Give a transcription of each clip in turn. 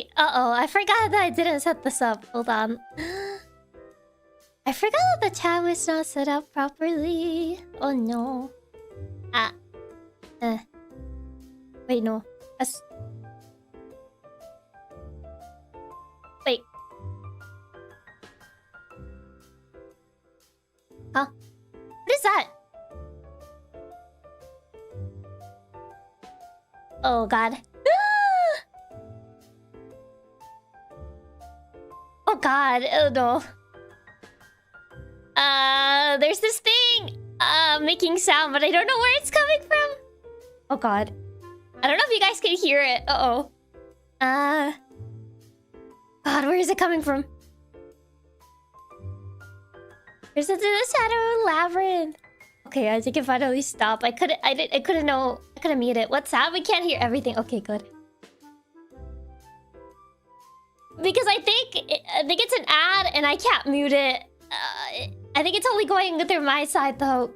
Wait, uh-oh, I forgot that I didn't set this up. Hold on. I forgot that the chat was not set up properly. Oh no. Ah. Wait, no. Wait. Huh? What is that? Oh god. Oh god, oh no. There's this thing making sound, but I don't know where it's coming from. Oh god. I don't know if you guys can hear it. Uh-oh. God, where is it coming from? There's a shadow labyrinth. Okay, I think it finally stopped. I couldn't mute it. What's that? We can't hear everything. Okay, good. Because I think it's an ad and I can't mute it. I think it's only going through my side though.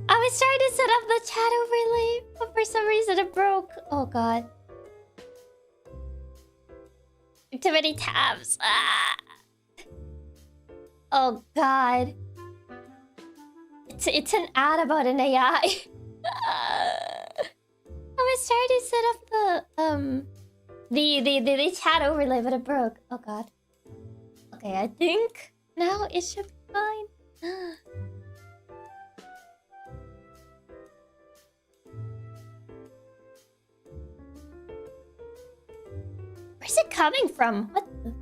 I was trying to set up the chat overlay, but for some reason it broke. Oh god. Too many tabs. Ah. Oh god. It's an ad about an AI. I was trying to set up the chat overlay, but it broke. Oh god. Okay, I think now it should be fine. Where's it coming from? What the...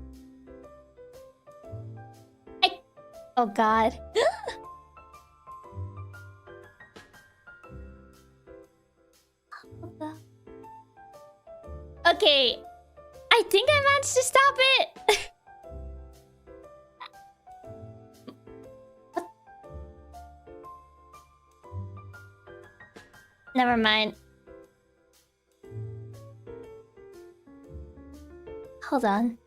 Oh god. Okay. I think I managed to stop it. Never mind. Hold on.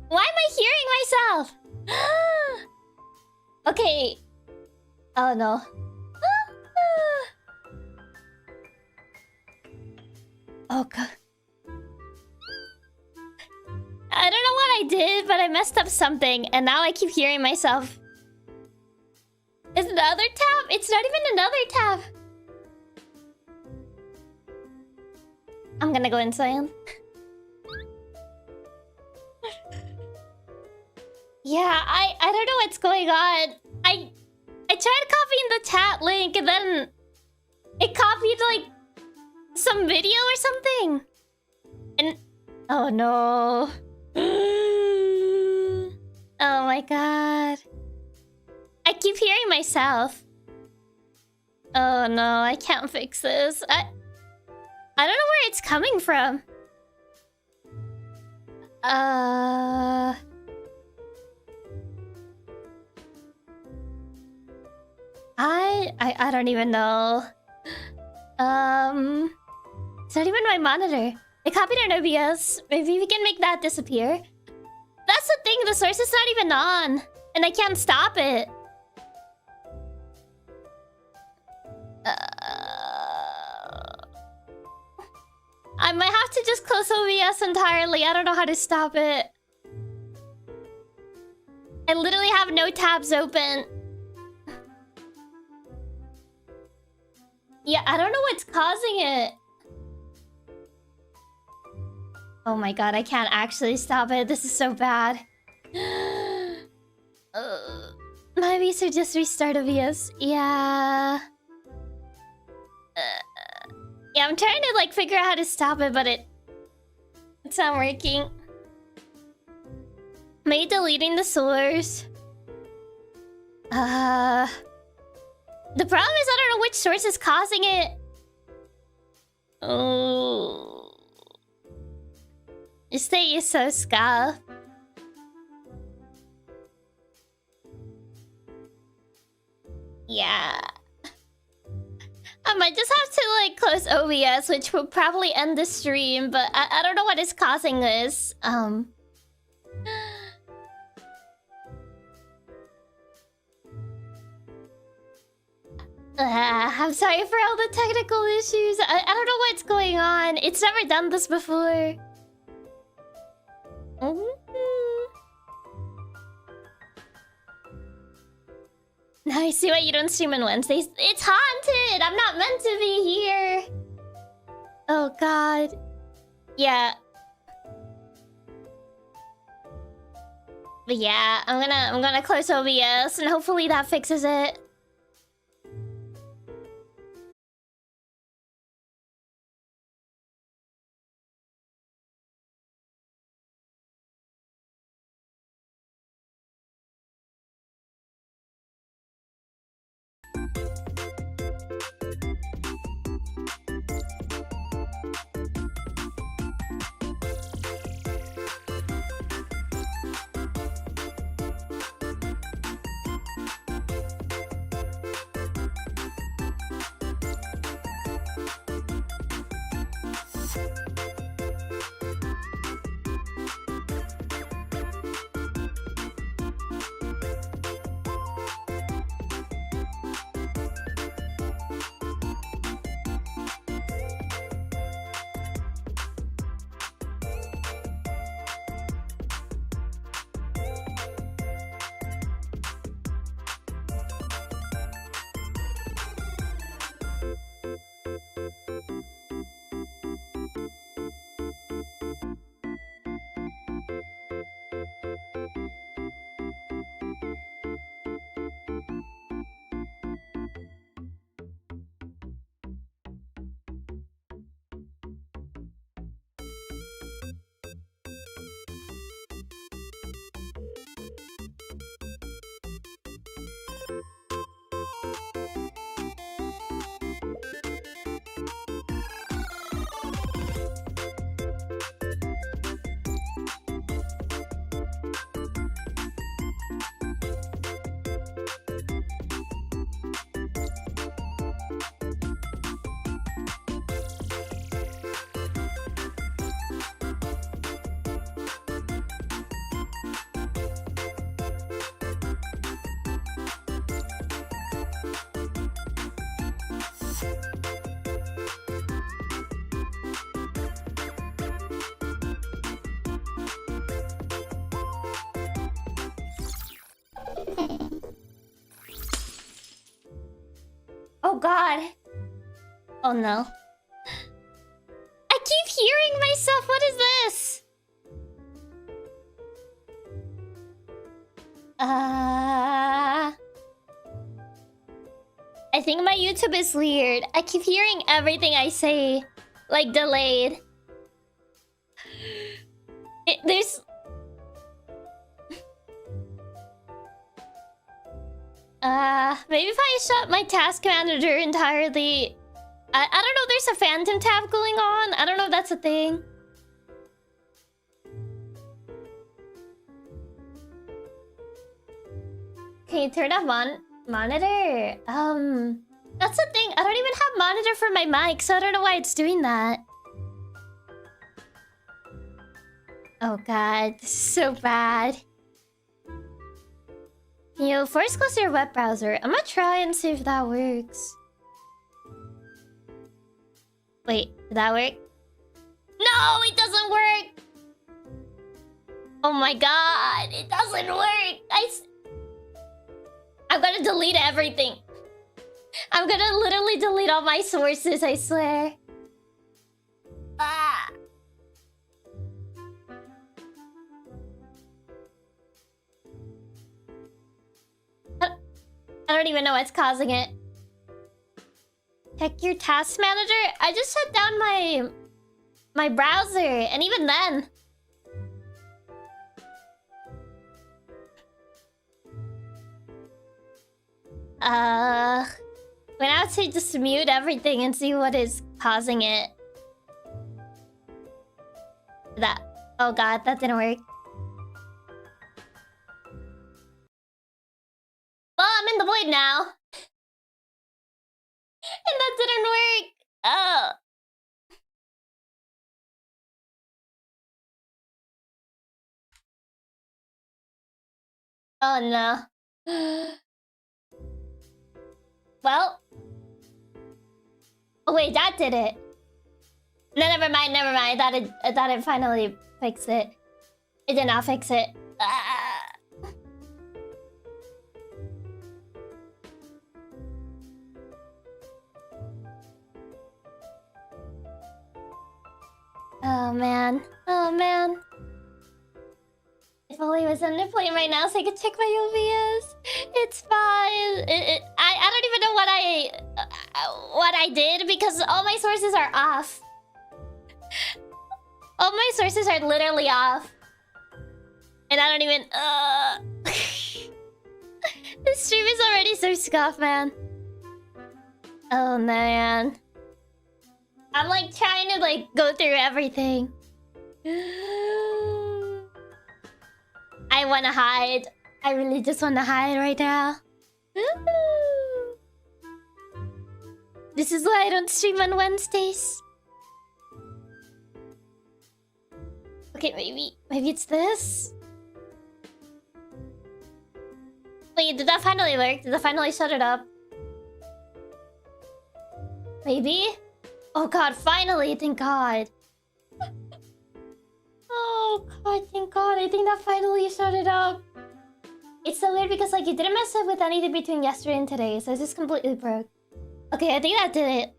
Why am I hearing myself? Okay. Oh no. Oh god. I don't know what I did, but I messed up something, and now I keep hearing myself. Is it another tab? It's not even another tab. I'm gonna go inside. Yeah, I don't know what's going on. I tried copying the chat link and then it copied like some video or something. And oh no. Oh my god. I keep hearing myself. Oh no, I can't fix this. I don't know where it's coming from. I don't even know. It's not even my monitor. I copied an OBS. Maybe we can make that disappear. That's the thing, the source is not even on. And I can't stop it. I might have to just close OBS entirely. I don't know how to stop it. I literally have no tabs open. Yeah, I don't know what's causing it. Oh my god, I can't actually stop it. This is so bad. Maybe we should just restart OBS. Yeah. Yeah, I'm trying to like figure out how to stop it, but it's not working. Maybe deleting the source. The problem is I don't know which source is causing it. Oh. This thing is so scuff. Yeah. I might just have to like close OBS, which will probably end the stream, but I don't know what is causing this. I'm sorry for all the technical issues. I don't know what's going on. It's never done this before. Now I see why you don't stream on Wednesdays. It's haunted! I'm not meant to be here. Oh god. Yeah. But yeah, I'm gonna close OBS and hopefully that fixes it. Oh god. Oh no. I keep hearing myself. What is this? I think my YouTube is weird. I keep hearing everything I say, like, delayed. There's... maybe if I shut my task manager entirely... I don't know, there's a phantom tab going on. I don't know if that's a thing. Can you turn off monitor? That's the thing. I don't even have monitor for my mic, so I don't know why it's doing that. Oh god, this is so bad. Can you force close your web browser? I'm gonna try and see if that works. Wait, did that work? No, it doesn't work! Oh my god, it doesn't work! I'm gonna delete everything. I'm gonna literally delete all my sources, I swear. Ah! I don't even know what's causing it. Check your task manager? I just shut down my browser, and even then... When I would say just mute everything and see what is causing it. That... Oh god, that didn't work. Well, I'm in the void now. And that didn't work. Oh. Oh no. Well, Oh wait, that did it. No, never mind, never mind. I thought it finally fixed it. It did not fix it. Oh man. Oh man. If only I was on the plane right now so I could check my OBS. It's fine. I don't even know what I did because all my sources are off. All my sources are literally off. And I don't even... This stream is already so scuffed, man. Oh, man. I'm like trying to like go through everything. I want to hide. I really just want to hide right now. This is why I don't stream on Wednesdays. Okay, maybe it's this. Wait, did that finally work? Did that finally shut it up? Maybe? Oh god, finally, thank god. Oh god, thank god, I think that finally shut it up. It's so weird because like it didn't mess up with anything between yesterday and today, so it's just completely broke. Okay, I think that did it.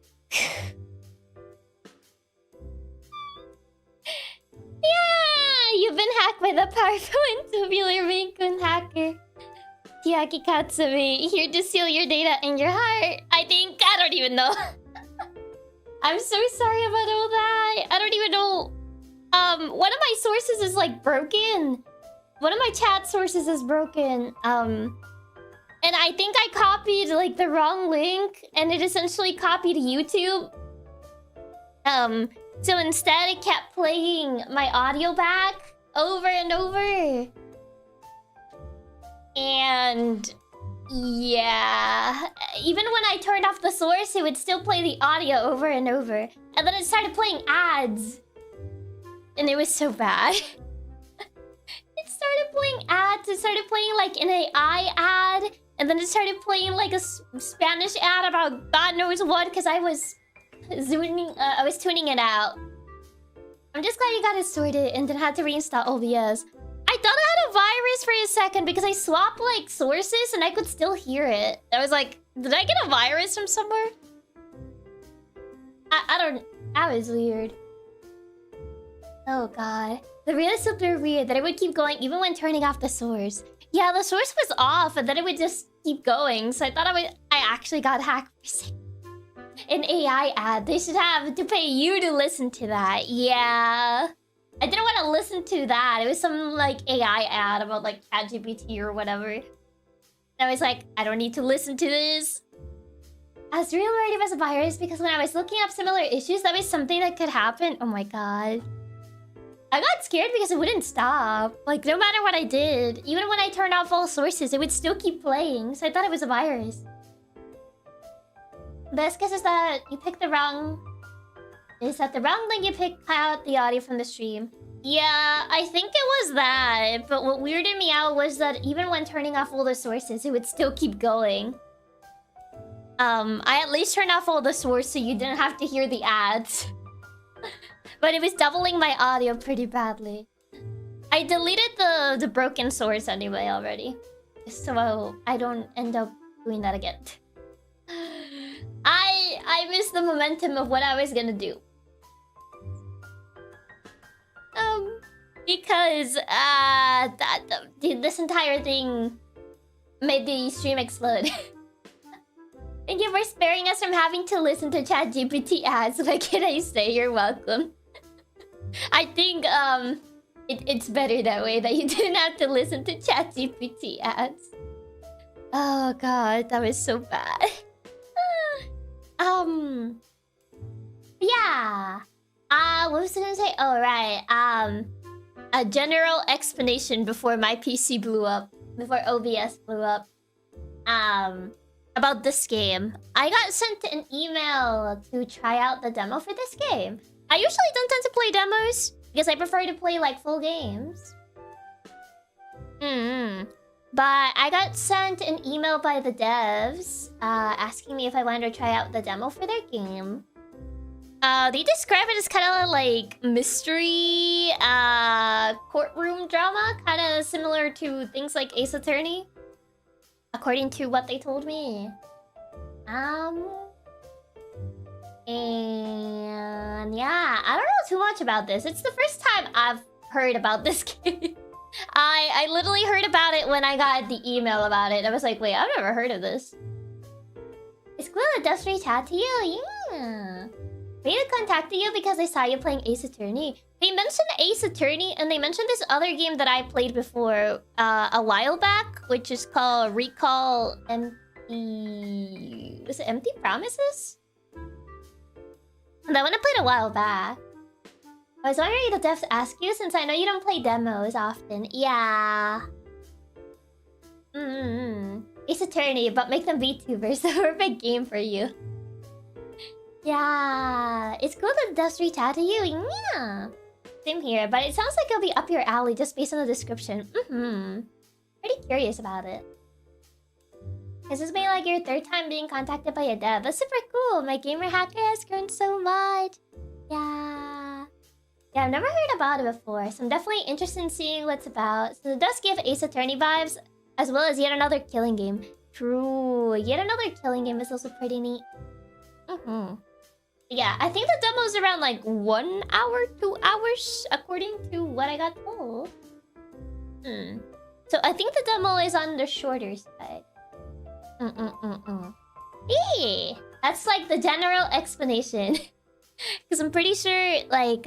Yeah, you've been hacked by the powerful and tubular Maine Coon hacker. Chiaki Katsumi, here to steal your data and your heart. I don't even know. I'm so sorry about all that. I don't even know. One of my sources is like broken. One of my chat sources is broken. And I think I copied like the wrong link and it essentially copied YouTube. So instead it kept playing my audio back over and over. And yeah, even when I turned off the source, it would still play the audio over and over. And then it started playing ads. And it was so bad. It started playing ads. It started playing like an AI ad. And then it started playing like a Spanish ad about God knows what because I was tuning it out. I'm just glad you got it sorted and didn't have to reinstall OBS. I thought I had a virus for a second because I swapped like sources and I could still hear it. I was like, did I get a virus from somewhere? I don't... That was weird. Oh god. The real is super weird that it would keep going even when turning off the source. Yeah, the source was off and then it would just keep going. So I thought I actually got hacked for a second. An AI ad. They should have to pay you to listen to that. Yeah. I didn't want to listen to that. It was some like AI ad about like ChatGPT or whatever. And I was like, I don't need to listen to this. I was really worried it was a virus because when I was looking up similar issues, that was something that could happen. Oh my god. I got scared because it wouldn't stop. Like, no matter what I did, even when I turned off all sources, it would still keep playing. So I thought it was a virus. Best guess is that you picked the wrong... Is that the wrong link you picked out the audio from the stream? Yeah, I think it was that. But what weirded me out was that even when turning off all the sources, it would still keep going. I at least turned off all the sources so you didn't have to hear the ads. But it was doubling my audio pretty badly. I deleted the broken source anyway already. So I don't end up doing that again. I missed the momentum of what I was gonna do. Because this entire thing made the stream explode. Thank you for sparing us from having to listen to ChatGPT ads. What can I say? You're welcome. I think it's better that way, that you didn't have to listen to ChatGPT ads. Oh god, that was so bad. Yeah. What was I gonna say? Oh right. A general explanation before my PC blew up, before OBS blew up. About this game. I got sent an email to try out the demo for this game. I usually don't tend to play demos because I prefer to play like full games. But I got sent an email by the devs asking me if I wanted to try out the demo for their game. They describe it as kind of like mystery, courtroom drama, kind of similar to things like Ace Attorney, according to what they told me. And yeah, I don't know too much about this. It's the first time I've heard about this game. I literally heard about it when I got the email about it. I was like, wait, I've never heard of this. It's cool that Dust reached out to you, yeah. They contacted you because they saw you playing Ace Attorney. They mentioned Ace Attorney and they mentioned this other game that I played before a while back, which is called Recall Empty... Was it Empty Promises? That one I played a while back. I was wondering if the devs ask you since I know you don't play demos often. Yeah. Ace Attorney, but make them VTubers. The perfect game for you. Yeah, it's cool that Dust reached out to you. Yeah. Same here, but it sounds like it'll be up your alley just based on the description. Pretty curious about it. This has been like your third time being contacted by a dev. That's super cool. My gamer hacker has grown so much. Yeah. Yeah, I've never heard about it before, so I'm definitely interested in seeing what's about. So it does give Ace Attorney vibes, as well as yet another killing game. True. Yet another killing game is also pretty neat. Yeah, I think the demo's around like 1 hour, 2 hours, according to what I got told. So I think the demo is on the shorter side. Yeah, that's like the general explanation. Because I'm pretty sure, like,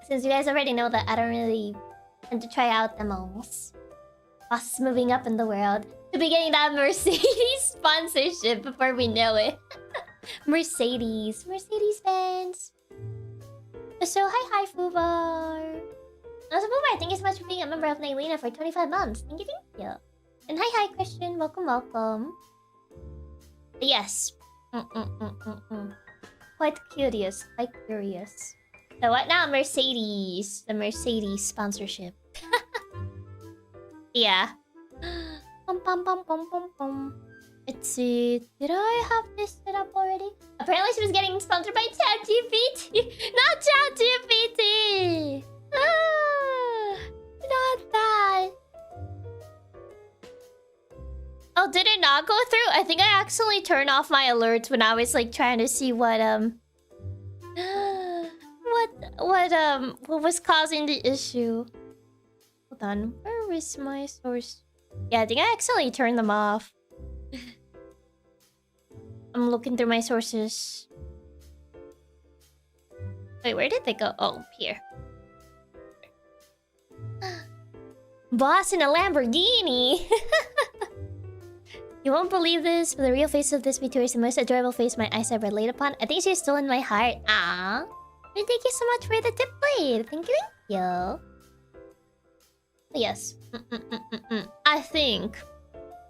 since you guys already know that I don't really tend to try out demos. Us moving up in the world to be getting that Mercedes sponsorship before we know it. Mercedes Benz. So hi Fubar. Also Fubar, thank you so much for being a member of Nailina for 25 months. Thank you. And hi Christian, welcome. Yes. Quite curious. So what now? Mercedes. The Mercedes sponsorship. Yeah. Let's see. Did I have this set up already? Apparently she was getting sponsored by ChatGPT. Not ChatGPT! Not that. Oh, did it not go through? I think I accidentally turned off my alerts when I was like trying to see what was causing the issue. Hold on, where is my source? Yeah, I think I accidentally turned them off. I'm looking through my sources. Wait, where did they go? Oh, here. Boss in a Lamborghini! You won't believe this, but the real face of this VTuber is the most adorable face my eyes ever laid upon. I think she's still in my heart. Ah, thank you so much for the tip blade. Thank you. Yes. I think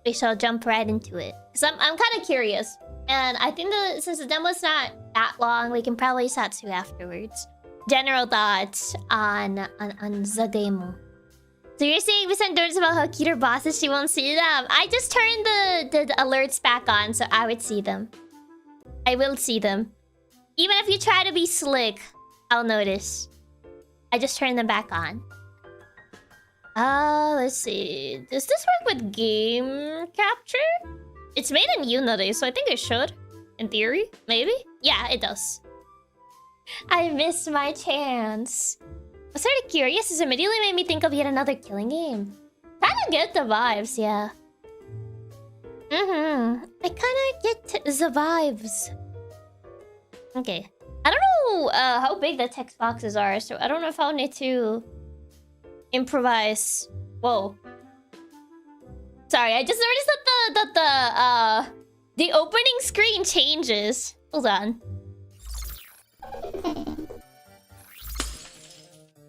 we shall jump right into it. Because I'm kind of curious. And I think that since the demo's not that long, we can probably satsu afterwards. General thoughts on the demo. So you're saying we send notes about how cute her boss is, she won't see them. I just turned the alerts back on, so I would see them. I will see them. Even if you try to be slick, I'll notice. I just turned them back on. Let's see. Does this work with game capture? It's made in Unity, so I think it should. In theory, maybe? Yeah, it does. I missed my chance. I was sort of curious. This immediately made me think of yet another killing game. Kinda get the vibes, yeah. I kinda get the vibes. Okay. I don't know how big the text boxes are, so I don't know if I'll need to improvise. Whoa. Sorry, I just noticed that the opening screen changes. Hold on.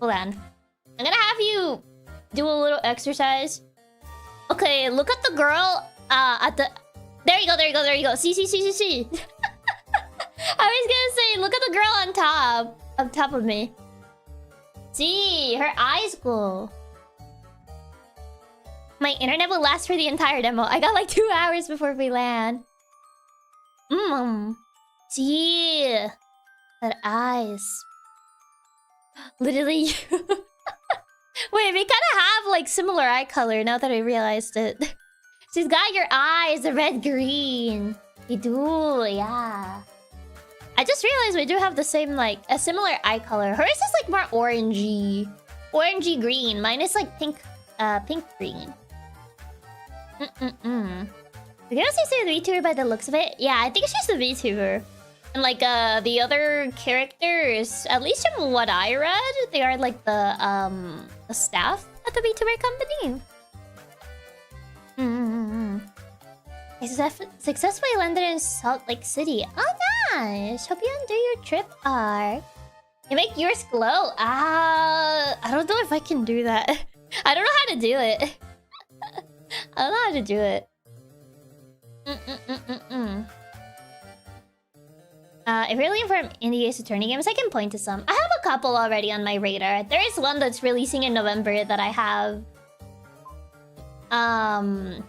Hold on. I'm gonna have you do a little exercise. Okay, look at the girl at the... There you go. See. I was gonna say, look at the girl on top of me. See, her eyes glow. My internet will last for the entire demo. I got like 2 hours before we land. See that eyes. Literally. Wait, we kind of have like similar eye color now that I realized it. She's got your eyes, the red green. We do, yeah. I just realized we do have the same, like, a similar eye color. Hers is like more orangey green. Mine is like pink green. We can also say the VTuber by the looks of it. Yeah, I think she's the VTuber. And like the other characters, at least from what I read, they are like the staff at the VTuber company. I successfully landed in Salt Lake City. Oh, nice! Hope you enjoy your trip, Ark. You make yours glow. I don't know if I can do that. I don't know how to do it. I don't know how to do it. If you're looking for indie Ace Attorney games, I can point to some. I have a couple already on my radar. There is one that's releasing in November that I have on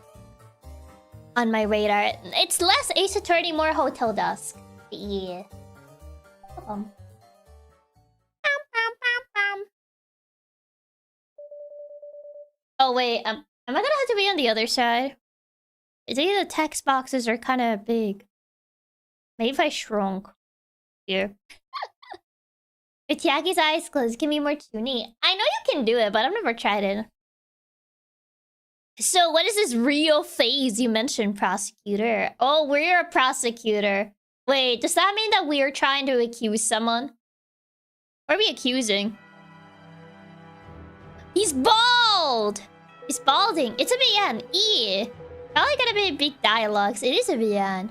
my radar. It's less Ace Attorney, more Hotel Dusk. Yeah. Oh wait, am I gonna have to be on the other side? I think the text boxes are kind of big. Maybe if I shrunk. Here. With Chiaki's eyes closed, give me more tuning. I know you can do it, but I've never tried it. So what is this real phase you mentioned, prosecutor? Oh, we're a prosecutor. Wait, does that mean that we are trying to accuse someone? What are we accusing? He's bald! He's balding. It's a VN. Probably gonna be big dialogues. It is a VN.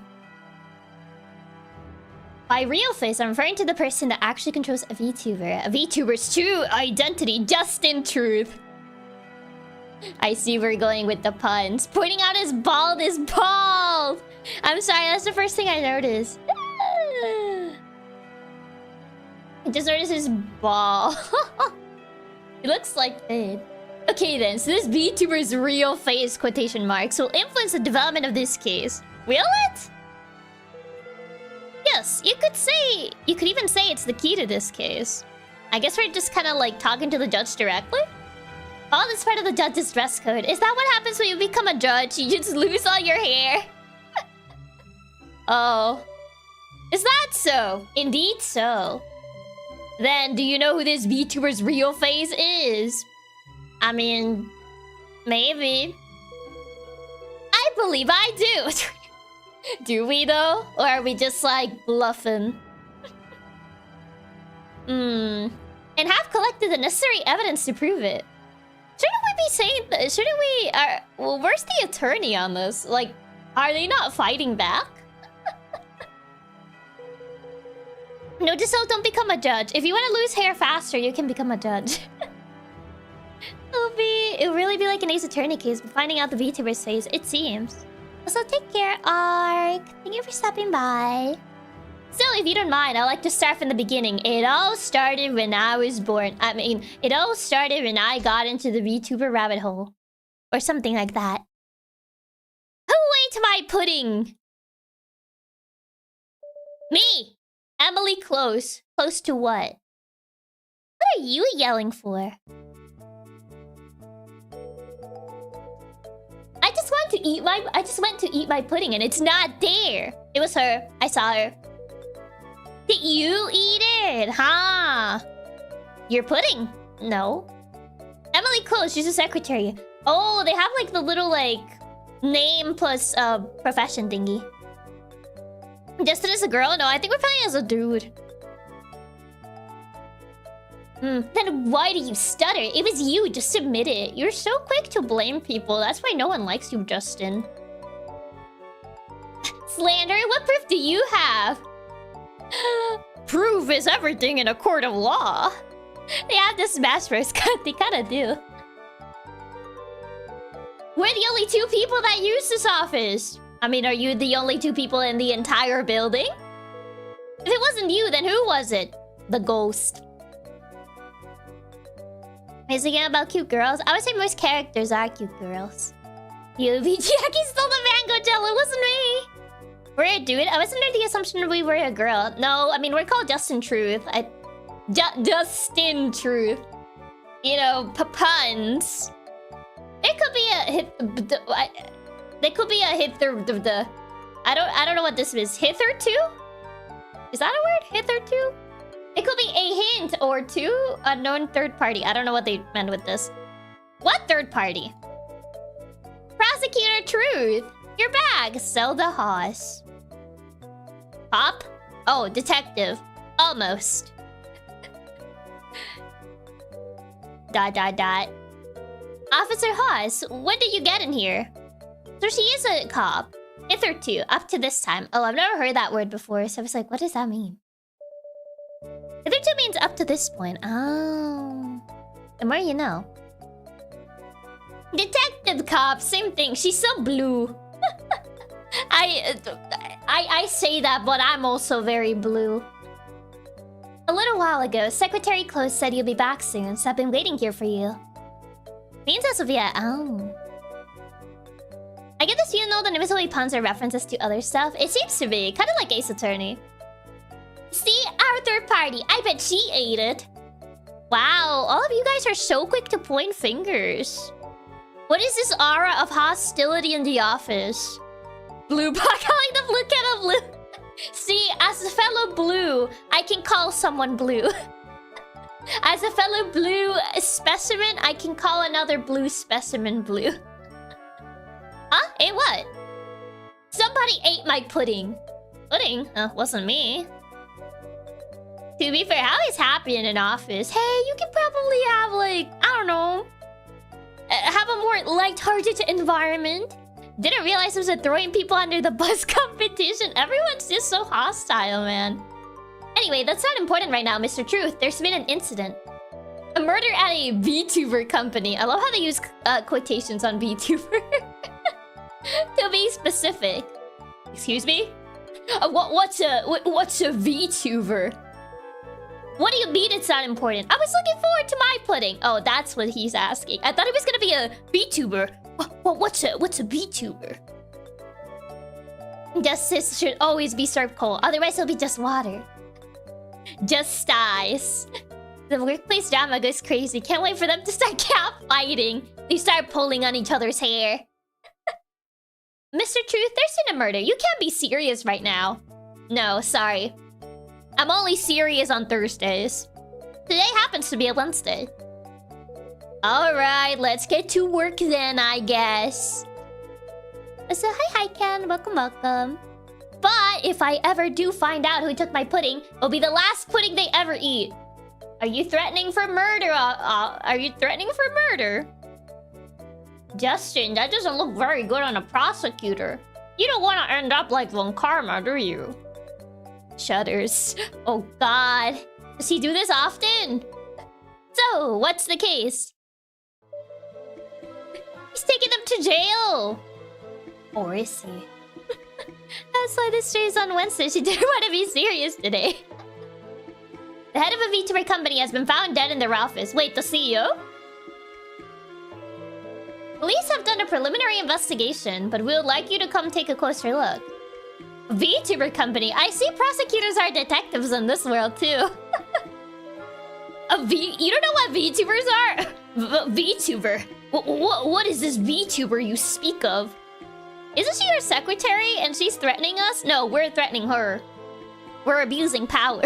By real face, I'm referring to the person that actually controls a VTuber. A VTuber's true identity, just in truth. I see we're going with the puns. Pointing out his bald is bald! I'm sorry, that's the first thing I noticed. I just noticed his bald. He looks like it. Okay then, so this VTuber's real face quotation marks will influence the development of this case. Will it? Yes, you could even say it's the key to this case. I guess we're just kind of like talking to the judge directly. Oh, this part of the judge's dress code. Is that what happens when you become a judge? You just lose all your hair? Oh. Is that so? Indeed so. Then, do you know who this VTuber's real face is? I mean, maybe. I believe I do. Do we though? Or are we just like bluffing? And have collected the necessary evidence to prove it. Shouldn't we be saying that? Shouldn't we? Well, where's the attorney on this? Like, are they not fighting back? No, just so don't become a judge. If you want to lose hair faster, you can become a judge. It'll really be like an Ace Attorney case, but finding out the VTuber's face, it seems. So take care, Ark. Thank you for stopping by. Still, if you don't mind, I'd like to start from the beginning. It all started when I was born. I mean, it all started when I got into the VTuber rabbit hole. Or something like that. Who ate my pudding? Me! Emily Close. Close to what? What are you yelling for? I just went to eat my pudding and it's not there. It was her. I saw her. Did you eat it? Huh? Your pudding? No. Emily Close, she's a secretary. Oh, they have like the little like name plus profession thingy. Justin is a girl? No, I think we're playing as a dude. Then why do you stutter? It was you, just admit it. You're so quick to blame people. That's why no one likes you, Justin. Slander? What proof do you have? Proof is everything in a court of law. They have the Smash Bros. They kinda do. We're the only two people that use this office. I mean, are you the only two people in the entire building? If it wasn't you, then who was it? The ghost. Is it again about cute girls? I would say most characters are cute girls. Chiaki stole the mango gel. It wasn't me. We're a dude? I was under the assumption we were a girl. No, I mean, we're called Justin Truth. Justin Truth. You know, puns. There could be a hit... There could be a hither... I don't know what this is. Hitherto? Is that a word? Hitherto? It could be a hint or two. Unknown third party. I don't know what they meant with this. What third party? Prosecutor Truth. You're back. Sell the horse. Pop? Oh, detective. Almost. Dot. Officer Haas, when did you get in here? So she is a cop. Hitherto, up to this time. Oh, I've never heard that word before, so I was like, what does that mean? Hitherto means up to this point. Oh. The more you know. Detective cop, same thing. She's so blue. I say that, but I'm also very blue. A little while ago, Secretary Close said you'll be back soon, so I've been waiting here for you. Princess Sophia, oh. I get this feeling though that invisible puns are references to other stuff. It seems to be, kind of like Ace Attorney. See, our third party. I bet she ate it. Wow, all of you guys are so quick to point fingers. What is this aura of hostility in the office? Blue pot calling the blue kettle blue. See, as a fellow blue, I can call someone blue. As a fellow blue specimen, I can call another blue specimen blue. Huh? Ate what? Somebody ate my pudding. Pudding? Wasn't me. To be fair, how is happy in an office? Hey, you could probably have like, I don't know, have a more light-hearted environment. Didn't realize it was a throwing people under the bus competition. Everyone's just so hostile, man. Anyway, that's not important right now, Mr. Truth. There's been an incident. A murder at a Vtuber company. I love how they use quotations on Vtuber. To be specific. Excuse me? What's a Vtuber? What do you mean it's not important? I was looking forward to my pudding. Oh, that's what he's asking. I thought it was gonna be a VTuber. What's a VTuber? Justice should always be served cold. Otherwise, it'll be just water. Just ice. The workplace drama goes crazy. Can't wait for them to start cat fighting. They start pulling on each other's hair. Mr. Truth, there's been a murder. You can't be serious right now. No, sorry. I'm only serious on Thursdays. Today happens to be a Wednesday. Alright, let's get to work then, I guess. So, hi, Ken. Welcome. But if I ever do find out who took my pudding, it'll be the last pudding they ever eat. Are you threatening for murder? Are you threatening for murder? Justin, that doesn't look very good on a prosecutor. You don't want to end up like Von Karma, do you? Shudders. Oh god. Does he do this often? So, what's the case? He's taking them to jail. Or is he? That's why this stream is on Wednesday. She didn't want to be serious today. The head of a VTuber company has been found dead in their office. Wait, the CEO? Police have done a preliminary investigation, but we would like you to come take a closer look. VTuber company? I see prosecutors are detectives in this world too. You don't know what VTubers are? VTuber. What is this VTuber you speak of? Isn't she your secretary and she's threatening us? No, we're threatening her. We're abusing power.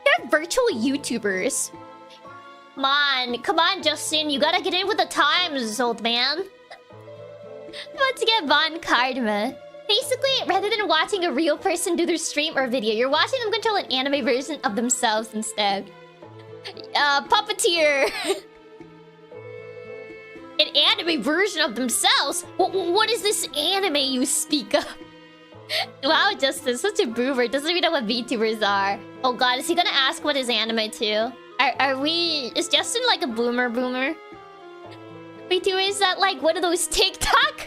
They're virtual YouTubers. Come on, Justin. You gotta get in with the times, old man. Let's get Von Karma. Basically, rather than watching a real person do their stream or video, you're watching them control an anime version of themselves instead. Puppeteer. An anime version of themselves? What is this anime you speak of? Wow, Justin, such a boomer. Doesn't even know what VTubers are. Oh god, is he gonna ask what is anime too? Is Justin like a boomer? VTuber, is that like one of those TikTokers?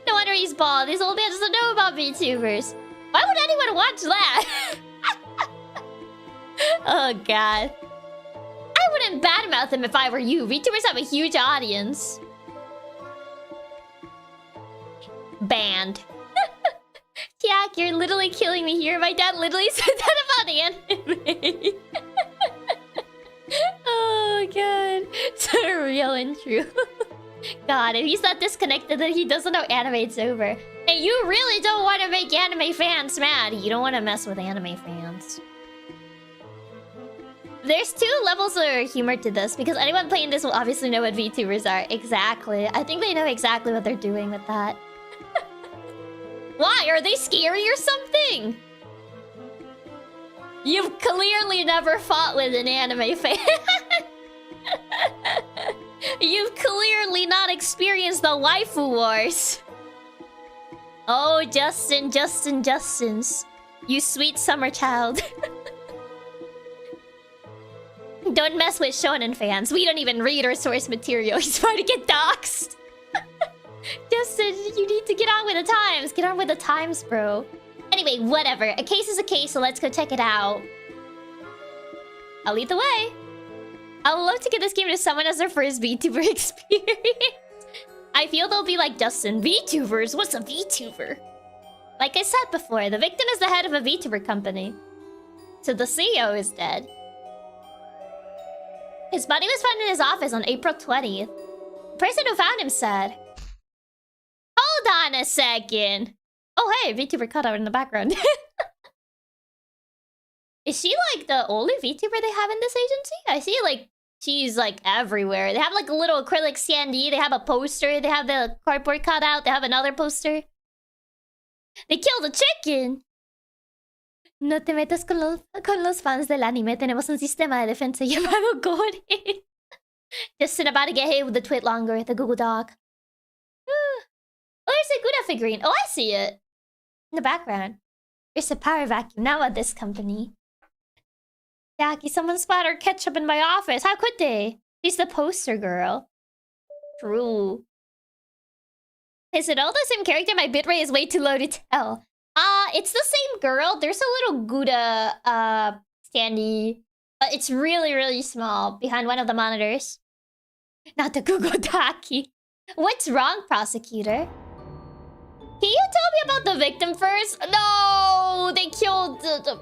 No wonder he's bald. This old man doesn't know about VTubers. Why would anyone watch that? Oh god. I wouldn't badmouth him if I were you. VTubers have a huge audience. Banned. Chiaki, you're literally killing me here. My dad literally said that about anime. Oh god. So real and true. God, if he's not disconnected, then he doesn't know anime's over. And you really don't want to make anime fans mad. You don't want to mess with anime fans. There's 2 levels of humor to this, because anyone playing this will obviously know what VTubers are. Exactly. I think they know exactly what they're doing with that. Why? Are they scary or something? You've clearly never fought with an anime fan. You've clearly not experienced the waifu wars. Oh, Justins. You sweet summer child. Don't mess with shonen fans. We don't even read our source material. He's about to get doxxed. Justin, you need to get on with the times. Get on with the times, bro. Anyway, whatever. A case is a case, so let's go check it out. I'll lead the way. I would love to give this game to someone as their first VTuber experience. I feel they'll be like, Justin, VTubers? What's a VTuber? Like I said before, the victim is the head of a VTuber company. So the CEO is dead. His body was found in his office on April 20th. The person who found him said... Hold on a second. Oh, hey, VTuber cutout in the background. Is she like the only VTuber they have in this agency? I see like she's like everywhere. They have like a little acrylic standee. They have a poster. They have the cardboard cutout. They have another poster. They killed a chicken. No te metas con los fans del anime. Tenemos un sistema de defensa llamado Gore. Just about to get hit with the tweet longer. The Google Doc. Oh, there's a Gouda figurine. Oh, I see it. In the background. There's a power vacuum now at this company. Jackie, someone splattered ketchup in my office. How could they? She's the poster girl. True. Is it all the same character? My bitrate is way too low to tell. It's the same girl. There's a little Gouda standee. But it's really, really small behind one of the monitors. Not the Google Docky. What's wrong, prosecutor? Can you tell me about the victim first? No! They killed the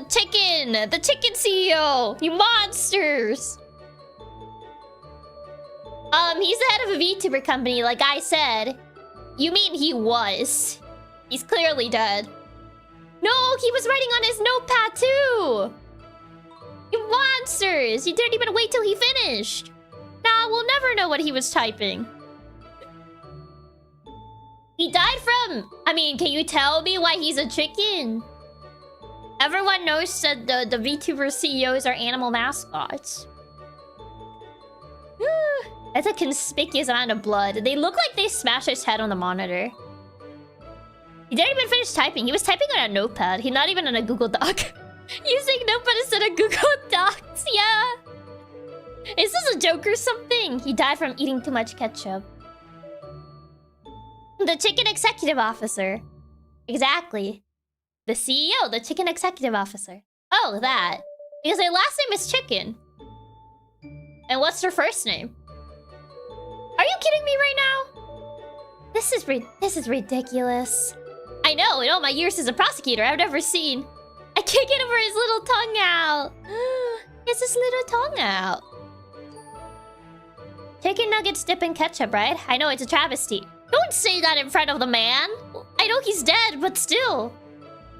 chicken! The chicken CEO! You monsters! He's the head of a VTuber company, like I said. You mean he was. He's clearly dead. No, he was writing on his notepad too! You monsters! You didn't even wait till he finished! Nah, we'll never know what he was typing. He died from... I mean, can you tell me why he's a chicken? Everyone knows that the VTuber CEOs are animal mascots. That's a conspicuous amount of blood. They look like they smashed his head on the monitor. He didn't even finish typing. He was typing on a notepad. He's not even on a Google Doc. Using notepad instead of Google Docs. Yeah. Is this a joke or something? He died from eating too much ketchup. The chicken executive officer. Exactly. The CEO, the chicken executive officer. Oh, that. Because their last name is Chicken. And what's their first name? Are you kidding me right now? This is ridiculous. I know, in all my years as a prosecutor, I've never seen... I can't get over his little tongue out. It's his little tongue out. Chicken nuggets dip in ketchup, right? I know, it's a travesty. Don't say that in front of the man. I know he's dead, but still.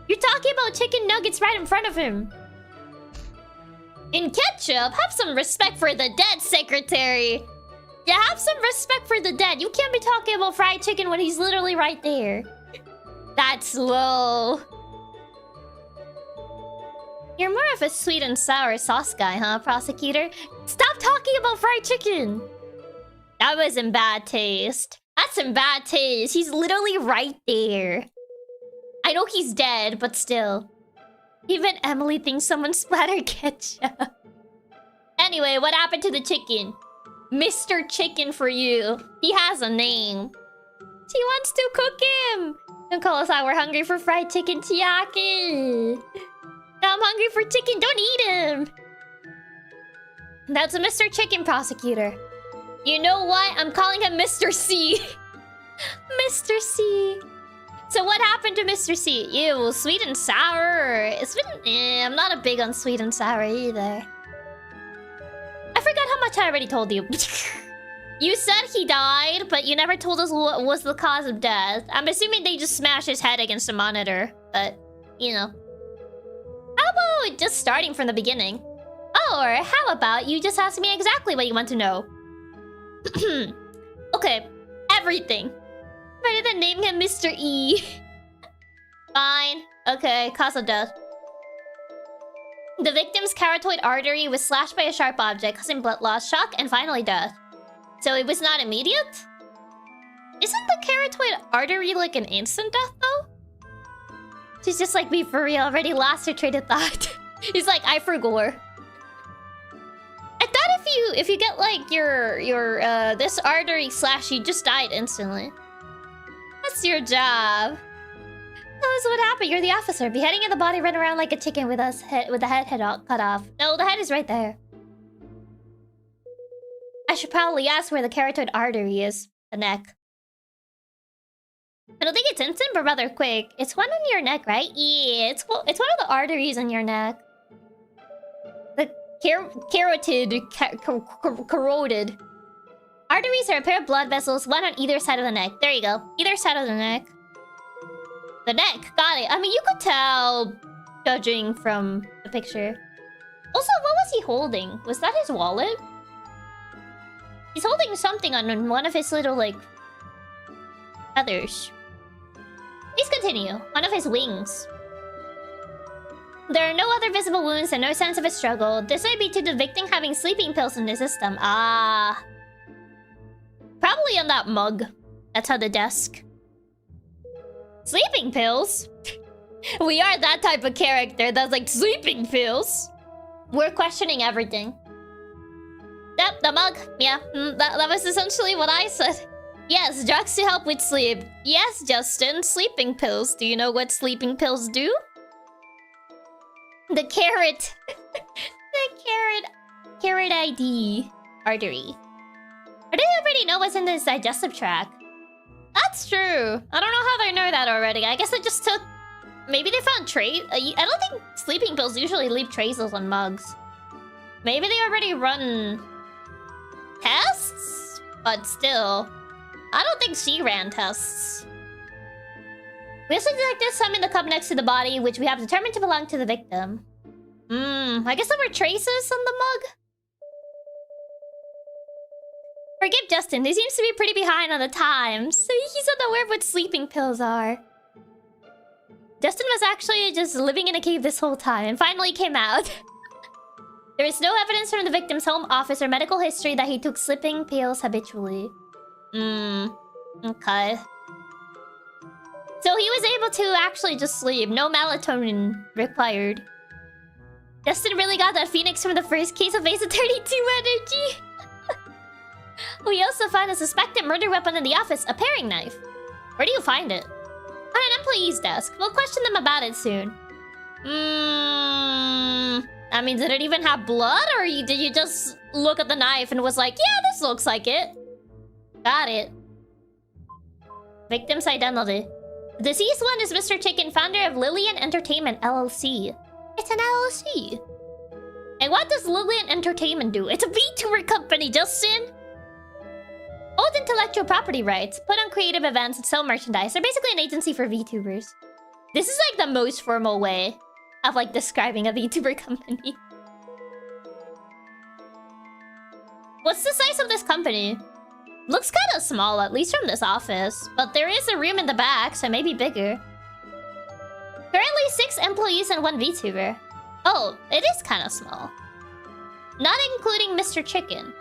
You're talking about chicken nuggets right in front of him. In ketchup? Have some respect for the dead, secretary. Yeah, have some respect for the dead. You can't be talking about fried chicken when he's literally right there. That's low. You're more of a sweet and sour sauce guy, huh, prosecutor? Stop talking about fried chicken. That was in bad taste. That's in bad taste. He's literally right there. I know he's dead, but still. Even Emily thinks someone splattered ketchup. Anyway, what happened to the chicken? Mr. Chicken for you. He has a name. She wants to cook him. Don't call us out. We're hungry for fried chicken, Chiaki. Now I'm hungry for chicken. Don't eat him. That's a Mr. Chicken prosecutor. You know what? I'm calling him Mr. C. Mr. C. So what happened to Mr. C? Ew, sweet and sour. I'm not a big on sweet and sour either. I forgot how much I already told you. You said he died, but you never told us what was the cause of death. I'm assuming they just smashed his head against the monitor, but, you know. How about just starting from the beginning? Or how about you just ask me exactly what you want to know? Okay, everything. Better than naming him Mr. E. Fine. Okay, cause of death. The victim's carotid artery was slashed by a sharp object, causing blood loss, shock, and finally death. So it was not immediate? Isn't the carotid artery like an instant death, though? She's just like, be for real, already lost her train of thought. He's like, I forgot. I thought if you get like your this artery slash, you just died instantly. That's your job. Tell us what happened. You're the officer. Beheading of the body, run around like a chicken with the head cut off. No, the head is right there. I should probably ask where the carotid artery is. The neck. I don't think it's instant, but rather quick. It's one on your neck, right? Yeah, it's one of the arteries in your neck. The carotid. Arteries are a pair of blood vessels, one on either side of the neck. There you go. Either side of the neck. The neck. Got it. I mean, you could tell, judging from the picture. Also, what was he holding? Was that his wallet? He's holding something on one of his little, like, feathers. Please continue. One of his wings. There are no other visible wounds and no sense of a struggle. This might be due to the victim having sleeping pills in his system. Ah. Probably on that mug. That's on the desk. Sleeping pills? We are that type of character that's like, sleeping pills? We're questioning everything. Yep, the mug. Yeah, that was essentially what I said. Yes, drugs to help with sleep. Yes, Justin, sleeping pills. Do you know what sleeping pills do? The carrot. The carrot ID. Artery. Or do they already know what's in this digestive tract? That's true. I don't know how they know that already. I guess they just took... Maybe they found trace... I don't think sleeping pills usually leave traces on mugs. Maybe they already run... tests? But still... I don't think she ran tests. We also detected some in the cup next to the body, which we have determined to belong to the victim. I guess there were traces on the mug? Forgive Justin, he seems to be pretty behind on the times. So he's unaware of what sleeping pills are. Justin was actually just living in a cave this whole time and finally came out. There is no evidence from the victim's home, office, or medical history that he took sleeping pills habitually. Okay. So he was able to actually just sleep. No melatonin required. Justin really got that phoenix from the first case of Ace of 32 energy. We also found a suspected murder weapon in the office, a paring knife. Where do you find it? On an employee's desk. We'll question them about it soon. I mean, did it even have blood? Or did you just look at the knife and was like, yeah, this looks like it? Got it. Victim's identity. The deceased one is Mr. Chicken, founder of Lillian Entertainment, LLC. It's an LLC. And what does Lillian Entertainment do? It's a VTuber company, Justin! Hold intellectual property rights, put on creative events, and sell merchandise. They're basically an agency for VTubers. This is like the most formal way of like describing a VTuber company. What's the size of this company? Looks kind of small, at least from this office. But there is a room in the back, so maybe bigger. Currently 6 employees and 1 VTuber. Oh, it is kind of small. Not including Mr. Chicken.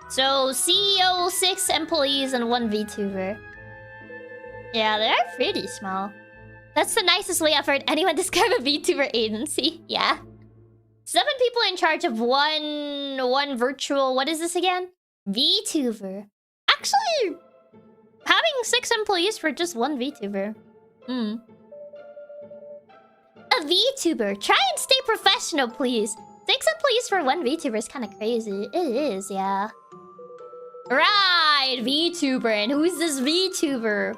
So, CEO, 6 employees, and 1 VTuber. Yeah, they are pretty small. That's the nicest way I've heard anyone describe a VTuber agency. Yeah. 7 people in charge of one virtual... What is this again? VTuber. Actually, having 6 employees for just 1 VTuber. A VTuber. Try and stay professional, please. 6 employees for 1 VTuber is kind of crazy. It is, yeah. Right, VTuber. And who's this VTuber?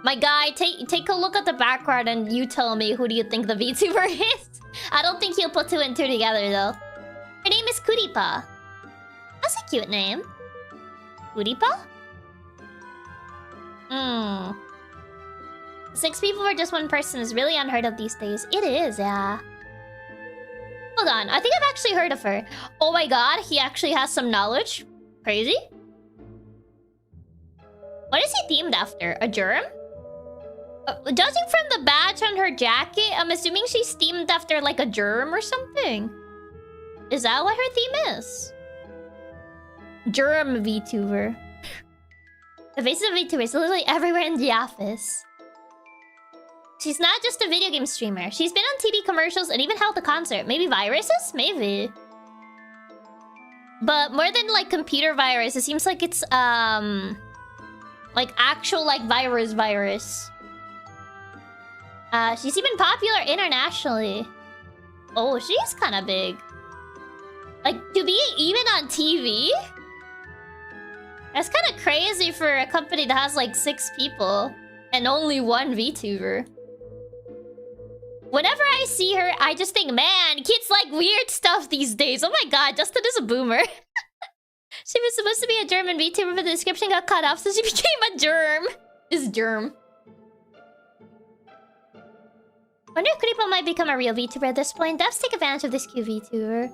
My guy, take a look at the background and you tell me who do you think the VTuber is? I don't think he'll put 2 and 2 together though. Her name is Kuripa. That's a cute name. Kuripa? 6 people for just 1 person is really unheard of these days. It is, yeah. Hold on, I think I've actually heard of her. Oh my god, he actually has some knowledge? Crazy? What is he themed after? A germ? Judging from the badge on her jacket, I'm assuming she's themed after like a germ or something. Is that what her theme is? Germ VTuber. The faces of VTubers are literally everywhere in the office. She's not just a video game streamer. She's been on TV commercials and even held a concert. Maybe viruses? Maybe. But more than like computer virus, it seems like it's like actual like virus. She's even popular internationally. Oh, she's kind of big. Like, to be even on TV? That's kind of crazy for a company that has like 6 people and only 1 VTuber. Whenever I see her, I just think, man, kids like weird stuff these days. Oh my god, Justin is a boomer. She was supposed to be a German VTuber, but the description got cut off, so she became a germ. Is germ. Wonder if Kuripa might become a real VTuber at this point. Devs take advantage of this cute VTuber.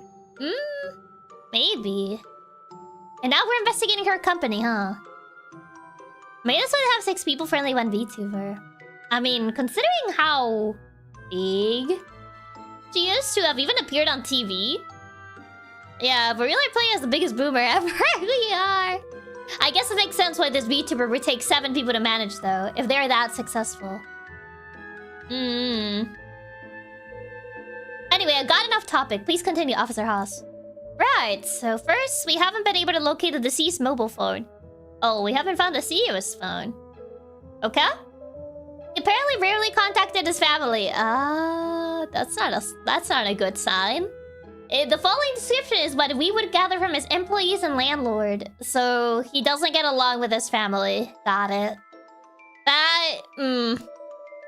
Maybe. And now we're investigating her company, huh? Maybe that's why they have 6 people for only 1 VTuber. I mean, considering how big she is to have even appeared on TV. Yeah, but really playing as the biggest boomer ever. We are. I guess it makes sense why this VTuber would take 7 people to manage, though, if they're that successful. Anyway, I got enough topic. Please continue, Officer Haas. Right, so first, we haven't been able to locate the deceased mobile phone. Oh, we haven't found the CEO's phone. Okay? He apparently rarely contacted his family. That's not a good sign. The following description is what we would gather from his employees and landlord. So, he doesn't get along with his family. Got it.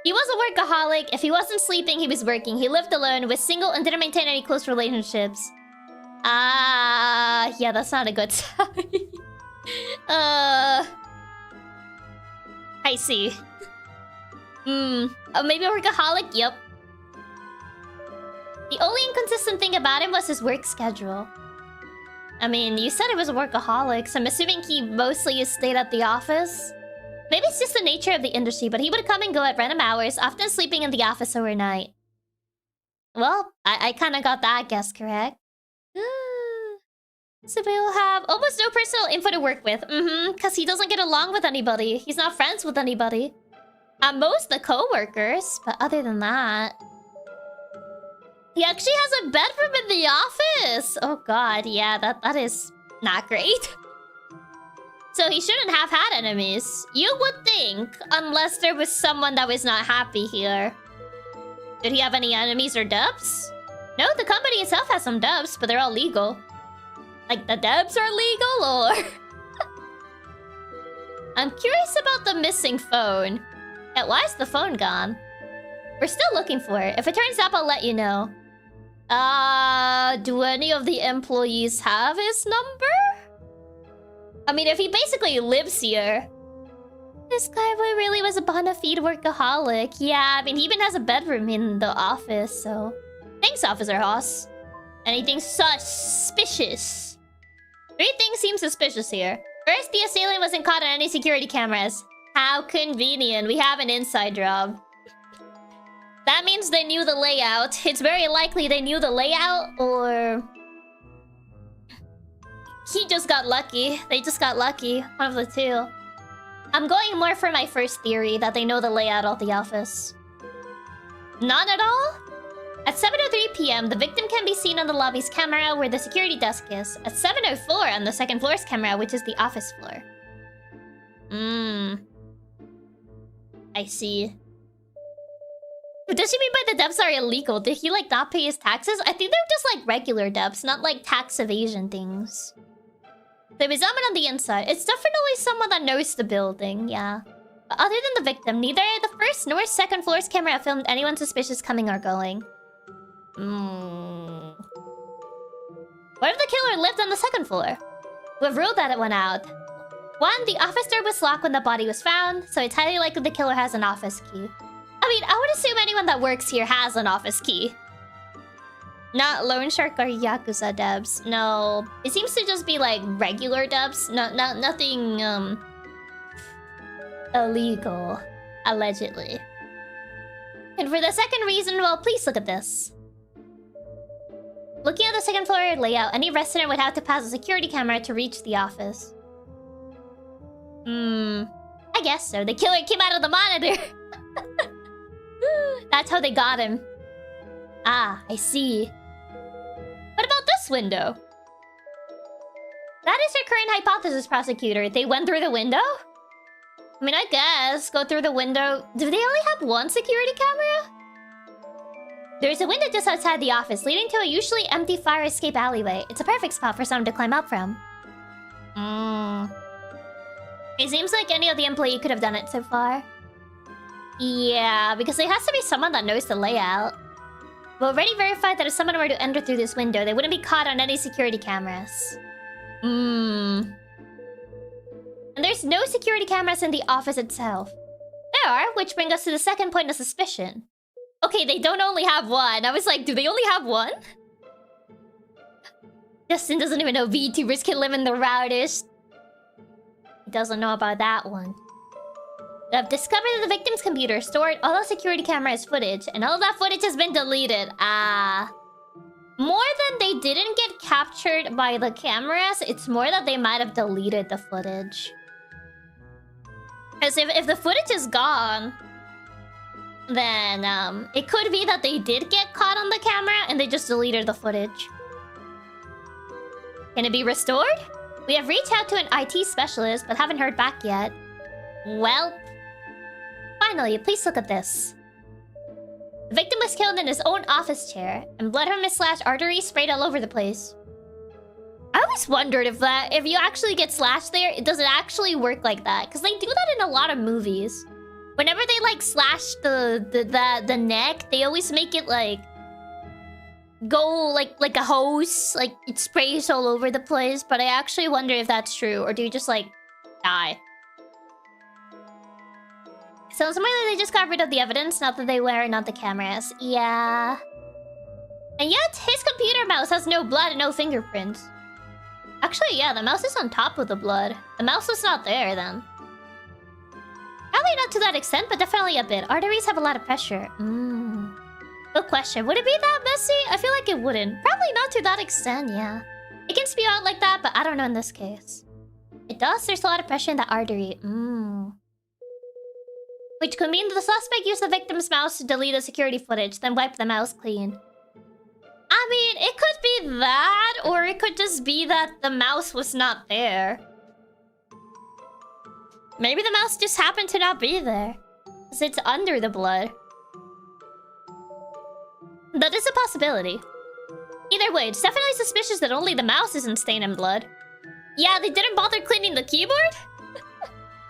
He was a workaholic. If he wasn't sleeping, he was working. He lived alone, was single, and didn't maintain any close relationships. Yeah, that's not a good sign. I see. Maybe a workaholic? Yep. The only inconsistent thing about him was his work schedule. I mean, you said he was a workaholic, so I'm assuming he mostly stayed at the office. Maybe it's just the nature of the industry, but he would come and go at random hours, often sleeping in the office overnight. Well, I kind of got that guess correct. So we'll have almost no personal info to work with. Because he doesn't get along with anybody. He's not friends with anybody. At most, the co-workers, but other than that... He actually has a bedroom in the office! Oh god, yeah, that is not great. So he shouldn't have had enemies. You would think, unless there was someone that was not happy here. Did he have any enemies or dubs? No, the company itself has some dubs, but they're all legal. Like, the dubs are legal, or...? I'm curious about the missing phone. Yeah, why is the phone gone? We're still looking for it. If it turns up, I'll let you know. Do any of the employees have his number? I mean, if he basically lives here... This guy really was a bona fide workaholic. Yeah, I mean, he even has a bedroom in the office, so... Thanks, Officer Haas. Anything suspicious? 3 things seem suspicious here. First, the assailant wasn't caught on any security cameras. How convenient. We have an inside job. That means they knew the layout. It's very likely they knew the layout, or... He just got lucky. They just got lucky. One of the two. I'm going more for my first theory, that they know the layout of the office. None at all? At 7:03 PM, the victim can be seen on the lobby's camera where the security desk is. At 7:04 on the second floor's camera, which is the office floor. I see. What does she mean by the debts are illegal? Did he, like, not pay his taxes? I think they're just, like, regular debts, not, like, tax evasion things. There was someone on the inside. It's definitely someone that knows the building, yeah. But other than the victim, neither the first nor second floor's camera filmed anyone suspicious coming or going. What if the killer lived on the second floor? We've ruled that one out. 1, the office door was locked when the body was found, so it's highly likely the killer has an office key. I mean, I would assume anyone that works here has an office key. Not Loan Shark or Yakuza dubs. No. It seems to just be like regular dubs. Nothing illegal. Allegedly. And for the second reason, well, please look at this. Looking at the second floor layout, any resident would have to pass a security camera to reach the office. I guess so. The killer came out of the monitor. That's how they got him. Ah, I see. What about this window? That is your current hypothesis, prosecutor. They went through the window? I mean, I guess. Go through the window. Do they only have one security camera? There's a window just outside the office, leading to a usually empty fire escape alleyway. It's a perfect spot for someone to climb up from. It seems like any of the employee could have done it so far. Yeah, because there has to be someone that knows the layout. We already verified that if someone were to enter through this window, they wouldn't be caught on any security cameras. And there's no security cameras in the office itself. There are, which brings us to the second point of suspicion. Okay, they don't only have one. I was like, do they only have one? Justin doesn't even know VTubers can live in the routers. He doesn't know about that one. They have discovered that the victim's computer stored all the security cameras footage, and all of that footage has been deleted. More than they didn't get captured by the cameras, it's more that they might have deleted the footage. Because if the footage is gone, then it could be that they did get caught on the camera and they just deleted the footage. Can it be restored? We have reached out to an IT specialist, but haven't heard back yet. Well, finally, please look at this. The victim was killed in his own office chair, and blood from his slashed arteries sprayed all over the place. I always wondered if you actually get slashed there, does it actually work like that? Because they do that in a lot of movies. Whenever they like slash the neck, they always make it like go like a hose, like it sprays all over the place. But I actually wonder if that's true, or do you just like die? So somewhere they just got rid of the evidence, not that they were not the cameras. Yeah. And yet his computer mouse has no blood and no fingerprints. Actually, yeah, the mouse is on top of the blood. The mouse was not there then. Probably not to that extent, but definitely a bit. Arteries have a lot of pressure. Good question. Would it be that messy? I feel like it wouldn't. Probably not to that extent, yeah. It can spew out like that, but I don't know in this case. It does. There's a lot of pressure in the artery. Which could mean that the suspect used the victim's mouse to delete the security footage, then wipe the mouse clean. I mean, it could be that, or it could just be that the mouse was not there. Maybe the mouse just happened to not be there, because it's under the blood. That is a possibility. Either way, it's definitely suspicious that only the mouse isn't stained in blood. Yeah, they didn't bother cleaning the keyboard?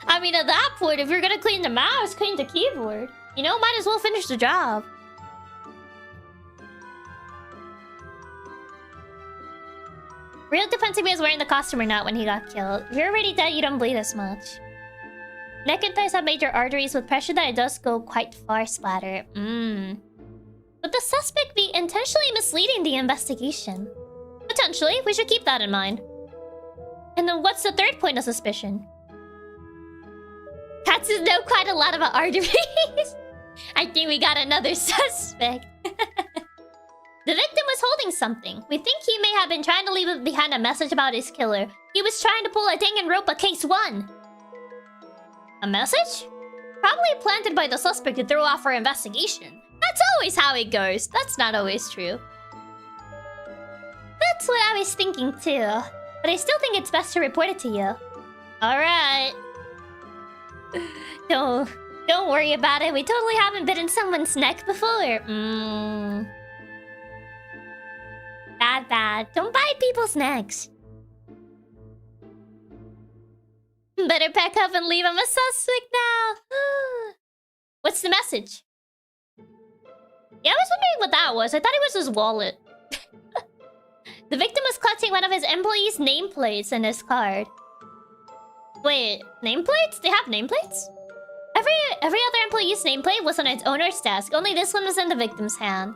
I mean, at that point, if you're gonna clean the mouse, clean the keyboard. You know, might as well finish the job. Real depends if he was wearing the costume or not when he got killed. If you're already dead, you don't bleed as much. Neck and thighs have major arteries with pressure that it does go quite far splatter. Would the suspect be intentionally misleading the investigation? Potentially, we should keep that in mind. And then what's the third point of suspicion? Cats know quite a lot about arteries. I think we got another suspect. The victim was holding something. We think he may have been trying to leave behind a message about his killer. He was trying to pull a Danganronpa case 1. A message? Probably planted by the suspect to throw off our investigation. That's always how it goes. That's not always true. That's what I was thinking too. But I still think it's best to report it to you. Alright. Don't worry about it. We totally haven't bitten someone's neck before. Bad. Don't bite people's necks. Better pack up and leave him a suspect now. What's the message? Yeah, I was wondering what that was. I thought it was his wallet. The victim was clutching one of his employees' nameplates in his card. Wait, nameplates? They have nameplates? Every other employee's nameplate was on its owner's desk. Only this one was in the victim's hand.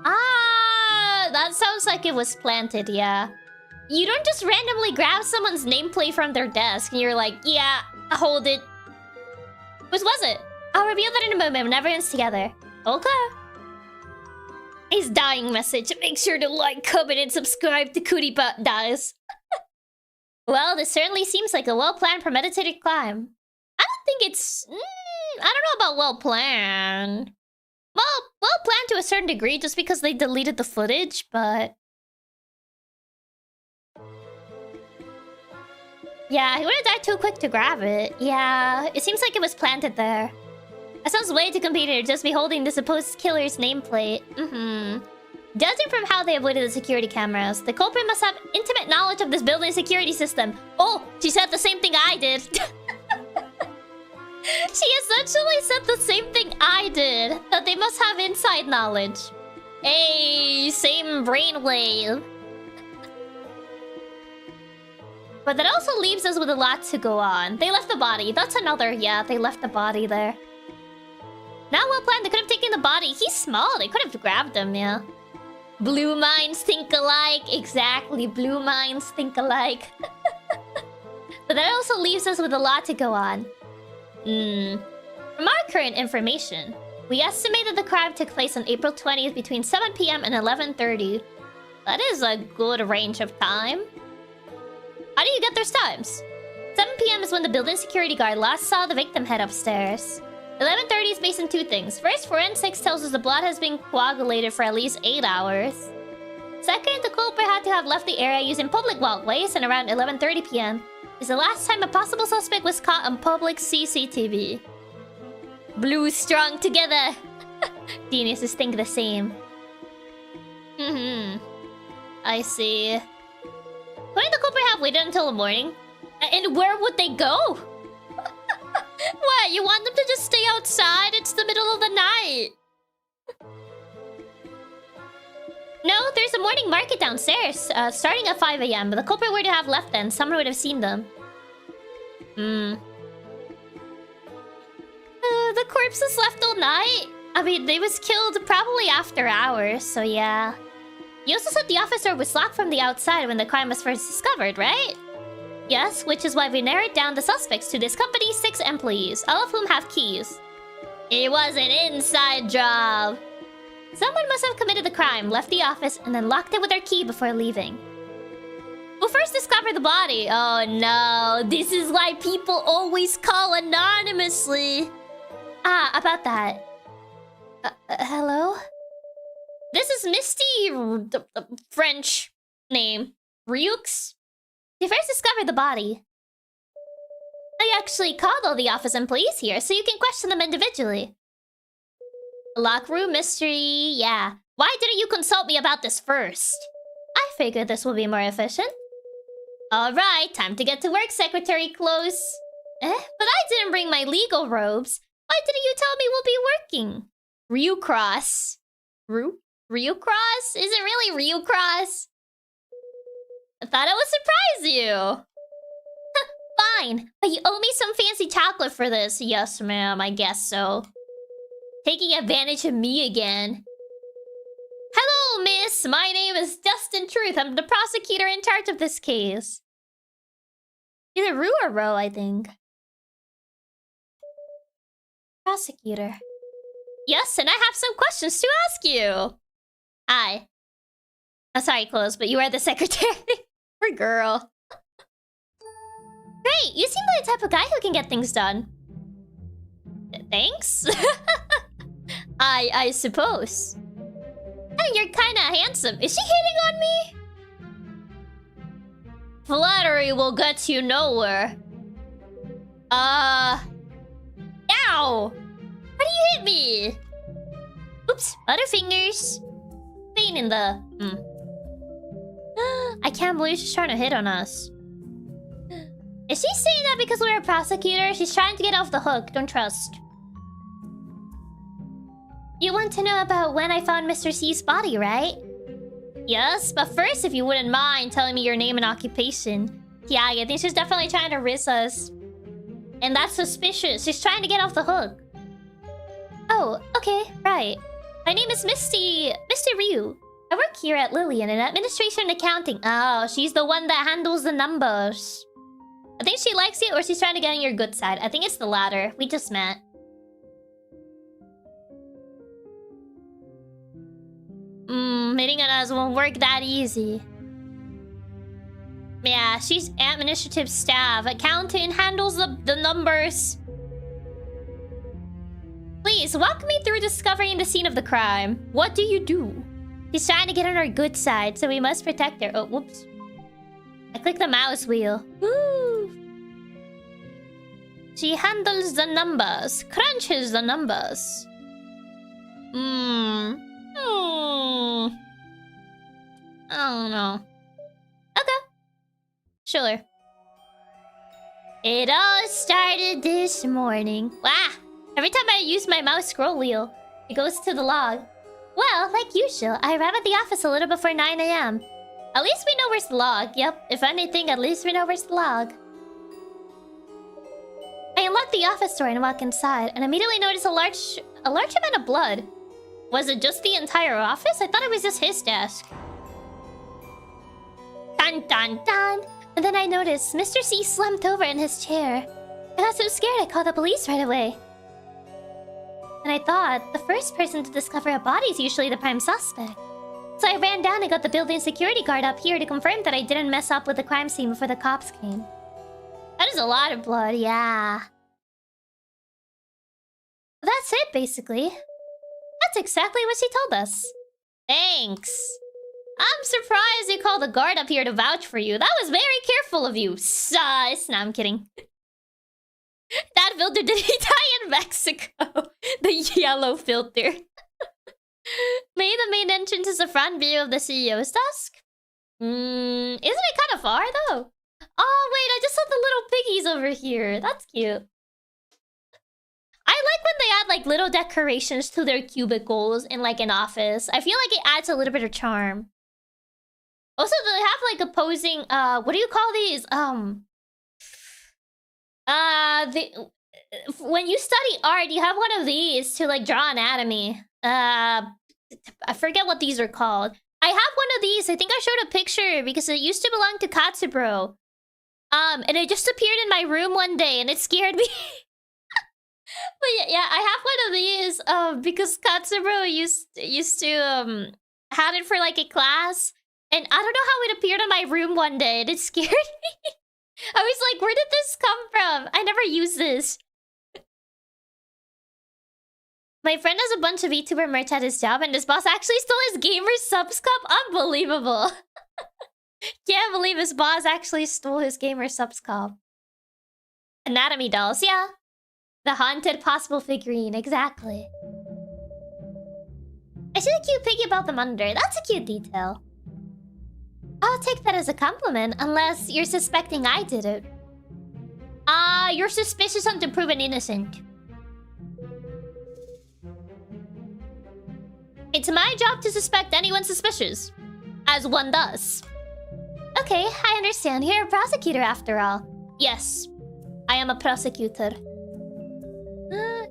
Ah, that sounds like it was planted, yeah. You don't just randomly grab someone's nameplate from their desk and you're like, yeah, hold it. Whose was it? I'll reveal that in a moment when everyone's together. Okay. His dying message. Make sure to like, comment, and subscribe to Cootie Butt Dies. Well, this certainly seems like a well-planned, premeditated crime. I don't think it's... I don't know about well-planned. Well-planned to a certain degree just because they deleted the footage, but... Yeah, he would have died too quick to grab it. Yeah, it seems like it was planted there. That sounds way too computer to just be holding the supposed killer's nameplate. Judging from how they avoided the security cameras, the culprit must have intimate knowledge of this building's security system. Oh, she said the same thing I did. She essentially said the same thing I did. That they must have inside knowledge. Hey, same brainwave. But that also leaves us with a lot to go on. They left the body. That's another... Yeah, they left the body there. Not well planned. They could have taken the body. He's small. They could have grabbed him, yeah. Blue minds think alike. Exactly. Blue minds think alike. But that also leaves us with a lot to go on. From our current information, we estimate that the crime took place on April 20th between 7 PM and 11:30. That is a good range of time. How do you get those times? 7 PM is when the building security guard last saw the victim head upstairs. 11:30 is based on two things. First, forensics tells us the blood has been coagulated for at least 8 hours. Second, the culprit had to have left the area using public walkways, and around 11:30 PM is the last time a possible suspect was caught on public CCTV. Blue strung together. Geniuses think the same. I see. Couldn't the culprit have waited until the morning? And where would they go? What? You want them to just stay outside? It's the middle of the night. No, there's a morning market downstairs, starting at 5 AM. But the culprit were to have left then. Someone would have seen them. The corpse was left all night? I mean, they was killed probably after hours, so yeah. You also said the office door was locked from the outside when the crime was first discovered, right? Yes, which is why we narrowed down the suspects to this company's 6 employees, all of whom have keys. It was an inside job. Someone must have committed the crime, left the office, and then locked it with their key before leaving. Who first discovered the body? Oh no, this is why people always call anonymously. Ah, about that. Hello? This is Misty... French name. Ryux? They first discovered the body. I actually called all the office employees here, so you can question them individually. Lock room mystery, yeah. Why didn't you consult me about this first? I figured this would be more efficient. Alright, time to get to work, Secretary Close. But I didn't bring my legal robes. Why didn't you tell me we'll be working? Ryu Cross. Ryu Cross? Is it really Ryu Cross? I thought I would surprise you. Fine, but you owe me some fancy chocolate for this. Yes, ma'am, I guess so. Taking advantage of me again. Hello, miss. My name is Dustin Truth. I'm the prosecutor in charge of this case. Either Rue or Ro, I think. Prosecutor. Yes, and I have some questions to ask you. Hi. I'm sorry, Close, but you are the secretary. Poor girl. Great, you seem like the type of guy who can get things done. Thanks? I suppose. Oh, you're kinda handsome. Is she hitting on me? Flattery will get you nowhere. Ow! Why do you hit me? Oops, Butterfingers. Pain in the... I can't believe she's trying to hit on us. Is she saying that because we're a prosecutor? She's trying to get off the hook. Don't trust. You want to know about when I found Mr. C's body, right? Yes, but first, if you wouldn't mind telling me your name and occupation. Yeah, I think she's definitely trying to risk us. And that's suspicious. She's trying to get off the hook. Oh, okay, right. My name is Misty Ryu. I work here at Lillian in administration and accounting. Oh, she's the one that handles the numbers. I think she likes you or she's trying to get on your good side. I think it's the latter. We just met. Meeting on us won't work that easy. Yeah, she's administrative staff. Accounting handles the numbers. Please, walk me through discovering the scene of the crime. What do you do? She's trying to get on our good side, so we must protect her. Oh, whoops. I clicked the mouse wheel. Woo! She handles the numbers. Crunches the numbers. I don't know. Okay. Sure. It all started this morning. Wow! Every time I use my mouse scroll wheel, it goes to the log. Well, like usual, I arrive at the office a little before 9 AM. At least we know where's the log. Yep, if anything, at least we know where's the log. I unlock the office door and walk inside, and immediately notice a large amount of blood. Was it just the entire office? I thought it was just his desk. Dun dun dun! And then I noticed Mr. C slumped over in his chair. I got so scared I called the police right away. And I thought, the first person to discover a body is usually the prime suspect. So I ran down and got the building security guard up here to confirm that I didn't mess up with the crime scene before the cops came. That is a lot of blood, yeah. That's it, basically. That's exactly what she told us. Thanks. I'm surprised you called the guard up here to vouch for you. That was very careful of you. Sus. No, I'm kidding. That filter, did he die in Mexico? The yellow filter. Maybe the main entrance is the front view of the CEO's desk? Isn't it kind of far, though? Oh, wait, I just saw the little piggies over here. That's cute. I like when they add, like, little decorations to their cubicles in, like, an office. I feel like it adds a little bit of charm. Also, they have, like, opposing, what do you call these? When you study art, you have one of these to, like, draw anatomy. I forget what these are called. I have one of these. I think I showed a picture because it used to belong to Katsubro. And it just appeared in my room one day and it scared me. But yeah, I have one of these because Katsubro used to had it for like a class, and I don't know how it appeared in my room one day and it scared me. I was like, where did this come from? I never used this. My friend has a bunch of VTuber merch at his job, and his boss actually stole his gamer subs cup? Unbelievable. Can't believe his boss actually stole his gamer subs cup. Anatomy dolls, yeah. The haunted possible figurine, exactly. I see the cute piggy about them under. That's a cute detail. I'll take that as a compliment, unless you're suspecting I did it. You're suspicious until proven innocent. It's my job to suspect anyone suspicious. As one does. Okay, I understand. You're a prosecutor after all. Yes, I am a prosecutor.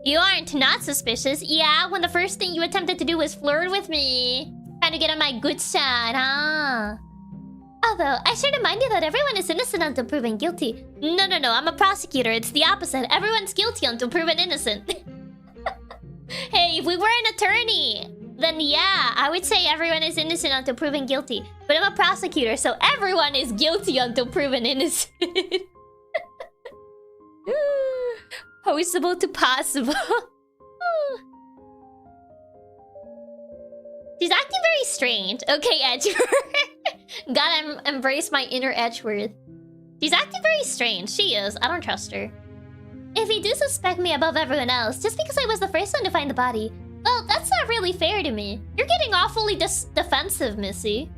You aren't not suspicious. Yeah, when the first thing you attempted to do was flirt with me. Trying to get on my good side, huh? Although, I should remind you that everyone is innocent until proven guilty. No, I'm a prosecutor. It's the opposite. Everyone's guilty until proven innocent. Hey, if we were an attorney, then yeah, I would say everyone is innocent until proven guilty. But I'm a prosecutor, so everyone is guilty until proven innocent. Possible to possible. She's acting very strange. Okay, Edgeworth. Gotta embrace my inner Edgeworth. She's acting very strange. She is. I don't trust her. If you do suspect me above everyone else, just because I was the first one to find the body, well, that's not really fair to me. You're getting awfully defensive, Missy.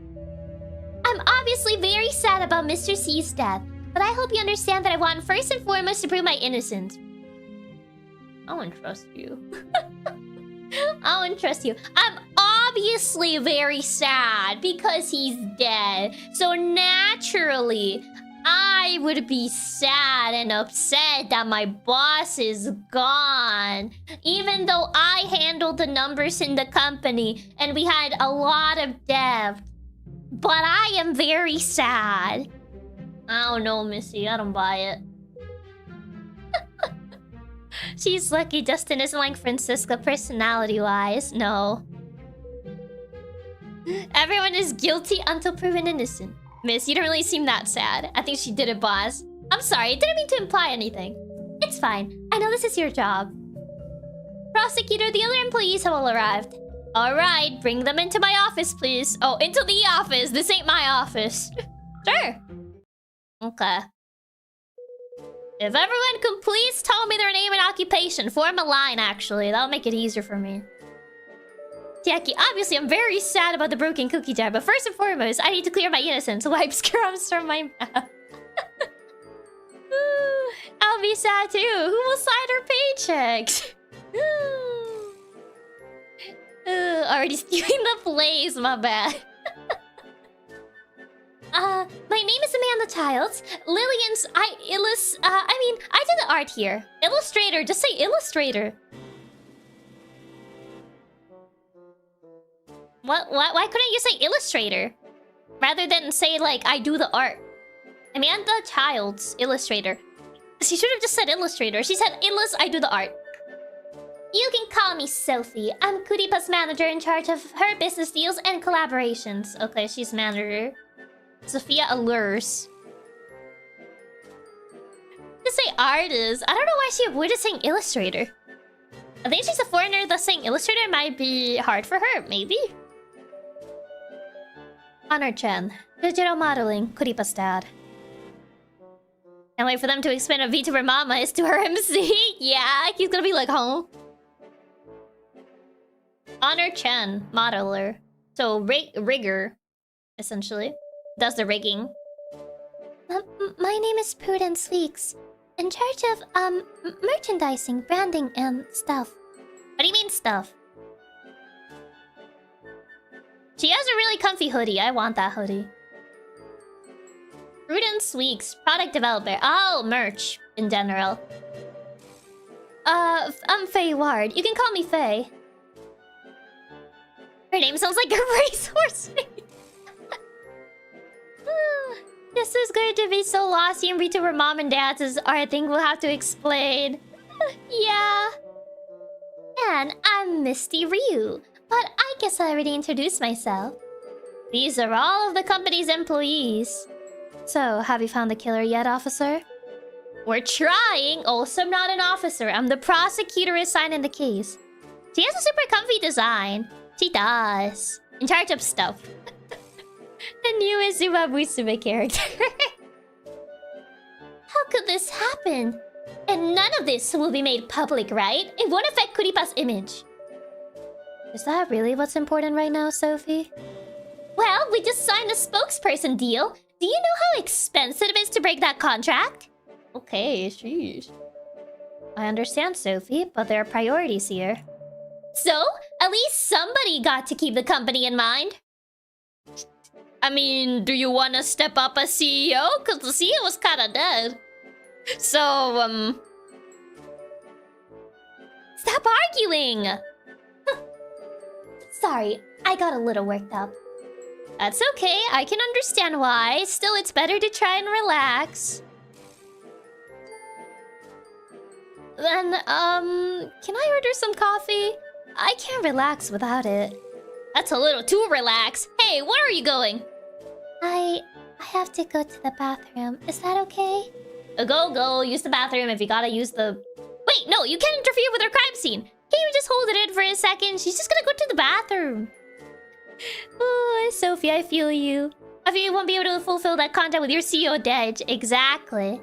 I'm obviously very sad about Mr. C's death, But I hope you understand that I want first and foremost to prove my innocence. I won't trust you. I won't trust you. I'm obviously very sad because he's dead. So naturally, I would be sad and upset that my boss is gone. Even though I handled the numbers in the company and we had a lot of debt. But I am very sad. I don't know, Missy. I don't buy it. She's lucky Justin isn't like Francisca personality-wise. No. Everyone is guilty until proven innocent. Miss, you don't really seem that sad. I think she did it, boss. I'm sorry, I didn't mean to imply anything. It's fine. I know this is your job. Prosecutor, the other employees have all arrived. Alright, bring them into my office, please. Oh, into the office. This ain't my office. Sure. Okay. If everyone could please tell me their name and occupation. Form a line, actually. That'll make it easier for me. Chiaki, obviously I'm very sad about the broken cookie jar, but first and foremost, I need to clear my innocence. Wipe crumbs from my mouth. I'll be sad too. Who will sign her paychecks? Already stealing the plays, my bad. My name is Amanda Childs. Lillian's... I did the art here. Illustrator, just say illustrator. What? Why couldn't you say illustrator? Rather than say, like, I do the art. Amanda Childs, illustrator. She should have just said illustrator. She said, I do the art. You can call me Sophie. I'm Kuripa's manager in charge of her business deals and collaborations. Okay, she's manager. Sophia allures. Just say artist. I don't know why she avoided saying illustrator. I think she's a foreigner that's saying illustrator might be hard for her, maybe? Honor-chan. Digital modeling. Kuripa's dad. Can't wait for them to explain what Vtuber Mama is to her MC. Yeah, he's gonna be like, huh? Honor-chan. Modeler. So, rigger. Essentially. Does the rigging. My name is Prudence Weeks. In charge of, merchandising, branding, and stuff. What do you mean, stuff? She has a really comfy hoodie. I want that hoodie. Prudence Weeks, product developer. Oh, merch, in general. I'm Faye Ward. You can call me Faye. Her name sounds like a racehorse name. This is going to be so lost. You and Vtuber mom and dad's is I think we'll have to explain. Yeah. And I'm Misty Ryu. But I guess I already introduced myself. These are all of the company's employees. So, have you found the killer yet, officer? We're trying. Also, I'm not an officer. I'm the prosecutor assigned in the case. She has a super comfy design. She does. In charge of stuff. The new Izuma Musume character. How could this happen? And none of this will be made public, right? It won't affect Kuripa's image. Is that really what's important right now, Sophie? Well, we just signed a spokesperson deal. Do you know how expensive it is to break that contract? Okay, sheesh. I understand, Sophie, but there are priorities here. So, at least somebody got to keep the company in mind. I mean, do you want to step up as CEO? Because the CEO was kind of dead. So, stop arguing! Sorry, I got a little worked up. That's okay, I can understand why. Still, it's better to try and relax. Then, can I order some coffee? I can't relax without it. That's a little too relaxed. Hey, where are you going? I have to go to the bathroom. Is that okay? Go. Use the bathroom if you gotta use the... Wait, no, you can't interfere with her crime scene. Can't you just hold it in for a second? She's just gonna go to the bathroom. Oh, Sophie, I feel you. I feel you won't be able to fulfill that contract with your CEO dead. Exactly.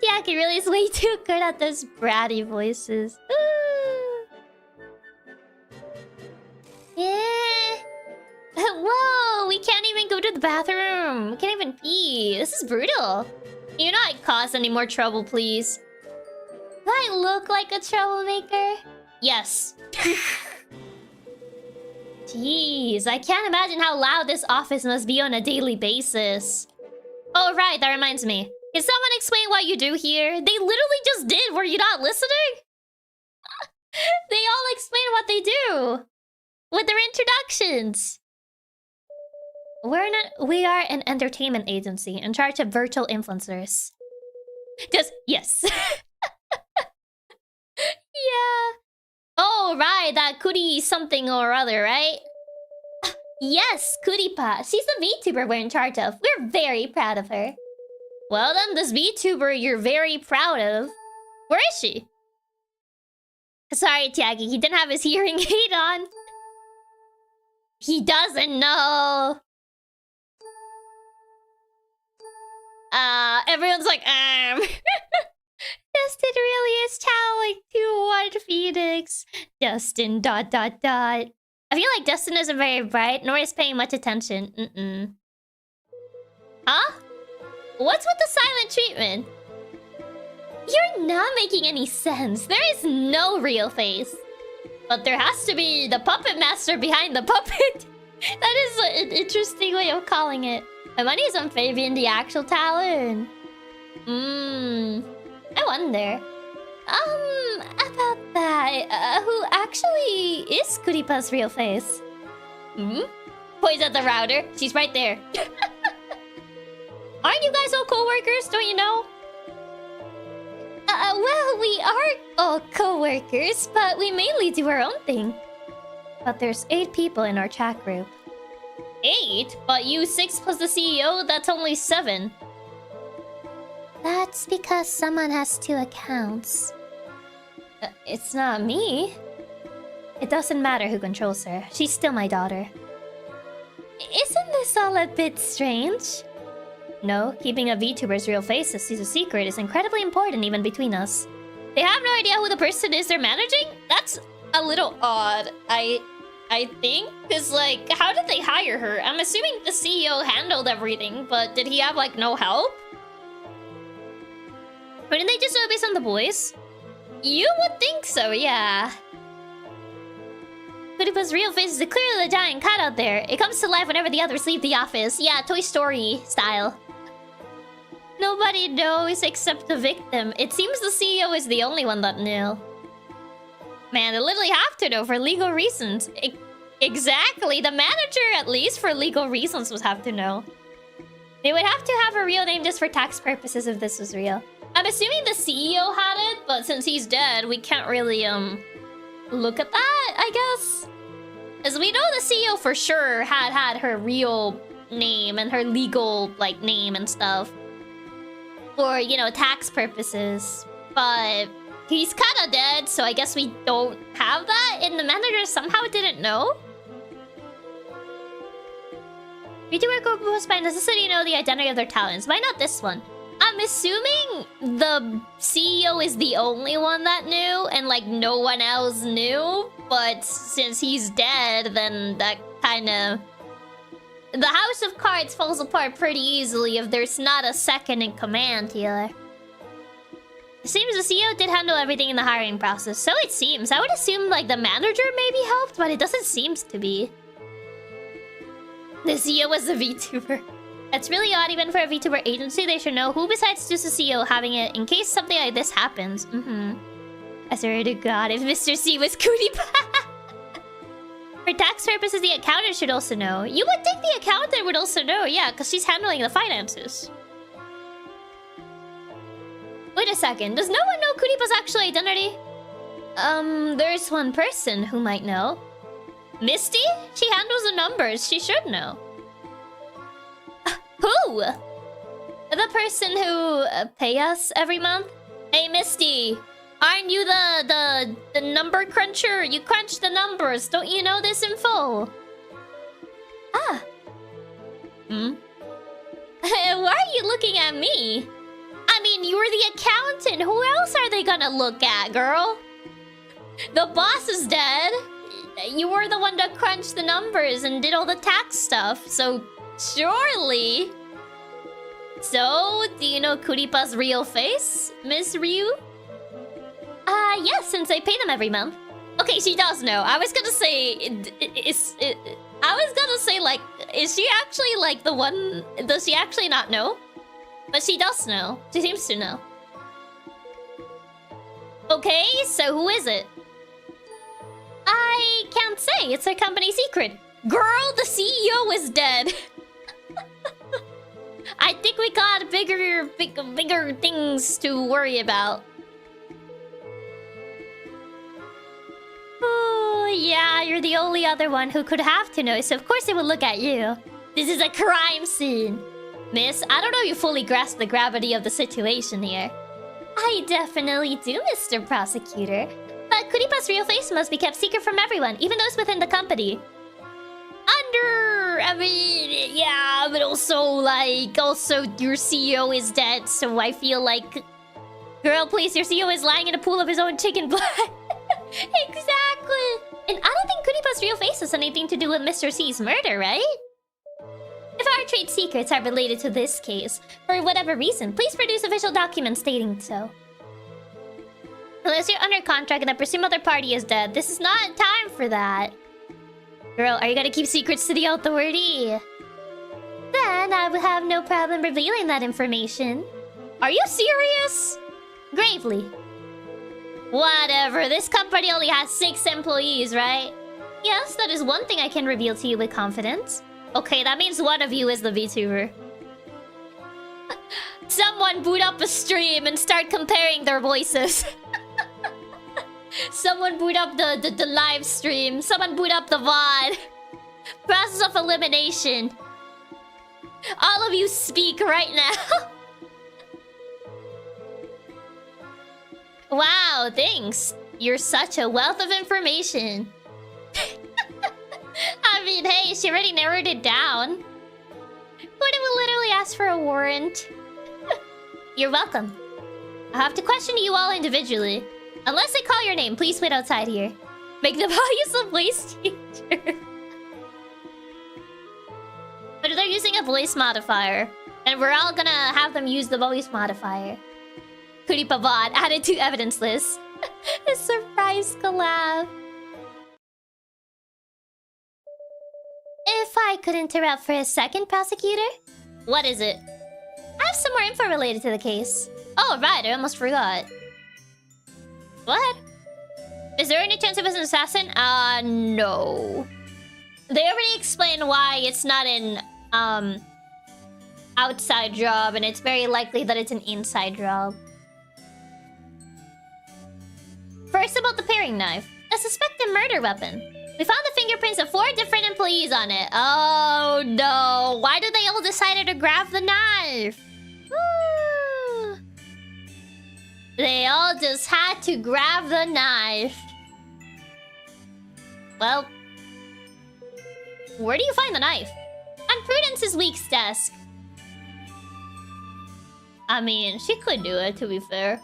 Chiaki really is way too good at those bratty voices. Yeah. Whoa, we can't even go to the bathroom. We can't even pee. This is brutal. You not cause any more trouble, please. Do I look like a troublemaker? Yes. Jeez, I can't imagine how loud this office must be on a daily basis. Oh, right, that reminds me. Can someone explain what you do here? They literally just did. Were you not listening? They all explain what they do with their introductions. We are an entertainment agency in charge of virtual influencers. Just yes. Yeah. Oh, right, that Kuri something or other, right? Yes, Kuripa. She's the VTuber we're in charge of. We're very proud of her. Well then, this VTuber you're very proud of. Where is she? Sorry, Chiaki, he didn't have his hearing aid on. He doesn't know. Everyone's like, Justin really is channeling 2-1 Phoenix. Justin, ... I feel like Justin isn't very bright, nor is paying much attention. Huh? What's with the silent treatment? You're not making any sense. There is no real face. But there has to be the puppet master behind the puppet. That is an interesting way of calling it. My money is on Fabian, the actual talent. I wonder. About that, who actually is Kuripa's real face? Poise at the router. She's right there. Aren't you guys all co-workers, don't you know? Well, we are all co-workers, but we mainly do our own thing. But there's 8 people in our chat group. 8? But you 6 plus the CEO, that's only 7. That's because someone has 2 accounts. It's not me. It doesn't matter who controls her. She's still my daughter. Isn't this all a bit strange? No, keeping a VTuber's real face as a secret is incredibly important even between us. They have no idea who the person is they're managing? That's a little odd, I think. Because, like, how did they hire her? I'm assuming the CEO handled everything, but did he have, like, no help? Or didn't they just do it based on the boys? You would think so, yeah. Kuripa's real face is clearly the giant cat out there. It comes to life whenever the others leave the office. Yeah, Toy Story style. Nobody knows except the victim. It seems the CEO is the only one that knew. Man, they literally have to know for legal reasons. Exactly, the manager at least for legal reasons would have to know. They would have to have a real name just for tax purposes if this was real. I'm assuming the CEO had it, but since he's dead, we can't really, look at that, I guess. As we know, the CEO for sure had her real name and her legal, like, name and stuff. For, you know, tax purposes. But he's kinda dead, so I guess we don't have that. And the manager somehow didn't know. VTuber groups by necessity know the identity of their talents. Why not this one? I'm assuming the CEO is the only one that knew, and like no one else knew. But since he's dead, then that kind of... The house of cards falls apart pretty easily if there's not a second in command here. It seems the CEO did handle everything in the hiring process. So it seems. I would assume like the manager maybe helped, but it doesn't seem to be. The CEO was a VTuber. That's really odd. Even for a VTuber agency, they should know who besides just the CEO having it in case something like this happens. I swear to God, if Mr. C was Kuripa. For tax purposes, the accountant should also know. You would think the accountant would also know, yeah, because she's handling the finances. Wait a second, does no one know Kuripa's actual identity? There's one person who might know. Misty? She handles the numbers, she should know. Who? The person who pay us every month? Hey, Misty! Aren't you the number cruncher? You crunch the numbers. Don't you know this info? Ah. Why are you looking at me? I mean, you're the accountant. Who else are they gonna look at, girl? The boss is dead. You were the one that crunched the numbers and did all the tax stuff. So, surely... So, do you know Kuripa's real face, Miss Ryu? Yes, since I pay them every month. Okay, she does know. I was gonna say, like, is she actually, like, the one... Does she actually not know? But she does know. She seems to know. Okay, so who is it? I can't say. It's a company secret. Girl, the CEO is dead. I think we got bigger things to worry about. Oh, yeah, you're the only other one who could have to know, so of course they would look at you. This is a crime scene. Miss, I don't know if you fully grasp the gravity of the situation here. I definitely do, Mr. Prosecutor. But Kuripa's real face must be kept secret from everyone, even those within the company. I mean, yeah, but also your CEO is dead, so I feel like... Girl, please, your CEO is lying in a pool of his own chicken blood. Exactly. And I don't think Kuripa's real face has anything to do with Mr. C's murder, right? If our trade secrets are related to this case, for whatever reason, please produce official documents stating so. Unless you're under contract and the presumed other party is dead, this is not time for that. Girl, are you gonna keep secrets to the authority? Then I would have no problem revealing that information. Are you serious? Gravely. Whatever, this company only has 6 employees, right? Yes, that is one thing I can reveal to you with confidence. Okay, that means one of you is the VTuber. Someone boot up a stream and start comparing their voices. Someone boot up the live stream. Someone boot up the VOD. Process of elimination. All of you speak right now. Wow, thanks. You're such a wealth of information. I mean, hey, she already narrowed it down. Gordon will literally ask for a warrant. You're welcome. I'll have to question you all individually. Unless I call your name, please wait outside here. Make the values of voice changer. But they're using a voice modifier. And we're all gonna have them use the voice modifier. Kuripa VOD added to evidence list. A surprise collab. If I could interrupt for a second, Prosecutor? What is it? I have some more info related to the case. Oh, right, I almost forgot. What? Is there any chance it was an assassin? No. They already explained why it's not an, outside job, and it's very likely that it's an inside job. First, about the paring knife. A suspected murder weapon. We found the fingerprints of 4 different employees on it. Oh, no. Why did they all decide to grab the knife? They all just had to grab the knife. Well, where do you find the knife? On Prudence's Week's desk. I mean, she could do it, to be fair.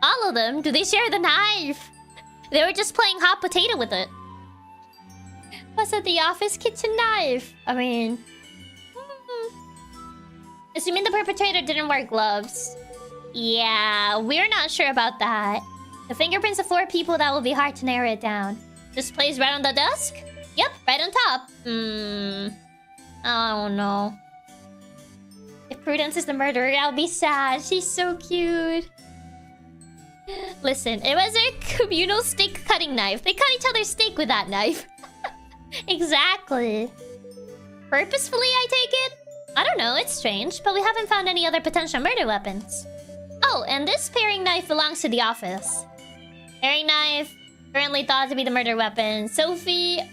All of them? Do they share the knife? They were just playing hot potato with it. Was it the office kitchen knife? I mean... Assuming the perpetrator didn't wear gloves. Yeah, we're not sure about that. The fingerprints of 4 people, that will be hard to narrow it down. This place right on the desk? Yep, right on top. I don't know. If Prudence is the murderer, I'll be sad. She's so cute. Listen, it was a communal steak cutting knife. They cut each other's steak with that knife. Exactly. Purposefully, I take it? I don't know, it's strange, but we haven't found any other potential murder weapons. Oh, and this paring knife belongs to the office. Paring knife, currently thought to be the murder weapon. Sophia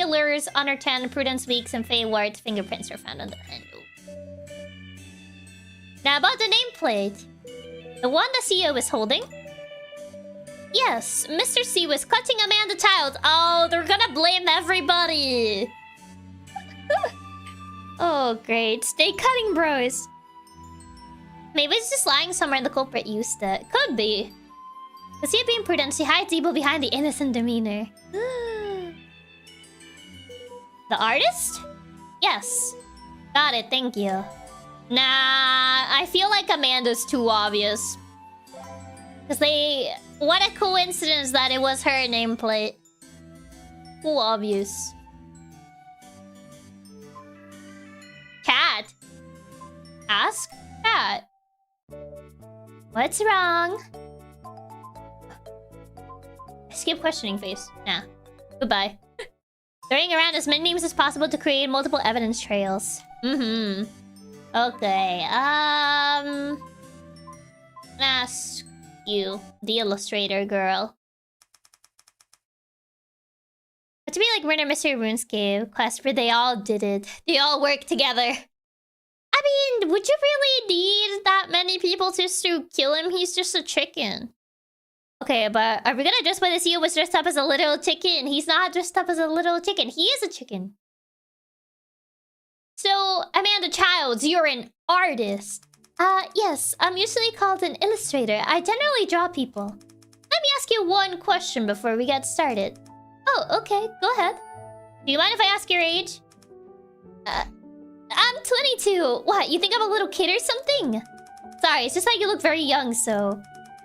Lure's, Honor 10, Prudence Weeks, and Faye Ward's fingerprints were found on the handle. Now about the nameplate. The one the CEO is holding? Yes, Mr. C was clutching Amanda Child. Oh, they're gonna blame everybody. Oh, great. Steak cutting bros. Maybe it's just lying somewhere and the culprit used it. Could be. To see it being prudent, she hides evil behind the innocent demeanor. The artist? Yes. Got it, thank you. Nah, I feel like Amanda's too obvious. Because they... What a coincidence that it was her nameplate. Too obvious. Cat. Ask Cat. What's wrong? Skip questioning face. Nah. Goodbye. Throwing around as many names as possible to create multiple evidence trails. Mm-hmm. Okay, ask you, the illustrator girl. But to be like Murder Mystery RuneScape quest where they all did it. They all worked together. I mean, would you really need that many people just to kill him? He's just a chicken. Okay, but are we gonna just why the CEO was dressed up as a little chicken? He's not dressed up as a little chicken. He is a chicken. So, Amanda Childs, you're an artist. Yes, I'm usually called an illustrator. I generally draw people. Let me ask you one question before we get started. Oh, okay, go ahead. Do you mind if I ask your age? I'm 22. What, you think I'm a little kid or something? Sorry, it's just that you look very young, so...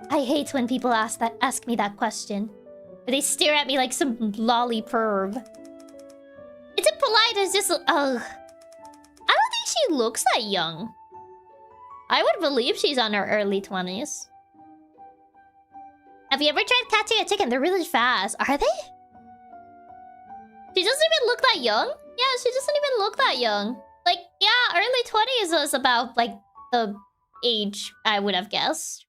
I hate when people ask me that question. Or they stare at me like some lolly perv. It's impolite, it's just... Ugh. I don't think she looks that young. I would believe she's on her early 20s. Have you ever tried catching a chicken? They're really fast. Are they? She doesn't even look that young? Yeah, she doesn't even look that young. Like, yeah, early 20s was about, like, the age I would have guessed.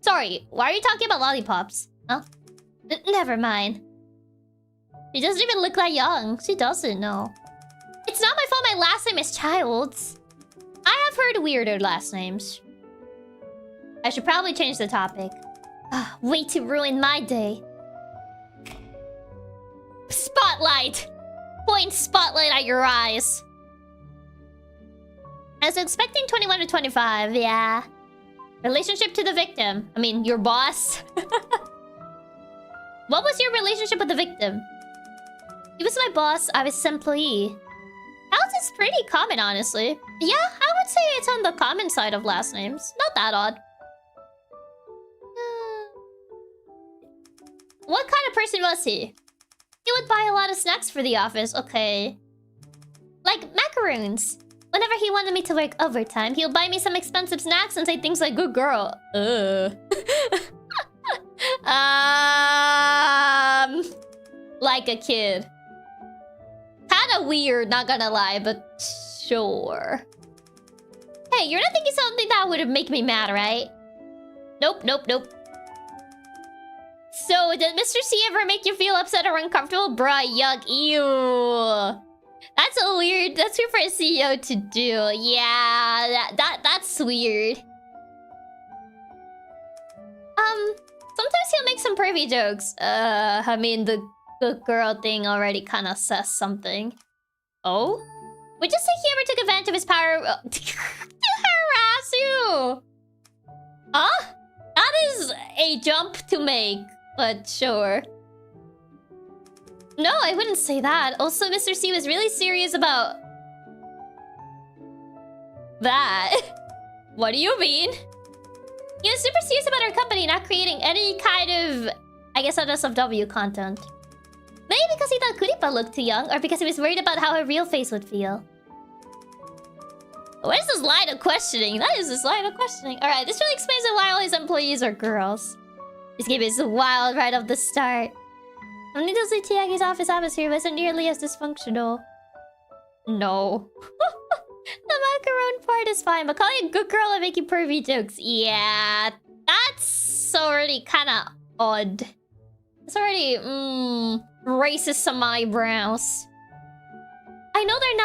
Sorry, why are you talking about lollipops? Huh? Never mind. She doesn't even look that young. She doesn't, no. It's not my fault my last name is Childs. I have heard weirder last names. I should probably change the topic. Way to ruin my day. Spotlight! Point spotlight at your eyes. I was expecting 21 to 25, yeah. Relationship to the victim. I mean, your boss. What was your relationship with the victim? He was my boss, I was his employee. House is pretty common, honestly. Yeah, I would say it's on the common side of last names. Not that odd. What kind of person was he? He would buy a lot of snacks for the office, okay. Like macaroons. Whenever he wanted me to work overtime, he'll buy me some expensive snacks and say things like, good girl. Like a kid. Kinda weird, not gonna lie, but sure. Hey, you're not thinking something that would make me mad, right? Nope, nope, nope. So, did Mr. C ever make you feel upset or uncomfortable? Bruh, yuck, ew. That's a weird... That's weird for a CEO to do. Yeah, that's weird. Sometimes he'll make some pervy jokes. I mean, the good girl thing already kind of says something. Oh? Would you say he ever took advantage of his power to harass you? Huh? That is a jump to make, but sure. No, I wouldn't say that. Also, Mr. C was really serious about... that. What do you mean? He was super serious about our company not creating any kind of... I guess NSFW content. Maybe because he thought Kuripa looked too young, or because he was worried about how her real face would feel. What is this line of questioning? That is this line of questioning. Alright, this really explains why all his employees are girls. This game is wild right off the start. Needless to say, Chiaki's office atmosphere wasn't nearly as dysfunctional. No. The macaron part is fine, but calling a good girl and making pervy jokes, yeah, that's already kind of odd. It's already, raises some eyebrows. I know they're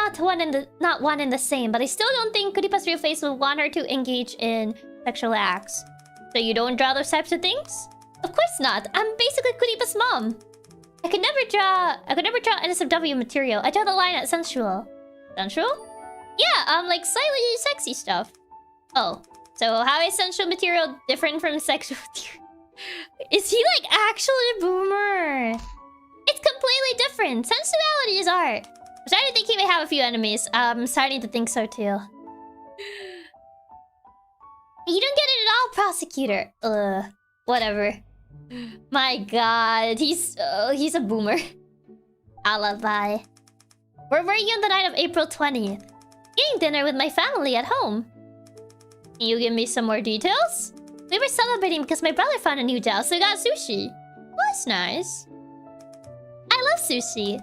not one and the same, but I still don't think Kuripa's real face would want her to engage in sexual acts. So you don't draw those types of things? Of course not. I'm basically Kuripa's mom. I could never draw NSFW material. I draw the line at sensual. Sensual? Yeah, like slightly sexy stuff. Oh, so how is sensual material different from sexual material? Is he like actually a boomer? It's completely different. Sensuality is art. I'm starting to think he may have a few enemies. I'm starting to think so too. You don't get it at all, prosecutor. Whatever. My god, he's a boomer. Alibi. Where were you on the night of April 20th? Eating dinner with my family at home. Can you give me some more details? We were celebrating because my brother found a new job, so we got sushi. Well, that's nice. I love sushi.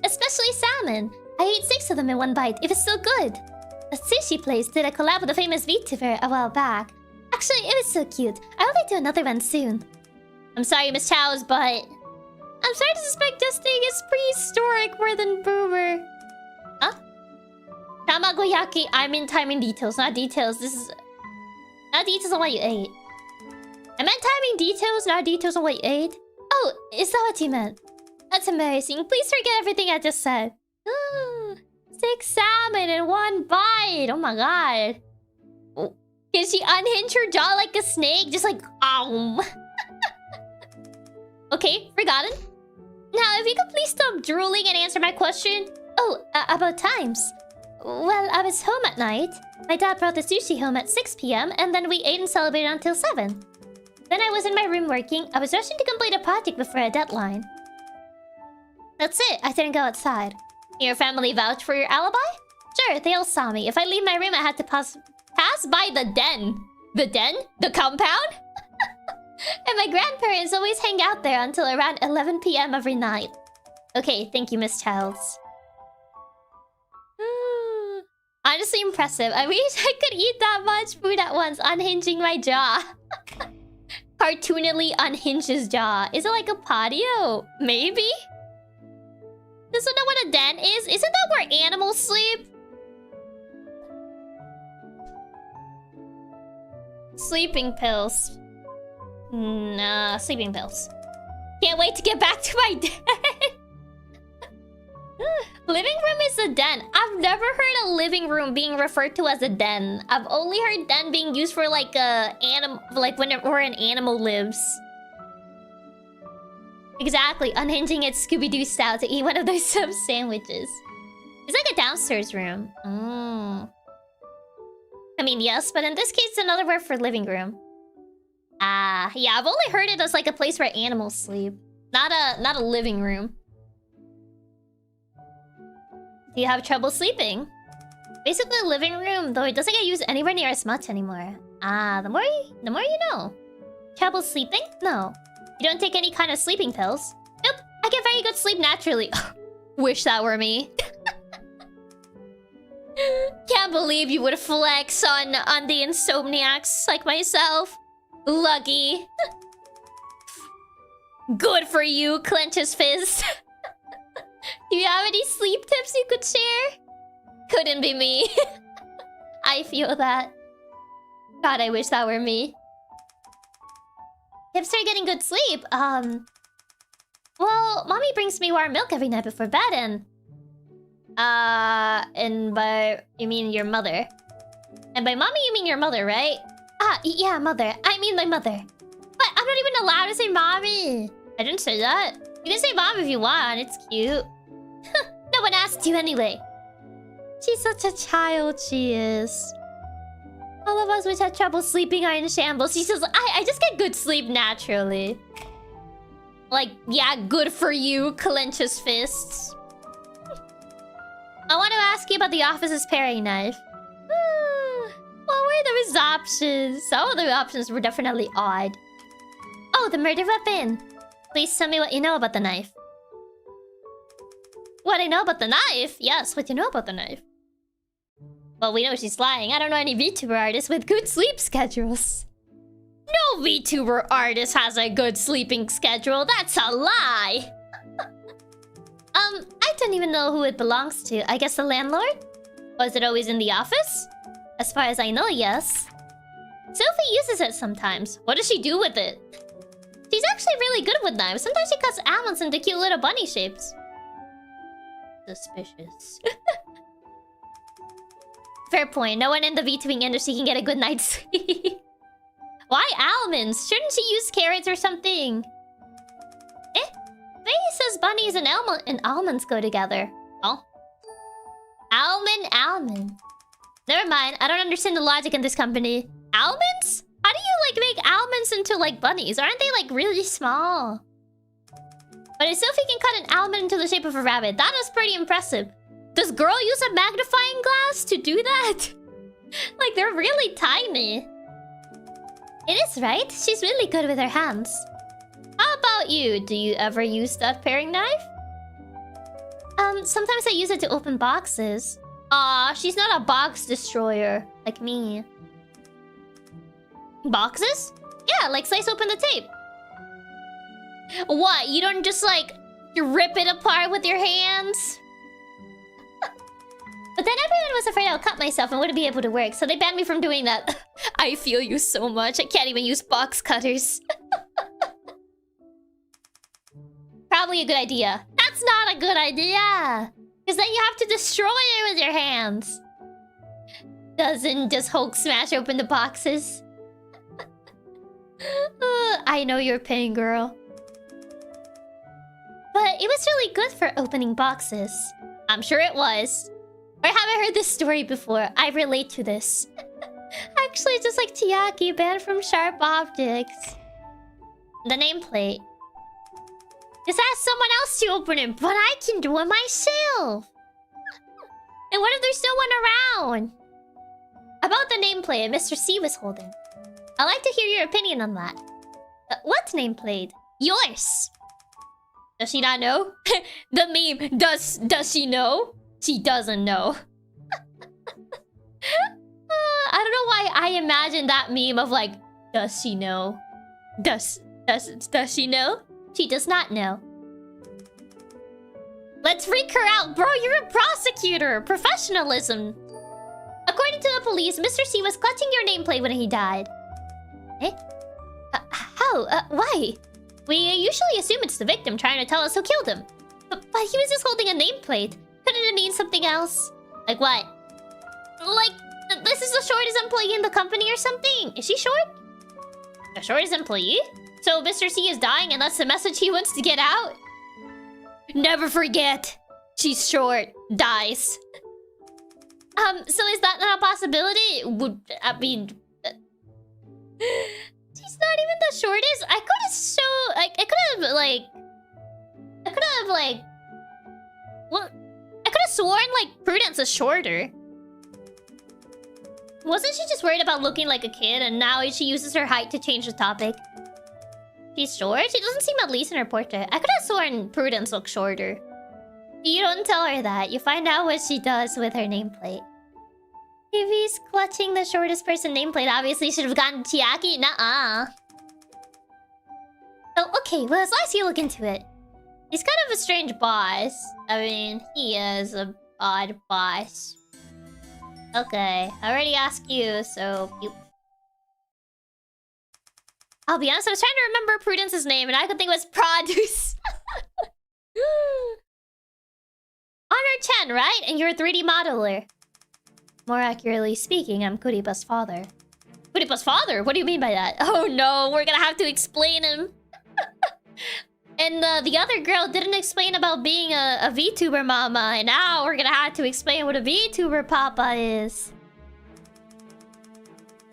Especially salmon. I ate 6 of them in one bite. It was so good. A sushi place did a collab with a famous Vtuber a while back. Actually, it was so cute. I hope they do another one soon. I'm sorry, Miss Chow's, but... I'm starting to suspect this thing is prehistoric more than boomer. Huh? Tamagoyaki, I mean timing details, not details. This is... Not details on what you ate. I meant timing details, not details on what you ate. Oh, is that what you meant? That's embarrassing. Please forget everything I just said. 6 salmon in one bite. Oh my god. Can she unhinge her jaw like a snake? Just like, Okay, forgotten. Now, if you could please stop drooling and answer my question. Oh, about times. Well, I was home at night. My dad brought the sushi home at 6 p.m. and then we ate and celebrated until 7. Then I was in my room working. I was rushing to complete a project before a deadline. That's it. I didn't go outside. Your family vouch for your alibi? Sure, they all saw me. If I leave my room, I had to pass by the den. The den? The compound? And my grandparents always hang out there until around 11 p.m. every night. Okay, thank you, Miss Childs. Honestly impressive. I wish I could eat that much food at once, unhinging my jaw. Cartoonily unhinge his jaw. Is it like a patio? Maybe? Does it know what a den is? Isn't that where animals sleep? Sleeping pills. Nah, sleeping pills. Can't wait to get back to my den. Living room is a den. I've never heard a living room being referred to as a den. I've only heard den being used for like a animal, like where an animal lives. Exactly, unhinging it Scooby-Doo style to eat one of those sub sandwiches. It's like a downstairs room. I mean, yes, but in this case, it's another word for living room. Yeah, I've only heard it as like a place where animals sleep, not a living room. Do you have trouble sleeping? Basically, a living room, though it doesn't get used anywhere near as much anymore. The more you know. Trouble sleeping? No. You don't take any kind of sleeping pills? Nope. I get very good sleep naturally. Wish that were me. Can't believe you would flex on the insomniacs like myself. Lucky. Good for you, clench his fist. Do you have any sleep tips you could share? Couldn't be me. I feel that. God, I wish that were me. Tips for getting good sleep? Well, mommy brings me warm milk every night before bed and by... You mean your mother? And by mommy, you mean your mother, right? Yeah, mother. I mean my mother. But I'm not even allowed to say mommy. I didn't say that. You can say mom if you want. It's cute. No one asked you anyway. She's such a child, she is. All of us which had trouble sleeping are in shambles. She says, I just get good sleep naturally. Like, yeah, good for you, clenches fists. I want to ask you about the office's paring knife. What were those options? Some of the options were definitely odd. Oh, the murder weapon. Please tell me what you know about the knife. What I know about the knife? Yes, what you know about the knife? Well, we know she's lying. I don't know any VTuber artists with good sleep schedules. No VTuber artist has a good sleeping schedule. That's a lie. I don't even know who it belongs to. I guess the landlord? Was it always in the office? As far as I know, yes. Sophie uses it sometimes. What does she do with it? She's actually really good with knives. Sometimes she cuts almonds into cute little bunny shapes. Suspicious. Fair point. No one in the VTubing industry can get a good night's sleep. Why almonds? Shouldn't she use carrots or something? Faye says bunnies and almonds go together. Oh. Almond. Never mind. I don't understand the logic in this company. Almonds? How do you, like, make almonds into, like, bunnies? Aren't they, like, really small? But it's Sophie can cut an almond into the shape of a rabbit. That is pretty impressive. Does girl use a magnifying glass to do that? Like, they're really tiny. It is, right? She's really good with her hands. How about you? Do you ever use that paring knife? Sometimes I use it to open boxes. Aw, she's not a box destroyer like me. Boxes? Yeah, like slice open the tape. What? You don't just like rip it apart with your hands? But then everyone was afraid I would cut myself and wouldn't be able to work, so they banned me from doing that. I feel you so much. I can't even use box cutters. Probably a good idea. That's not a good idea! Because then you have to destroy it with your hands. Doesn't just Hulk smash open the boxes. I know your pain, girl. But it was really good for opening boxes. I'm sure it was. Or haven't heard this story before. I relate to this. Actually, just like Chiaki, banned from Sharp Objects. The nameplate. Just ask someone else to open it, but I can do it myself. And what if there's no one around? About the nameplate Mr. C was holding. I'd like to hear your opinion on that. What nameplate? Yours. Does she not know? The meme. Does she know? She doesn't know. I don't know why I imagine that meme of like, does she know? Does she know? She does not know. Let's freak her out, bro. You're a prosecutor. Professionalism. According to the police, Mr. C was clutching your nameplate when he died. Eh? How? Why? We usually assume it's the victim trying to tell us who killed him. But he was just holding a nameplate. Couldn't it mean something else? Like what? Like, this is the shortest employee in the company or something? Is she short? The shortest employee? So Mr. C is dying and that's the message he wants to get out? Never forget. She's short. Dies. So is that not a possibility? I mean... She's not even the shortest? I could have Well, I could have sworn, like, Prudence is shorter. Wasn't she just worried about looking like a kid and now she uses her height to change the topic? She's short? She doesn't seem at least in her portrait. I could have sworn Prudence looks shorter. You don't tell her that. You find out what she does with her nameplate. If he's clutching the shortest person nameplate, obviously should have gotten Chiaki. Nuh-uh. Oh, okay. Well, as long as you look into it. He's kind of a strange boss. I mean, he is a odd boss. Okay. I already asked you, so... I'll be honest, I was trying to remember Prudence's name, and I could think it was Produce. Honor Chen, right? And you're a 3D modeler. More accurately speaking, I'm Kuripa's father. Kuripa's father? What do you mean by that? Oh no, we're gonna have to explain him. And the other girl didn't explain about being a VTuber mama, and now we're gonna have to explain what a VTuber papa is.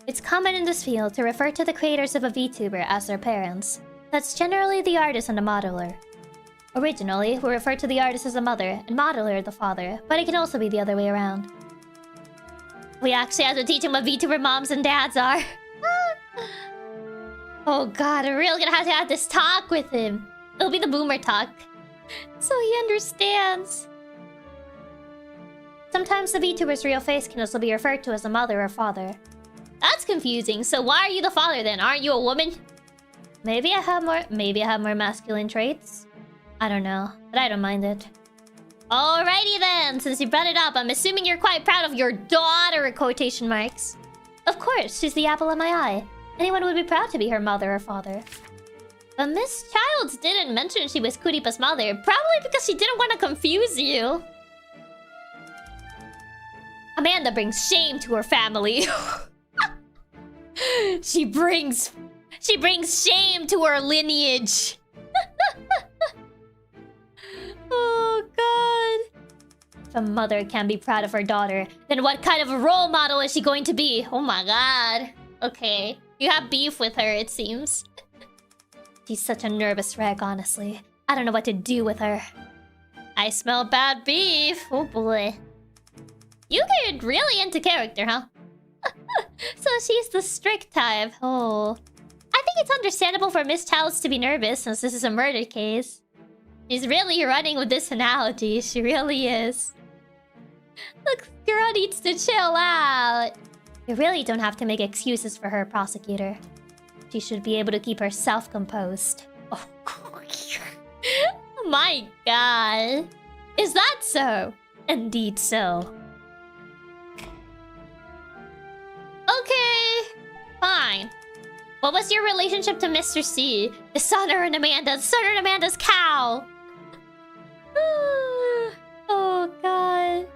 It's common in this field to refer to the creators of a VTuber as their parents. That's generally the artist and the modeler. Originally, we referred to the artist as the mother, and modeler the father, but it can also be the other way around. We actually have to teach him what VTuber moms and dads are. Oh god, I'm really gonna have this talk with him. It'll be the boomer talk. So he understands. Sometimes the VTuber's real face can also be referred to as a mother or father. That's confusing. So why are you the father then? Aren't you a woman? Maybe I have more masculine traits. I don't know, but I don't mind it. Alrighty then, since you brought it up, I'm assuming you're quite proud of your daughter, quotation marks. Of course, she's the apple of my eye. Anyone would be proud to be her mother or father. But Miss Childs didn't mention she was Kuripa's mother, probably because she didn't want to confuse you. Amanda brings shame to her family. She brings shame to her lineage. Oh god. If a mother can be proud of her daughter, then what kind of a role model is she going to be? Oh my god. Okay. You have beef with her, it seems. She's such a nervous wreck, honestly. I don't know what to do with her. I smell bad beef. Oh boy. You get really into character, huh? So she's the strict type. Oh. I think it's understandable for Miss Childs to be nervous since this is a murder case. She's really running with this analogy. She really is. Look, girl needs to chill out. You really don't have to make excuses for her, prosecutor. She should be able to keep herself composed. Oh, my god. Is that so? Indeed so. Okay. Fine. What was your relationship to Mr. C? The son or Amanda's cow. Oh god.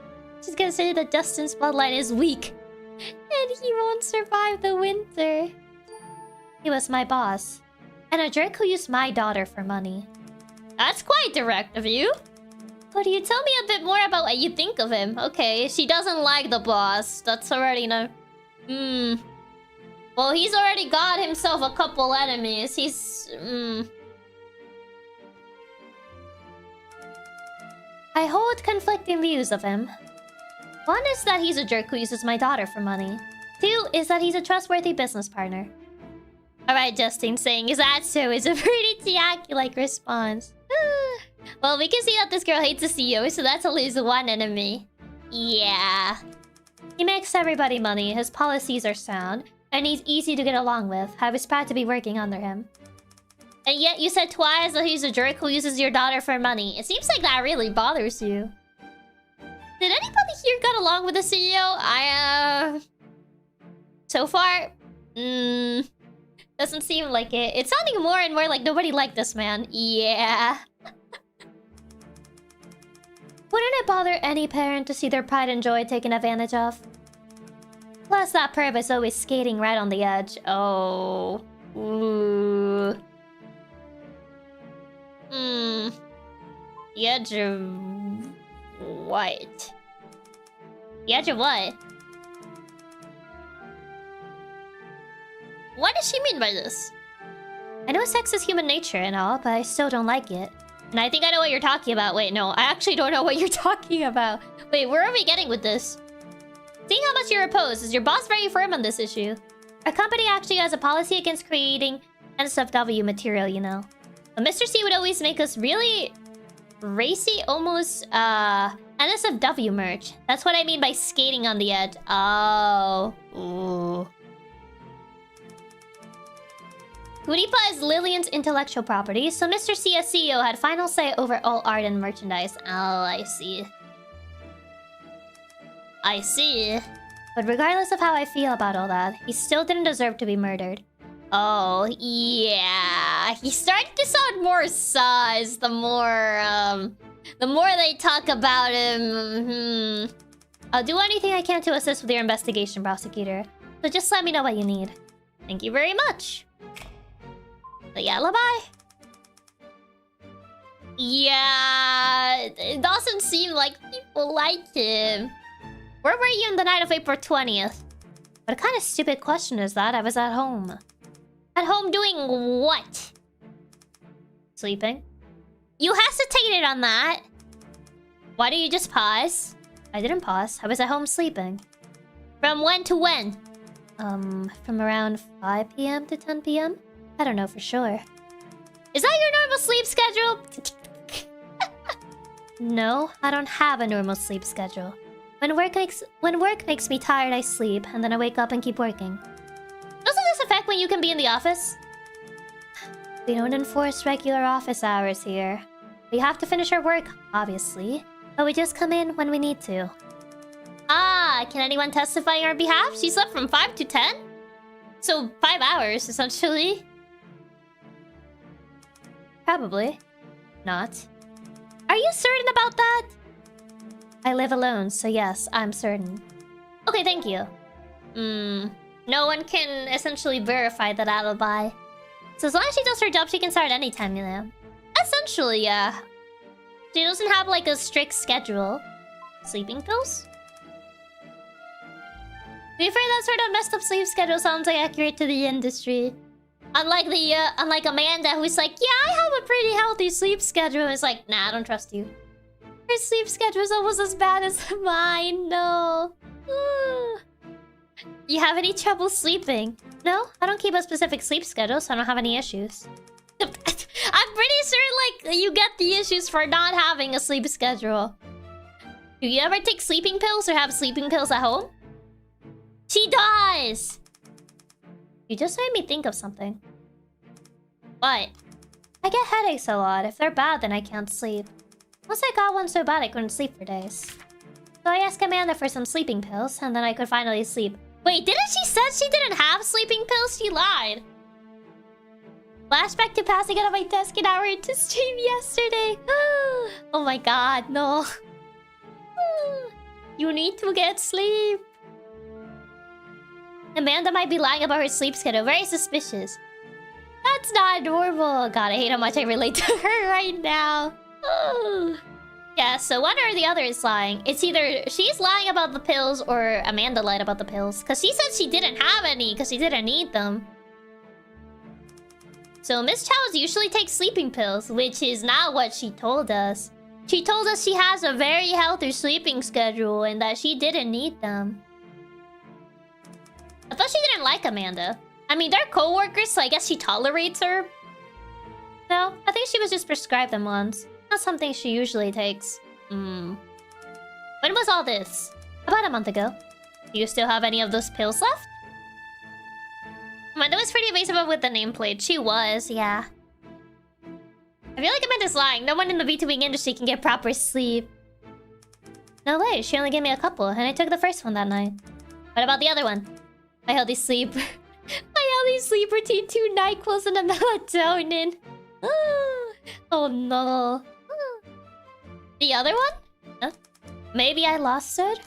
She's gonna say that Dustin's bloodline is weak. And he won't survive the winter. He was my boss. And a jerk who used my daughter for money. That's quite direct of you. Could you tell me a bit more about what you think of him? Okay, she doesn't like the boss. That's already no... Well, he's already got himself a couple enemies. He's... I hold conflicting views of him. One is that he's a jerk who uses my daughter for money. Two is that he's a trustworthy business partner. Alright, Justin, saying is that so is a pretty Chiaki-like response. Well, we can see that this girl hates the CEO, so that's at least one enemy. Yeah. He makes everybody money, his policies are sound, and he's easy to get along with. I was proud to be working under him. And yet you said twice that he's a jerk who uses your daughter for money. It seems like that really bothers you. Did anybody here get along with the CEO? So far... doesn't seem like it. It's sounding more and more like nobody liked this man. Yeah. Wouldn't it bother any parent to see their pride and joy taken advantage of? Plus, that perv is always skating right on the edge. Oh. Ooh. The edge of... what? The edge of what? What does she mean by this? I know sex is human nature and all, but I still don't like it. And I think I know what you're talking about. Wait, no. I actually don't know what you're talking about. Wait, where are we getting with this? Seeing how much you're opposed, is your boss very firm on this issue? Our company actually has a policy against creating NSFW material, you know. But Mr. C would always make us really... racy, almost, NSFW merch. That's what I mean by skating on the edge. Oh. Ooh. Kuripa is Lillian's intellectual property, so Mr. C as CEO had final say over all art and merchandise. Oh, I see. I see. But regardless of how I feel about all that, he still didn't deserve to be murdered. Oh, yeah. He's starting to sound more sus the more they talk about him. I'll do anything I can to assist with your investigation, prosecutor. So just let me know what you need. Thank you very much. The alibi? Yeah, it doesn't seem like people like him. Where were you on the night of April 20th? What kind of stupid question is that? I was at home. At home doing what? Sleeping? You hesitated on that. Why don't you just pause? I didn't pause. I was at home sleeping. From when to when? From around 5 p.m. to 10 p.m.? I don't know for sure. Is that your normal sleep schedule? No, I don't have a normal sleep schedule. When work makes me tired, I sleep, and then I wake up and keep working. Doesn't this affect when you can be in the office? We don't enforce regular office hours here. We have to finish our work, obviously, but we just come in when we need to. Ah, can anyone testify on our behalf? She slept from 5 to 10? So 5 hours, essentially. Probably. Not. Are you certain about that? I live alone, so yes, I'm certain. Okay, thank you. No one can essentially verify that alibi. So as long as she does her job, she can start anytime, you know. Essentially, yeah. She doesn't have like a strict schedule. Sleeping pills? To be fair, that sort of messed up sleep schedule sounds like accurate to the industry. Unlike Amanda, who's like, yeah, I have a pretty healthy sleep schedule. It's like, nah, I don't trust you. Her sleep schedule is almost as bad as mine. No. You have any trouble sleeping? No, I don't keep a specific sleep schedule, so I don't have any issues. I'm pretty sure, like, you get the issues for not having a sleep schedule. Do you ever take sleeping pills or have sleeping pills at home? She does! You just made me think of something. What? I get headaches a lot. If they're bad, then I can't sleep. Once I got one so bad I couldn't sleep for days. So I asked Amanda for some sleeping pills, and then I could finally sleep. Wait, didn't she say she didn't have sleeping pills? She lied. Flashback to passing out of my desk an hour into stream yesterday. Oh my god, no. You need to get sleep. Amanda might be lying about her sleep schedule. Very suspicious. That's not normal. God, I hate how much I relate to her right now. Yeah, so one or the other is lying. It's either she's lying about the pills or Amanda lied about the pills. Because she said she didn't have any because she didn't need them. So Miss Chow's usually takes sleeping pills, which is not what she told us. She told us she has a very healthy sleeping schedule and that she didn't need them. I thought she didn't like Amanda. I mean, they're co-workers, so I guess she tolerates her. No, I think she was just prescribed them once. Not something she usually takes. When was all this? About a month ago. Do you still have any of those pills left? Amanda was pretty evasive with the nameplate. She was, yeah. I feel like Amanda's lying. No one in the VTubing industry can get proper sleep. No way, she only gave me a couple, and I took the first one that night. What about the other one? My healthy sleep. My healthy sleep routine, 2 NyQuils and a melatonin. Oh no. The other one? Huh? Maybe I lost it?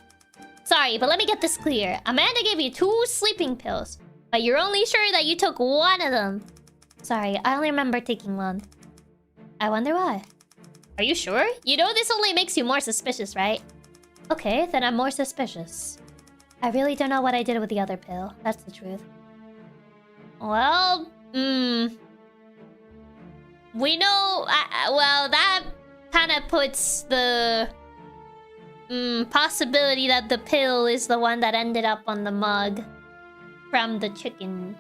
Sorry, but let me get this clear. Amanda gave you 2 sleeping pills, but you're only sure that you took one of them. Sorry, I only remember taking one. I wonder why. Are you sure? You know this only makes you more suspicious, right? Okay, then I'm more suspicious. I really don't know what I did with the other pill. That's the truth. Well, we know... well, that kind of puts the... possibility that the pill is the one that ended up on the mug from the chicken.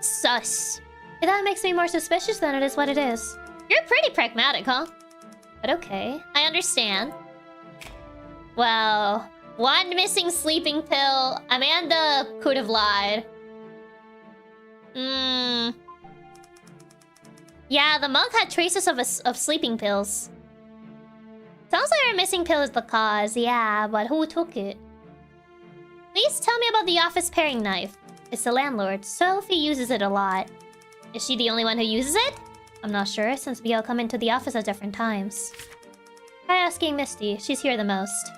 Sus. If that makes me more suspicious than it is what it is. You're pretty pragmatic, huh? But okay, I understand. Well, one missing sleeping pill. Amanda could have lied. Yeah, the mug had traces of sleeping pills. Sounds like our missing pill is the cause, yeah, but who took it? Please tell me about the office paring knife. It's the landlord. Sophie uses it a lot. Is she the only one who uses it? I'm not sure, since we all come into the office at different times. Try asking Misty. She's here the most.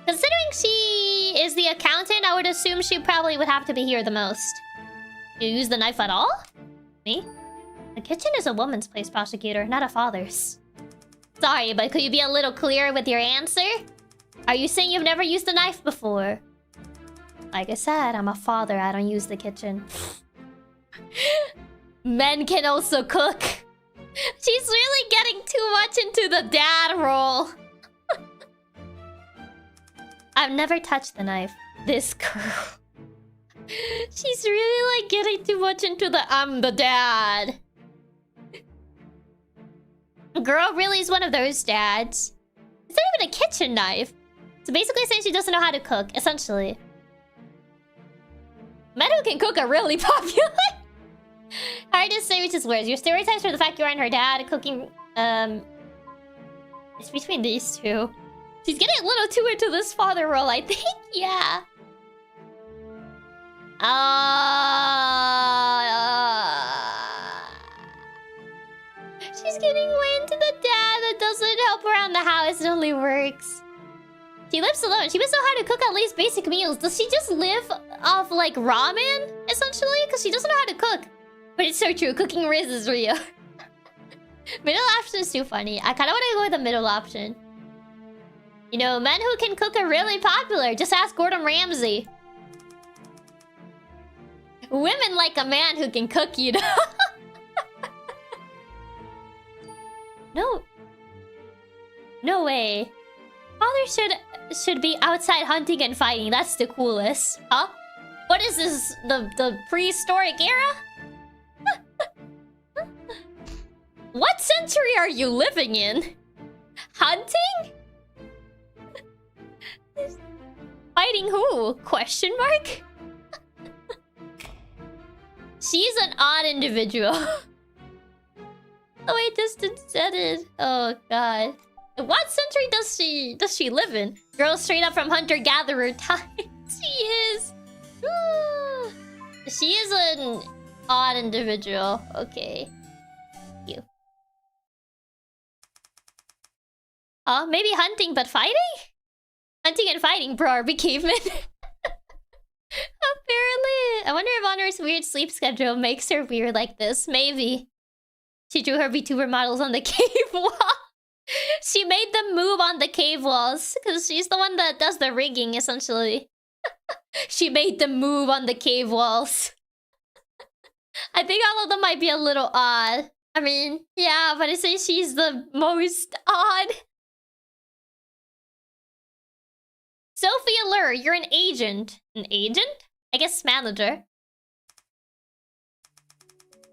Considering she is the accountant, I would assume she probably would have to be here the most. You use the knife at all? Me? The kitchen is a woman's place, prosecutor, not a father's. Sorry, but could you be a little clearer with your answer? Are you saying you've never used the knife before? Like I said, I'm a father. I don't use the kitchen. Men can also cook. She's really getting too much into the dad role. I've never touched the knife. This girl. She's really like getting too much into the I'm the dad. Girl really is one of those dads. It's not even a kitchen knife. So basically saying she doesn't know how to cook, essentially. Men who can cook are really popular. Hard to say which is worse. Your stereotypes for the fact you are and her dad cooking, it's between these two. She's getting a little too into this father role, I think. Yeah. She's getting way into the dad that doesn't help around the house. It only works. She lives alone. She must know how to cook at least basic meals. Does she just live off, like, ramen, essentially? Because she doesn't know how to cook. But it's so true. Cooking Riz is real. Middle option is too funny. I kind of want to go with the middle option. You know, men who can cook are really popular. Just ask Gordon Ramsay. Women like a man who can cook, you know? No. No way. Father should be outside hunting and fighting. That's the coolest. Huh? What is this? The prehistoric era? What century are you living in? Hunting? Fighting who? Question mark? She's an odd individual. Oh wait, distance said it. Oh god. What century does she live in? Girl straight up from hunter-gatherer time. She is. She is an odd individual. Okay. You. Maybe hunting but fighting? Hunting and fighting, bro, are we cavemen? Apparently. I wonder if Honor's weird sleep schedule makes her weird like this. Maybe. She drew her Vtuber models on the cave wall. She made them move on the cave walls. Because she's the one that does the rigging, essentially. She made them move on the cave walls. I think all of them might be a little odd. I mean, yeah, but I say she's the most odd. Sophia Lur, you're an agent. An agent? I guess manager.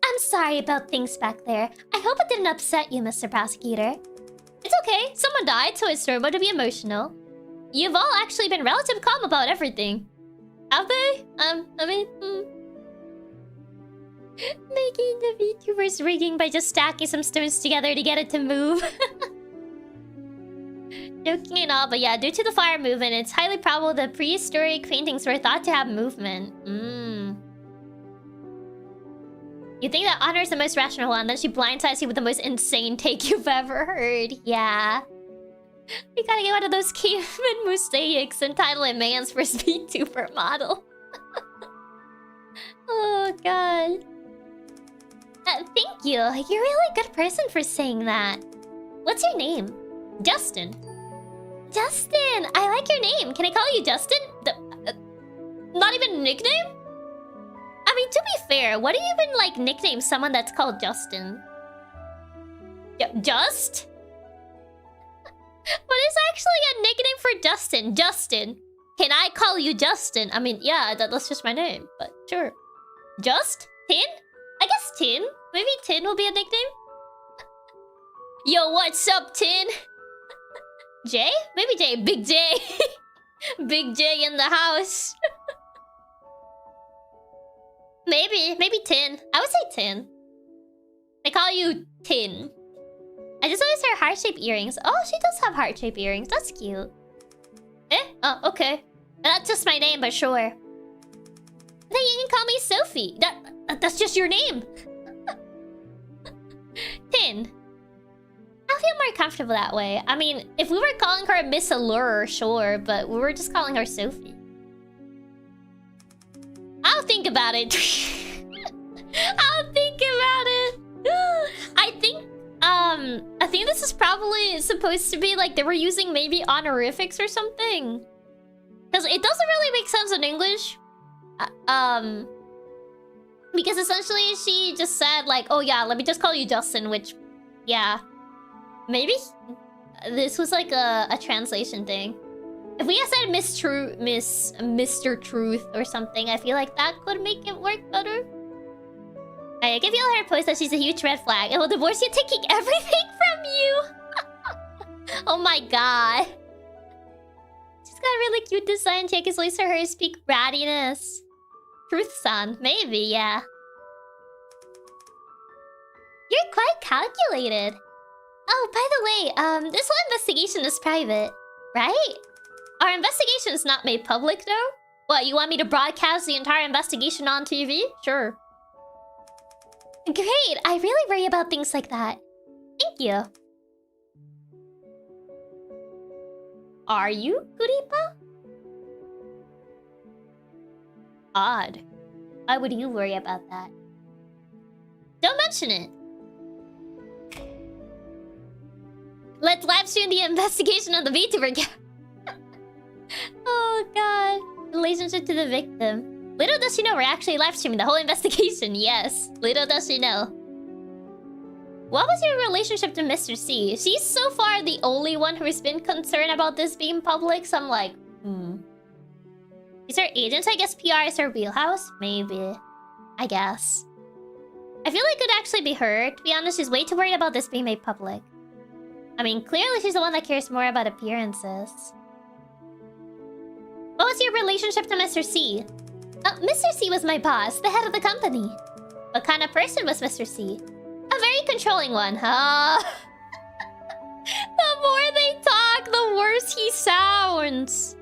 I'm sorry about things back there. I hope it didn't upset you, Mr. Prosecutor. It's okay. Someone died, so it's normal to be emotional. You've all actually been relatively calm about everything. Have they? Making the VTubers rigging by just stacking some stones together to get it to move. Joking and all, but yeah, due to the fire movement, it's highly probable the prehistoric paintings were thought to have movement. You think that Honor is the most rational one, then she blindsides you with the most insane take you've ever heard. Yeah. We gotta get one of those caveman mosaics and title it Man's First VTuber model. Oh, God. Thank you. You're a really good person for saying that. What's your name? Justin. Justin! I like your name. Can I call you Justin? Not even a nickname? I mean, to be fair, what do you even, like, nickname someone that's called Justin? Just? What is actually a nickname for Justin? Justin. Can I call you Justin? I mean, yeah, that's just my name, but sure. Just? Tin? I guess Tin. Maybe Tin will be a nickname? Yo, what's up, Tin? J? Maybe J. Big J. Big J in the house. Maybe Tin. I would say Tin. They call you Tin. I just noticed her heart-shaped earrings. Oh, she does have heart-shaped earrings. That's cute. Oh, okay. That's just my name, but sure. Then you can call me Sophie. That's just your name. Tin. I feel more comfortable that way. I mean, if we were calling her Miss Allure, sure, but we were just calling her Sophie. I'll think about it. I'll think about it. I think this is probably supposed to be like they were using maybe honorifics or something. Because it doesn't really make sense in English. Because essentially she just said like, oh yeah, let me just call you Justin, which, yeah. Maybe this was like a translation thing. If we had said Mr. Truth or something, I feel like that could make it work better. I can feel her post that she's a huge red flag and will divorce you, taking everything from you. Oh my god. She's got a really cute design. Chiaki's voice for her speak brattiness. Truth-san, maybe, yeah. You're quite calculated. Oh, by the way, this whole investigation is private, right? Our investigation is not made public, though? What, you want me to broadcast the entire investigation on TV? Sure. Great, I really worry about things like that. Thank you. Are you, Kuripa? Odd. Why would you worry about that? Don't mention it. Let's live stream the investigation of the VTuber. god. Relationship to the victim. Little does she know we're actually live streaming the whole investigation. Yes. Little does she know. What was your relationship to Mr. C? She's so far the only one who's been concerned about this being public, so I'm like, Is her agent? I guess PR is her wheelhouse? Maybe. I guess. I feel like it could actually be her. To be honest, she's way too worried about this being made public. I mean, clearly she's the one that cares more about appearances. What was your relationship to Mr. C? Mr. C was my boss, the head of the company. What kind of person was Mr. C? A very controlling one, huh? The more they talk, the worse he sounds.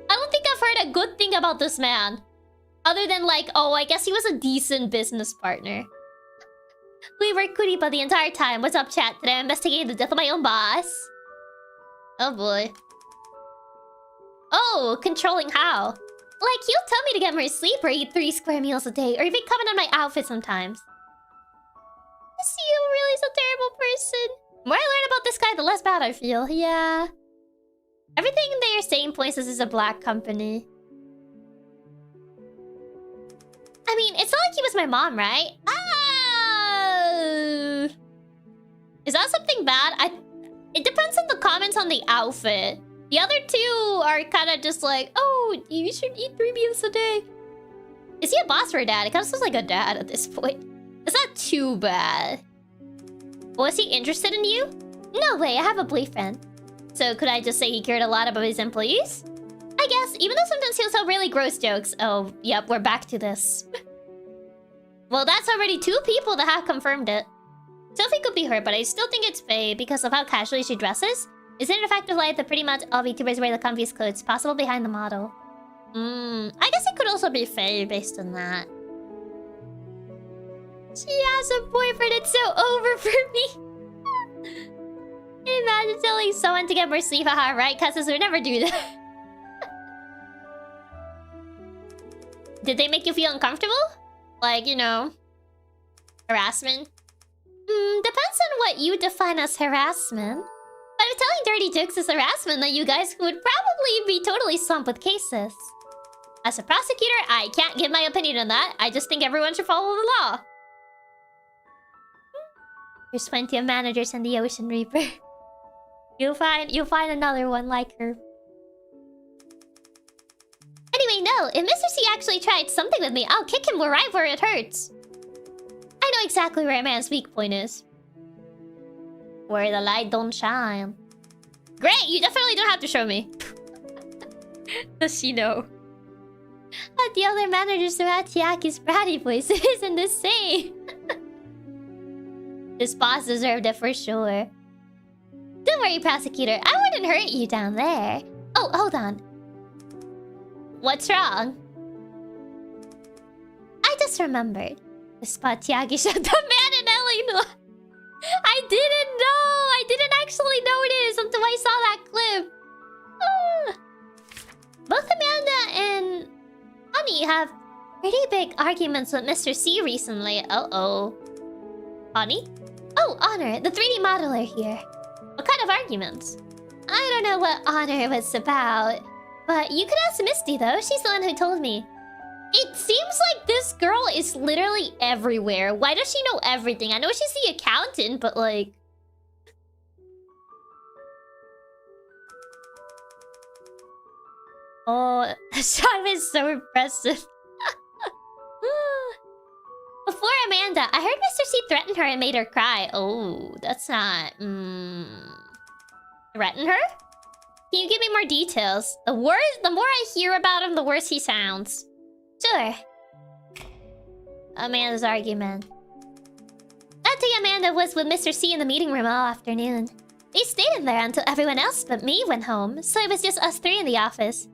I don't think I've heard a good thing about this man. Other than like, oh, I guess he was a decent business partner. We were kuripa the entire time. What's up, chat? Today I'm investigating the death of my own boss. Oh boy. Oh, controlling how? Like, he'll tell me to get more sleep or eat 3 square meals a day, or even comment on my outfit sometimes. Is he really so terrible person? The more I learn about this guy, the less bad I feel. Yeah. Everything they are saying points this is a black company. I mean, it's not like he was my mom, right? Is that something bad? It depends on the comments on the outfit. The other two are kind of just like, oh, you should eat 3 meals a day. Is he a boss or a dad? It kind of sounds like a dad at this point. It's not too bad. Was he interested in you? No way, I have a boyfriend. So could I just say he cared a lot about his employees? I guess, even though sometimes he'll tell really gross jokes. Oh, yep, we're back to this. Well, that's already 2 people that have confirmed it. Sophie could be her, but I still think it's Faye because of how casually she dresses. Isn't it a fact of life that pretty much all VTubers wear the comfiest clothes possible behind the model? I guess it could also be Faye based on that. She has a boyfriend, it's so over for me. Imagine telling someone to get more sleep, haha, right? Cusses would never do that. Did they make you feel uncomfortable? Like, you know, harassment? Depends on what you define as harassment. But if telling dirty jokes is harassment, then you guys would probably be totally swamped with cases. As a prosecutor, I can't give my opinion on that. I just think everyone should follow the law. There's plenty of managers in the Ocean Reaper. You'll find another one like her. Anyway, no, if Mr. C actually tried something with me, I'll kick him right where it hurts. I know exactly where a man's weak point is. Where the light don't shine. Great, you definitely don't have to show me. Does she know? But the other managers throughout Chiaki's bratty voice isn't the same. This boss deserved it for sure. Don't worry, prosecutor. I wouldn't hurt you down there. Oh, hold on. What's wrong? I just remembered. The spot Chiaki shot the man in Illinois. I didn't know! I didn't actually notice until I saw that clip. Both Amanda and Honey have pretty big arguments with Mr. C recently. Uh-oh. Honey? Oh, Honor, the 3D modeler here. What kind of arguments? I don't know what Honor was about. But you could ask Misty, though. She's the one who told me. It seems like this girl is literally everywhere. Why does she know everything? I know she's the accountant, but like... Oh, that shot is so impressive. Before Amanda, I heard Mr. C threatened her and made her cry. Oh, that's not... Threaten her? Can you give me more details? The more I hear about him, the worse he sounds. Sure. Amanda's argument. That day Amanda was with Mr. C in the meeting room all afternoon. They stayed in there until everyone else but me went home, so it was just us 3 in the office.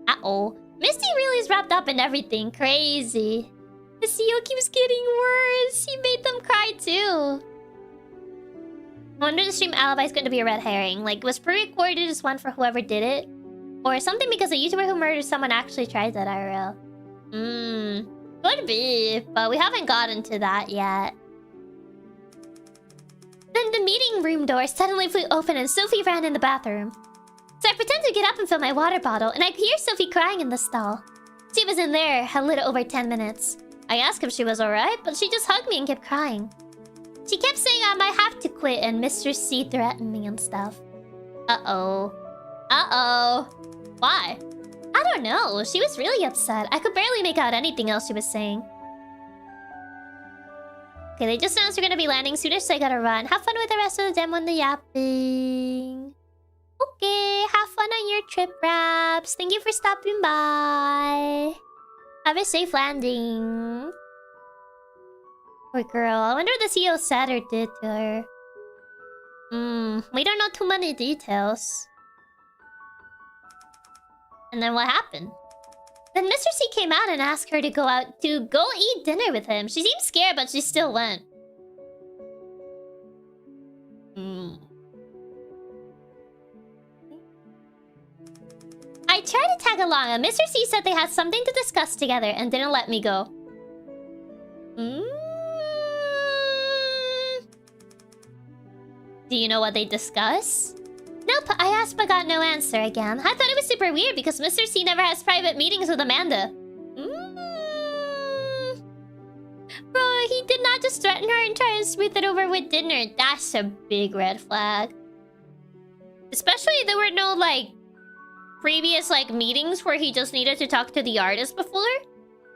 Uh-oh. Misty really is wrapped up in everything. Crazy. The CEO keeps getting worse. He made them cry too. I wonder the stream alibi is going to be a red herring. Like, was pre-recorded as one for whoever did it? Or something because a YouTuber who murdered someone actually tried that IRL. Could be, but we haven't gotten to that yet. Then the meeting room door suddenly flew open and Sophie ran in the bathroom. So I I pretend to get up and fill my water bottle, and I hear Sophie crying in the stall. She was in there a little over 10 minutes. I asked if she was alright, but she just hugged me and kept crying. She kept saying I might have to quit, and Mr. C threatened me and stuff. Uh-oh. Uh-oh. Why? I don't know. She was really upset. I could barely make out anything else she was saying. Okay, they just announced we're gonna be landing sooner, so I gotta run. Have fun with the rest of the demo and the yapping. Okay, have fun on your trip, Raps. Thank you for stopping by. Have a safe landing. Poor girl. I wonder what the CEO said or did to her. We don't know too many details. And then what happened? Then Mr. C came out and asked her to go eat dinner with him. She seemed scared, but she still went. I tried to tag along, and Mr. C said they had something to discuss together and didn't let me go. Do you know what they discuss? Nope, I asked but got no answer again. I thought it was super weird because Mr. C never has private meetings with Amanda. Bro, he did not just threaten her and try and smooth it over with dinner. That's a big red flag. Especially there were no, like, previous, like, meetings where he just needed to talk to the artist before.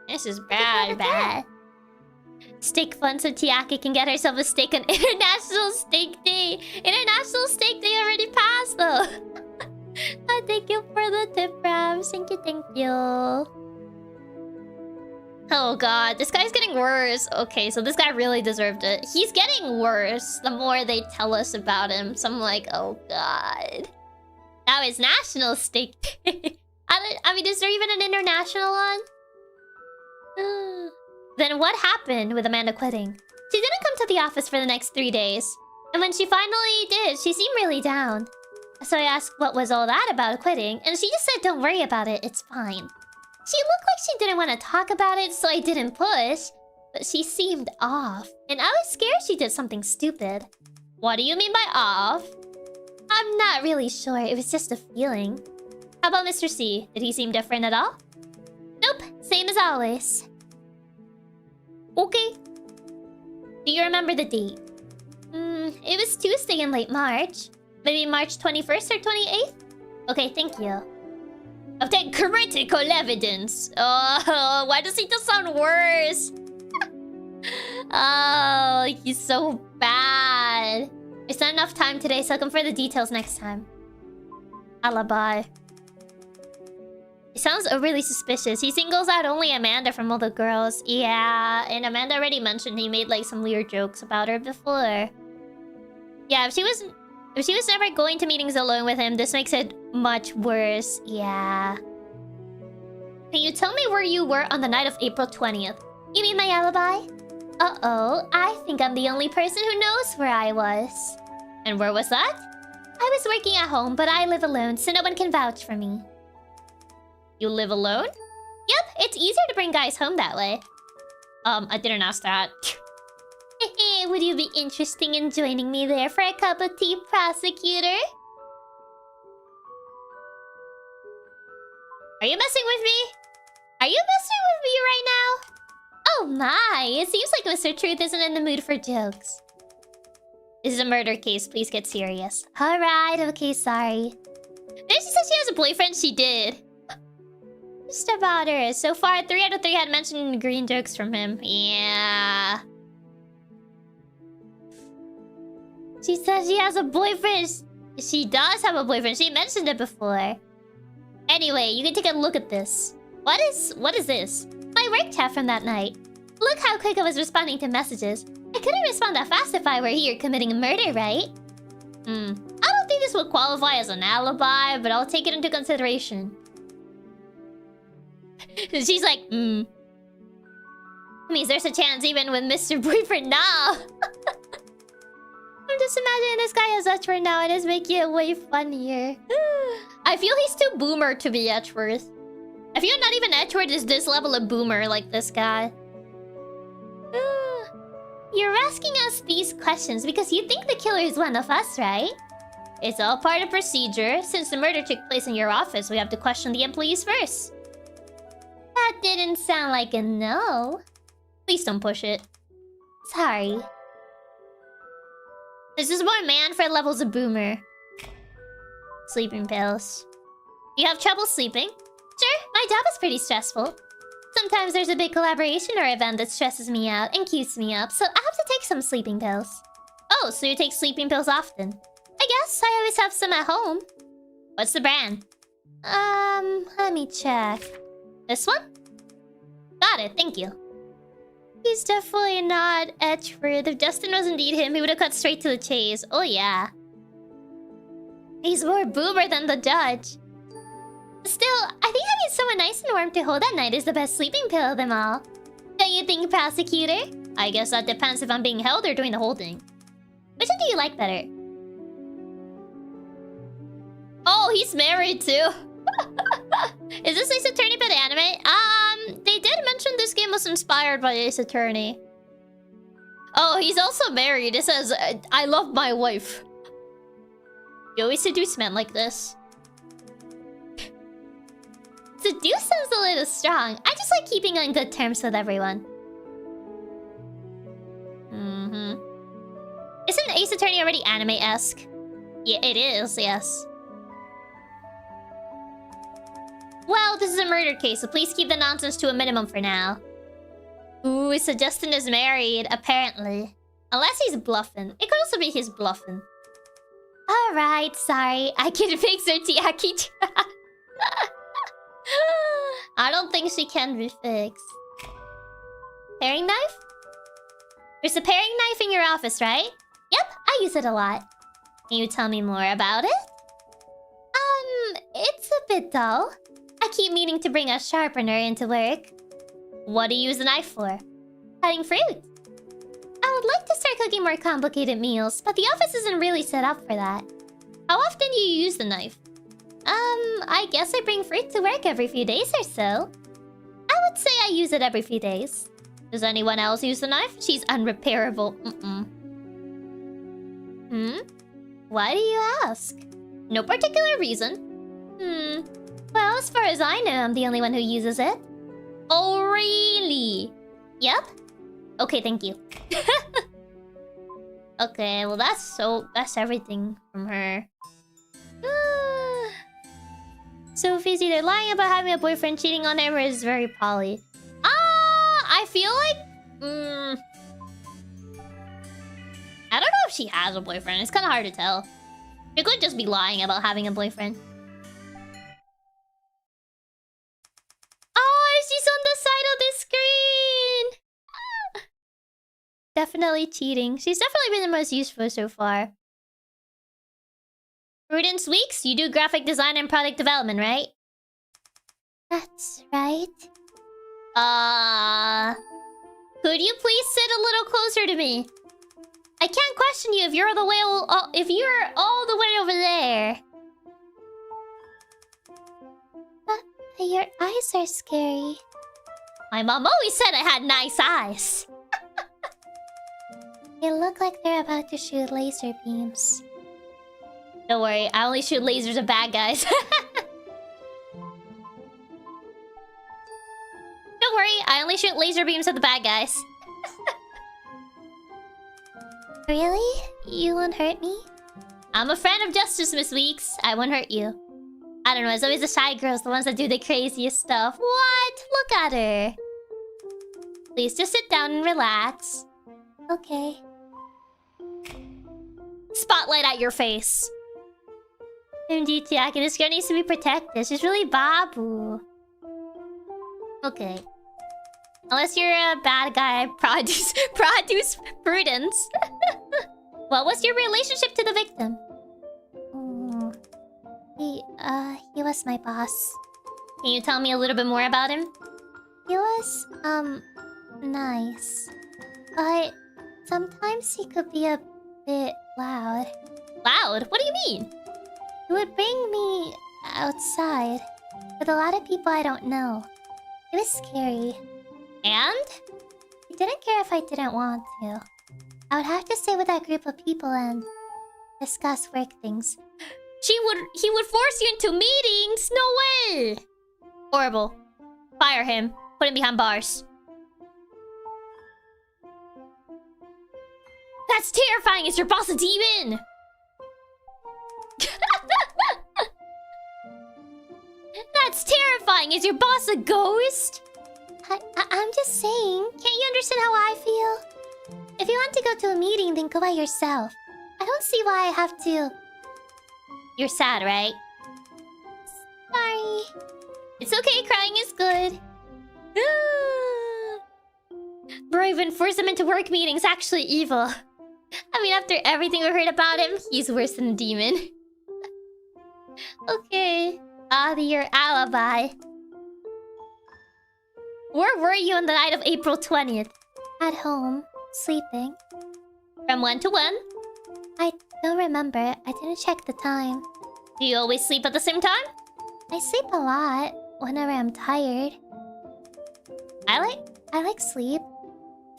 This is bad. Steak fun so Chiaki can get herself a steak on International Steak Day. International Steak Day already passed, though. Thank you for the tip, Rams. Thank you. Oh god, this guy's getting worse. Okay, so this guy really deserved it. He's getting worse the more they tell us about him. So I'm like, oh god. Now it's National Steak Day. I mean, is there even an international one? Then what happened with Amanda quitting? She didn't come to the office for the next 3 days. And when she finally did, she seemed really down. So I asked what was all that about quitting, and she just said don't worry about it, it's fine. She looked like she didn't want to talk about it, so I didn't push. But she seemed off, and I was scared she did something stupid. What do you mean by off? I'm not really sure, it was just a feeling. How about Mr. C? Did he seem different at all? Nope, same as always. Okay. Do you remember the date? It was Tuesday in late March. Maybe March 21st or 28th? Okay, thank you. Obtain critical evidence. Oh, why does he just sound worse? Oh, he's so bad. There's not enough time today, so I'll come for the details next time. Alibi. It sounds really suspicious. He singles out only Amanda from all the girls. Yeah, and Amanda already mentioned he made like some weird jokes about her before. Yeah, if she was never going to meetings alone with him, this makes it much worse. Yeah. Can you tell me where you were on the night of April 20th? You mean my alibi? Uh-oh, I think I'm the only person who knows where I was. And where was that? I was working at home, but I live alone, so no one can vouch for me. You live alone? Yep, it's easier to bring guys home that way. I didn't ask that. Would you be interested in joining me there for a cup of tea, prosecutor? Are you messing with me? Are you messing with me right now? Oh my, it seems like Mr. Truth isn't in the mood for jokes. This is a murder case, please get serious. Alright, okay, sorry. Then she said she has a boyfriend, she did. Just about her. So far, 3 out of 3 had mentioned green jokes from him. Yeah. She says she has a boyfriend. She does have a boyfriend. She mentioned it before. Anyway, you can take a look at this. What is this? My work chat from that night. Look how quick I was responding to messages. I couldn't respond that fast if I were here committing a murder, right? I don't think this would qualify as an alibi, but I'll take it into consideration. She's like, means there's a chance even with Mr. Boyfriend now. I'm just imagining this guy as Edgeworth now and it's making it way funnier. I feel he's too boomer to be Edgeworth. I feel not even Edgeworth is this level of boomer like this guy. You're asking us these questions because you think the killer is one of us, right? It's all part of procedure. Since the murder took place in your office, we have to question the employees first. That didn't sound like a no. Please don't push it. Sorry. This is more man for levels of boomer. Sleeping pills. You have trouble sleeping? Sure, my job is pretty stressful. Sometimes there's a big collaboration or event that stresses me out and keeps me up, so I have to take some sleeping pills. Oh, so you take sleeping pills often? I guess I always have some at home. What's the brand? Let me check. This one? Got it, thank you. He's definitely not Edgeworth. If Justin was indeed him, he would have cut straight to the chase. Oh yeah. He's more boomer than the judge. Still, I think having someone nice and warm to hold at night is the best sleeping pill of them all. Don't you think, prosecutor? I guess that depends if I'm being held or doing the holding. Which one do you like better? Oh, he's married too. Is this Ace Attorney by the anime? They did mention this game was inspired by Ace Attorney. Oh, he's also married. It says, I love my wife. You always seduce men like this. Seduce sounds a little strong. I just like keeping on good terms with everyone. Isn't Ace Attorney already anime-esque? Yeah, it is, yes. Well, this is a murder case, so please keep the nonsense to a minimum for now. Ooh, so Justin is married, apparently. Unless he's bluffing. It could also be he's bluffing. Alright, sorry. I can fix her Chiaki. I don't think she can be fixed. Paring knife? There's a paring knife in your office, right? Yep, I use it a lot. Can you tell me more about it? It's a bit dull. I keep meaning to bring a sharpener into work. What do you use the knife for? Cutting fruit. I would like to start cooking more complicated meals, but the office isn't really set up for that. How often do you use the knife? I guess I bring fruit to work every few days or so. I would say I use it every few days. Does anyone else use the knife? She's unrepairable. Why do you ask? No particular reason. Well, as far as I know, I'm the only one who uses it. Oh, really? Yep. Okay, thank you. Okay, well that's everything from her. Sophie's either lying about having a boyfriend, cheating on him, or is very poly. I feel like... I don't know if she has a boyfriend. It's kind of hard to tell. She could just be lying about having a boyfriend. Oh, she's on the side of the screen! Definitely cheating. She's definitely been the most useful so far. Prudence Weeks, you do graphic design and product development, right? That's right. Could you please sit a little closer to me? I can't question you if you're the way if you're all the way over there. But your eyes are scary. My mom always said I had nice eyes. They look like they're about to shoot laser beams. Don't worry, I only shoot lasers at bad guys. Don't worry, I only shoot laser beams at the bad guys. Really? You won't hurt me? I'm a friend of justice, Miss Weeks. I won't hurt you. I don't know, it's always the shy girls, the ones that do the craziest stuff. What? Look at her. Please just sit down and relax. Okay. Spotlight at your face. MD Chiaki, this girl needs to be protected. She's really babu. Okay. Unless you're a bad guy, produce prudence. What was your relationship to the victim? He was my boss. Can you tell me a little bit more about him? He was, nice. But sometimes he could be a bit loud. Loud? What do you mean? He would bring me outside with a lot of people I don't know. It was scary. And? He didn't care if I didn't want to. I would have to stay with that group of people and discuss work things. He would force you into meetings. No way. Horrible. Fire him. Put him behind bars. That's terrifying. Is your boss a demon? That's terrifying. Is your boss a ghost? I'm just saying. Can't you understand how I feel? If you want to go to a meeting, then go by yourself. I don't see why I have to. You're sad, right? Sorry. It's okay. Crying is good. Bro, even force him into work meetings. Actually evil. I mean, after everything we heard about him, he's worse than a demon. Okay. Your alibi. Where were you on the night of April 20th? At home, sleeping. From 1 to 1? I don't remember. I didn't check the time. Do you always sleep at the same time? I sleep a lot whenever I'm tired. I like sleep.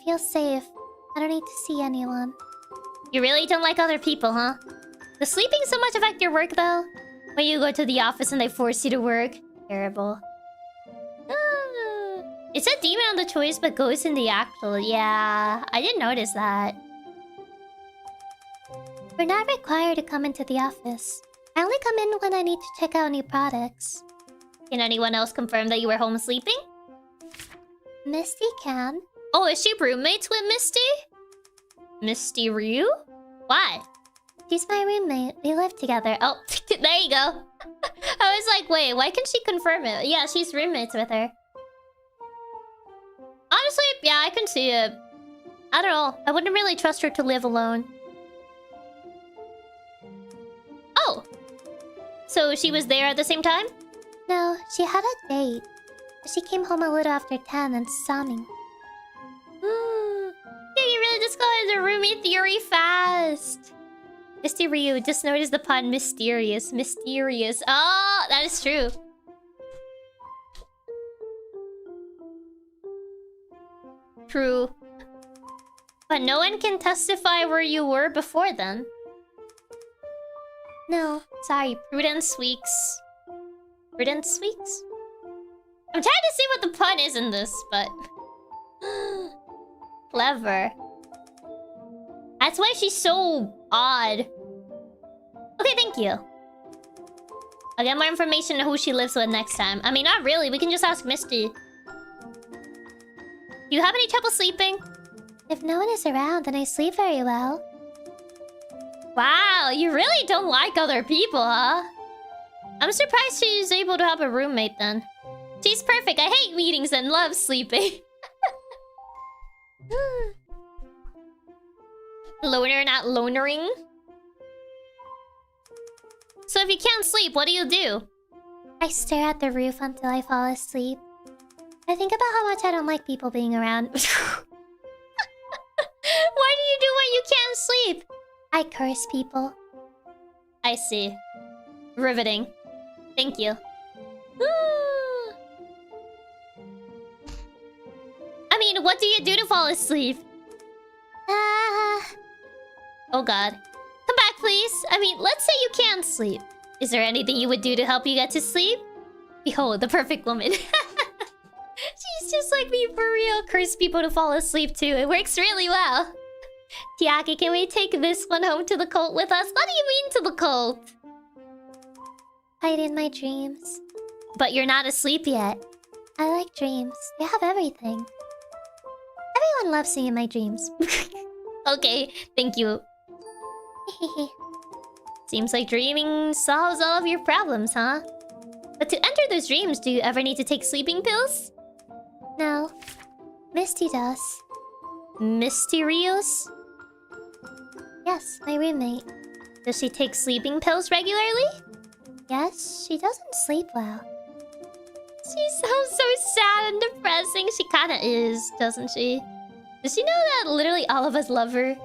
Feels safe. I don't need to see anyone. You really don't like other people, huh? Does sleeping so much affect your work, though? When you go to the office and they force you to work? Terrible. It said demon on the choice, but ghost in the actual. Yeah, I didn't notice that. We're not required to come into the office. I only come in when I need to check out new products. Can anyone else confirm that you were home sleeping? Misty can. Oh, is she roommates with Misty? Misty Ryu? Why? She's my roommate. We live together. Oh, there you go. I was like, wait, why can't she confirm it? Yeah, she's roommates with her. Honestly, yeah, I can see it. I don't know. I wouldn't really trust her to live alone. Oh! So she was there at the same time? No, she had a date. She came home a little after 10 and saw me. Yeah, you really discovered the roommate theory fast. Misty Ryu, just noticed the pun mysterious. Mysterious. Oh, that is true. True. But no one can testify where you were before then. No, sorry. Prudence weeks. Prudence weeks? I'm trying to see what the pun is in this, but... Clever. That's why she's so odd. Okay, thank you. I'll get more information on who she lives with next time. I mean, not really. We can just ask Misty. Do you have any trouble sleeping? If no one is around, then I sleep very well. Wow, you really don't like other people, huh? I'm surprised she's able to have a roommate then. She's perfect. I hate meetings and love sleeping. Loner, not lonering. So if you can't sleep, what do you do? I stare at the roof until I fall asleep. I think about how much I don't like people being around. Why do you do when you can't sleep? I curse people. I see. Riveting. Thank you. I mean, what do you do to fall asleep? Oh god. Come back, please. I mean, let's say you can't sleep. Is there anything you would do to help you get to sleep? Behold, the perfect woman. She's just like me for real. Curse people to fall asleep too. It works really well. Chiaki, can we take this one home to the cult with us? What do you mean to the cult? Hide in my dreams. But you're not asleep yet. I like dreams. They have everything. Everyone loves me in my dreams. Okay, thank you. Seems like dreaming solves all of your problems, huh? But to enter those dreams, do you ever need to take sleeping pills? No. Misty does. Mysterious? Yes, my roommate. Does she take sleeping pills regularly? Yes, she doesn't sleep well. She sounds so sad and depressing. She kinda is, doesn't she? Does she know that literally all of us love her?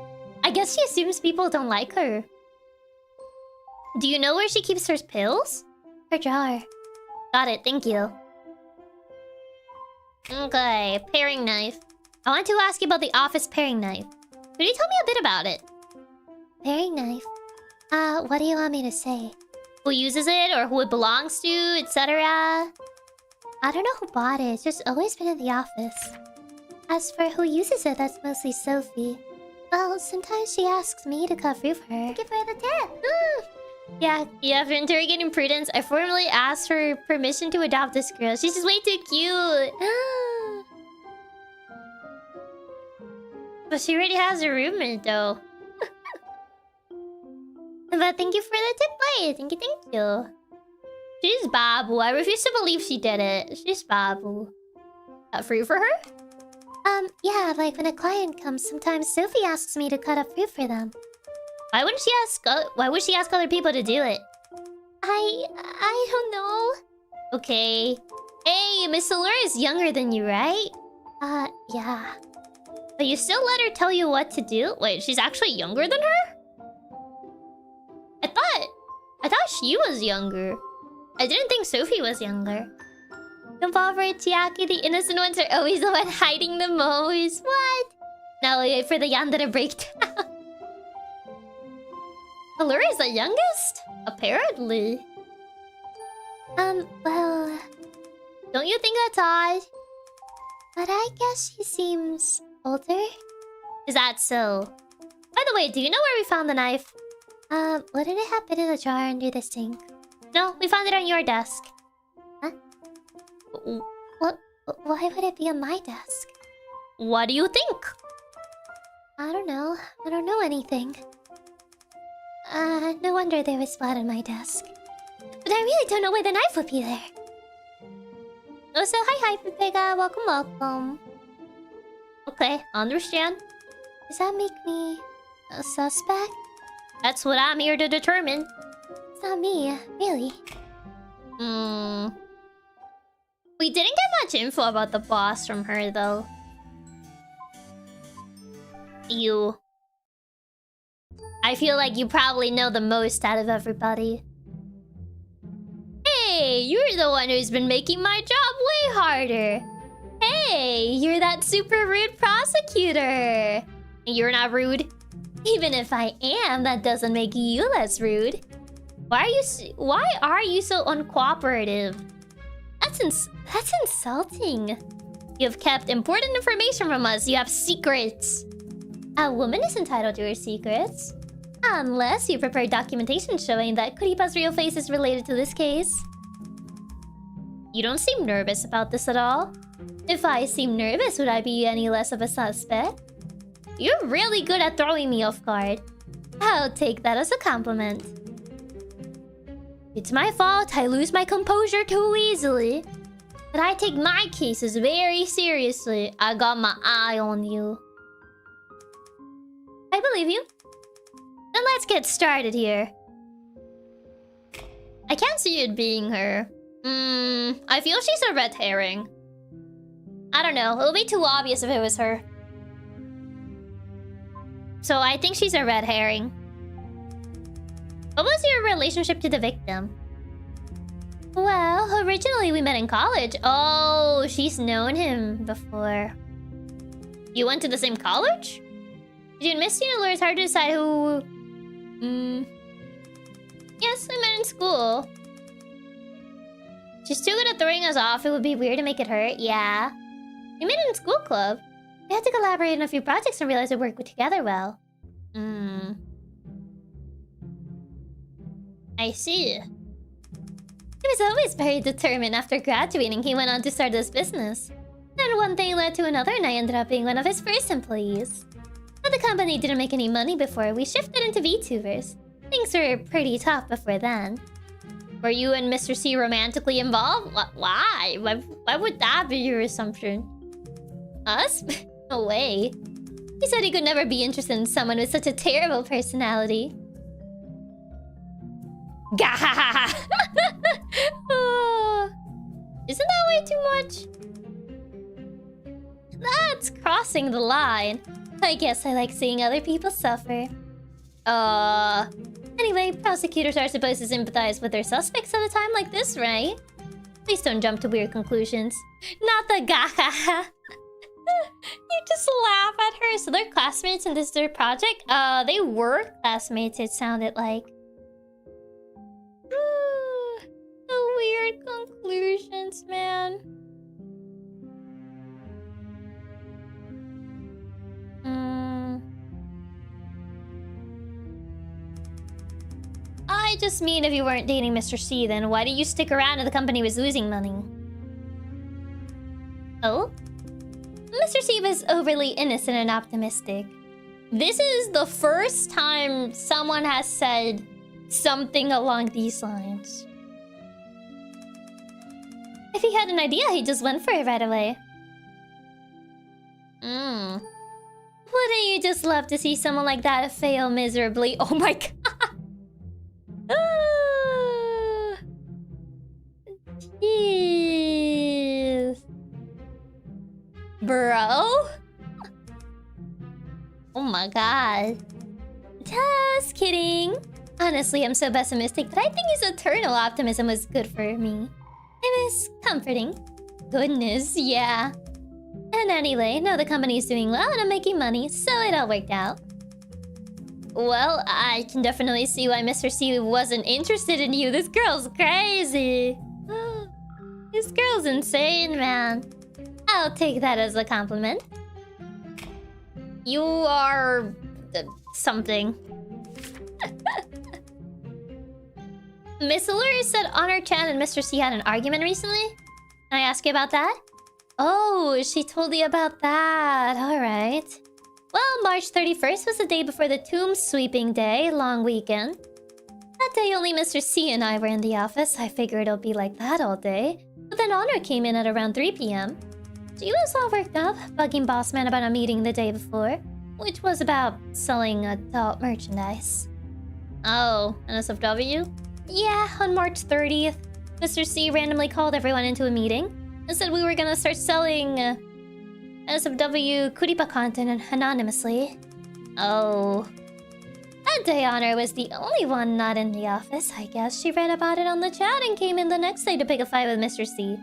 I guess she assumes people don't like her. Do you know where she keeps her pills? Her drawer. Got it, thank you. Okay, paring knife. I want to ask you about the office paring knife. Could you tell me a bit about it? Paring knife? What do you want me to say? who uses it or who it belongs to, etc. I don't know who bought it. It's just always been in the office. As for who uses it, that's mostly Sophie. Well, sometimes she asks me to cut fruit for her. Give her the tip. Yeah, for interrogating Prudence, I formally asked for permission to adopt this girl. She's just way too cute. But she already has a roommate, though. But thank you for the tip, boy. Thank you. She's Babu. I refuse to believe she did it. She's Babu. Fruit for her? Yeah, like when a client comes, sometimes Sophie asks me to cut up fruit for them. Why would she ask other people to do it? I don't know. Okay. Hey, Miss Allura is younger than you, right? Yeah. But you still let her tell you what to do? Wait, she's actually younger than her? I thought she was younger. I didn't think Sophie was younger. Don't fall for it, Chiaki. The innocent ones are always the one hiding the most. What? Now we wait for the yandere to break down. Allura is the youngest? Apparently. Well... Don't you think that's odd? But I guess she seems older. Is that so? By the way, do you know where we found the knife? Wouldn't it have been in the drawer under the sink? No, we found it on your desk. Huh? What? Why would it be on my desk? What do you think? I don't know. I don't know anything. No wonder there was blood on my desk. But I really don't know why the knife would be there. Oh, so hi, Pega. Welcome. Okay, understand. Does that make me a suspect? That's what I'm here to determine. It's not me, really. We didn't get much info about the boss from her, though. You. I feel like you probably know the most out of everybody. Hey, you're the one who's been making my job way harder. Hey, you're that super rude prosecutor. You're not rude. Even if I am, that doesn't make you less rude. Why are you so uncooperative? That's insulting. You've kept important information from us. You have secrets. A woman is entitled to her secrets. Unless you prepare documentation showing that Kuripa's real face is related to this case. You don't seem nervous about this at all. If I seem nervous, would I be any less of a suspect? You're really good at throwing me off guard. I'll take that as a compliment. It's my fault. I lose my composure too easily. But I take my cases very seriously. I got my eye on you. I believe you. Then let's get started here. I can't see it being her. I feel she's a red herring. I don't know. It would be too obvious if it was her. So I think she's a red herring. What was your relationship to the victim? Well, originally we met in college. Oh, she's known him before. You went to the same college? Did you and Miss Allura, it's hard to decide who... Yes, we met in school. She's too good at throwing us off. It would be weird to make it hurt. Yeah. We met in school club. We had to collaborate on a few projects and realize we work together well. I see. He was always very determined. After graduating, he went on to start this business. Then one thing led to another and I ended up being one of his first employees. But the company didn't make any money before we shifted into VTubers. Things were pretty tough before then. Were you and Mr. C romantically involved? Why? Why would that be your assumption? Us? No way. He said he could never be interested in someone with such a terrible personality. Gah! Oh, isn't that way too much? That's crossing the line. I guess I like seeing other people suffer. Anyway, prosecutors are supposed to sympathize with their suspects at a time like this, right? Please don't jump to weird conclusions. Not the gaha. You just laugh at her. So they're classmates in this their project? They were classmates, it sounded like. conclusions, man. I just mean if you weren't dating Mr. C, then why did you stick around if the company was losing money? Oh? Mr. C was overly innocent and optimistic. This is the first time someone has said something along these lines. If he had an idea, he just went for it right away. Wouldn't you just love to see someone like that fail miserably? Oh my god. Jeez. Bro? Oh my god. Just kidding. Honestly, I'm so pessimistic, but I think his eternal optimism was good for me. It was comforting. Goodness, yeah. And anyway, now the company's doing well and I'm making money, so it all worked out. Well, I can definitely see why Mr. C wasn't interested in you. This girl's crazy. This girl's insane, man. I'll take that as a compliment. You are... something. Miss Allure said Honor-chan and Mr. C had an argument recently. Can I ask you about that? Oh, she told you about that. Alright. Well, March 31st was the day before the tomb sweeping day, long weekend. That day only Mr. C and I were in the office. I figured it'll be like that all day. But then Honor came in at around 3 p.m. She was all worked up, bugging Bossman about a meeting the day before, which was about selling adult merchandise. Oh, NSFW? Yeah, on March 30th, Mr. C randomly called everyone into a meeting and said we were gonna start selling NSFW Kuripa content anonymously. Oh. That day, Honor was the only one not in the office. I guess she read about it on the chat and came in the next day to pick a fight with Mr. C.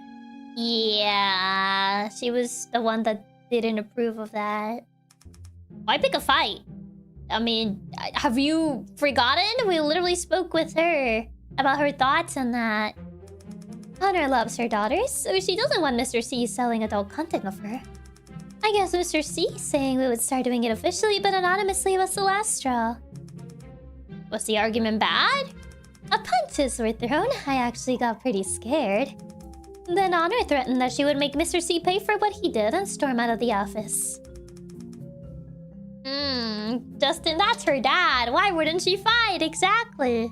Yeah, she was the one that didn't approve of that. Why pick a fight? I mean, have you forgotten? We literally spoke with her about her thoughts on that. Honor loves her daughters, so she doesn't want Mr. C selling adult content of her. I guess Mr. C saying we would start doing it officially, but anonymously was the last straw. Was the argument bad? Punches were thrown. I actually got pretty scared. Then Honor threatened that she would make Mr. C pay for what he did and storm out of the office. Justin, that's her dad. Why wouldn't she fight? Exactly.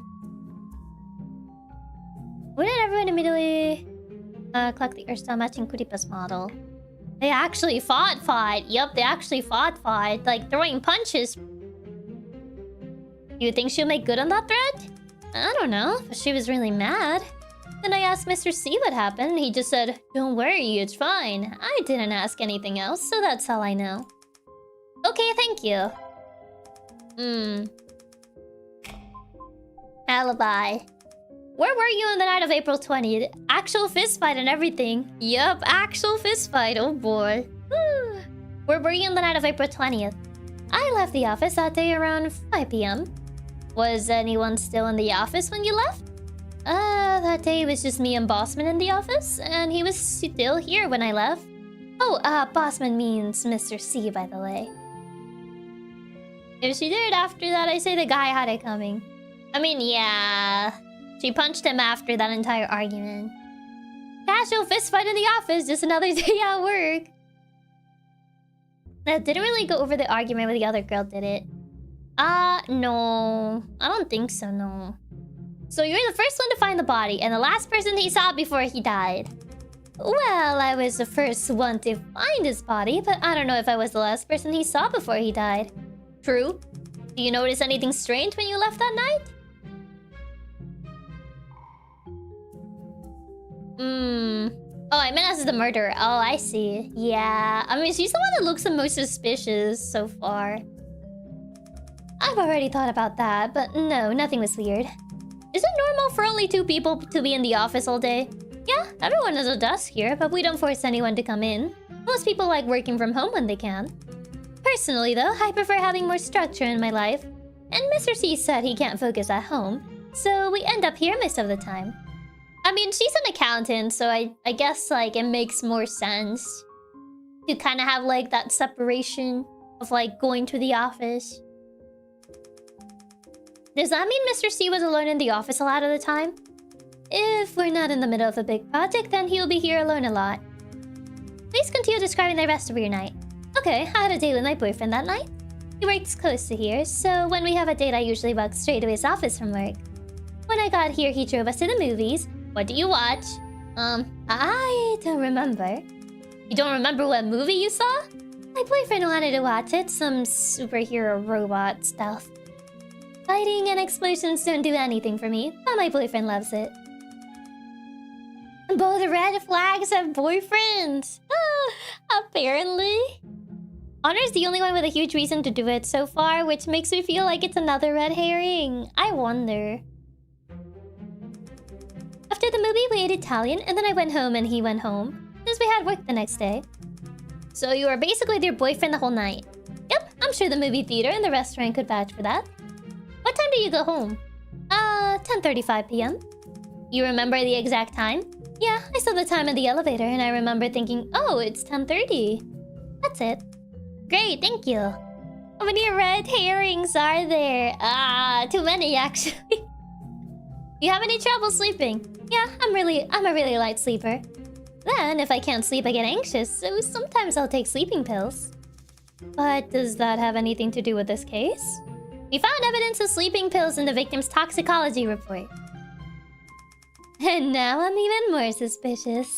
Wouldn't everyone immediately collect the Earth style matching Kuripa's model? They actually fought. Yup, they actually fought. Like, throwing punches. You think she'll make good on that threat? I don't know, but she was really mad. Then I asked Mr. C what happened, and he just said, "Don't worry, it's fine." I didn't ask anything else, so that's all I know. Okay, thank you. Alibi. Where were you on the night of April 20th? Actual fistfight and everything. Yup, actual fistfight. Oh boy. Where were you on the night of April 20th? I left the office that day around 5 p.m. Was anyone still in the office when you left? That day it was just me and Bossman in the office, and he was still here when I left. Oh, Bossman means Mr. C, by the way. If she did after that, I say the guy had it coming. I mean, yeah. She punched him after that entire argument. Casual fistfight in the office, just another day at work. That didn't really go over the argument with the other girl, did it? No. I don't think so, no. So you're the first one to find the body, and the last person he saw before he died. Well, I was the first one to find his body, but I don't know if I was the last person he saw before he died. True. Do you notice anything strange when you left that night? Oh, I meant as the murderer. Oh, I see. Yeah. I mean, she's the one that looks the most suspicious so far. I've already thought about that, but no, nothing was weird. Is it normal for only 2 people to be in the office all day? Yeah, everyone has a desk here, but we don't force anyone to come in. Most people like working from home when they can. Personally, though, I prefer having more structure in my life. And Mr. C said he can't focus at home, so we end up here most of the time. I mean, she's an accountant, so I guess, like, it makes more sense to kind of have, like, that separation of, like, going to the office. Does that mean Mr. C was alone in the office a lot of the time? If we're not in the middle of a big project, then he'll be here alone a lot. Please continue describing the rest of your night. Okay, I had a date with my boyfriend that night. He works close to here, so when we have a date, I usually walk straight to his office from work. When I got here, he drove us to the movies. What do you watch? I don't remember. You don't remember what movie you saw? My boyfriend wanted to watch it, some superhero robot stuff. Fighting and explosions don't do anything for me, but my boyfriend loves it. Both red flags have boyfriends! Apparently. Honor's the only one with a huge reason to do it so far, which makes me feel like it's another red herring. I wonder. After the movie, we ate Italian, and then I went home and he went home, since we had work the next day. So you were basically their boyfriend the whole night? Yep, I'm sure the movie theater and the restaurant could vouch for that. What time do you go home? 10:35 p.m. You remember the exact time? Yeah, I saw the time in the elevator and I remember thinking, oh, it's 10:30. That's it. Great, thank you. How many red herrings are there? Too many actually. You have any trouble sleeping? Yeah, I'm a really light sleeper. Then, if I can't sleep, I get anxious, so sometimes I'll take sleeping pills. But does that have anything to do with this case? We found evidence of sleeping pills in the victim's toxicology report. And now I'm even more suspicious.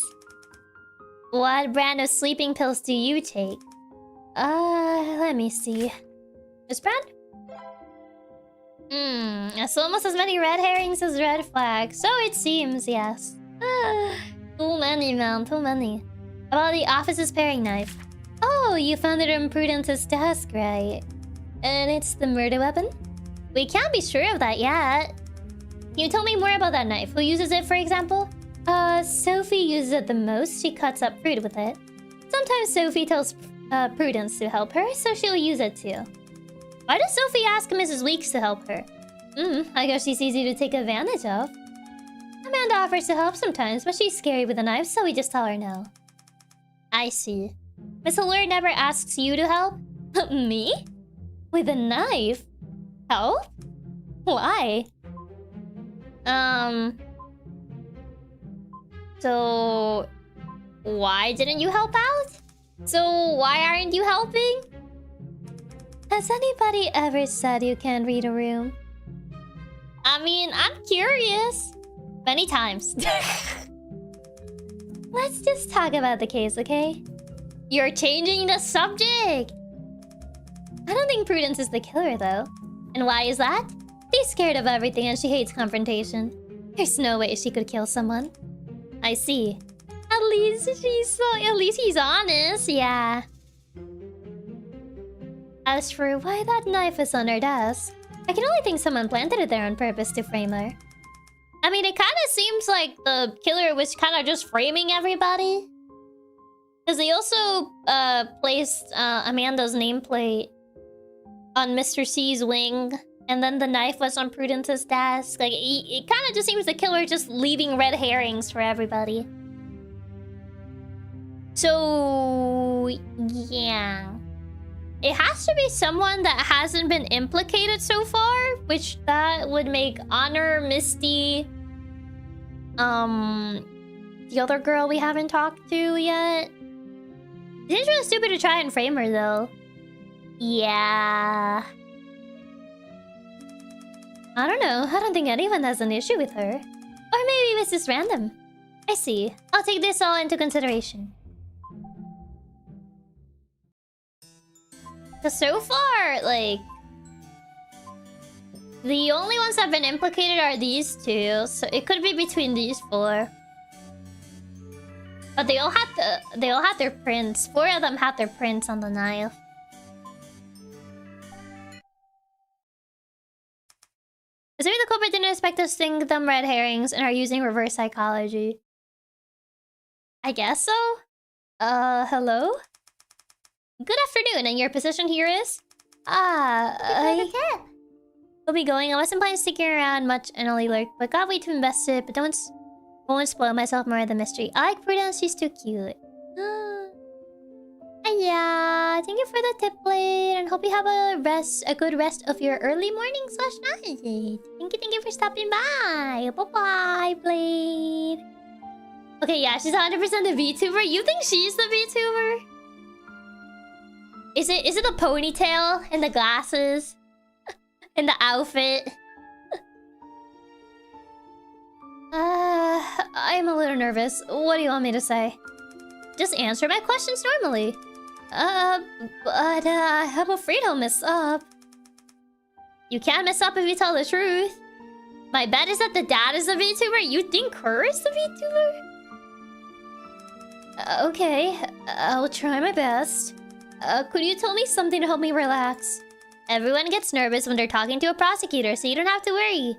What brand of sleeping pills do you take? Let me see. This brand? It's almost as many red herrings as red flags. So it seems, yes. Too many, man, too many. About the office's paring knife. Oh, you found it on Prudence's desk, right? And it's the murder weapon? We can't be sure of that yet. Can you tell me more about that knife? Who uses it, for example? Sophie uses it the most. She cuts up fruit with it. Sometimes Sophie tells Prudence to help her, so she'll use it too. Why does Sophie ask Mrs. Weeks to help her? I guess she's easy to take advantage of. Amanda offers to help sometimes, but she's scary with a knife, so we just tell her no. I see. Miss Allure never asks you to help? Me? With a knife? Help? Why? So... why didn't you help out? So why aren't you helping? Has anybody ever said you can't read a room? I mean, I'm curious. Many times. Let's just talk about the case, okay? You're changing the subject! I don't think Prudence is the killer, though. And why is that? She's scared of everything and she hates confrontation. There's no way she could kill someone. I see. At least he's honest, yeah. As for why that knife is on her desk, I can only think someone planted it there on purpose to frame her. I mean, it kind of seems like the killer was kind of just framing everybody. Because they also placed Amanda's nameplate on Mr. C's wing. And then the knife was on Prudence's desk. Like, it kind of just seems the killer just leaving red herrings for everybody. So... yeah. It has to be someone that hasn't been implicated so far. Which that would make Honor, Misty... the other girl we haven't talked to yet. It seems really stupid to try and frame her, though. Yeah... I don't know. I don't think anyone has an issue with her. Or maybe it's just random. I see. I'll take this all into consideration. Because so far, like... the only ones that have been implicated are these two. So it could be between these four. But they all had their prints. 4 of them had their prints on the knife. Assuming the culprit didn't expect us to think them red herrings and are using reverse psychology. I guess so? Hello? Good afternoon, and your position here is? We'll be going. I wasn't planning on sticking around much and only lurk, but got way too invested. But don't Won't spoil myself more of the mystery. I like Prudence, she's too cute. Yeah, thank you for the tip, Blade, and hope you have a good rest of your early morning / night. Thank you for stopping by. Bye-bye, Blade. Okay, yeah, she's 100% the VTuber. You think she's the VTuber? Is it the ponytail and the glasses and the outfit? I'm a little nervous. What do you want me to say? Just answer my questions normally. But I'm afraid I'll mess up. You can't mess up if you tell the truth. My bet is that the dad is the VTuber. You think her is the VTuber? Okay, I'll try my best. Could you tell me something to help me relax? Everyone gets nervous when they're talking to a prosecutor, so you don't have to worry.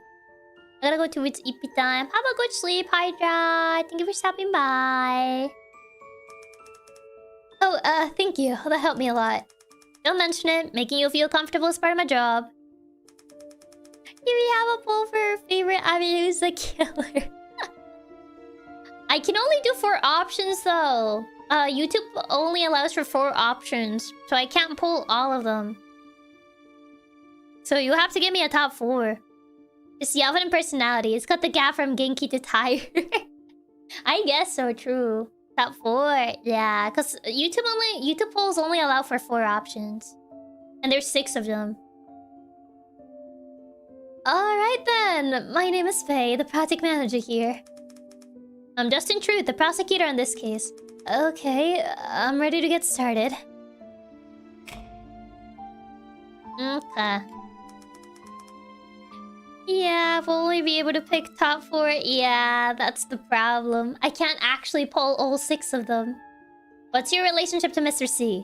I gotta go to its EP time. Have a good sleep, Hydra. Thank you for stopping by. Oh, thank you. That helped me a lot. Don't mention it. Making you feel comfortable is part of my job. If you have a poll for your favorite avenues, the killer. I can only do 4 options, though. YouTube only allows for 4 options, so I can't pull all of them. So you have to give me a top 4. It's the outfit and personality. It's got the gap from Genki to Tiger. I guess so, true. Top 4, yeah, because YouTube polls only allow for 4 options, and there's 6 of them. All right then, my name is Faye, the project manager here. I'm Justin Truth, the prosecutor in this case. Okay, I'm ready to get started. Okay. Yeah, I'll only be able to pick top 4. Yeah, that's the problem. I can't actually pull all 6 of them. What's your relationship to Mr. C?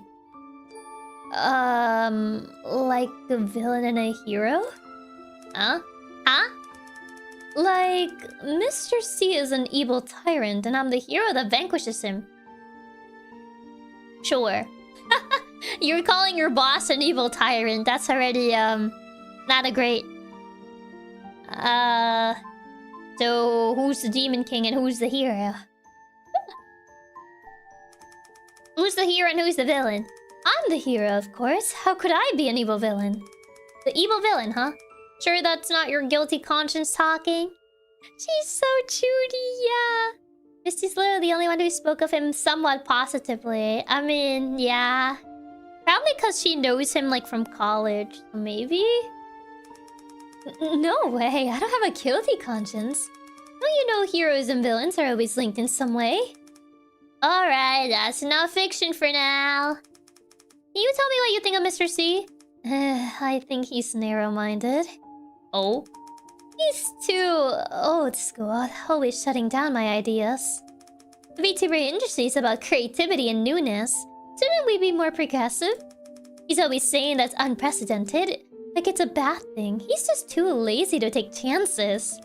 Like a villain and a hero? Huh? Huh? Like, Mr. C is an evil tyrant, and I'm the hero that vanquishes him. Sure. You're calling your boss an evil tyrant. That's already, not a great... So who's the Demon King and who's the hero? Who's the hero and who's the villain? I'm the hero, of course. How could I be an evil villain? The evil villain, huh? Sure that's not your guilty conscience talking? She's so cutie, yeah. Misty's literally the only one who spoke of him somewhat positively. I mean, yeah. Probably because she knows him, like, from college. Maybe? No way, I don't have a guilty conscience. Don't you know heroes and villains are always linked in some way? Alright, that's enough fiction for now. Can you tell me what you think of Mr. C? I think he's narrow-minded. Oh? He's too old school, always shutting down my ideas. The VTuber industry is about creativity and newness. Shouldn't we be more progressive? He's always saying that's unprecedented. Like it's a bad thing. He's just too lazy to take chances.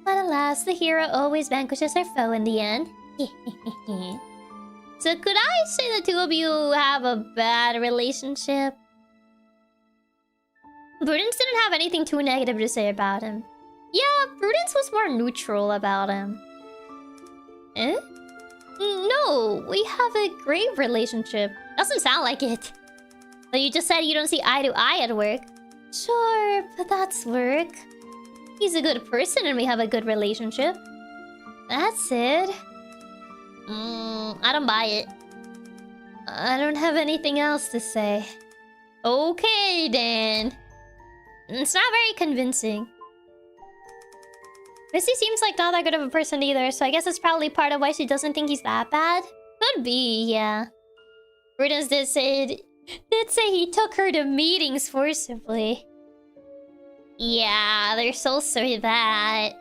But alas, the hero always vanquishes their foe in the end. So could I say the 2 of you have a bad relationship? Prudence didn't have anything too negative to say about him. Yeah, Prudence was more neutral about him. Eh? No, we have a great relationship. Doesn't sound like it. But you just said you don't see eye to eye at work. Sure, but that's work. He's a good person and we have a good relationship. That's it. I don't buy it. I don't have anything else to say. Okay, then. It's not very convincing. Missy seems like not that good of a person either, so I guess it's probably part of why she doesn't think he's that bad. Could be, yeah. Prudence did say he took her to meetings forcibly. Yeah, there's also that.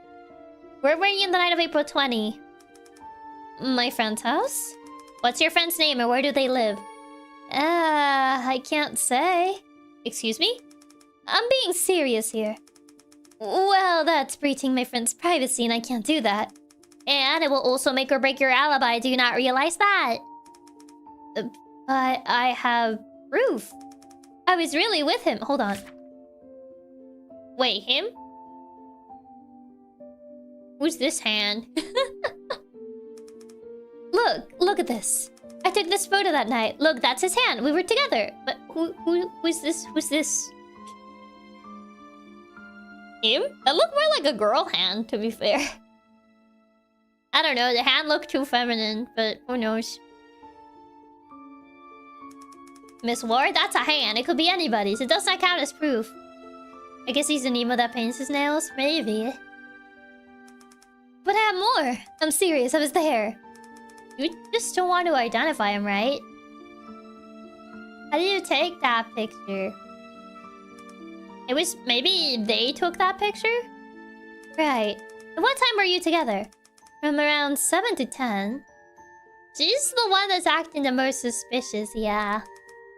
Where were you on the night of April 20? My friend's house? What's your friend's name and where do they live? I can't say. Excuse me? I'm being serious here. Well, that's breaching my friend's privacy and I can't do that. And it will also make or break your alibi, do you not realize that? But I have proof. I was really with him. Hold on. Wait, him? Who's this hand? at this. I took this photo that night. Look, that's his hand. We were together. But who's this? Who's this? Him? That looked more like a girl hand, to be fair. I don't know, the hand looked too feminine, but who knows? Miss Ward? That's a hand. It could be anybody's. It does not count as proof. I guess he's an emo that paints his nails? Maybe. But I have more. I'm serious, I was there. You just don't want to identify him, right? How did you take that picture? It was... maybe they took that picture? Right. At what time were you together? From around 7 to 10. She's the one that's acting the most suspicious, yeah.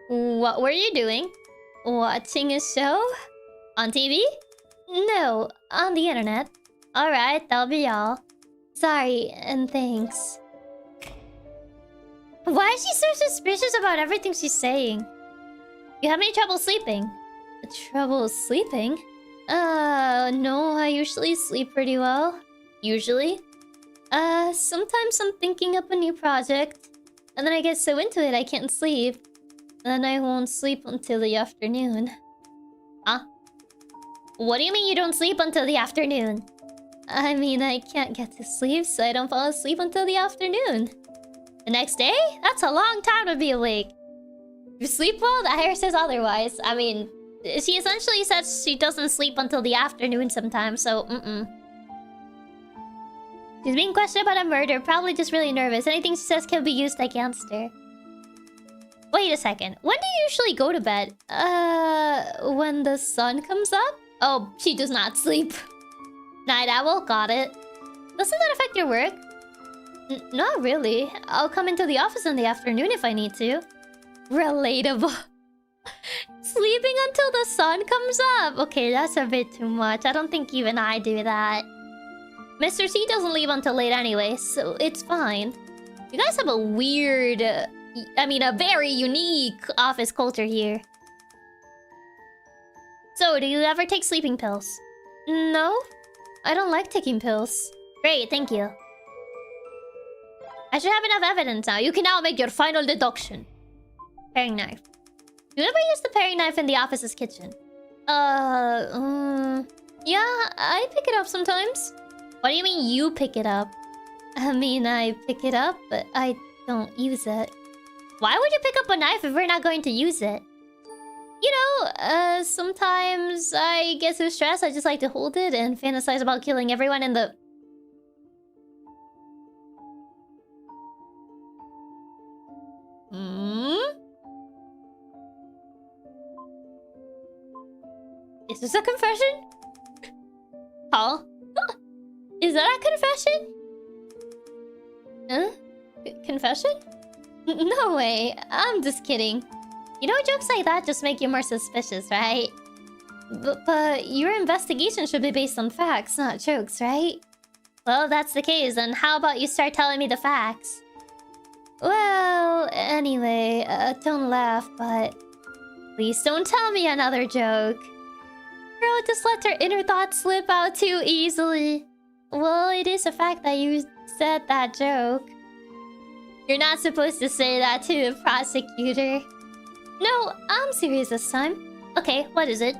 What were you doing? Watching a show? On TV? No, on the internet. Alright, that'll be all. Sorry, and thanks. Why is she so suspicious about everything she's saying? You have any trouble sleeping? Trouble sleeping? No, I usually sleep pretty well. Usually. Sometimes I'm thinking up a new project. And then I get so into it I can't sleep. And then I won't sleep until the afternoon. Huh? What do you mean you don't sleep until the afternoon? I mean, I can't get to sleep, so I don't fall asleep until the afternoon. The next day? That's a long time to be awake. If you sleep well, the hair says otherwise. I mean, she essentially says she doesn't sleep until the afternoon sometimes, so She's being questioned about a murder, probably just really nervous. Anything she says can be used against her. Wait a second. When do you usually go to bed? When the sun comes up? Oh, she does not sleep. Night owl, got it. Doesn't that affect your work? Not really. I'll come into the office in the afternoon if I need to. Relatable. Sleeping until the sun comes up. Okay, that's a bit too much. I don't think even I do that. Mr. C doesn't leave until late anyway, so it's fine. You guys have a weird... I mean, a very unique office culture here. So, do you ever take sleeping pills? No. I don't like taking pills. Great, thank you. I should have enough evidence now. You can now make your final deduction. Paring knife. Do you ever use the paring knife in the office's kitchen? Yeah, I pick it up sometimes. What do you mean you pick it up? I mean, I pick it up, but I don't use it. Why would you pick up a knife if we're not going to use it? You know, sometimes I get so stressed I just like to hold it and fantasize about killing everyone in the... Is this a confession? Huh? Is that a confession? Huh? Confession? No way. I'm just kidding. You know, jokes like that just make you more suspicious, right? But your investigation should be based on facts, not jokes, right? Well, if that's the case, then how about you start telling me the facts? Well, anyway, don't laugh, but... please don't tell me another joke. Girl just lets her inner thoughts slip out too easily. Well, it is a fact that you said that joke. You're not supposed to say that to the prosecutor. No, I'm serious this time. Okay, what is it?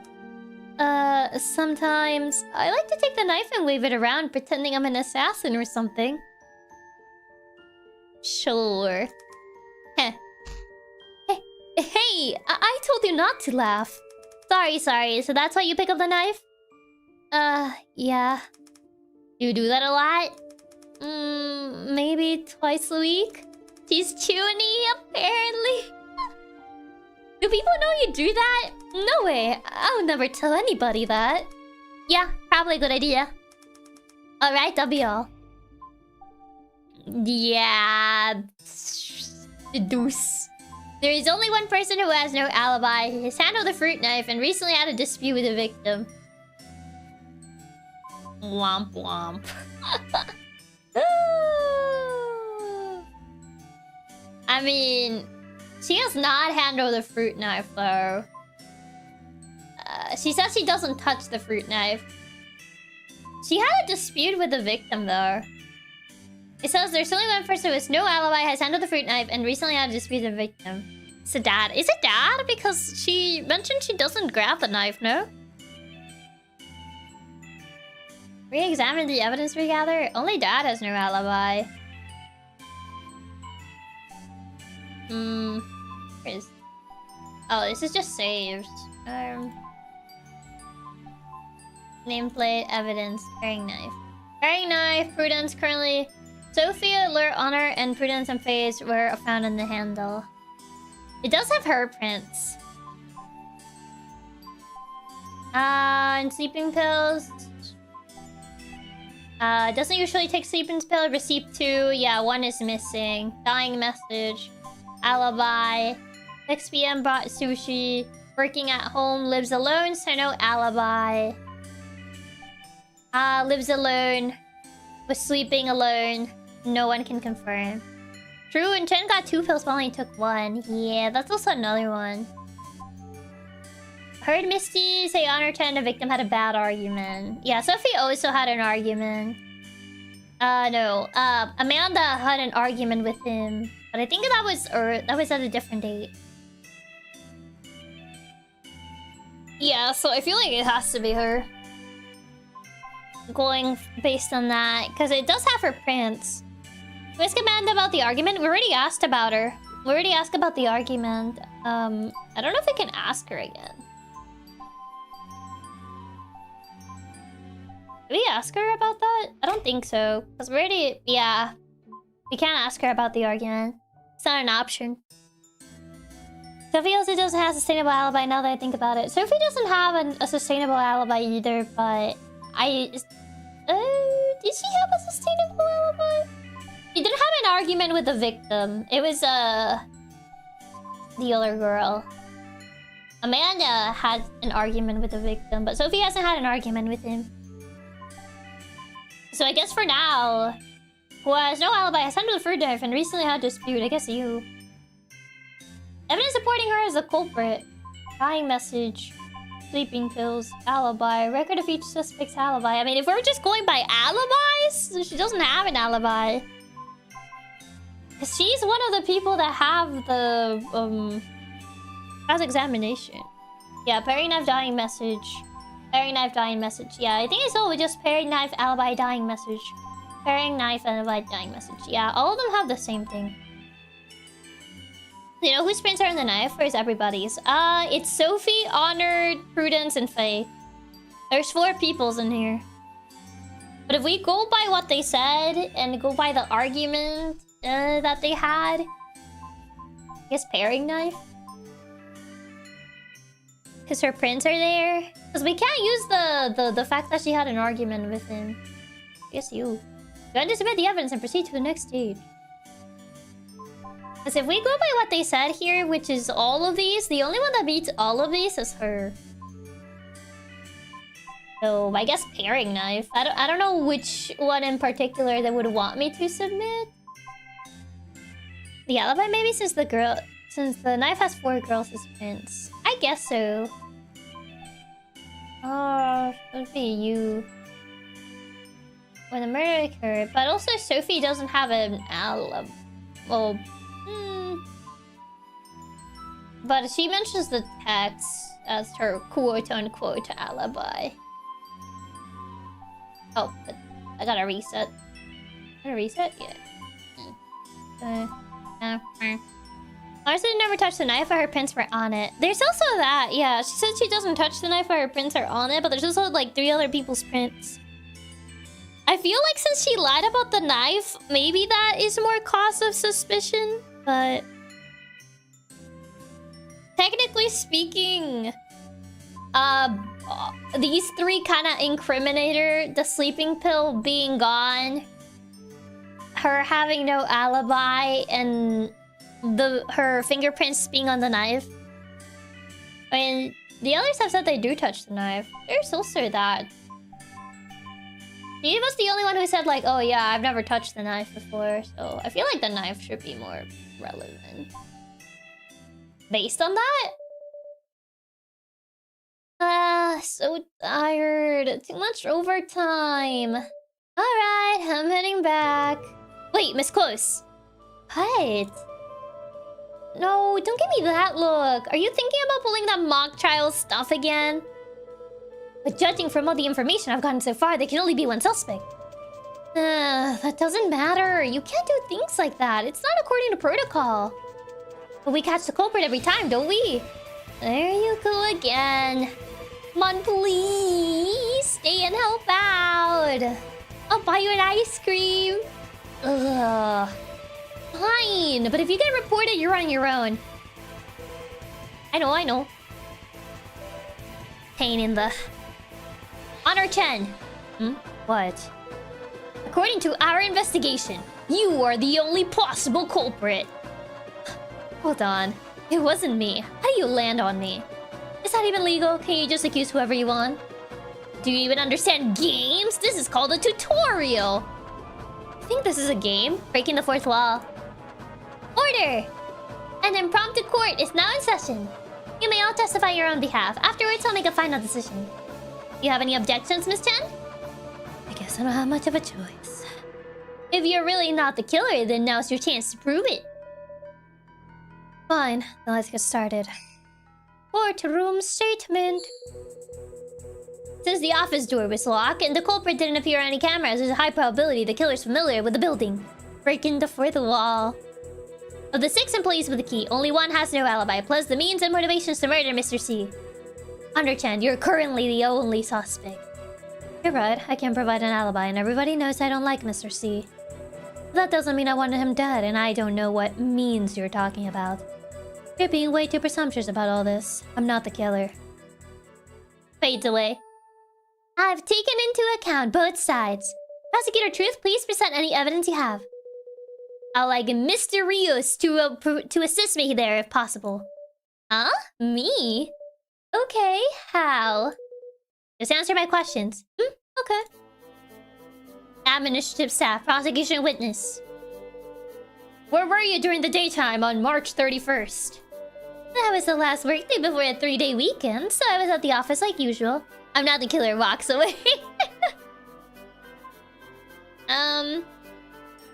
Sometimes I like to take the knife and wave it around, pretending I'm an assassin or something. Sure. Heh. Hey, I told you not to laugh. Sorry. So that's why you pick up the knife? Yeah. You do that a lot? Maybe twice a week? She's chuny, apparently. Do people know you do that? No way. I would never tell anybody that. Yeah, probably a good idea. Alright, that'll be all. Yeah. The deuce. There is only one person who has no alibi. He's handled the fruit knife and recently had a dispute with the victim. Womp womp. I mean, she has not handled the fruit knife though. She says she doesn't touch the fruit knife. She had a dispute with the victim though. It says there's only one person with no alibi, has handled the fruit knife, and recently had a dispute with the victim. It's a dad. Is it dad? Because she mentioned she doesn't grab the knife, no? Re-examine the evidence we gather. Only dad has no alibi. Where is... Oh, this is just saved. Nameplate, evidence, paring knife. Paring knife, Prudence, currently... Sophia, Lure, Honor, and Prudence and Phase were found in the handle. It does have her prints. And sleeping pills. Doesn't usually take sleeping pill. Receipt 2. Yeah, 1 is missing. Dying message. Alibi. 6 p.m. brought sushi. Working at home. Lives alone, so no alibi. Lives alone. Was sleeping alone. No one can confirm. True, and Chen got 2 pills but only took 1. Yeah, that's also another one. Heard Misty say Honor 10, the victim had a bad argument. Yeah, Sophie also had an argument. No. Amanda had an argument with him. But I think that was at a different date. Yeah, so I feel like it has to be her. Going based on that. Because it does have her prints. We ask Amanda about the argument. We already asked about her. We already asked about the argument. I don't know if we can ask her again. Did we ask her about that? I don't think so. Because we already... Yeah. We can't ask her about the argument. It's not an option. Sophie also doesn't have a sustainable alibi now that I think about it. Sophie doesn't have a sustainable alibi either, but... did she have a sustainable alibi? She didn't have an argument with the victim. It was, the other girl. Amanda had an argument with the victim, but Sophie hasn't had an argument with him. So I guess for now, who has no alibi has handled the fruit knife and recently had a dispute. I guess you. Evidence supporting her as the culprit. Dying message. Sleeping pills. Alibi. Record of each suspect's alibi. I mean, if we're just going by alibis, she doesn't have an alibi. She's one of the people that have the, cross-examination. Yeah, paring knife, dying message. Paring knife, dying message. Yeah, I think it's all just paring knife, alibi, dying message. Paring knife, alibi, dying message. Yeah, all of them have the same thing. You know whose prints are in the knife, or is everybody's? It's Sophie, Honor, Prudence, and Faye. There's 4 peoples in here. But if we go by what they said, and go by the argument that they had... I guess paring knife? Because her prints are there. Because we can't use the fact that she had an argument with him. I guess you. Go ahead and submit the evidence and proceed to the next stage. Because if we go by what they said here, which is all of these, the only one that beats all of these is her. So I guess paring knife. I don't know which one in particular they would want me to submit. The alibi maybe since the knife has 4 girls' prints. I guess so. Oh, it would be you. When the murder occurred. But also Sophie doesn't have an alibi. Well, but she mentions the text as her quote-unquote alibi. Oh, but I gotta reset. Gotta reset? Yeah. Honestly, never touched the knife, but her prints were on it. There's also that, yeah. She said she doesn't touch the knife, but her prints are on it. But there's also like 3 other people's prints. I feel like since she lied about the knife, maybe that is more cause of suspicion. But technically speaking, these 3 kind of incriminate her. The sleeping pill being gone, her having no alibi, and her fingerprints being on the knife. I mean, the others have said they do touch the knife. There's also that. She was the only one who said like, oh yeah, I've never touched the knife before. So I feel like the knife should be more relevant. Based on that? So tired. Too much overtime. Alright, I'm heading back. Wait, Miss Close. What? No, don't give me that look. Are you thinking about pulling that mock trial stuff again? But judging from all the information I've gotten so far, there can only be one suspect. That doesn't matter. You can't do things like that. It's not according to protocol. But we catch the culprit every time, don't we? There you go again. Come on, please. Stay and help out. I'll buy you an ice cream. Ugh. Fine, but if you get reported, you're on your own. I know. Pain in the... Honor-chan. What? According to our investigation, you are the only possible culprit. Hold on. It wasn't me. How do you land on me? Is that even legal? Can you just accuse whoever you want? Do you even understand games? This is called a tutorial. You think this is a game? Breaking the fourth wall. Order! An impromptu court is now in session. You may all testify on your own behalf. Afterwards, I'll make a final decision. You have any objections, Miss Chen? I guess I don't have much of a choice. If you're really not the killer, then now's your chance to prove it. Fine, then let's get started. Courtroom statement. Since the office door was locked and the culprit didn't appear on any cameras, there's a high probability the killer's familiar with the building. Breaking the fourth wall. Of the 6 employees with the key, only one has no alibi, plus the means and motivations to murder Mr. C. Under-chan, you're currently the only suspect. You're right, I can't provide an alibi, and everybody knows I don't like Mr. C. But that doesn't mean I wanted him dead, and I don't know what means you're talking about. You're being way too presumptuous about all this. I'm not the killer. Fades away. I've taken into account both sides. Prosecutor Truth, please present any evidence you have. I'll like Mr. Rios to assist me there if possible. Huh? Me? Okay, how? Just answer my questions. Okay. Administrative staff, prosecution witness. Where were you during the daytime on March 31st? That was the last workday before a 3-day weekend, so I was at the office like usual. I'm not the killer, walks away.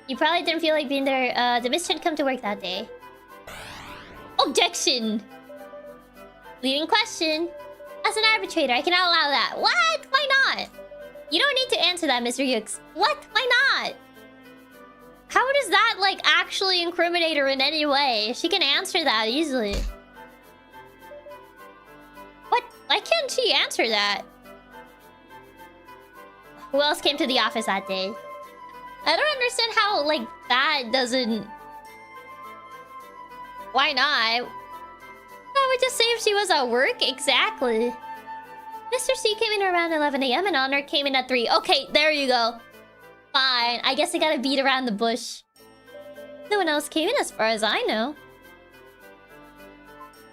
You probably didn't feel like being there. The Miss Chen come to work that day. Objection! Leading question. As an arbitrator, I cannot allow that. What? Why not? You don't need to answer that, Mr. Hughes. What? Why not? How does that, like, actually incriminate her in any way? She can answer that easily. What? Why can't she answer that? Who else came to the office that day? I don't understand how, like, that doesn't... Why not? I would just say if she was at work. Exactly. Mr. C came in around 11 AM and Honor came in at 3. Okay, there you go. Fine. I guess I gotta beat around the bush. No one else came in as far as I know.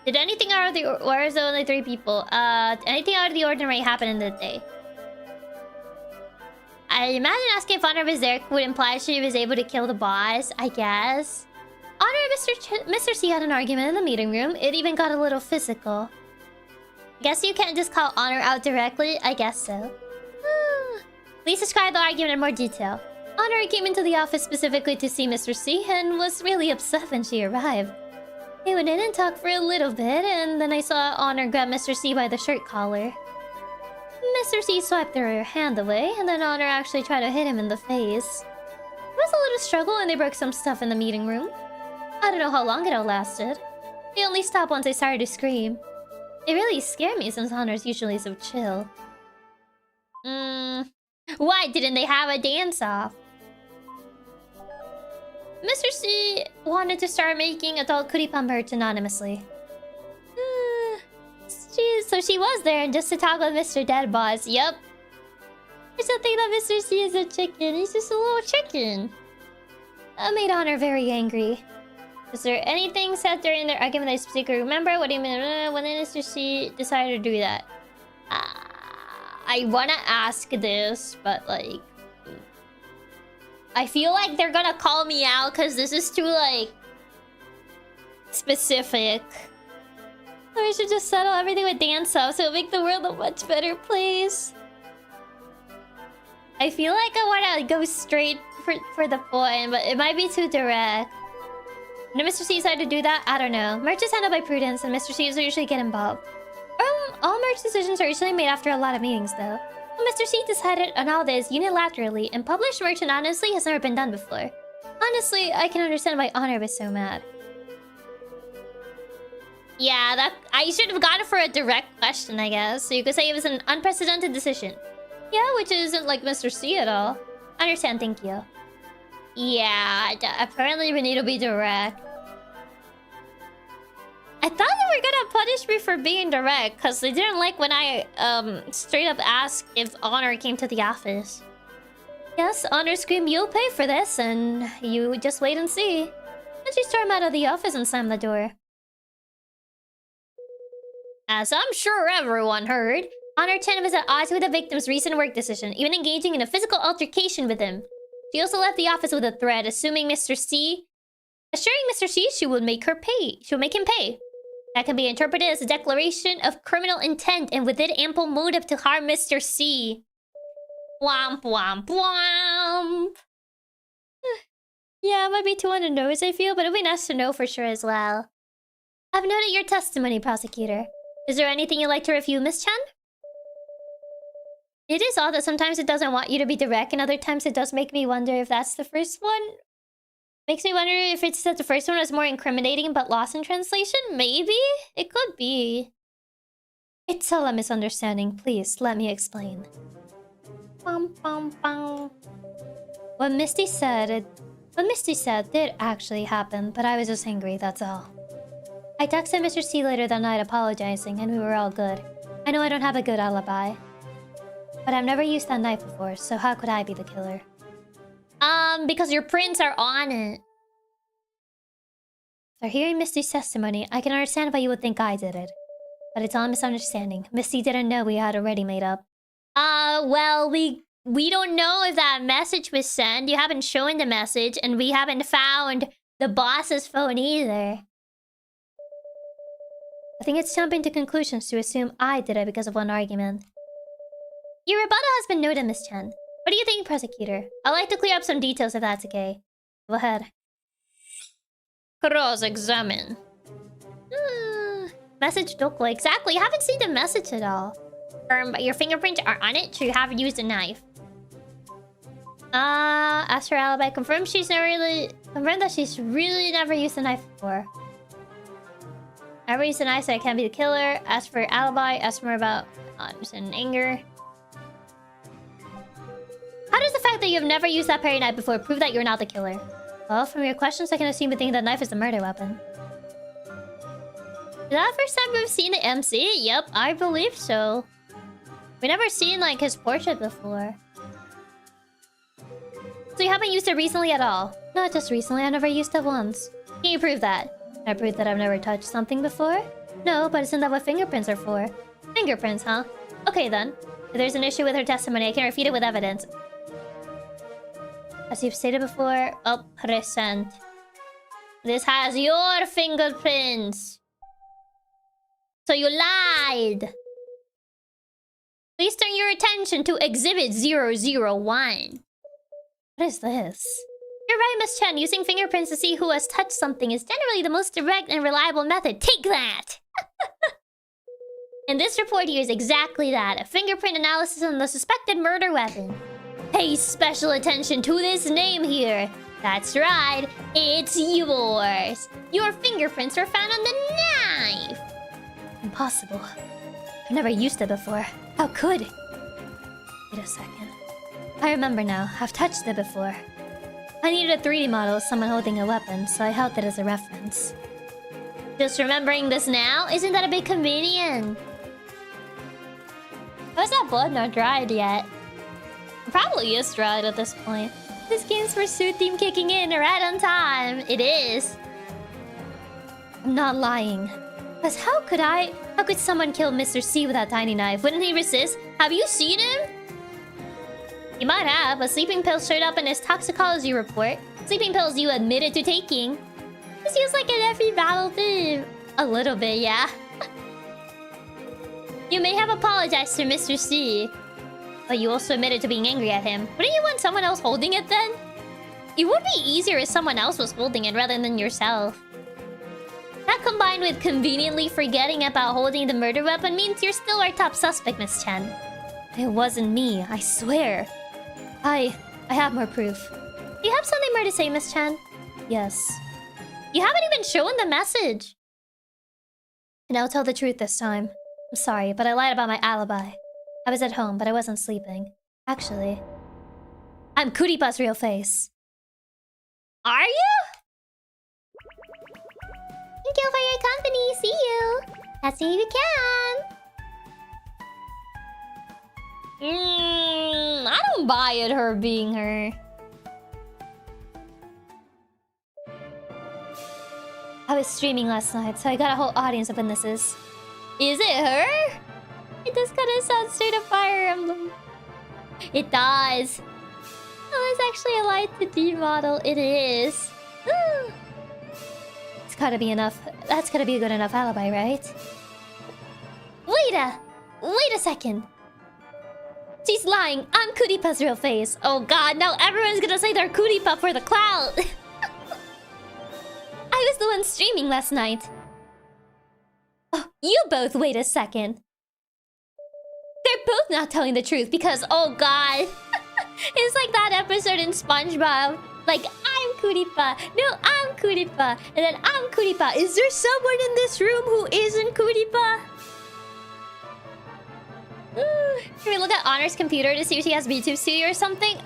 Did anything out of the... Or is there only 3 people? Anything out of the ordinary happen in the day? I imagine asking if Honor was there would imply she was able to kill the boss, I guess. Honor and Mr. C had an argument in the meeting room. It even got a little physical. Guess you can't just call Honor out directly? I guess so. Please describe the argument in more detail. Honor came into the office specifically to see Mr. C and was really upset when she arrived. They went in and talked for a little bit, and then I saw Honor grab Mr. C by the shirt collar. Mr. C swiped her hand away, and then Honor actually tried to hit him in the face. There was a little struggle, and they broke some stuff in the meeting room. I don't know how long it all lasted. They only stopped once I started to scream. It really scared me since Honor's usually so chill. Why didn't they have a dance-off? Mr. C wanted to start making adult Kuripa merch anonymously. So she was there just to talk with Mr. Dead Boss. Yup. There's something that Mr. C is a chicken. He's just a little chicken. That made Honor very angry. Is there anything said during their argument that I specifically remember? What do you mean? When did Mr. C decided to do that? I wanna ask this, but like... I feel like they're gonna call me out because this is too, like... specific. Or we should just settle everything with dance off so it'll make the world a much better place. I feel like I want to go straight for the point, but it might be too direct. Did Mr. C decide to do that? I don't know. Merch is handled by Prudence, and Mr. C usually get involved. All merch decisions are usually made after a lot of meetings, though. Mr. C decided on all this unilaterally, and published merch honestly has never been done before. Honestly, I can understand why Honor was so mad. Yeah, that I should have gone for a direct question, I guess. So you could say it was an unprecedented decision. Yeah, which isn't like Mr. C at all. Understand, thank you. Yeah, apparently we need to be direct. I thought they were gonna punish me for being direct, because they didn't like when I straight up asked if Honor came to the office. Yes, Honor screamed, "You'll pay for this," and you just wait and see. And she stormed out of the office and slammed the door. As I'm sure everyone heard, Honor-chan was at odds with the victim's recent work decision, even engaging in a physical altercation with him. She also left the office with a threat, assuring Mr. C she would make her pay. She would make him pay. That can be interpreted as a declaration of criminal intent and with it ample motive to harm Mr. C. Womp womp womp. Yeah, it might be too on the nose, I feel, but it'd be nice to know for sure as well. I've noted your testimony, prosecutor. Is there anything you'd like to refute, Miss Chan? It is odd that sometimes it doesn't want you to be direct, and other times it does make me wonder if that's the first one. Makes me wonder if it's that the first one was more incriminating but lost in translation? Maybe? It could be. It's all a misunderstanding. Please, let me explain. Bum, bum, bum. What Misty said did actually happen, but I was just angry, that's all. I texted Mr. C later that night apologizing, and we were all good. I know I don't have a good alibi. But I've never used that knife before, so how could I be the killer? Because your prints are on it. After hearing Misty's testimony, I can understand why you would think I did it. But it's all a misunderstanding. Misty didn't know we had already made up. Well, we don't know if that message was sent. You haven't shown the message, and we haven't found the boss's phone either. I think it's jumping to conclusions to assume I did it because of one argument. Your rebuttal has been noted, Miss Chen. What do you think, prosecutor? I'd like to clear up some details if that's okay. Go ahead. Cross-examine. Message Dokwa. Exactly, you haven't seen the message at all. But your fingerprints are on it, so you haven't used a knife. As for alibi, confirm that she's really never used a knife before. Never used a knife, so I can't be the killer. As for alibi, ask more about just in anger. How does the fact that you have never used that parry knife before prove that you're not the killer? Well, from your questions, I can assume you think that knife is the murder weapon. Is that the first time we've seen the MC? Yep, I believe so. We've never seen, like, his portrait before. So you haven't used it recently at all? Not just recently, I never used it once. Can you prove that? Can I prove that I've never touched something before? No, but isn't that what fingerprints are for? Fingerprints, huh? Okay then. If there's an issue with her testimony, I can refute it with evidence. As you've stated before, present. This has your fingerprints. So you lied. Please turn your attention to Exhibit 001. What is this? You're right, Miss Chen. Using fingerprints to see who has touched something is generally the most direct and reliable method. Take that! And this report here is exactly that. A fingerprint analysis on the suspected murder weapon. Pay special attention to this name here. That's right, it's yours. Your fingerprints were found on the knife. Impossible. I've never used it before. How could? Wait a second. I remember now. I've touched it before. I needed a 3D model of someone holding a weapon, so I held it as a reference. Just remembering this now? Isn't that a bit convenient? How is that blood not dried yet? It probably is dried at this point. This game's pursuit theme kicking in right on time. It is. I'm not lying. Because how could someone kill Mr. C with that tiny knife? Wouldn't he resist? Have you seen him? He might have. A sleeping pill showed up in his toxicology report. Sleeping pills you admitted to taking. This feels like an every battle theme. A little bit, yeah. You may have apologized to Mr. C. But you also admitted to being angry at him. Wouldn't you want someone else holding it then? It would be easier if someone else was holding it rather than yourself. That combined with conveniently forgetting about holding the murder weapon means you're still our top suspect, Miss Chen. It wasn't me, I swear. I have more proof. Do you have something more to say, Miss Chen? Yes. You haven't even shown the message. And I'll tell the truth this time. I'm sorry, but I lied about my alibi. I was at home, but I wasn't sleeping. Actually, I'm Kuripa's real face. Are you? Thank you for your company. See you. That's if you can. I don't buy it, her being her. I was streaming last night, so I got a whole audience of witnesses. Is it her? It does kind of sound straight up Fire Emblem. It does. Oh, it's actually a Light to D model. It is. It's gotta be enough. That's gotta be a good enough alibi, right? Wait a second. She's lying. I'm Kuripa's real face. Oh god, now everyone's gonna say they're Kuripa for the clout. I was the one streaming last night. Oh, you both wait a second. They're both not telling the truth because, oh god. It's like that episode in SpongeBob. Like, I'm Kuripa. No, I'm Kuripa. And then I'm Kuripa. Is there someone in this room who isn't Kuripa? Can we look at Honor's computer to see if she has VTube Studio or something?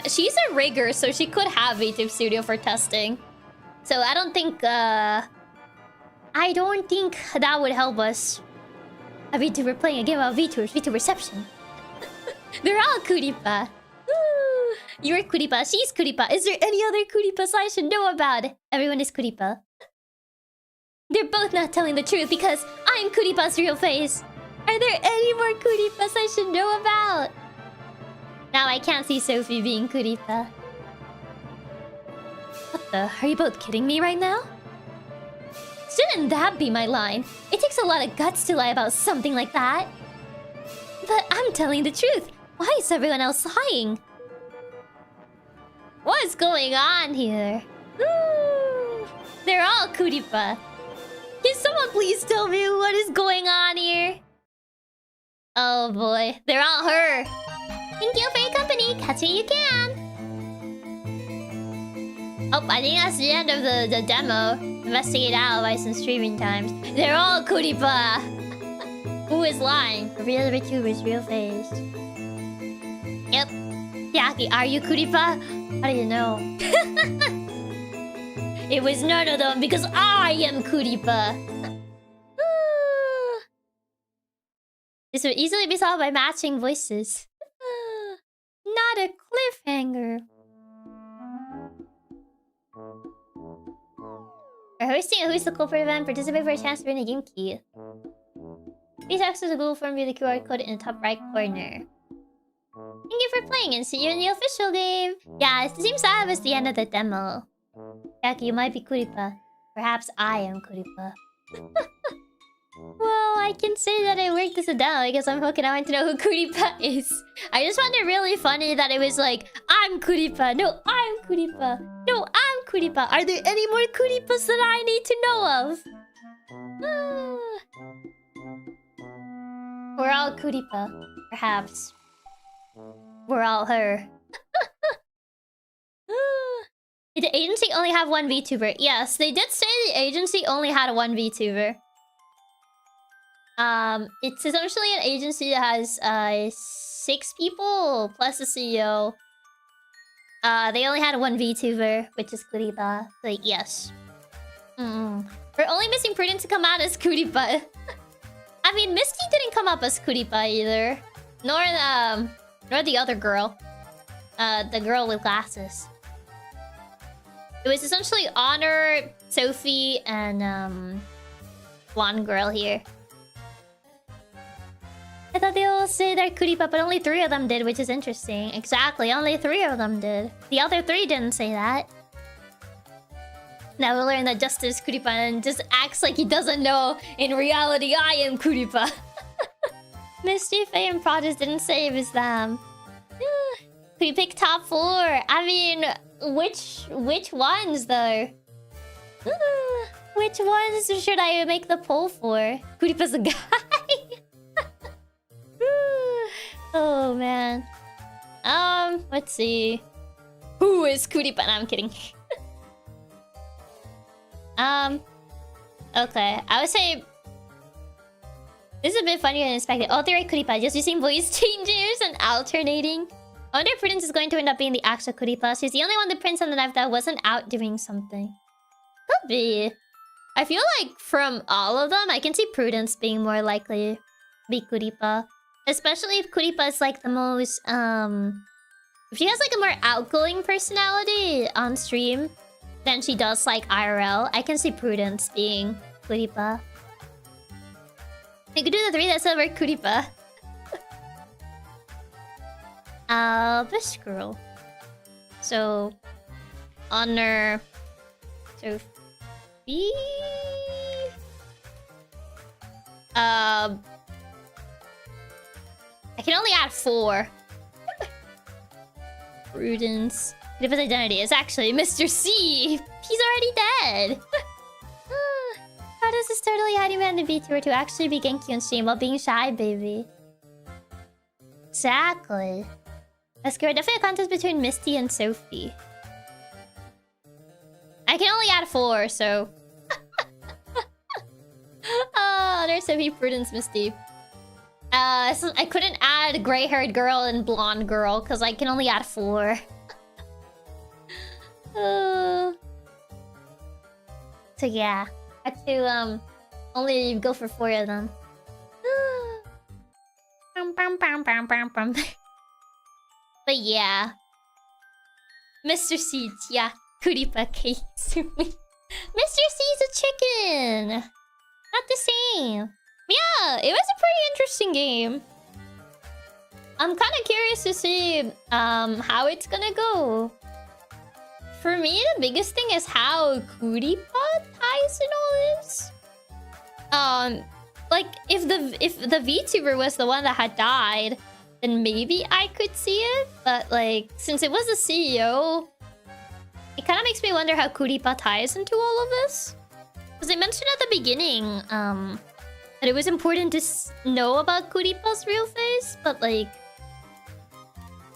She's a rigger, so she could have VTube Studio for testing. So I don't think that would help us. A VTuber playing a game about VTubers, VTube reception. They're all Kuripa. You're Kuripa, she's Kuripa. Is there any other Kuripas I should know about? Everyone is Kuripa. They're both not telling the truth because I'm Kuripa's real face. Are there any more Kuripas I should know about? Now I can't see Sophie being Kuripa. What the? Are you both kidding me right now? Shouldn't that be my line? It takes a lot of guts to lie about something like that. But I'm telling the truth. Why is everyone else lying? What's going on here? They're all Kuripa. Can someone please tell me what is going on here? Oh boy, they're all her. Thank you for your company. Catch it you can. Oh, I think that's the end of the demo. Investigate alibis and streaming times. They're all Kuripa. Who is lying? A real VTuber's real face. Yep. Chiaki, are you Kuripa? How do you know? It was none of them because I am Kuripa. This would easily be solved by matching voices. Not a cliffhanger. We're hosting a Who's the Culprit event. Participate for a chance to win a game key. Please access the Google form via the QR code in the top right corner. Thank you for playing and see you in the official game. Yeah, it seems that was the end of the demo. Chiaki, you might be Kuripa. Perhaps I am Kuripa. Well, I can say that it worked as a demo because I'm hooking. I want to know who Kuripa is. I just found it really funny that it was like, I'm Kuripa. No, I'm Kuripa. No, I'm Kuripa. Are there any more Kuripas that I need to know of? We're all Kuripa. Perhaps. We're all her. Did the agency only have one VTuber? Yes, they did say the agency only had one VTuber. It's essentially an agency that has 6 people plus the CEO. They only had one VTuber, which is Kuripa. Like, yes. We're only missing Prudence to come out as Kuripa. I mean, Misty didn't come up as Kuripa either. Nor the other girl. The girl with glasses. It was essentially Honor, Sophie, and blonde girl here. I thought they all say they're Kuripa, but only 3 of them did, which is interesting. Exactly, only 3 of them did. The other 3 didn't say that. Now we'll learn that Justice Kuripa and just acts like he doesn't know. In reality, I am Kuripa. Misty, Faye, and Prodigy didn't say it was them. Could you pick top 4? I mean, which ones though? Which ones should I make the poll for? Kuripa's a guy. Oh man. Let's see. Who is Kuripa? No, I'm kidding. Okay. I would say this is a bit funnier than expected. Oh, they're right, Kuripa. Just using voice changers and alternating. I wonder if Prudence is going to end up being the actual Kuripa. She's the only one that prints on the knife that wasn't out doing something. Could be. I feel like from all of them, I can see Prudence being more likely to be Kuripa. Especially if Kuripa is like the most, if she has like a more outgoing personality on stream than she does like IRL, I can see Prudence being Kuripa. You could do the 3 that's over Kuripa. Bush girl. So, Honor, Sophie. I can only add 4. Prudence. His identity is actually Mr. C. He's already dead. How does this totally anime and the VTuber to actually be Genki on stream while being shy, baby? Exactly. That's good. Definitely a contest between Misty and Sophie. I can only add 4, so... Oh, there's Sophie, Prudence, Misty. So I couldn't add gray-haired girl and blonde girl because I can only add 4. So yeah, I had to only go for 4 of them. But yeah, Mr. C, yeah, Kuripa Katsumi. Mr. C's a chicken. Not the same. Yeah, it was a pretty interesting game. I'm kind of curious to see how it's gonna go. For me, the biggest thing is how Kuripa ties in all this. Like if the VTuber was the one that had died, then maybe I could see it. But like, since it was the CEO, it kind of makes me wonder how Kuripa ties into all of this. Because they mentioned at the beginning, that it was important to know about Kuripa's real face, but like,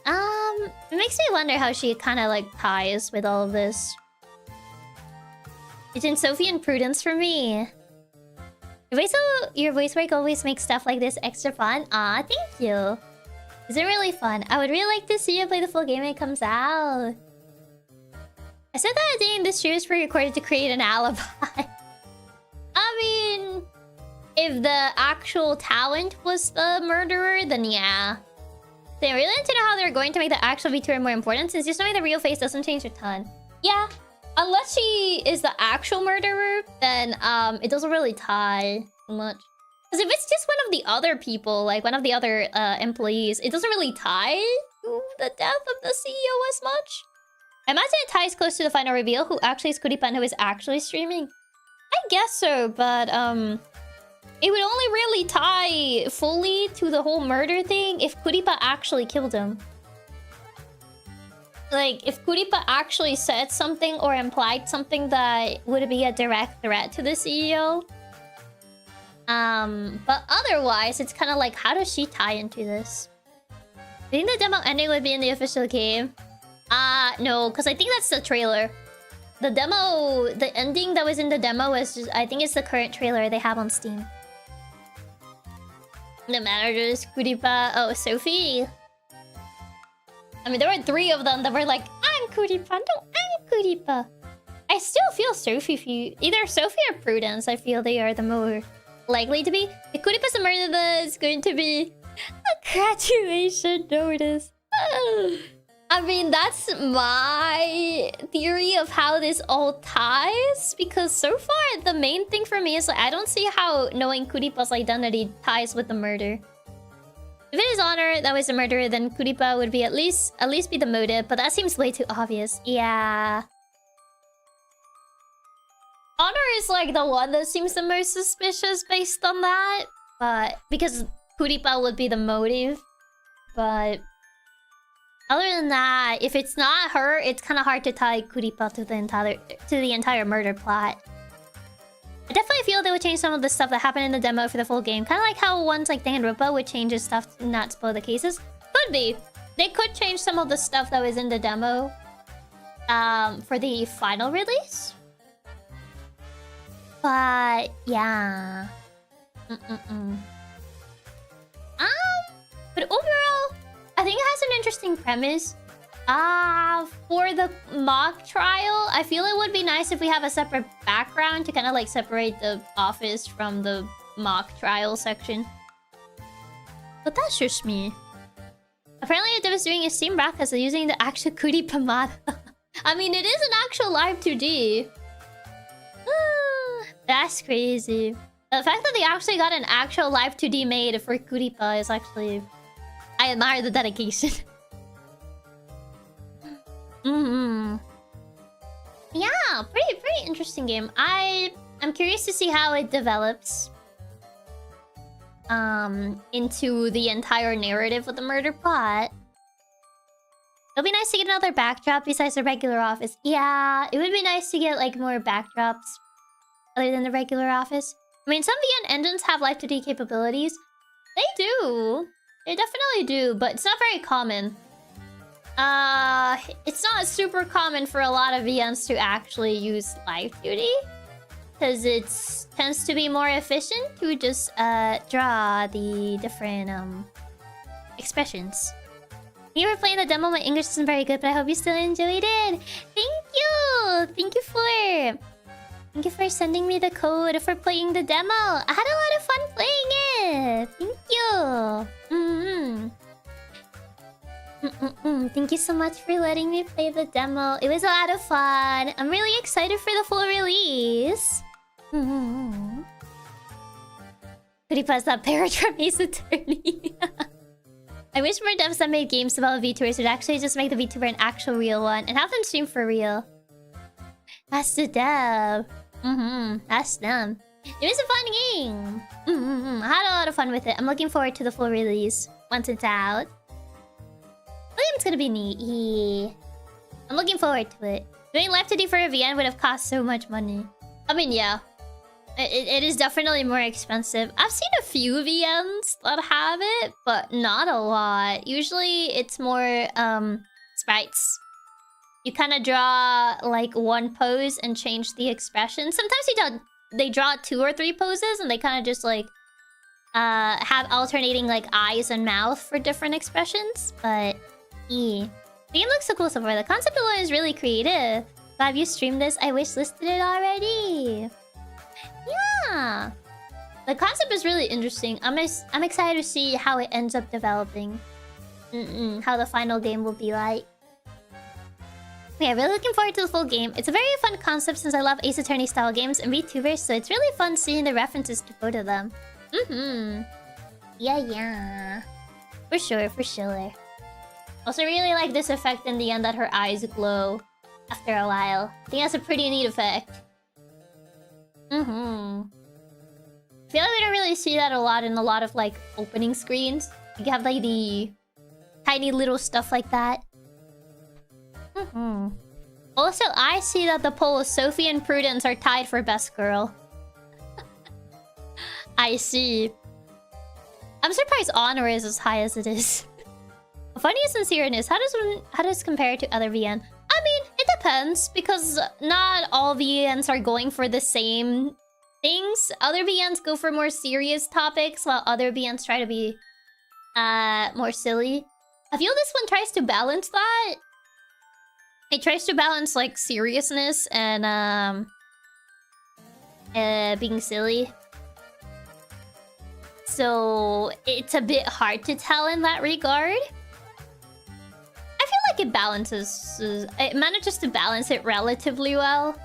it makes me wonder how she kind of like ties with all of this. It's in Sophie and Prudence for me. Your voice work always makes stuff like this extra fun. Aw, thank you. Is it really fun? I would really like to see you play the full game when it comes out. I said that day in this stream was pre-recorded to create an alibi. I mean, if the actual talent was the murderer, then yeah. They really need to know how they're going to make the actual VTuber more important, since just knowing the real face doesn't change a ton. Yeah, unless she is the actual murderer, then it doesn't really tie much. Because if it's just one of the other people, like one of the other employees, it doesn't really tie to the death of the CEO as much. I imagine it ties close to the final reveal, who actually is Kuripa and who is actually streaming. I guess so, but it would only really tie fully to the whole murder thing if Kuripa actually killed him. Like, if Kuripa actually said something or implied something that would be a direct threat to the CEO. But otherwise, it's kind of like, how does she tie into this? I think the demo ending would be in the official game. No, because I think that's the trailer. The demo, the ending that was in the demo was just, I think it's the current trailer they have on Steam. The managers, Kuripa, oh, Sophie. I mean, there were 3 of them that were like, I'm Kuripa, no, I'm Kuripa. I still feel Sophie, either Sophie or Prudence, I feel they are the more likely to be. If Kuripa's a murder, it's going to be a graduation notice. I mean, that's my theory of how this all ties. Because so far, the main thing for me is like, I don't see how knowing Kuripa's identity ties with the murder. If it is Honor that was the murderer, then Kuripa would be at least be the motive. But that seems way too obvious. Yeah. Honor is like the one that seems the most suspicious based on that. But because Kuripa would be the motive. But other than that, if it's not her, it's kind of hard to tie Kuripa to the entire murder plot. I definitely feel they would change some of the stuff that happened in the demo for the full game. Kind of like how ones like Danganronpa would change stuff to not spoil the cases. Could be. They could change some of the stuff that was in the demo for the final release. But yeah. But overall, I think it has an interesting premise. For the mock trial, I feel it would be nice if we have a separate background to kind of like separate the office from the mock trial section. But that's just me. Apparently, Dev is doing a Steam broadcast using the actual Kuri Pomada. I mean, it is an actual live 2D. That's crazy. The fact that they actually got an actual live 2D made for Kuripa is actually... I admire the dedication. Yeah, pretty interesting game. I'm curious to see how it develops into the entire narrative of the murder plot. It'll be nice to get another backdrop besides the regular office. Yeah, it would be nice to get like more backdrops other than the regular office. I mean, some VN engines have live 2D capabilities. They do. They definitely do, but it's not very common. It's not super common for a lot of VNs to actually use live 2D. Because it tends to be more efficient to just draw the different expressions. You were playing the demo, my English isn't very good, but I hope you still enjoyed it. Thank you! Thank you for sending me the code for playing the demo. I had a lot of fun playing it. Thank you. Thank you so much for letting me play the demo. It was a lot of fun. I'm really excited for the full release. Could he pass that parrot from Ace Attorney? I wish more devs that made games about VTubers would actually just make the VTuber an actual real one and have them stream for real. That's the dev. That's them. It was a fun game. I had a lot of fun with it. I'm looking forward to the full release once it's out. I think it's gonna be neat. Yeah. I'm looking forward to it. Doing Live 2D for a VN would have cost so much money. I mean, yeah. It is definitely more expensive. I've seen a few VNs that have it, but not a lot. Usually, it's more sprites. You kind of draw like one pose and change the expression. Sometimes they draw 2 or 3 poses and they kind of just like have alternating like eyes and mouth for different expressions. But yeah, the game looks so cool so far. The concept alone is really creative. Have you streamed this? I wish listed it already. Yeah, the concept is really interesting. I'm excited to see how it ends up developing. How the final game will be like. Yeah, really looking forward to the full game. It's a very fun concept since I love Ace Attorney style games and VTubers, so it's really fun seeing the references to both of them. Yeah. For sure. Also really like this effect in the end that her eyes glow after a while. I think that's a pretty neat effect. I feel like we don't really see that a lot in a lot of like opening screens. You have like the tiny little stuff like that. Also, I see that the poll of Sophie and Prudence are tied for best girl. I see. I'm surprised Honor is as high as it is. Funny and sincereness. How does it compare to other VN? I mean, it depends because not all VNs are going for the same things. Other VNs go for more serious topics while other VNs try to be more silly. I feel this one tries to balance that. It tries to balance like seriousness and being silly. So it's a bit hard to tell in that regard. I feel like it balances. It manages to balance it relatively well.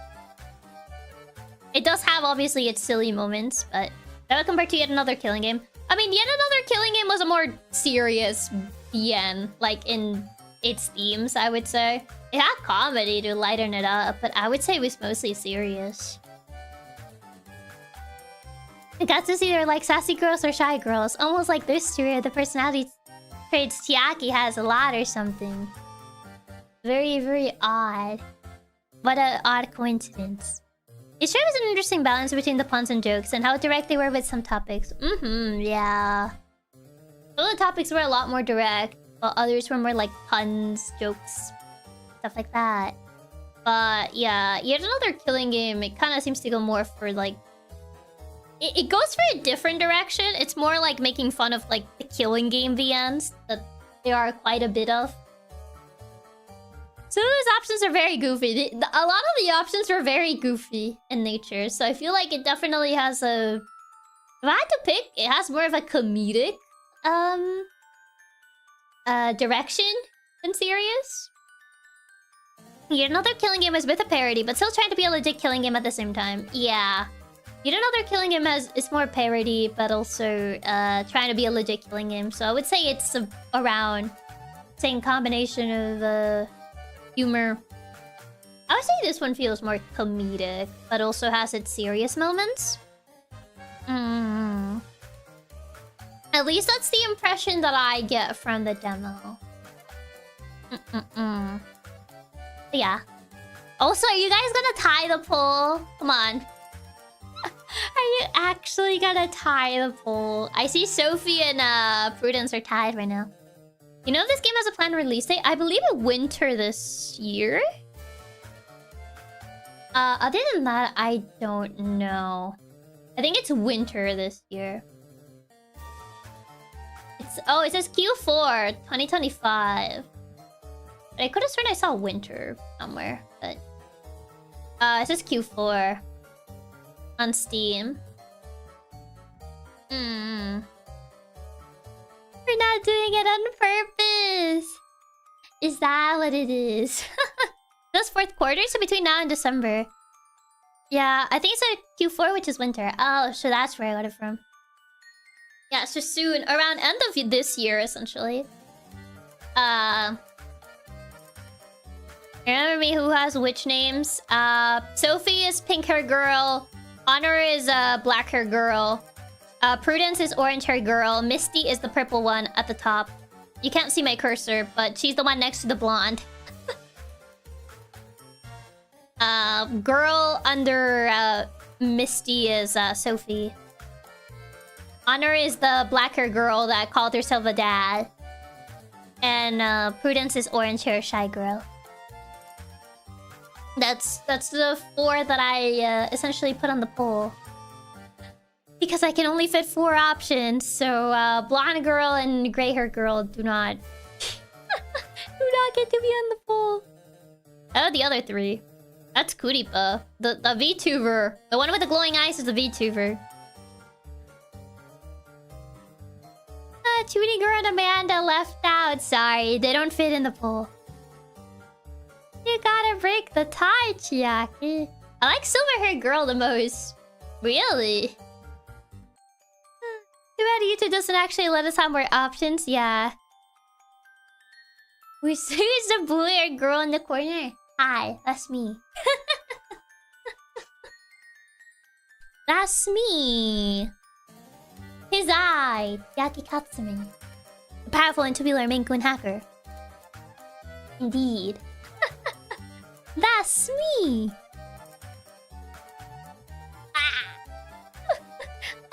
It does have obviously its silly moments, but that would compare to yet another killing game. I mean, yet another killing game was a more serious VN, like in its themes, I would say. It had comedy to lighten it up, but I would say it was mostly serious. I got to see they're like sassy girls or shy girls. Almost like this two are the personality traits Chiaki has a lot or something. Very, very odd. What an odd coincidence. It sure was an interesting balance between the puns and jokes and how direct they were with some topics. Yeah. Some of the topics were a lot more direct, while others were more like puns, jokes, stuff like that. But yeah, yet another killing game. It kind of seems to go more for like... It goes for a different direction. It's more like making fun of like the killing game VNs that there are quite a bit of. Some of those options are very goofy. A lot of the options were very goofy in nature. So I feel like it definitely has a... If I had to pick, it has more of a comedic direction than serious. Yet another killing game is with a parody, but still trying to be a legit killing game at the same time. Yeah. Yet another killing game is more parody, but also trying to be a legit killing game. So I would say it's around same combination of humor. I would say this one feels more comedic, but also has its serious moments. At least that's the impression that I get from the demo. Yeah. Also, are you guys gonna tie the poll? Come on. Are you actually gonna tie the poll? I see Sophie and Prudence are tied right now. You know if this game has a planned release date? I believe it winter this year. Other than that, I don't know. I think it's winter this year. Oh, it says Q4 2025. But I could have sworn I saw winter somewhere, but it says Q4 on Steam. We're not doing it on purpose. Is that what it is? That's fourth quarter, so between now and December. Yeah, I think it's a Q4, which is winter. Oh, so that's where I got it from. Yeah, so soon, around end of this year, essentially. Remember me who has which names? Sophie is pink hair girl. Honor is black hair girl. Prudence is orange hair girl. Misty is the purple one at the top. You can't see my cursor, but she's the one next to the blonde. Girl under Misty is Sophie. Honor is the black hair girl that called herself a dad. And Prudence is orange hair shy girl. That's the 4 that I essentially put on the poll. Because I can only fit 4 options, so blonde girl and gray hair girl do not do not get to be on the poll. Oh, the other 3. That's Kuripa. The Vtuber. The one with the glowing eyes is the Vtuber. Tootie girl and Amanda left out. Sorry, they don't fit in the poll. You gotta break the tie, Chiaki. I like silver hair girl the most. Really? Too bad YouTube doesn't actually let us have more options. Yeah. Who's the blue hair girl in the corner? Hi, that's me. That's me. His eye, Chiaki Katsumi. A powerful and tubular Maine Coon hacker. Indeed. That's me.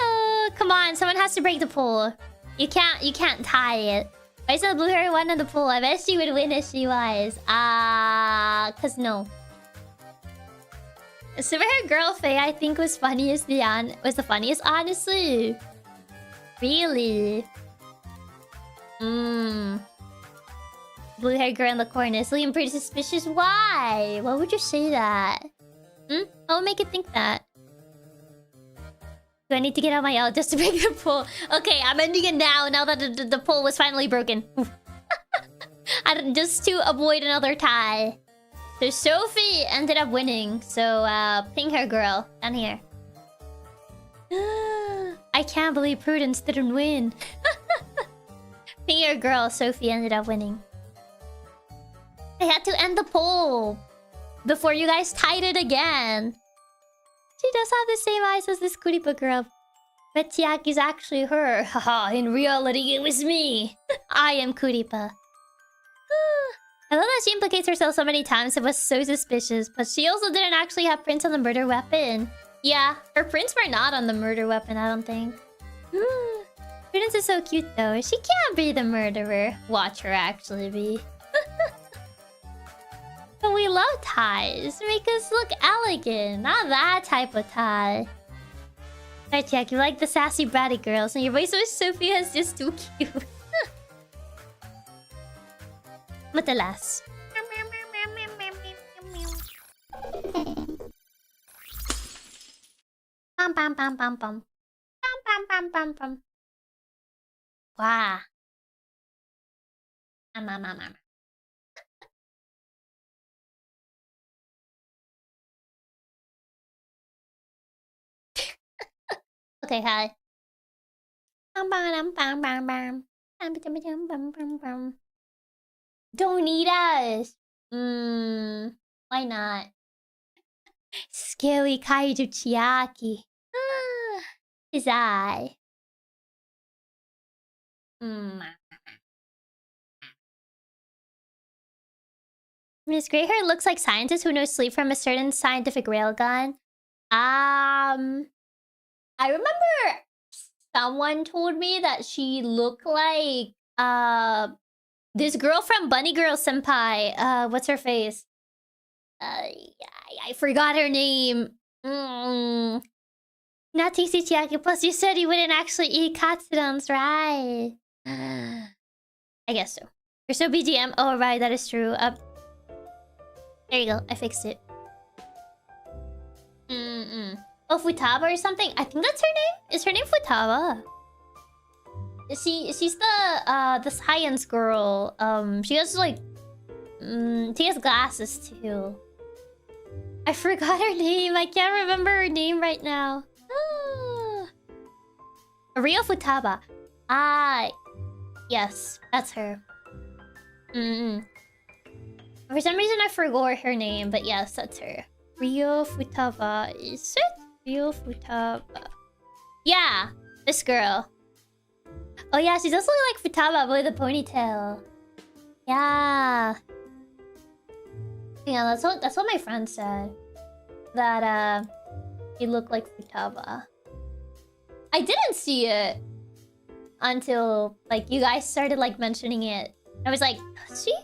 Oh, come on, someone has to break the poll. You can't tie it. I saw the blue hair one on the poll. I bet she would win if she was. Cause no. Silver hair girl Faye, I think was the funniest, honestly. Really? Blue hair girl in the corner is looking pretty suspicious. Why? Why would you say that? What would make you think that? Do I need to get out my L just to break the poll? Okay, I'm ending it now that the poll was finally broken. Just to avoid another tie. So Sophie ended up winning. So pink hair girl down here. I can't believe Prudence didn't win. Pink hair girl Sophie ended up winning. I had to end the poll before you guys tied it again. She does have the same eyes as this Kuripa girl. But Chiaki's actually her. Haha, in reality, it was me. I am Kuripa. I love that she implicates herself so many times. It was so suspicious. But she also didn't actually have prints on the murder weapon. Yeah, her prints were not on the murder weapon, I don't think. Prudence is so cute though. She can't be the murderer. Watch her actually be. But we love ties. Make us look elegant. Not that type of tie. Alright, Jack, you like the sassy bratty girls, and your voice with Sophia is just too cute. But alas. Pam pam pam pam pam. Pam pam pam pam pam. Wow. Okay, hi. Bam bam bam bam bam. Don't eat us. Why not? Scaly kaiju Chiaki. His eye. Miss Greyhair looks like scientists who know sleep from a certain scientific railgun. I remember someone told me that she looked like this girl from Bunny Girl Senpai. What's her face? I forgot her name. Not tasty Chiaki. Plus, you said you wouldn't actually eat katsudons, right? I guess so. You're so BGM. Oh, right, that is true. There you go. I fixed it. Oh, Futaba or something? I think that's her name. Is her name Futaba? She's the science girl. She has like she has glasses too. I forgot her name. I can't remember her name right now. Rio Futaba. Yes, that's her. For some reason I forgot her name, but yes, that's her. Rio Futaba. Is it Rio Futaba? Yeah, this girl. Oh yeah, she does look like Futaba with a ponytail. Yeah. Yeah, that's what my friend said. That he looked like Futaba. I didn't see it until like you guys started like mentioning it. I was like, does she? I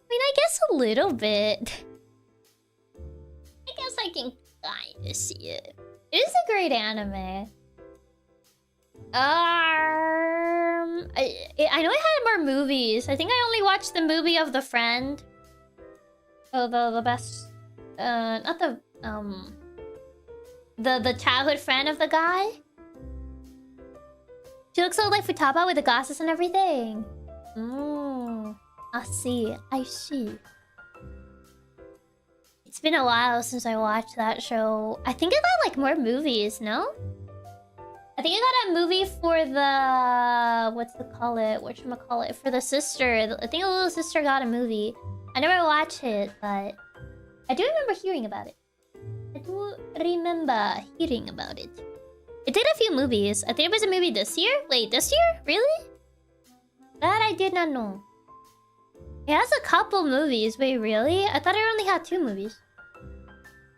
mean, I guess a little bit. I guess I can kind of see it. It is a great anime. I know it had more movies. I think I only watched the movie of the friend. Oh, the best. Not the the childhood friend of the guy. She looks so like Futaba with the glasses and everything. I see. It's been a while since I watched that show. I think it got like more movies, no? I think I got a movie for the... whatchamacallit? For the sister. I think the little sister got a movie. I never watched it, but... I do remember hearing about it. It did a few movies. I think it was a movie this year? Wait, this year? Really? That I did not know. It has a couple movies. Wait, really? I thought it only had 2 movies.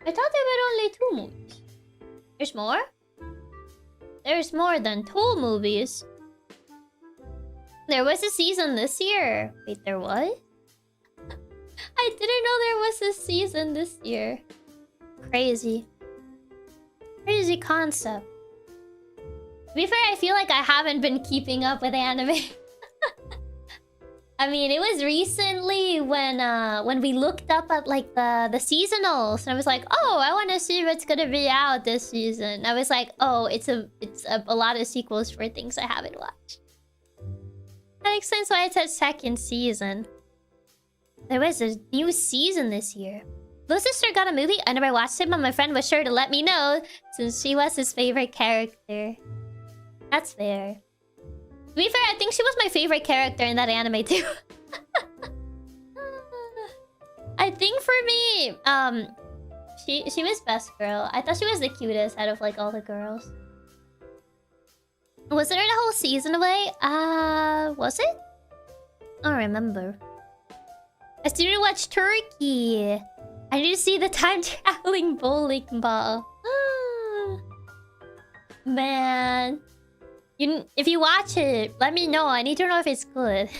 I thought there were only 2 movies. There's more? There's more than 2 movies. There was a season this year. Wait, there was? I didn't know there was a season this year. Crazy. Crazy concept. To be fair, I feel like I haven't been keeping up with anime. I mean, it was recently when we looked up at like the seasonals, and I was like, oh, I want to see what's gonna be out this season. I was like, oh, it's a lot of sequels for things I haven't watched. That explains why it said second season. There was a new season this year. Little sister got a movie. I never watched it, but my friend was sure to let me know since she was his favorite character. That's fair. To be fair, I think she was my favorite character in that anime too. I think for me, she was best girl. I thought she was the cutest out of like all the girls. Was there a whole season away? Was it? I don't remember. I still need to watch Turkey. I need to see the time traveling bowling ball. Man. If you watch it, let me know. I need to know if it's good.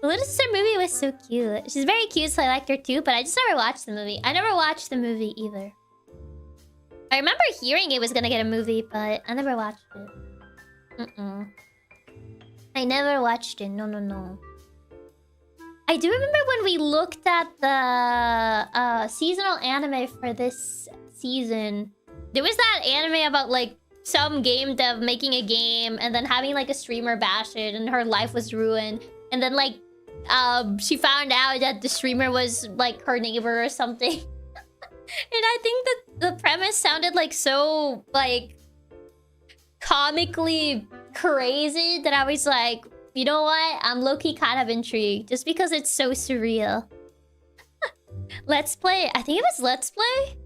The Little Sister movie was so cute. She's very cute, so I liked her too, but I just never watched the movie. I never watched the movie either. I remember hearing it was gonna get a movie, but I never watched it. I never watched it. No. I do remember when we looked at the seasonal anime for this season. There was that anime about like some game dev making a game and then having like a streamer bash it and her life was ruined. And then like she found out that the streamer was like her neighbor or something. And I think that the premise sounded like so like comically crazy that I was like, you know what? I'm low-key kind of intrigued just because it's so surreal. Let's Play. I think it was Let's Play.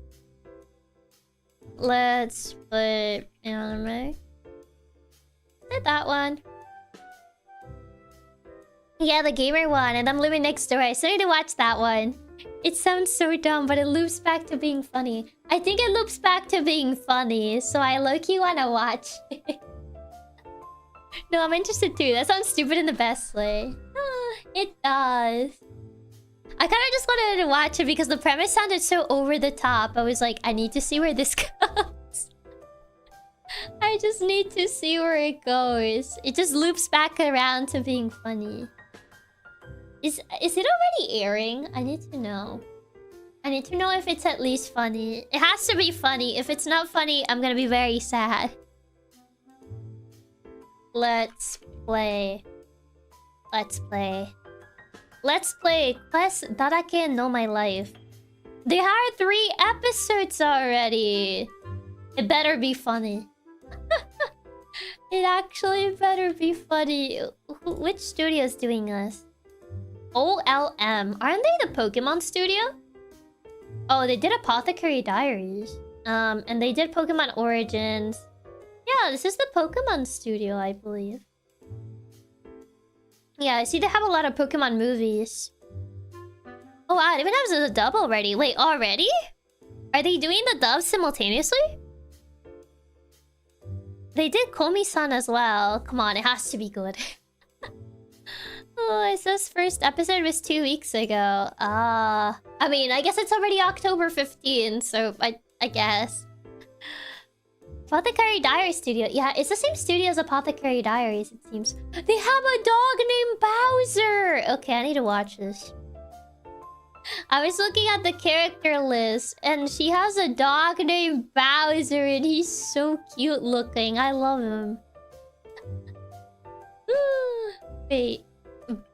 Let's Play anime. Did that one? Yeah, the gamer one, and I'm living next door. I still need to watch that one. It sounds so dumb, but it loops back to being funny. I think it loops back to being funny, so I low-key wanna watch it. No, I'm interested too. That sounds stupid in the best way. It does. I kind of just wanted to watch it because the premise sounded so over the top. I was like, I need to see where this goes. I just need to see where it goes. It just loops back around to being funny. Is it already airing? I need to know. I need to know if it's at least funny. It has to be funny. If it's not funny, I'm gonna be very sad. Let's play. Let's play. Let's play Quest Darake no My Life. There are 3 episodes already. It better be funny. It actually better be funny. Which studio is doing this? OLM. Aren't they the Pokemon studio? Oh, they did Apothecary Diaries. And they did Pokemon Origins. Yeah, this is the Pokemon studio, I believe. Yeah, I see they have a lot of Pokemon movies. Oh wow, it even has a dub already. Wait, already? Are they doing the dub simultaneously? They did Komi-san as well. Come on, it has to be good. Oh, it says first episode was 2 weeks ago. I mean, I guess it's already October 15th, so I guess. Apothecary Diaries studio. Yeah, it's the same studio as Apothecary Diaries, it seems. They have a dog named Bowser! Okay, I need to watch this. I was looking at the character list, and she has a dog named Bowser, and he's so cute looking. I love him. Wait.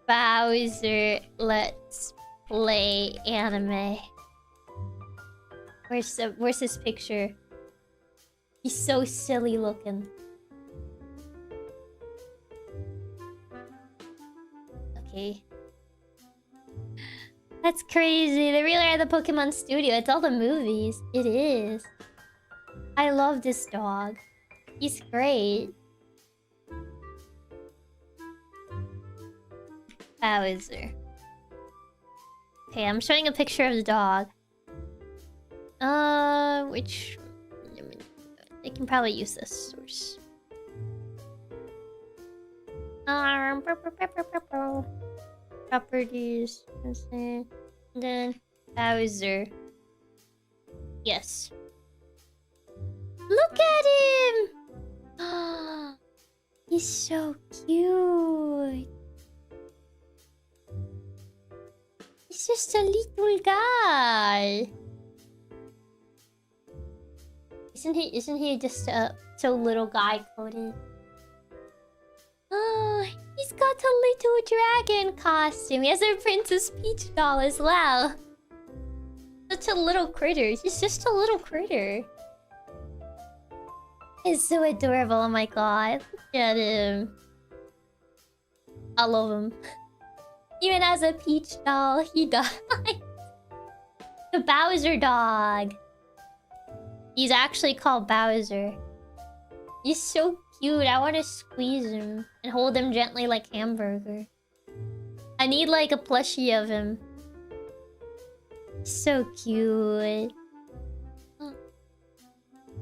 Bowser, let's play anime. Where's his picture? He's so silly looking. Okay. That's crazy. They really are the Pokemon studio. It's all the movies. It is. I love this dog. He's great. Bowser. Okay, I'm showing a picture of the dog. Which... I can probably use this source. Properties. And then Bowser. Yes. Look at him! He's so cute. He's just a little guy. Isn't he just so little guy coded? Oh, he's got a little dragon costume. He has a Princess Peach doll as well. Such a little critter. He's just a little critter. He's so adorable. Oh my god. Look at him. I love him. Even as a Peach doll, he died. The Bowser dog. He's actually called Bowser. He's so cute. I want to squeeze him and hold him gently like Hamburger. I need like a plushie of him. So cute.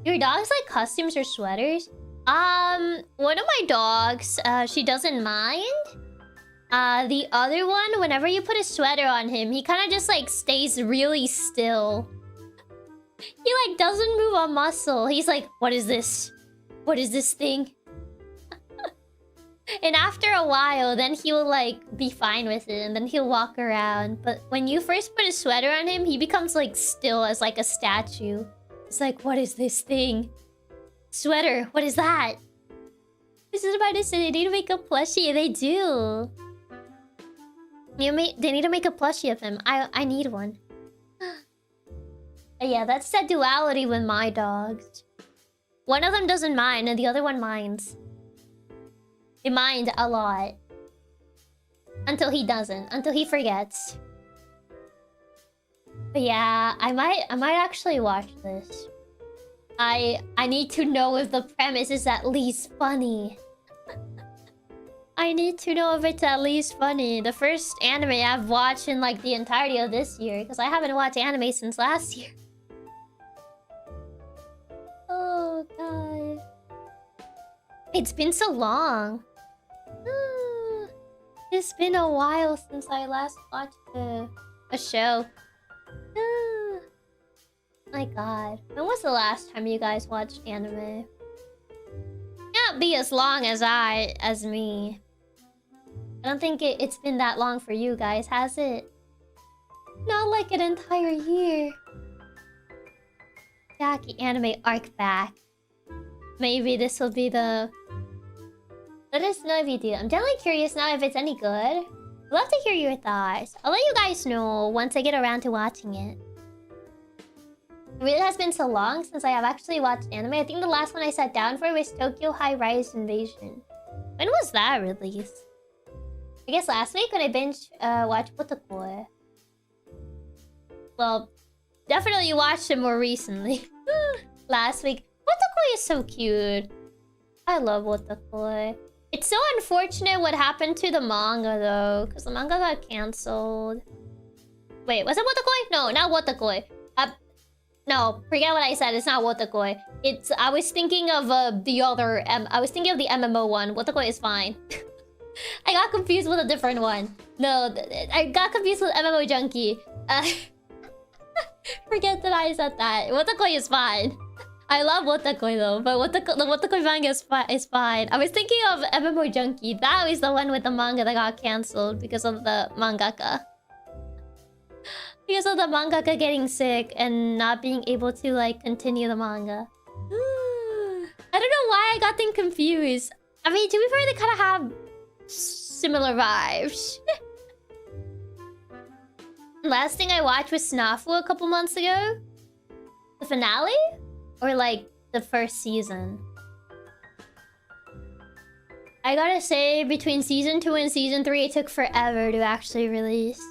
Your dogs like costumes or sweaters? One of my dogs, she doesn't mind. The other one, whenever you put a sweater on him, he kind of just like stays really still. He like doesn't move a muscle. He's like, what is this? What is this thing? And after a while, then he'll like be fine with it and then he'll walk around. But when you first put a sweater on him, he becomes like still as like a statue. It's like, what is this thing? Sweater, what is that? This is about to say they need to make a plushie. They do. They need to make a plushie of him. I need one. Yeah, that's the duality with my dogs. One of them doesn't mind and the other one minds. They mind a lot. Until he doesn't. Until he forgets. But yeah, I might actually watch this. I need to know if the premise is at least funny. I need to know if it's at least funny. The first anime I've watched in like the entirety of this year, because I haven't watched anime since last year. Oh god. It's been so long. It's been a while since I last watched a show. My god. When was the last time you guys watched anime? Can't be as long as me. I don't think it's been that long for you guys, has it? Not like an entire year. Chiaki anime arc back. Maybe this will be the... Let us know if you do. I'm definitely curious now if it's any good. I'd love to hear your thoughts. I'll let you guys know once I get around to watching it. It really has been so long since I have actually watched anime. I think the last one I sat down for was Tokyo High-Rise Invasion. When was that released? I guess last week when I watched Wotakoi. Well, definitely watched it more recently. Last week. Wotakoi is so cute. I love Wotakoi. It's so unfortunate what happened to the manga though, because the manga got cancelled. Wait, was it Wotakoi? No, not Wotakoi. No, forget what I said. It's not Wotakoi. I was thinking of the other. I was thinking of the MMO one. Wotakoi is fine. I got confused with a different one. No, I got confused with MMO Junkie. Forget that I said that. Wotakoi is fine. I love Wotakoi though, but the Wotakoi manga is fine. I was thinking of MMO Junkie. That was the one with the manga that got cancelled because of the mangaka. Because of the mangaka getting sick and not being able to like continue the manga. I don't know why I got them confused. I mean, to be fair, they kind of have similar vibes. Last thing I watched was Snafu a couple months ago. The finale? Or like the first season? I gotta say, between season 2 and season 3, it took forever to actually release.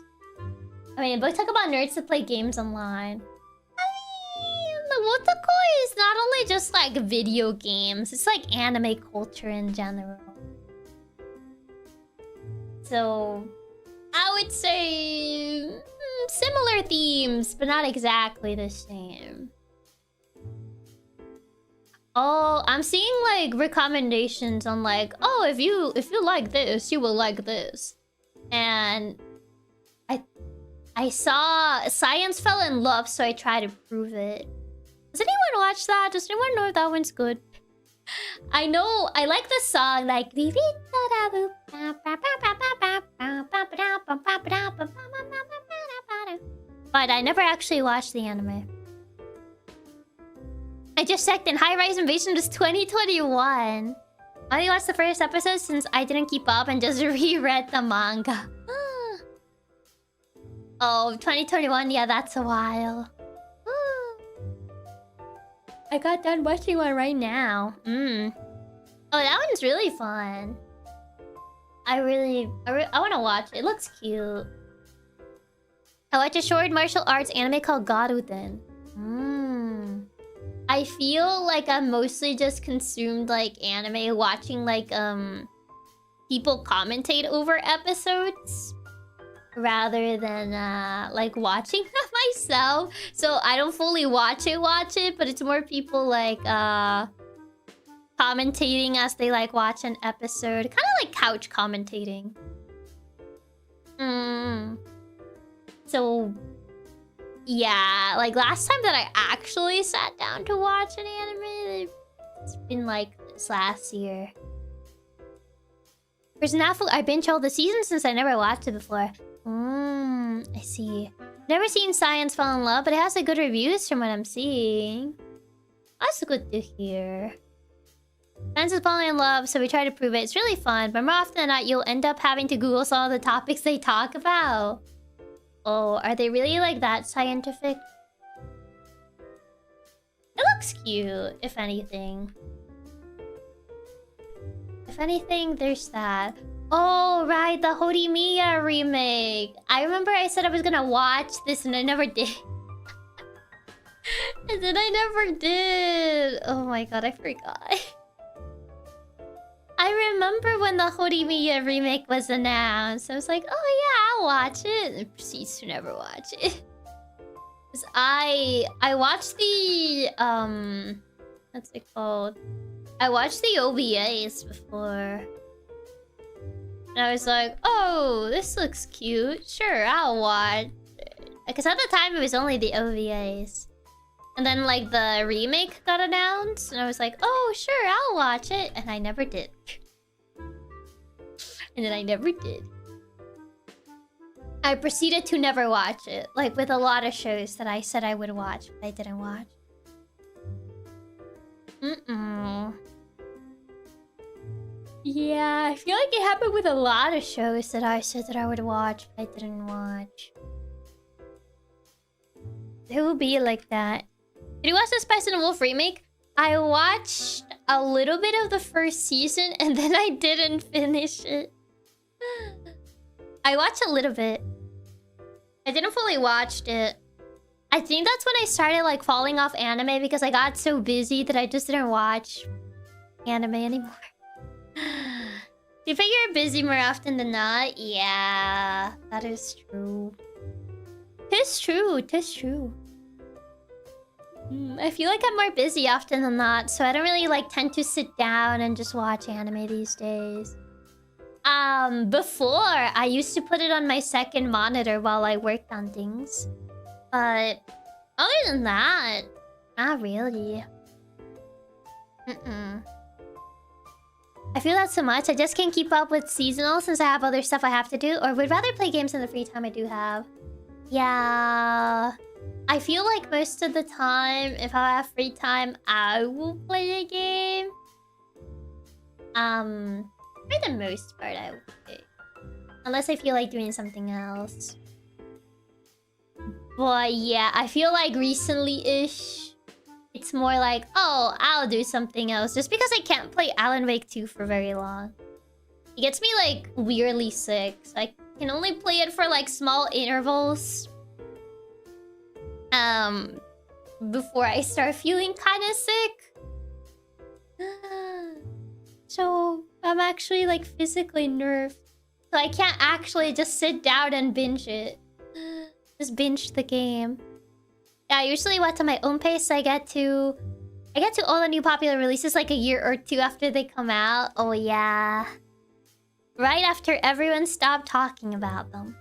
I mean, but talk about nerds that play games online. I mean, the Wotakoi is not only just like video games, it's like anime culture in general. So, I would say similar themes, but not exactly the same. Oh, I'm seeing like recommendations on like, oh, if you like this, you will like this. And I saw Science Fell in Love, so I tried to prove it. Does anyone watch that? Does anyone know if that one's good? I know, I like the song, like... But I never actually watched the anime. I just checked and High-Rise Invasion was 2021. I only watched the first episode since I didn't keep up and just reread the manga. Oh, 2021, yeah, that's a while. I got done watching one right now. Oh, that one's really fun. I want to watch it. It looks cute. I watched a short martial arts anime called Garuden. I feel like I'm mostly just consumed like anime, watching like people commentate over episodes rather than like watching them myself. So I don't fully watch it, but it's more people like commentating as they like watch an episode, kind of like couch commentating. So yeah, like last time that I actually sat down to watch an anime, it's been like this last year. For Snafu, I binge all the seasons since I never watched it before. I see. Never seen Science Fall in Love, but it has a good reviews from what I'm seeing. That's good to hear. Science is falling in love, so we try to prove it. It's really fun, but more often than not, you'll end up having to Google some of the topics they talk about. Oh, are they really like that scientific? It looks cute, if anything. If anything, there's that. Oh, right, the Horimiya remake. I remember I said I was gonna watch this and I never did. And then I never did. Oh my god, I forgot. I remember when the Horimiya remake was announced. I was like, oh yeah, I'll watch it. And proceeds to never watch it. Cause I watched the what's it called? I watched the OVAs before. And I was like, oh, this looks cute. Sure, I'll watch it. Because at the time it was only the OVAs. And then like the remake got announced. And I was like, oh, sure, I'll watch it. And I never did. And then I never did. I proceeded to never watch it. Like with a lot of shows that I said I would watch, but I didn't watch. Yeah, I feel like it happened with a lot of shows that I said that I would watch, but I didn't watch. It will be like that. Did you watch the Spice and Wolf remake? I watched a little bit of the first season and then I didn't finish it. I watched a little bit. I didn't fully watch it. I think that's when I started like falling off anime because I got so busy that I just didn't watch anime anymore. Do you think you're busy more often than not? Yeah, that is true. Tis true, tis true. I feel like I'm more busy often than not, so I don't really like tend to sit down and just watch anime these days. Before, I used to put it on my second monitor while I worked on things. But other than that, not really. I feel that so much. I just can't keep up with seasonal since I have other stuff I have to do, or would rather play games in the free time I do have. Yeah. I feel like most of the time, if I have free time, I will play a game. For the most part, I would say. Unless I feel like doing something else. But yeah, I feel like recently-ish, it's more like, oh, I'll do something else. Just because I can't play Alan Wake 2 for very long. It gets me like weirdly sick. So I can only play it for like small intervals. Before I start feeling kind of sick. So I'm actually like physically nerfed. So I can't actually just sit down and binge it. Just binge the game. Yeah, I usually watch at my own pace. So I get to all the new popular releases like a year or two after they come out. Oh yeah. Right after everyone stopped talking about them.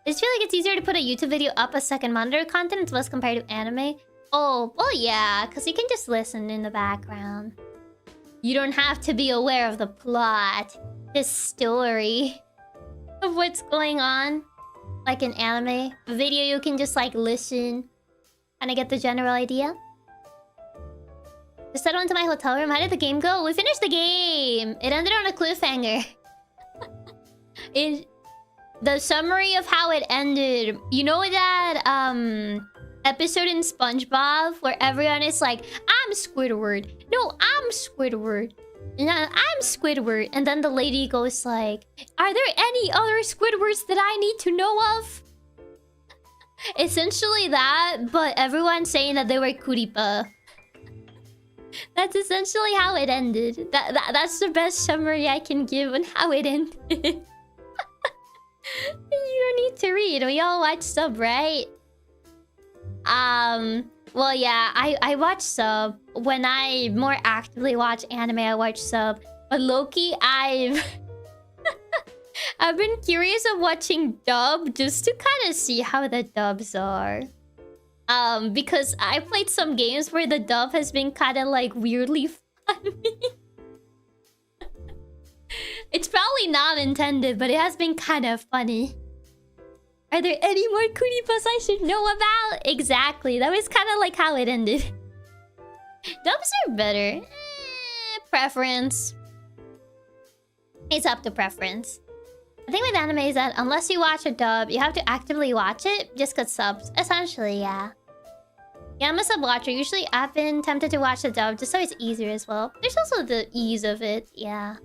I just feel like it's easier to put a YouTube video up as second monitor content. It's less compared to anime. Oh, well yeah, because you can just listen in the background. You don't have to be aware of the plot, the story of what's going on. Like in anime. A video you can just like listen. And I get the general idea. Just settled into my hotel room. How did the game go? We finished the game. It ended on a cliffhanger. The summary of how it ended. You know that episode in SpongeBob where everyone is like, I'm Squidward. No, I'm Squidward. No, I'm Squidward. And then the lady goes like, are there any other Squidwards that I need to know of? Essentially that, but everyone saying that they were Kuripa. That's essentially how it ended. That's the best summary I can give on how it ended. You don't need to read. We all watch sub, right? Well, yeah, I watch sub. When I more actively watch anime, I watch sub. But Loki, I've been curious of watching dub just to kind of see how the dubs are. Because I played some games where the dub has been kind of like weirdly funny. It's probably not intended, but it has been kind of funny. Are there any more Kunibas I should know about? Exactly. That was kind of like how it ended. Dubs are better. Preference. It's up to preference. The thing with anime is that unless you watch a dub, you have to actively watch it just cause subs. Essentially, yeah. Yeah, I'm a sub watcher. Usually I've been tempted to watch the dub just so it's easier as well. There's also the ease of it, yeah.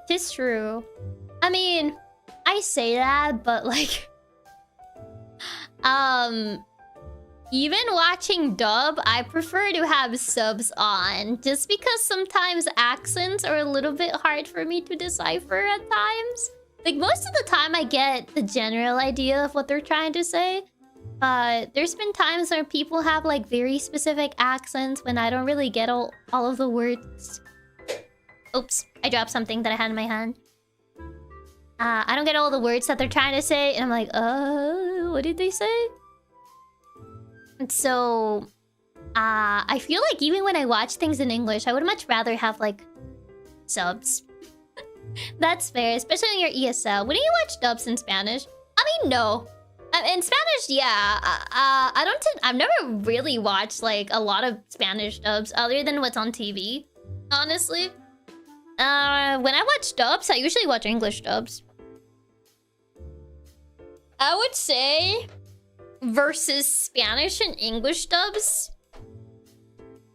It's true. I mean, I say that, but like... even watching dub, I prefer to have subs on. Just because sometimes accents are a little bit hard for me to decipher at times. Like, most of the time I get the general idea of what they're trying to say. But there's been times where people have like very specific accents when I don't really get all of the words. Oops, I dropped something that I had in my hand. I don't get all the words that they're trying to say, and I'm like, what did they say? And so, I feel like even when I watch things in English, I would much rather have like subs. That's fair, especially when you're ESL. Wouldn't you watch dubs in Spanish? I mean, no. In Spanish, yeah. I've never really watched like a lot of Spanish dubs other than what's on TV. Honestly, when I watch dubs, I usually watch English dubs. I would say versus Spanish and English dubs,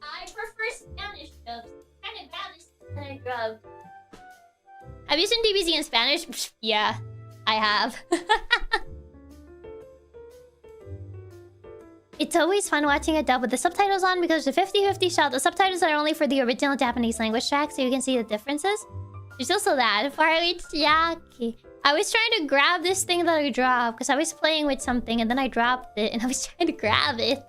I prefer Spanish dubs. Kind of bad this Spanish dub. Have you seen DBZ in Spanish? Yeah, I have. It's always fun watching a dub with the subtitles on because the 50-50 shot, the subtitles are only for the original Japanese language track, so you can see the differences. There's also that. For Chiaki. I was trying to grab this thing that I dropped because I was playing with something and then I dropped it and I was trying to grab it.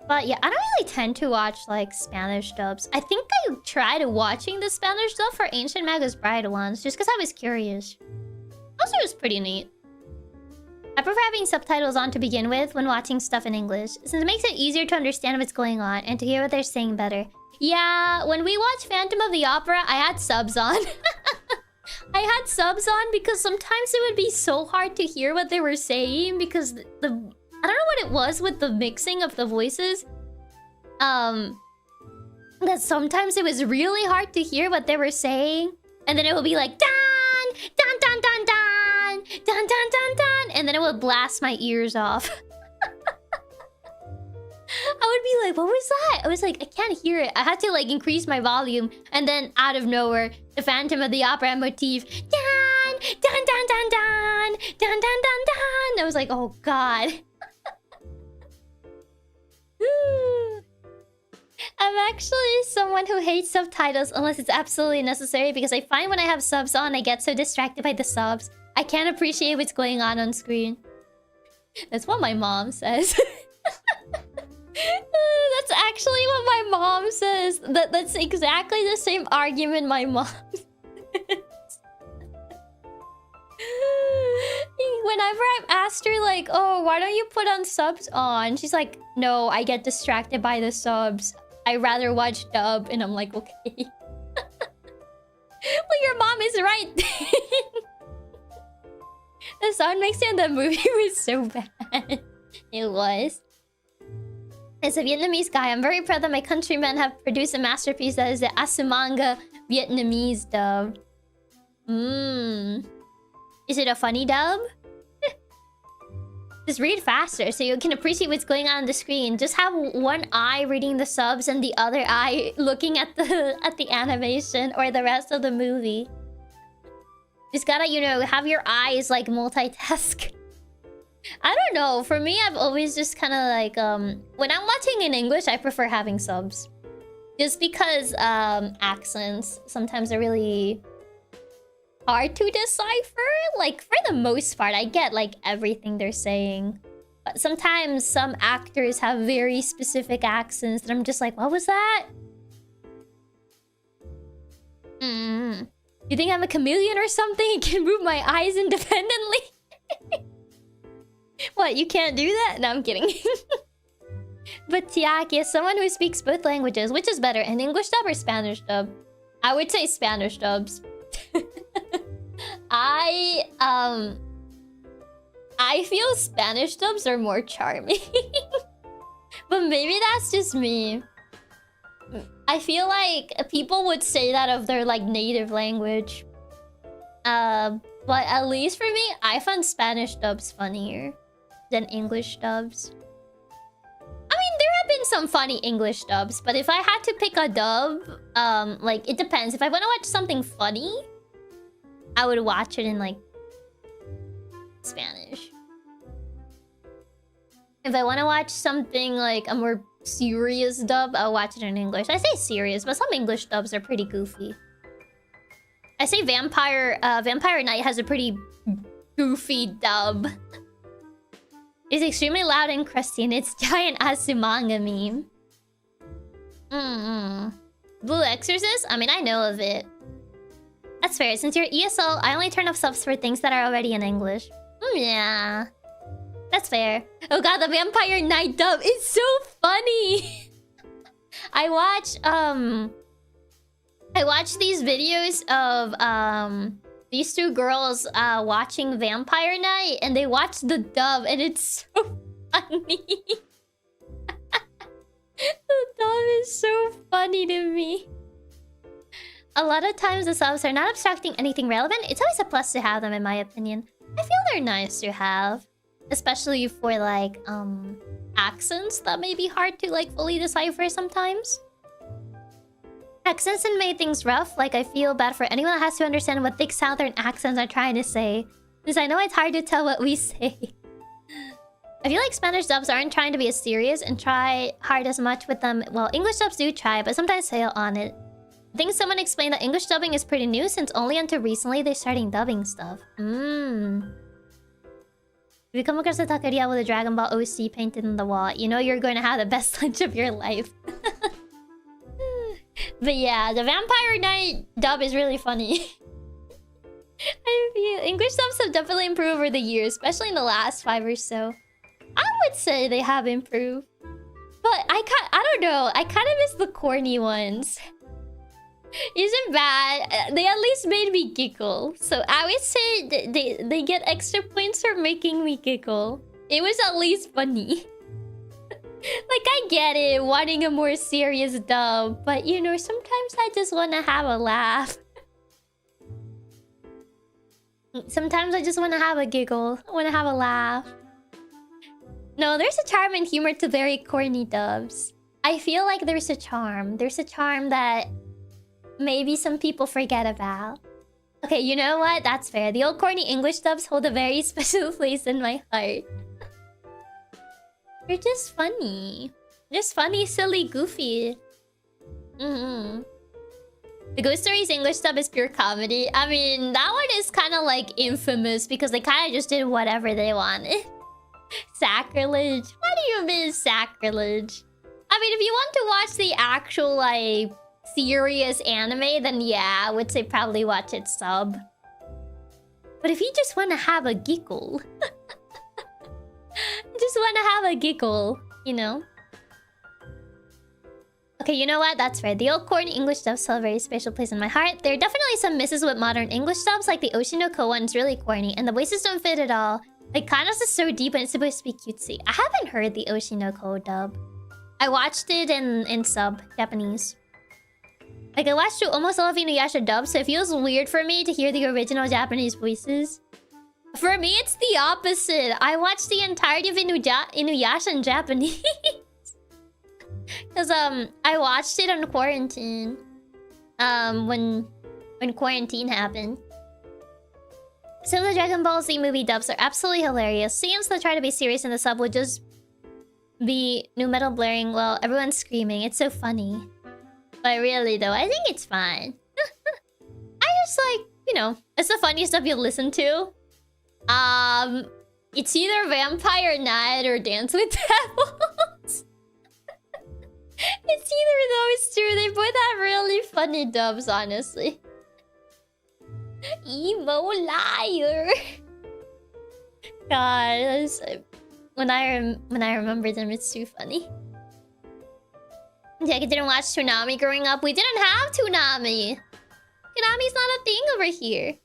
But yeah, I don't really tend to watch like Spanish dubs. I think I tried watching the Spanish dub for Ancient Magus Bride once just because I was curious. Also, it was pretty neat. I prefer having subtitles on to begin with when watching stuff in English, since it makes it easier to understand what's going on and to hear what they're saying better. Yeah, when we watched Phantom of the Opera, I had subs on. I had subs on because sometimes it would be so hard to hear what they were saying because I don't know what it was with the mixing of the voices. That sometimes it was really hard to hear what they were saying. And then it would be like, dan, dan, dan, dan, dan, dan, dan, dan, dan, and then it would blast my ears off. I would be like, what was that? I was like, I can't hear it. I had to like increase my volume. And then out of nowhere, the Phantom of the Opera motif. Dan, dan, dan, dan, dan, dan, dan, dan, dan. I was like, oh God. I'm actually someone who hates subtitles unless it's absolutely necessary because I find when I have subs on, I get so distracted by the subs. I can't appreciate what's going on screen. That's what my mom says. That's actually what my mom says. That's exactly the same argument my mom says. Whenever I've asked her like, oh, why don't you put on subs on? She's like, no, I get distracted by the subs. I rather watch dub. And I'm like, okay. Well, your mom is right. The sound mixing in the movie was so bad. It was. As a Vietnamese guy, I'm very proud that my countrymen have produced a masterpiece that is the Asumanga Vietnamese dub. Is it a funny dub? Just read faster so you can appreciate what's going on the screen. Just have one eye reading the subs and the other eye looking at the animation or the rest of the movie. Just gotta, you know, have your eyes like multitask. I don't know. For me, I've always just kind of like when I'm watching in English, I prefer having subs. Just because accents sometimes are really hard to decipher. Like for the most part, I get like everything they're saying. But sometimes some actors have very specific accents that I'm just like, what was that? You think I'm a chameleon or something? I can move my eyes independently? What, you can't do that? No, I'm kidding. But Chiaki is someone who speaks both languages. Which is better, an English dub or Spanish dub? I would say Spanish dubs. I feel Spanish dubs are more charming. But maybe that's just me. I feel like people would say that of their like native language. But at least for me, I find Spanish dubs funnier than English dubs. I mean, there have been some funny English dubs, but if I had to pick a dub, like it depends. If I want to watch something funny, I would watch it in like Spanish. If I want to watch something like a more serious dub, I'll watch it in English. I say serious, but some English dubs are pretty goofy. I say Vampire Knight has a pretty goofy dub. It's extremely loud and crusty, and it's giant Asumanga meme. Blue Exorcist? I mean, I know of it. That's fair. Since you're ESL, I only turn off subs for things that are already in English. Yeah. That's fair. Oh god, the Vampire Knight dub is so funny! I watch these videos of these two girls watching Vampire Knight, and they watch the dub, and it's so funny. The dub is so funny to me. A lot of times the subs are not obstructing anything relevant. It's always a plus to have them, in my opinion. I feel they're nice to have. Especially for like accents that may be hard to like fully decipher sometimes. Accents and made things rough. Like I feel bad for anyone that has to understand what thick southern accents are trying to say. Because I know it's hard to tell what we say. I feel like Spanish dubs aren't trying to be as serious and try hard as much with them. Well, English dubs do try, but sometimes fail on it. I think someone explained that English dubbing is pretty new since only until recently they're starting dubbing stuff. If you come across a taqueria with a Dragon Ball OC painted on the wall, you know you're going to have the best lunch of your life. But yeah, the Vampire Knight dub is really funny. I feel English dubs have definitely improved over the years, especially in the last 5 or so. I would say they have improved. But I don't know, I kind of miss the corny ones. Isn't bad. They at least made me giggle. So I would say they get extra points for making me giggle. It was at least funny. Like, I get it, wanting a more serious dub. But, you know, sometimes I just want to have a laugh. Sometimes I just want to have a giggle. I want to have a laugh. No, there's a charm and humor to very corny dubs. I feel like there's a charm. There's a charm that maybe some people forget about. Okay, you know what? That's fair. The old corny English dubs hold a very special place in my heart. They're just funny. Just funny, silly, goofy. The Ghost Stories English dub is pure comedy. I mean, that one is kind of like infamous because they kind of just did whatever they wanted. Sacrilege. What do you mean sacrilege? I mean, if you want to watch the actual, like, serious anime, then yeah, I would say probably watch it sub. But if you just want to have a giggle... just want to have a giggle, you know? Okay, you know what? That's fair. The old corny English dubs hold a very special place in my heart. There are definitely some misses with modern English dubs, like the Oshinoko one's really corny, and the voices don't fit at all. Like, Kanos is so deep and it's supposed to be cutesy. I haven't heard the Oshinoko dub. I watched it in sub, Japanese. Like, I watched almost all of Inuyasha dub, so it feels weird for me to hear the original Japanese voices. For me, it's the opposite. I watched the entirety of Inuyasha in Japanese. Because, I watched it on quarantine. When quarantine happened. Some of the Dragon Ball Z movie dubs are absolutely hilarious. Scenes that try to be serious in the sub would just be new metal blaring while everyone's screaming. It's so funny. But really though, I think it's fine. I just like, you know, it's the funniest stuff you'll listen to. It's either Vampire Night or Dance with Devils. It's either of those two. They both have really funny dubs, honestly. Emo liar. God, when I remember them, it's too funny. Chiaki didn't watch Toonami growing up. We didn't have Toonami. Toonami's not a thing over here.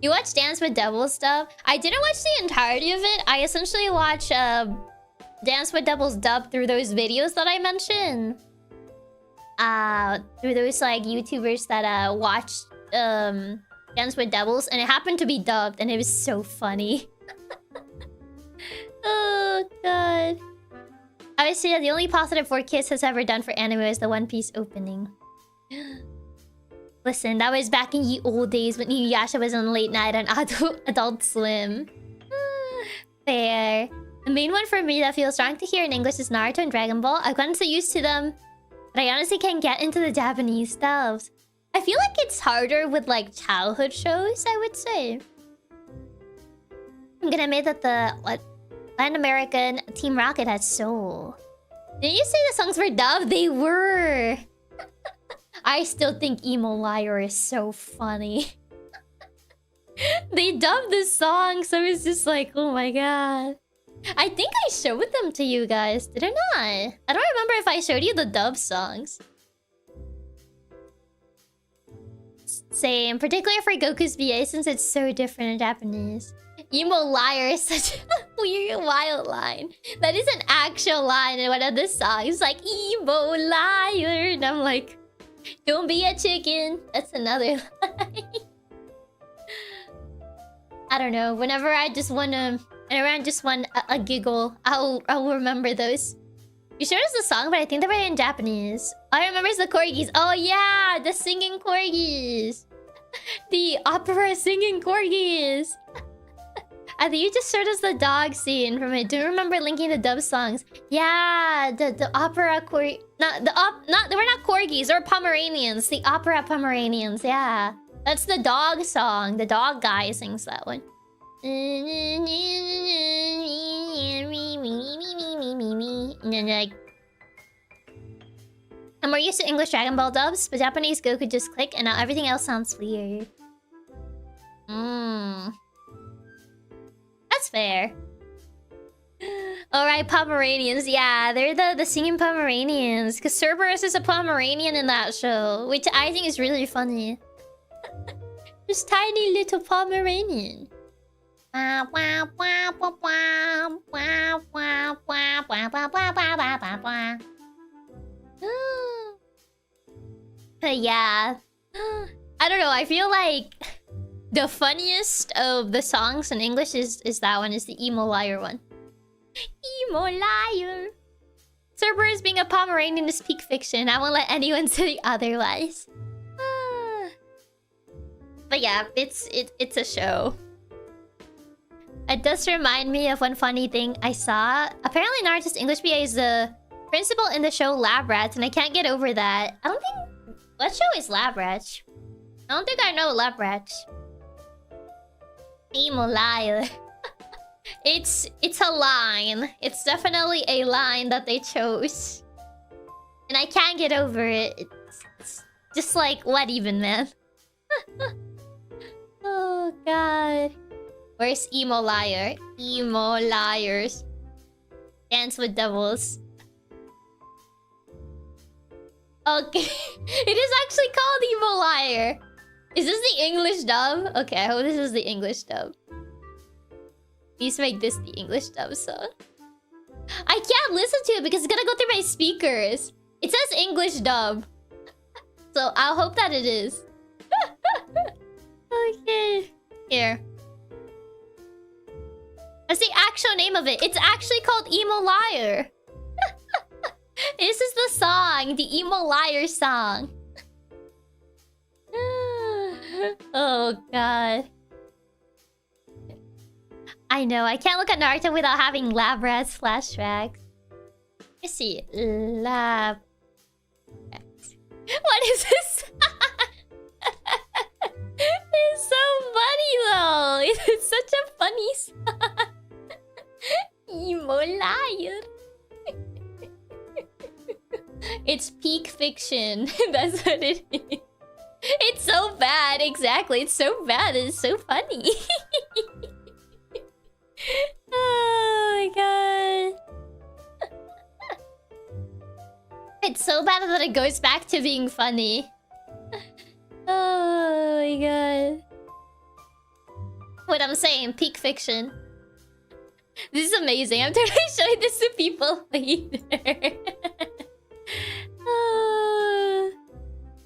You watch Dance with Devils stuff? I didn't watch the entirety of it. I essentially watched Dance with Devils dub through those videos that I mentioned. Through those like YouTubers that watched Dance with Devils, and it happened to be dubbed, and it was so funny. Oh god. I would say that the only positive 4Kiss has ever done for anime is the One Piece opening. Listen, that was back in the old days when Inuyasha was on late night on Adult Swim. Fair. The main one for me that feels strong to hear in English is Naruto and Dragon Ball. I've gotten so used to them, but I honestly can't get into the Japanese dubs. I feel like it's harder with like childhood shows, I would say. I'm gonna admit that the Latin American Team Rocket has soul. Did you say the songs were dubbed? They were. I still think Emo Liar is so funny. They dubbed the song, so it's just like, oh my god. I think I showed them to you guys, did I not? I don't remember if I showed you the dub songs. Same, particularly for Goku's VA since it's so different in Japanese. Emo Liar is such a weird, wild line. That is an actual line in one of the songs. Like, Emo Liar. And I'm like, don't be a chicken. That's another line. I don't know. Whenever I just want a giggle, I'll remember those. You showed us the song, but I think they were in Japanese. All I remember is the corgis. Oh yeah, the singing corgis. The opera singing corgis. I think you just showed us the dog scene from it. Do you remember linking the dub songs? Yeah, the opera corgi. They were not corgis. They were Pomeranians. The opera Pomeranians. Yeah, that's the dog song. The dog guy sings that one. And then like, I'm more used to English Dragon Ball dubs, but Japanese Goku just click, and now everything else sounds weird. That's fair. Alright, Pomeranians. Yeah, they're the singing Pomeranians. Because Cerberus is a Pomeranian in that show, which I think is really funny. Just tiny little Pomeranian. Yeah. I don't know, I feel like the funniest of the songs in English is that one, is the Emo Liar one. Emo Liar. Cerberus being a Pomeranian is peak fiction. I won't let anyone say otherwise. But yeah, it's a show. It does remind me of one funny thing I saw. Apparently Naruto's English BA is the principal in the show Lab Rats, and I can't get over that. I don't think... What show is Lab Rats? I don't think I know Lab Rats. Emo Liar. It's a line. It's definitely a line that they chose. And I can't get over it. It's just like, what even, man? Oh, God. Where's Emo Liar? Emo Liars. Dance with Devils. Okay. It is actually called Emo Liar. Is this the English dub? Okay, I hope this is the English dub. Please make this the English dub song. I can't listen to it because it's gonna go through my speakers. It says English dub. So I'll hope that it is. Okay. Here. That's the actual name of it. It's actually called Emo Liar. This is the song. The Emo Liar song. Oh, God. I know, I can't look at Naruto without having lab rats flashbacks. Let's see. Lab rats. What is this? It's so funny though. It's such a funny song. Emo liar. It's peak fiction. That's what it is. It's so bad, exactly. It's so bad. It's so funny. Oh my god. It's so bad that it goes back to being funny. Oh my god. What I'm saying, peak fiction. This is amazing. I'm totally showing this to people later.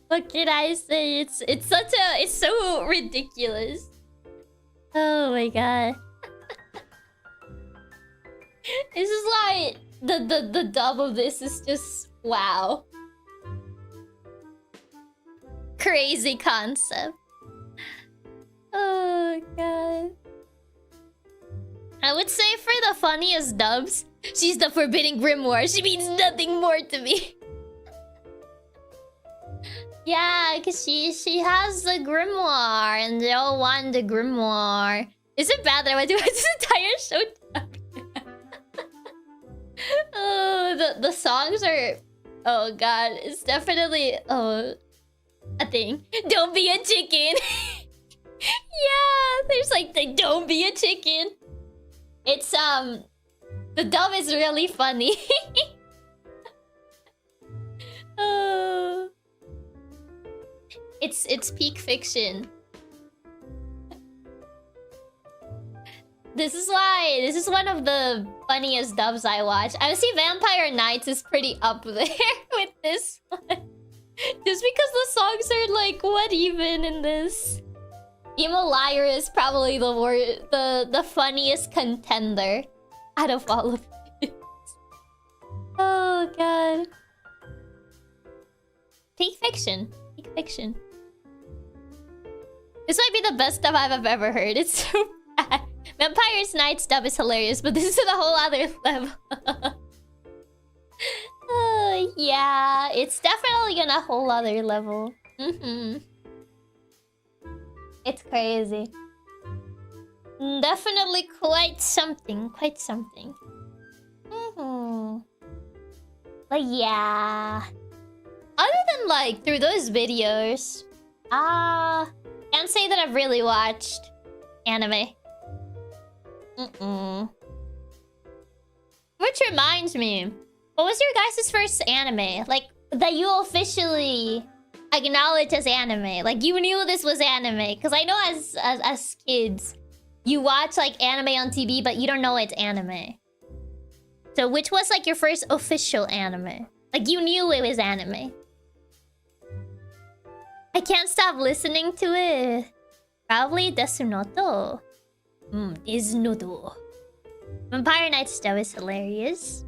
What can I say? It's so ridiculous. Oh my god. This is like the dub of this is just wow. Crazy concept. Oh god. I would say for the funniest dubs, she's the forbidden grimoire. She means nothing more to me. Yeah, because she has the grimoire and they all want the grimoire. Is it bad that I went to watch this entire show? Oh, the songs are... Oh god, it's definitely... Oh, a thing. Don't be a chicken. Yeah, there's like the don't be a chicken. It's the dub is really funny. Oh. It's peak fiction. This is one of the funniest dubs I watch. I would say Vampire Nights is pretty up there with this one. Just because the songs are like, what even in this? Emo Liar is probably the funniest contender out of all of this. Oh god. Peak fiction. Peak fiction. This might be the best dub I've ever heard. It's so bad. Vampire's Nights dub is hilarious, but this is a whole other level. Yeah, it's definitely on a whole other level. It's crazy. Definitely quite something. Quite something. But yeah. Other than like through those videos, can't say that I've really watched anime. Which reminds me, what was your guys' first anime? Like, that you officially acknowledge as anime? Like, you knew this was anime? Because I know as kids, you watch, like, anime on TV, but you don't know it's anime. So, which was, like, your first official anime? Like, you knew it was anime. I can't stop listening to it. Probably Desu Noto. Desu Noto. Vampire Nights dub is hilarious.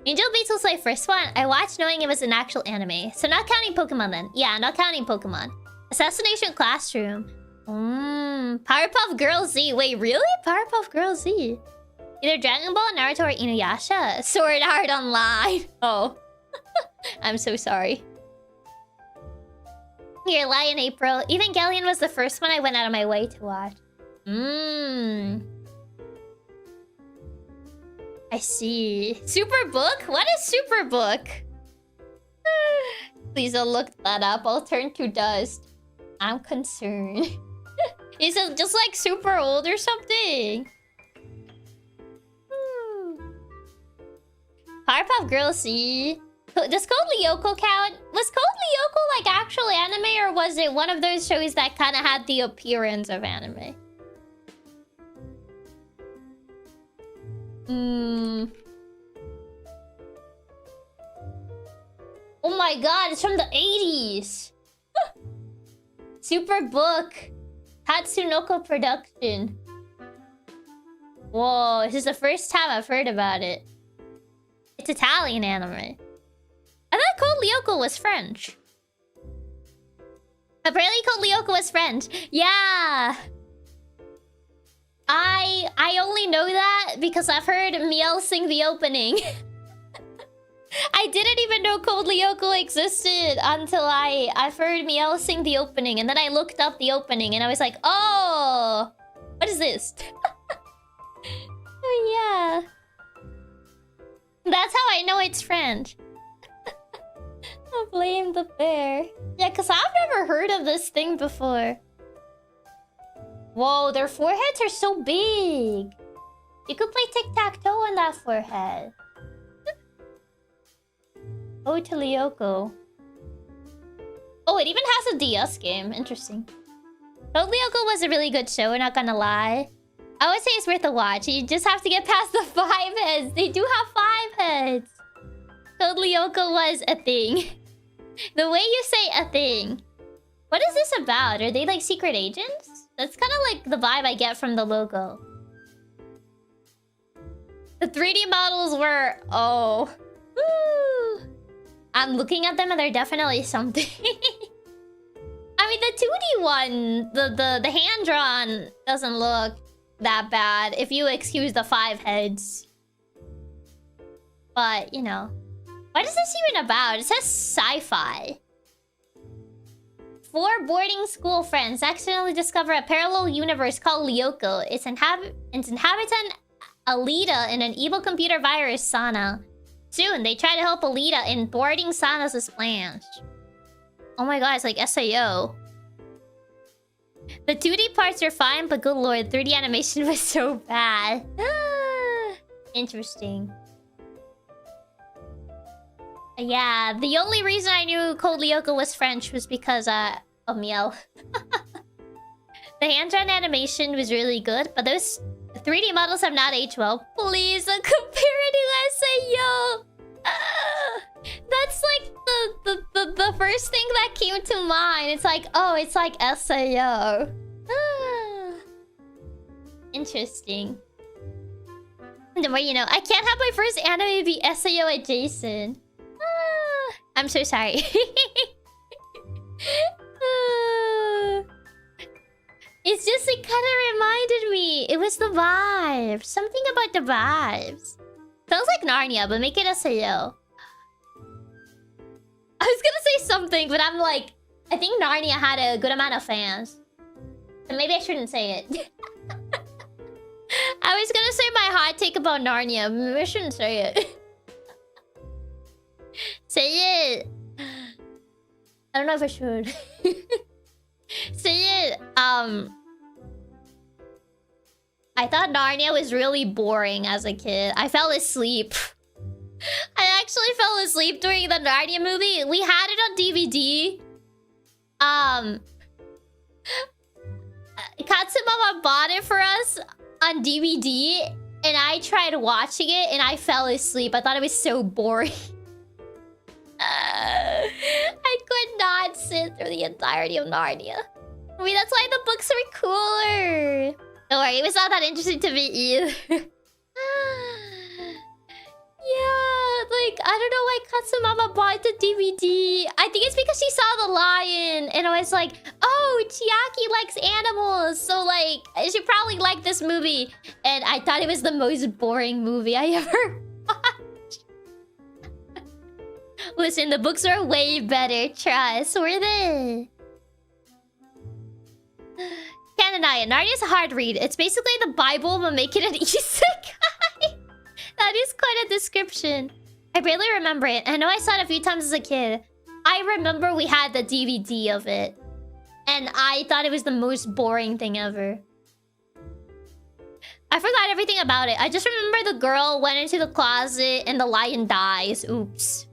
Angel Beats was my first one. I watched knowing it was an actual anime. So not counting Pokemon then. Yeah, not counting Pokemon. Assassination Classroom. Powerpuff Girls Z. Wait, really? Powerpuff Girls Z. Either Dragon Ball, Naruto, or Inuyasha. Sword Art Online. Oh. I'm so sorry. Here, lie in April. Evangelion was the first one I went out of my way to watch. I see. Superbook? What is Superbook? Please don't look that up. I'll turn to dust. I'm concerned. Is it just like super old or something? Powerpuff Girls Z. Does Code Lyoko count? Was Code Lyoko like actual anime, or was it one of those shows that kind of had the appearance of anime? Oh my god, it's from the 80s! Superbook. Tatsunoko production. Whoa, this is the first time I've heard about it. It's Italian anime. I thought Code Lyoko was French. Apparently Code Lyoko was French. Yeah! I I only know that because I've heard Miel sing the opening. I didn't even know Code Lyoko existed until I've heard Miel sing the opening, and then I looked up the opening and I was like, oh, what is this? Oh yeah. That's how I know it's French. I blame the bear. Yeah, because I've never heard of this thing before. Whoa, their foreheads are so big. You could play tic-tac-toe on that forehead. Oh, to Lyoko. Oh, it even has a DS game. Interesting. Code Lyoko was a really good show, not gonna lie. I would say it's worth a watch. You just have to get past the 5 heads. They do have 5 heads. Code Lyoko was a thing. The way you say a thing. What is this about? Are they like secret agents? That's kind of like the vibe I get from the logo. The 3D models were... Oh. Woo. I'm looking at them and they're definitely something. I mean, the 2D one, the hand-drawn doesn't look that bad, if you excuse the 5 heads. But, you know. What is this even about? It says sci-fi. 4 boarding school friends accidentally discover a parallel universe called Lyoko. Its inhabitant, Alita, and an evil computer virus, Sana. Soon, they try to help Alita in thwarting Sana's plans. Oh my god, it's like SAO. The 2D parts are fine, but good lord, 3D animation was so bad. Interesting. Yeah, the only reason I knew Code Lyoko was French was because of Miel. The hand-drawn animation was really good, but those 3D models have not aged well. Please don't compare it to SAO. That's like the first thing that came to mind. It's like, oh, it's like SAO. Interesting. The more you know. I can't have my first anime be SAO adjacent. I'm so sorry. It's just, it kind of reminded me. It was the vibes. Something about the vibes. Sounds like Narnia, but make it SAO. I was gonna say something, but I'm like... I think Narnia had a good amount of fans. So maybe I shouldn't say it. I was gonna say my hot take about Narnia, but maybe I shouldn't say it. Say it! I don't know if I should. Say it! I thought Narnia was really boring as a kid. I fell asleep. I actually fell asleep during the Narnia movie. We had it on DVD. Katsumama bought it for us on DVD, and I tried watching it, and I fell asleep. I thought it was so boring. I could not sit through the entirety of Narnia. I mean, that's why the books are cooler. Don't worry, it was not that interesting to me either. Yeah, like, I don't know why Katsumama bought the DVD. I think it's because she saw the lion, and I was like, oh, Chiaki likes animals, so like, she probably liked this movie. And I thought it was the most boring movie I ever watched. Listen, the books are way better, trust. Were they? Kananaya, Narnia is a hard read. It's basically the Bible, but make it an isekai. That is quite a description. I barely remember it. I know I saw it a few times as a kid. I remember we had the DVD of it. And I thought it was the most boring thing ever. I forgot everything about it. I just remember the girl went into the closet and the lion dies. Oops.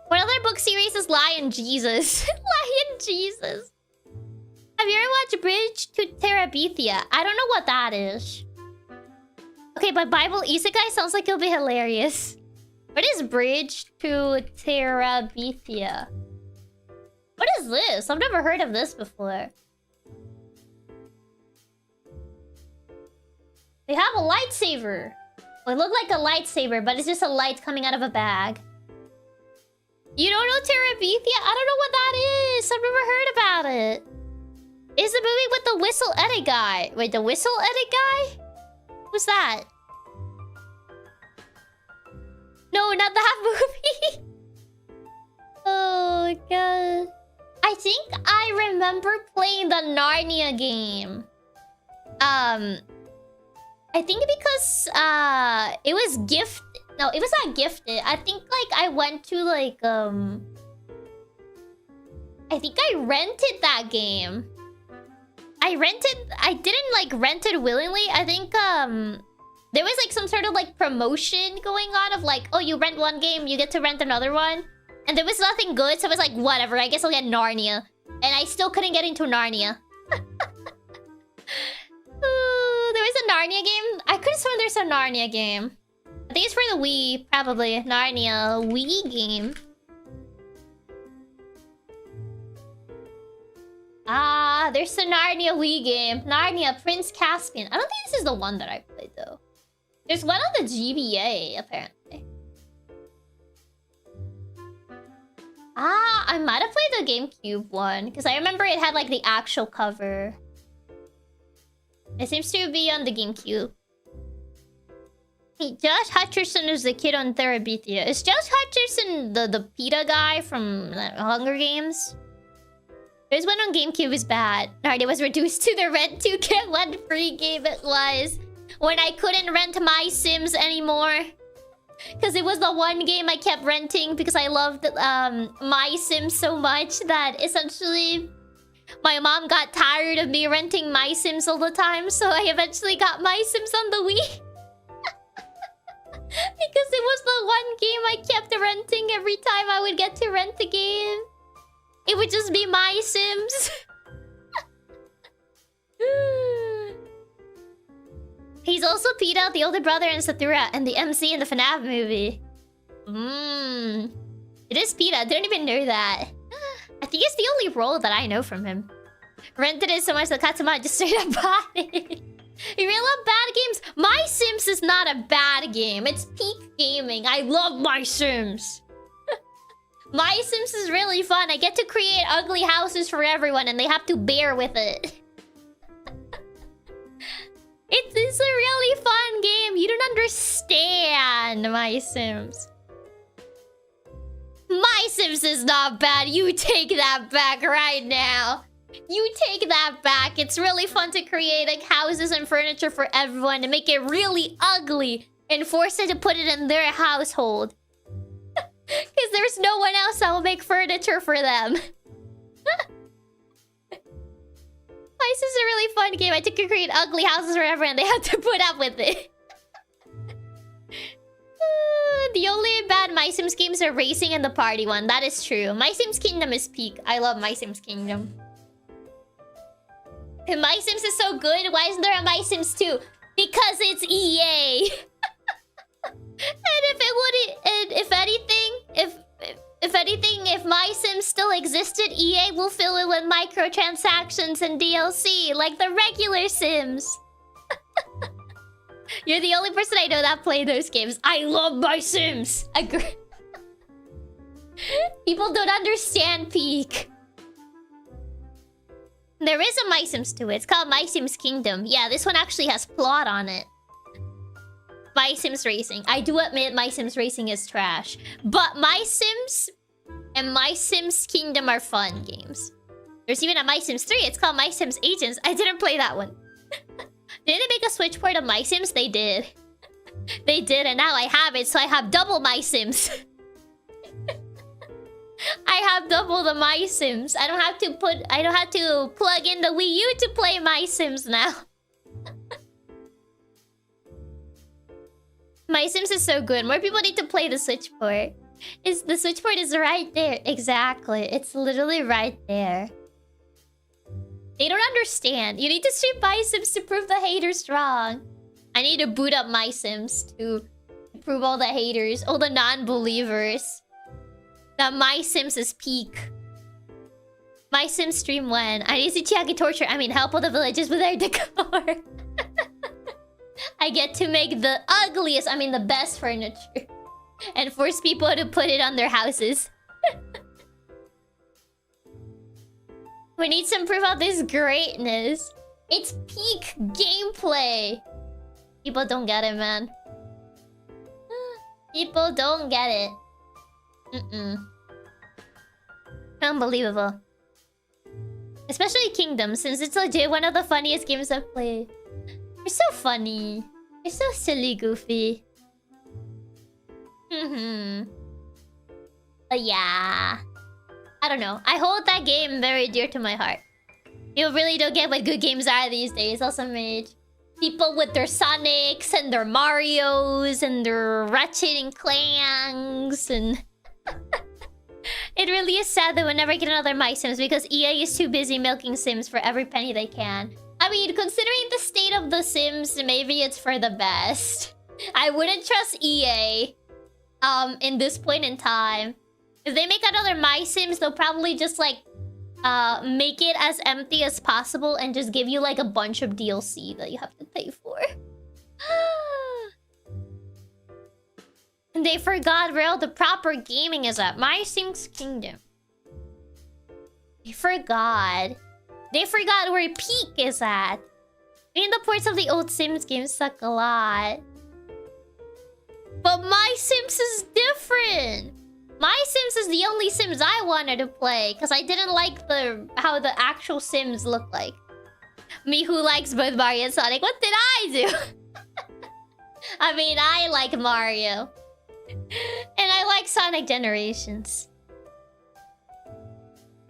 What other book series is Lion Jesus? Lion Jesus. Have you ever watched Bridge to Terabithia? I don't know what that is. Okay, but Bible Isekai sounds like it'll be hilarious. What is Bridge to Terabithia? What is this? I've never heard of this before. They have a lightsaber. Well, it looked like a lightsaber, but it's just a light coming out of a bag. You don't know Terabithia? I don't know what that is. I've never heard about it. Is the movie with the whistle edit guy? Wait, the whistle edit guy? Who's that? No, not that movie. Oh god. I think I remember playing the Narnia game. I think because it was gift. No, it was not gifted. I think like I went to like I think I rented that game. I didn't like rent it willingly. I think there was like some sort of like promotion going on of like, oh, you rent one game, you get to rent another one. And there was nothing good, so I was like, whatever, I guess I'll get Narnia. And I still couldn't get into Narnia. There was a Narnia game? I could have sworn there's a Narnia game. I think it's for the Wii, probably. Narnia Wii game. Ah, there's the Narnia Wii game. Narnia Prince Caspian. I don't think this is the one that I played, though. There's one on the GBA, apparently. Ah, I might have played the GameCube one. Because I remember it had, like, the actual cover. It seems to be on the GameCube. Hey, Josh Hutcherson is the kid on Terabithia. Is Josh Hutcherson the PETA guy from Hunger Games? There's one on GameCube is bad. Alright, it was reduced to the rent 2 get 1 free game it was. When I couldn't rent My Sims anymore. Because it was the one game I kept renting because I loved My Sims so much that essentially my mom got tired of me renting My Sims all the time. So I eventually got My Sims on the Wii. Because it was the one game I kept renting every time I would get to rent the game. It would just be My Sims. He's also PETA, the older brother in Satura, and the MC in the FNAF movie. It is PETA. I didn't even know that. I think it's the only role that I know from him. Rented it so much that Katsuma just straight up bought it. You really love bad games? My Sims is not a bad game. It's peak gaming. I love My Sims. My Sims is really fun. I get to create ugly houses for everyone and they have to bear with it. It's a really fun game. You don't understand My Sims. My Sims is not bad. You take that back right now. You take that back. It's really fun to create like houses and furniture for everyone and make it really ugly and force it to put it in their household. Because there's no one else that will make furniture for them. My Sims is a really fun game. I took to create ugly houses for everyone. They have to put up with it. The only bad My Sims games are Racing and the Party one. That is true. My Sims Kingdom is peak. I love My Sims Kingdom. And My Sims is so good. Why isn't there a My Sims 2? Because it's EA. And if it wouldn't, and if anything, if My Sims still existed, EA will fill it with microtransactions and DLC, like the regular Sims. You're the only person I know that play those games. I love My Sims. Agree. People don't understand peak. There is a My Sims to it. It's called My Sims Kingdom. Yeah, this one actually has plot on it. My Sims Racing. I do admit My Sims Racing is trash. But My Sims and My Sims Kingdom are fun games. There's even a My Sims 3. It's called My Sims Agents. I didn't play that one. Didn't they make a Switch port of My Sims? They did. They did, and now I have it, so I have double My Sims. I have double the My Sims. I don't have to plug in the Wii U to play My Sims now. My Sims is so good. More people need to play the Switch port. The Switch port is right there. Exactly. It's literally right there. They don't understand. You need to stream My Sims to prove the haters wrong. I need to boot up My Sims to prove all the haters, all the non-believers, that My Sims is peak. My Sims stream when? I need to see Chiaki torture. I mean, help all the villages with their decor. I get to make the ugliest, I mean the best furniture. And force people to put it on their houses. We need some proof of this greatness. It's peak gameplay. People don't get it, man. People don't get it. Unbelievable. Especially Kingdom, since it's legit one of the funniest games I've played. You're so funny. You're so silly, Goofy. But yeah. I don't know. I hold that game very dear to my heart. You really don't get what good games are these days, also made. People with their Sonics and their Marios and their Ratchet and Clanks and... It really is sad that we'll never get another My Sims because EA is too busy milking Sims for every penny they can. I mean, considering the state of the Sims, maybe it's for the best. I wouldn't trust EA in this point in time. If they make another My Sims, they'll probably just like make it as empty as possible and just give you like a bunch of DLC that you have to pay for. And they forgot where the proper gaming is at. My Sims Kingdom. They forgot. They forgot where peak is at. I mean, the ports of the old Sims games suck a lot. But My Sims is different. My Sims is the only Sims I wanted to play because I didn't like how the actual Sims look like. Me who likes both Mario and Sonic. What did I do? I mean, I like Mario. And I like Sonic Generations.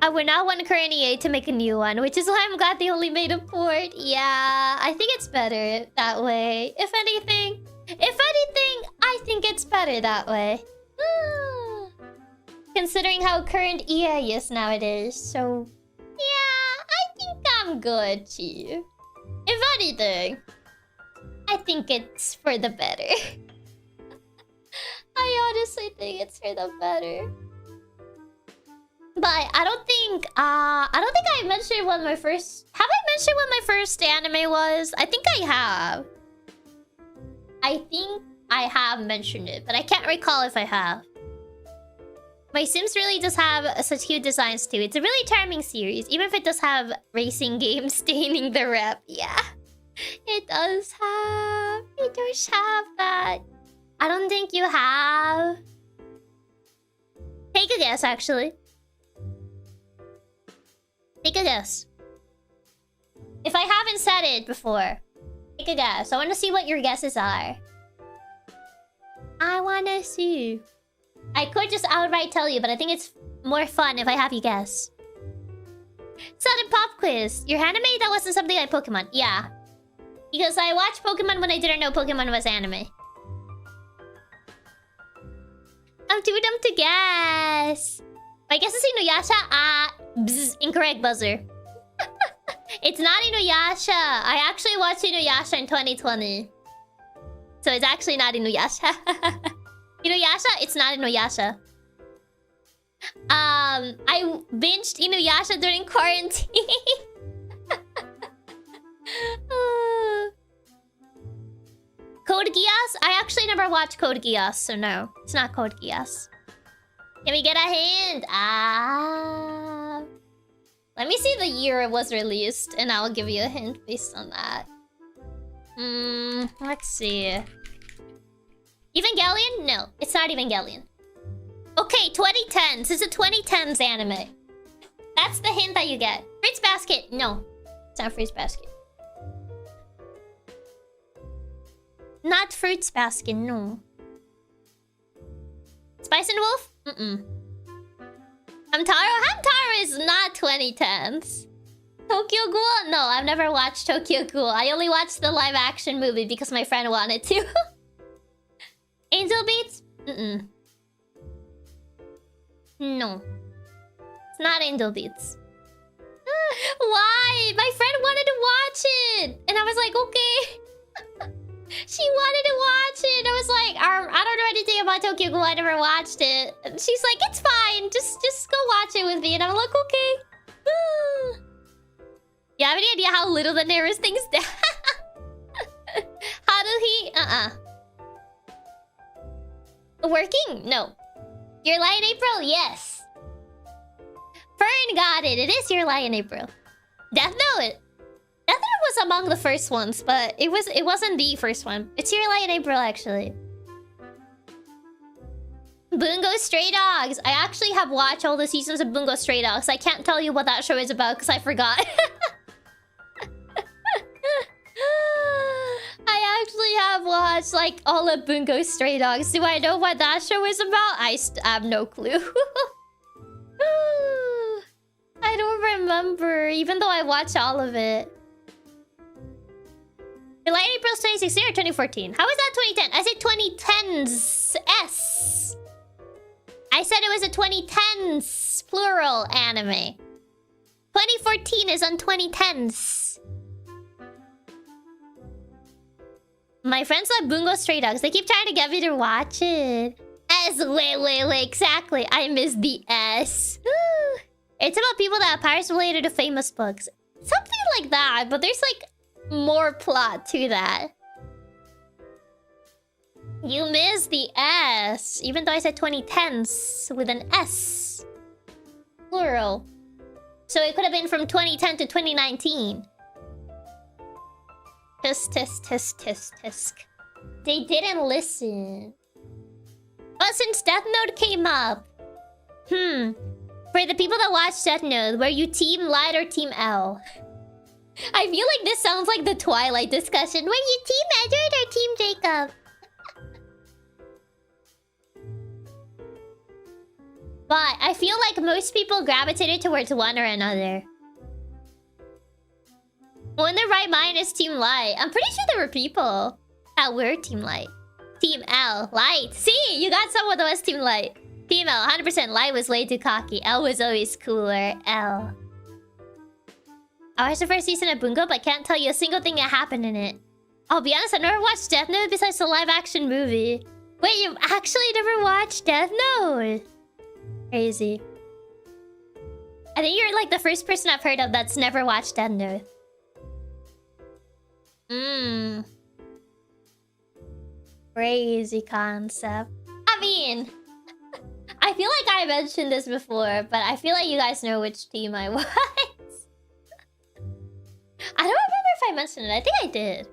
I would not want current EA to make a new one, which is why I'm glad they only made a port. Yeah, I think it's better that way. If anything, I think it's better that way. Considering how current EA is nowadays, so... Yeah, I think I'm good, Chief. If anything, I think it's for the better. I honestly think it's for the better. But I don't think I mentioned what my first... Have I mentioned what my first anime was? I think I have. I think I have mentioned it, but I can't recall if I have. My Sims really does have such cute designs too. It's a really charming series, even if it does have racing games staining the rep. Yeah, it does have. It does have that. I don't think you have. Take a guess, actually. Take a guess. If I haven't said it before, take a guess. I want to see what your guesses are. I want to see. I could just outright tell you, but I think it's more fun if I have you guess. Sudden pop quiz. Your anime? That wasn't something like Pokemon. Yeah. Because I watched Pokemon when I didn't know Pokemon was anime. I'm too dumb to guess. My guess is Inuyasha. Bzz, incorrect buzzer. It's not Inuyasha. I actually watched Inuyasha in 2020. So it's actually not Inuyasha. Inuyasha? It's not Inuyasha. I binged Inuyasha during quarantine. Code Geass? I actually never watched Code Geass, so no. It's not Code Geass. Can we get a hint? Let me see the year it was released, and I'll give you a hint based on that. Let's see. Evangelion? No, it's not Evangelion. Okay, 2010s. It's a 2010s anime. That's the hint that you get. Fruits Basket? No, it's not Fruits Basket. Not Fruits Basket, no. Spice and Wolf? Hamtaro is not 2010s. Tokyo Ghoul? No, I've never watched Tokyo Ghoul. I only watched the live action movie because my friend wanted to. Angel Beats? No. It's not Angel Beats. Why? My friend wanted to watch it! And I was like, okay. She wanted to watch it. I was like, I don't know anything about Tokyo Ghoul. I never watched it. And she's like, it's fine. Just go watch it with me. And I'm like, okay. You have any idea how little the narrows things down? How do he... Working? No. You're lying, April? Yes. Fern got it. It is Your Lie in April. Death Note. Death Note was among the first ones, but it wasn't the first one. It's Your Lie in April, actually. Bungo Stray Dogs. I actually have watched all the seasons of Bungo Stray Dogs. I can't tell you what that show is about because I forgot. I actually have watched like all of Bungo Stray Dogs. Do I know what that show is about? I have no clue. I don't remember, even though I watched all of it. July, April 2016 or 2014? How is that 2010? I said 2010s. S. I said it was a 2010s plural anime. 2014 is on 2010s. My friends love Bungo Stray Dogs. They keep trying to get me to watch it. S. Wait. Exactly. I missed the S. It's about people that have powers related to famous books. Something like that, but there's like more plot to that. You missed the S, even though I said 2010s with an S. Plural. So it could have been from 2010 to 2019. Tisk. They didn't listen. But since Death Note came up... For the people that watch Death Note, were you Team Light or Team L? I feel like this sounds like the Twilight discussion. Were you Team Edward or Team Jacob? But I feel like most people gravitated towards one or another. When the right mind is Team Light. I'm pretty sure there were people that were Team Light. Team L. Light. See, you got someone that was Team Light. Team L. 100% Light was way too cocky. L was always cooler. L. I watched the first season of Bungo, but can't tell you a single thing that happened in it. I'll be honest, I never watched Death Note besides the live-action movie. Wait, you actually never watched Death Note? Crazy. I think you're like the first person I've heard of that's never watched Death Note. Crazy concept. I mean, I feel like I mentioned this before, but I feel like you guys know which team I was. I don't remember if I mentioned it. I think I did.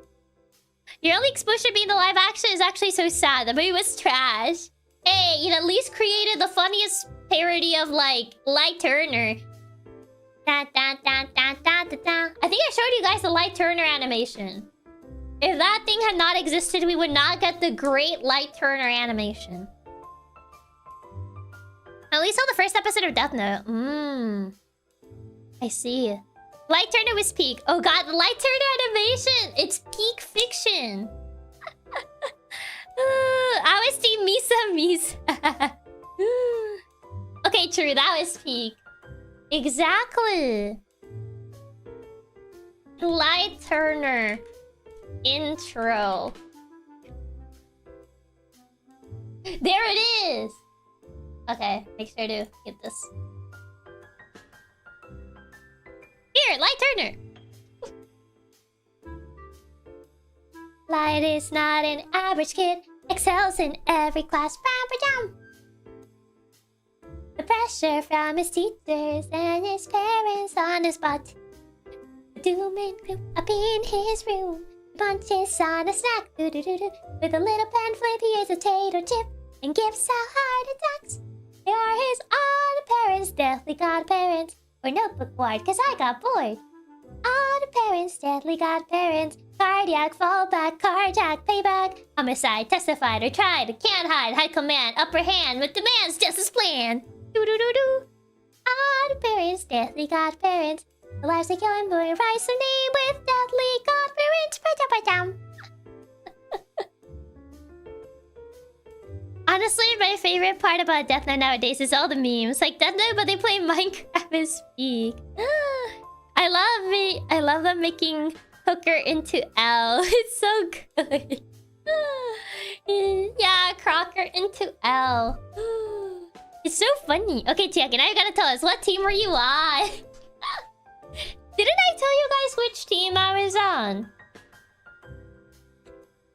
Your only exposure being the live action is actually so sad. The movie was trash. Hey, it at least created the funniest parody of like Light Turner. I think I showed you guys the Light Turner animation. If that thing had not existed, we would not get the great Light Turner animation. At least saw the first episode of Death Note. I see. Light Turner was peak. Oh god, the Light Turner animation! It's peak fiction. I was Team Misa. Okay, true. That was peak. Exactly. Light Turner. Intro. There it is. Okay, make sure to get this. Here, Light Turner. Light is not an average kid. Excels in every class. The pressure from his teachers and his parents on his butt. The doom and gloom up in his room. Punches on a snack. With a little pen flip, he is a tater chip and gives out heart attacks. They are his odd parents, deathly godparents. Or notebook board, cause I got bored. Odd parents, deadly godparents. Cardiac, fallback, carjack, payback. Homicide, testified or tried. Can't hide, high command, upper hand with demands, justice plan. Do. Odd parents, deathly godparents. The lives they kill and boy rise their name with deadly godparents. Ba-da-ba-dam. Honestly, my favorite part about Death Note nowadays is all the memes. Like Death Note, but they play Minecraft and speak. I love them making Hooker into L. It's so good. Yeah, Crocker into L. It's so funny. Okay, Chiaki, now you gotta tell us, what team were you on? Didn't I tell you guys which team I was on?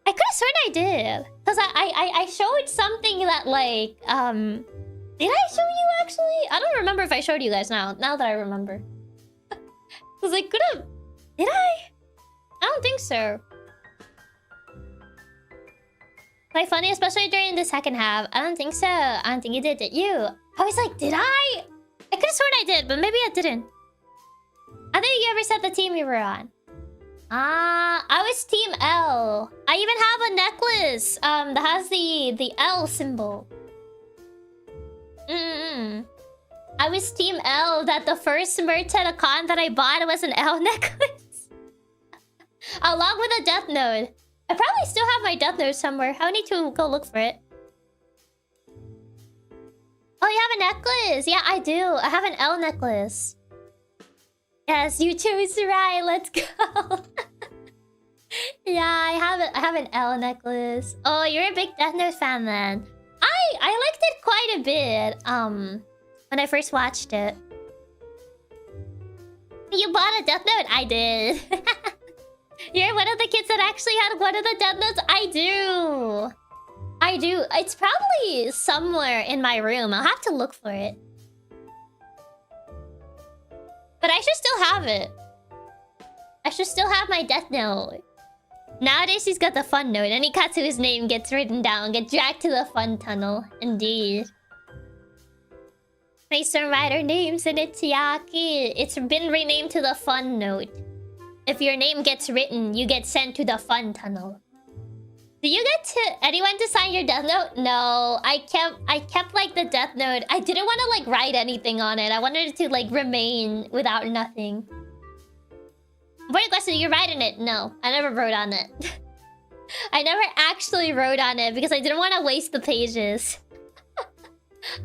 I could have sworn I did. Because I showed something that like, Did I show you actually? I don't remember if I showed you guys now that I remember. I was like, could have... Did I? I don't think so. Quite funny, especially during the second half. I don't think so. I don't think you did you? I was like, did I? I could have sworn I did, but maybe I didn't. I think you ever said the team you were on. I was Team L. I even have a necklace that has the L symbol. I was Team L. That the first merch at a con that I bought was an L necklace. Along with a death note. I probably still have my death note somewhere. I need to go look for it. Oh, you have a necklace? Yeah, I do. I have an L necklace. Yes, you chose right. Let's go. Yeah, I have an L necklace. Oh, you're a big Death Note fan then. I liked it quite a bit. When I first watched it. You bought a Death Note? I did. You're one of the kids that actually had one of the Death Notes? I do. I do. It's probably somewhere in my room. I'll have to look for it. But I should still have it. I should still have my Death Note. Nowadays, he's got the fun note. Any Katsu's name gets written down, get dragged to the fun tunnel. Indeed. My Storm Rider name's in it, Chiaki. It's been renamed to the fun note. If your name gets written, you get sent to the fun tunnel. Do you get anyone to sign your death note? No, I kept like the death note. I didn't want to like write anything on it. I wanted it to like remain without nothing. Important question, you're writing it? No, I never wrote on it. I never actually wrote on it because I didn't want to waste the pages.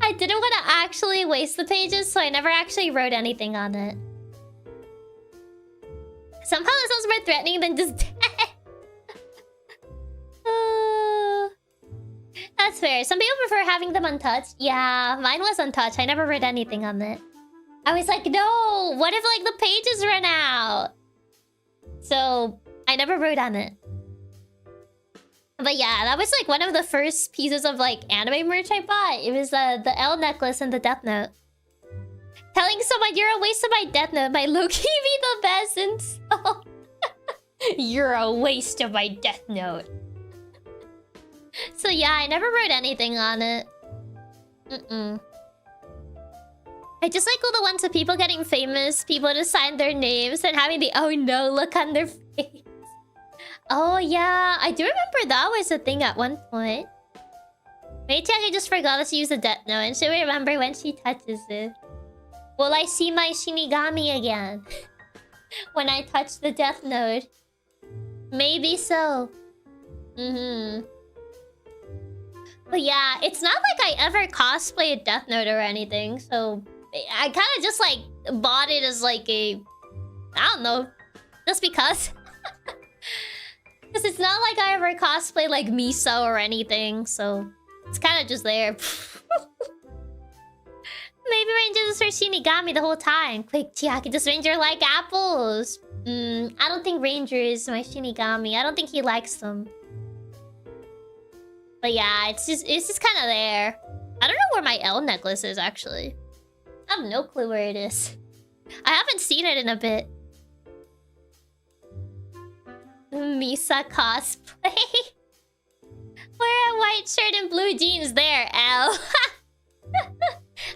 I didn't want to actually waste the pages, so I never actually wrote anything on it. Somehow this sounds more threatening than just dead. That's fair. Some people prefer having them untouched. Yeah, mine was untouched. I never read anything on it. I was like, no, what if like the pages run out? So I never wrote on it. But yeah, that was like one of the first pieces of like anime merch I bought. It was the L necklace and the death note. Telling someone you're a waste of my death note might low-key be the best insult. You're a waste of my death note. So yeah, I never wrote anything on it. I just like all the ones of people getting famous, people to sign their names and having the oh no look on their face. Oh yeah, I do remember that was a thing at one point. Maybe I just forgot to use the death note and she'll remember when she touches it. Will I see my Shinigami again? When I touch the death note? Maybe so. But yeah, it's not like I ever cosplayed Death Note or anything, so I kind of just like bought it as like a... I don't know. Just because. Because it's not like I ever cosplayed like Miso or anything, so it's kind of just there. Maybe Ranger just for Shinigami the whole time. Quick, Chiaki, does Ranger like apples? I don't think Ranger is my Shinigami. I don't think he likes them. But yeah, it's just kind of there. I don't know where my L necklace is, actually. I have no clue where it is. I haven't seen it in a bit. Misa cosplay. Wear a white shirt and blue jeans there, L.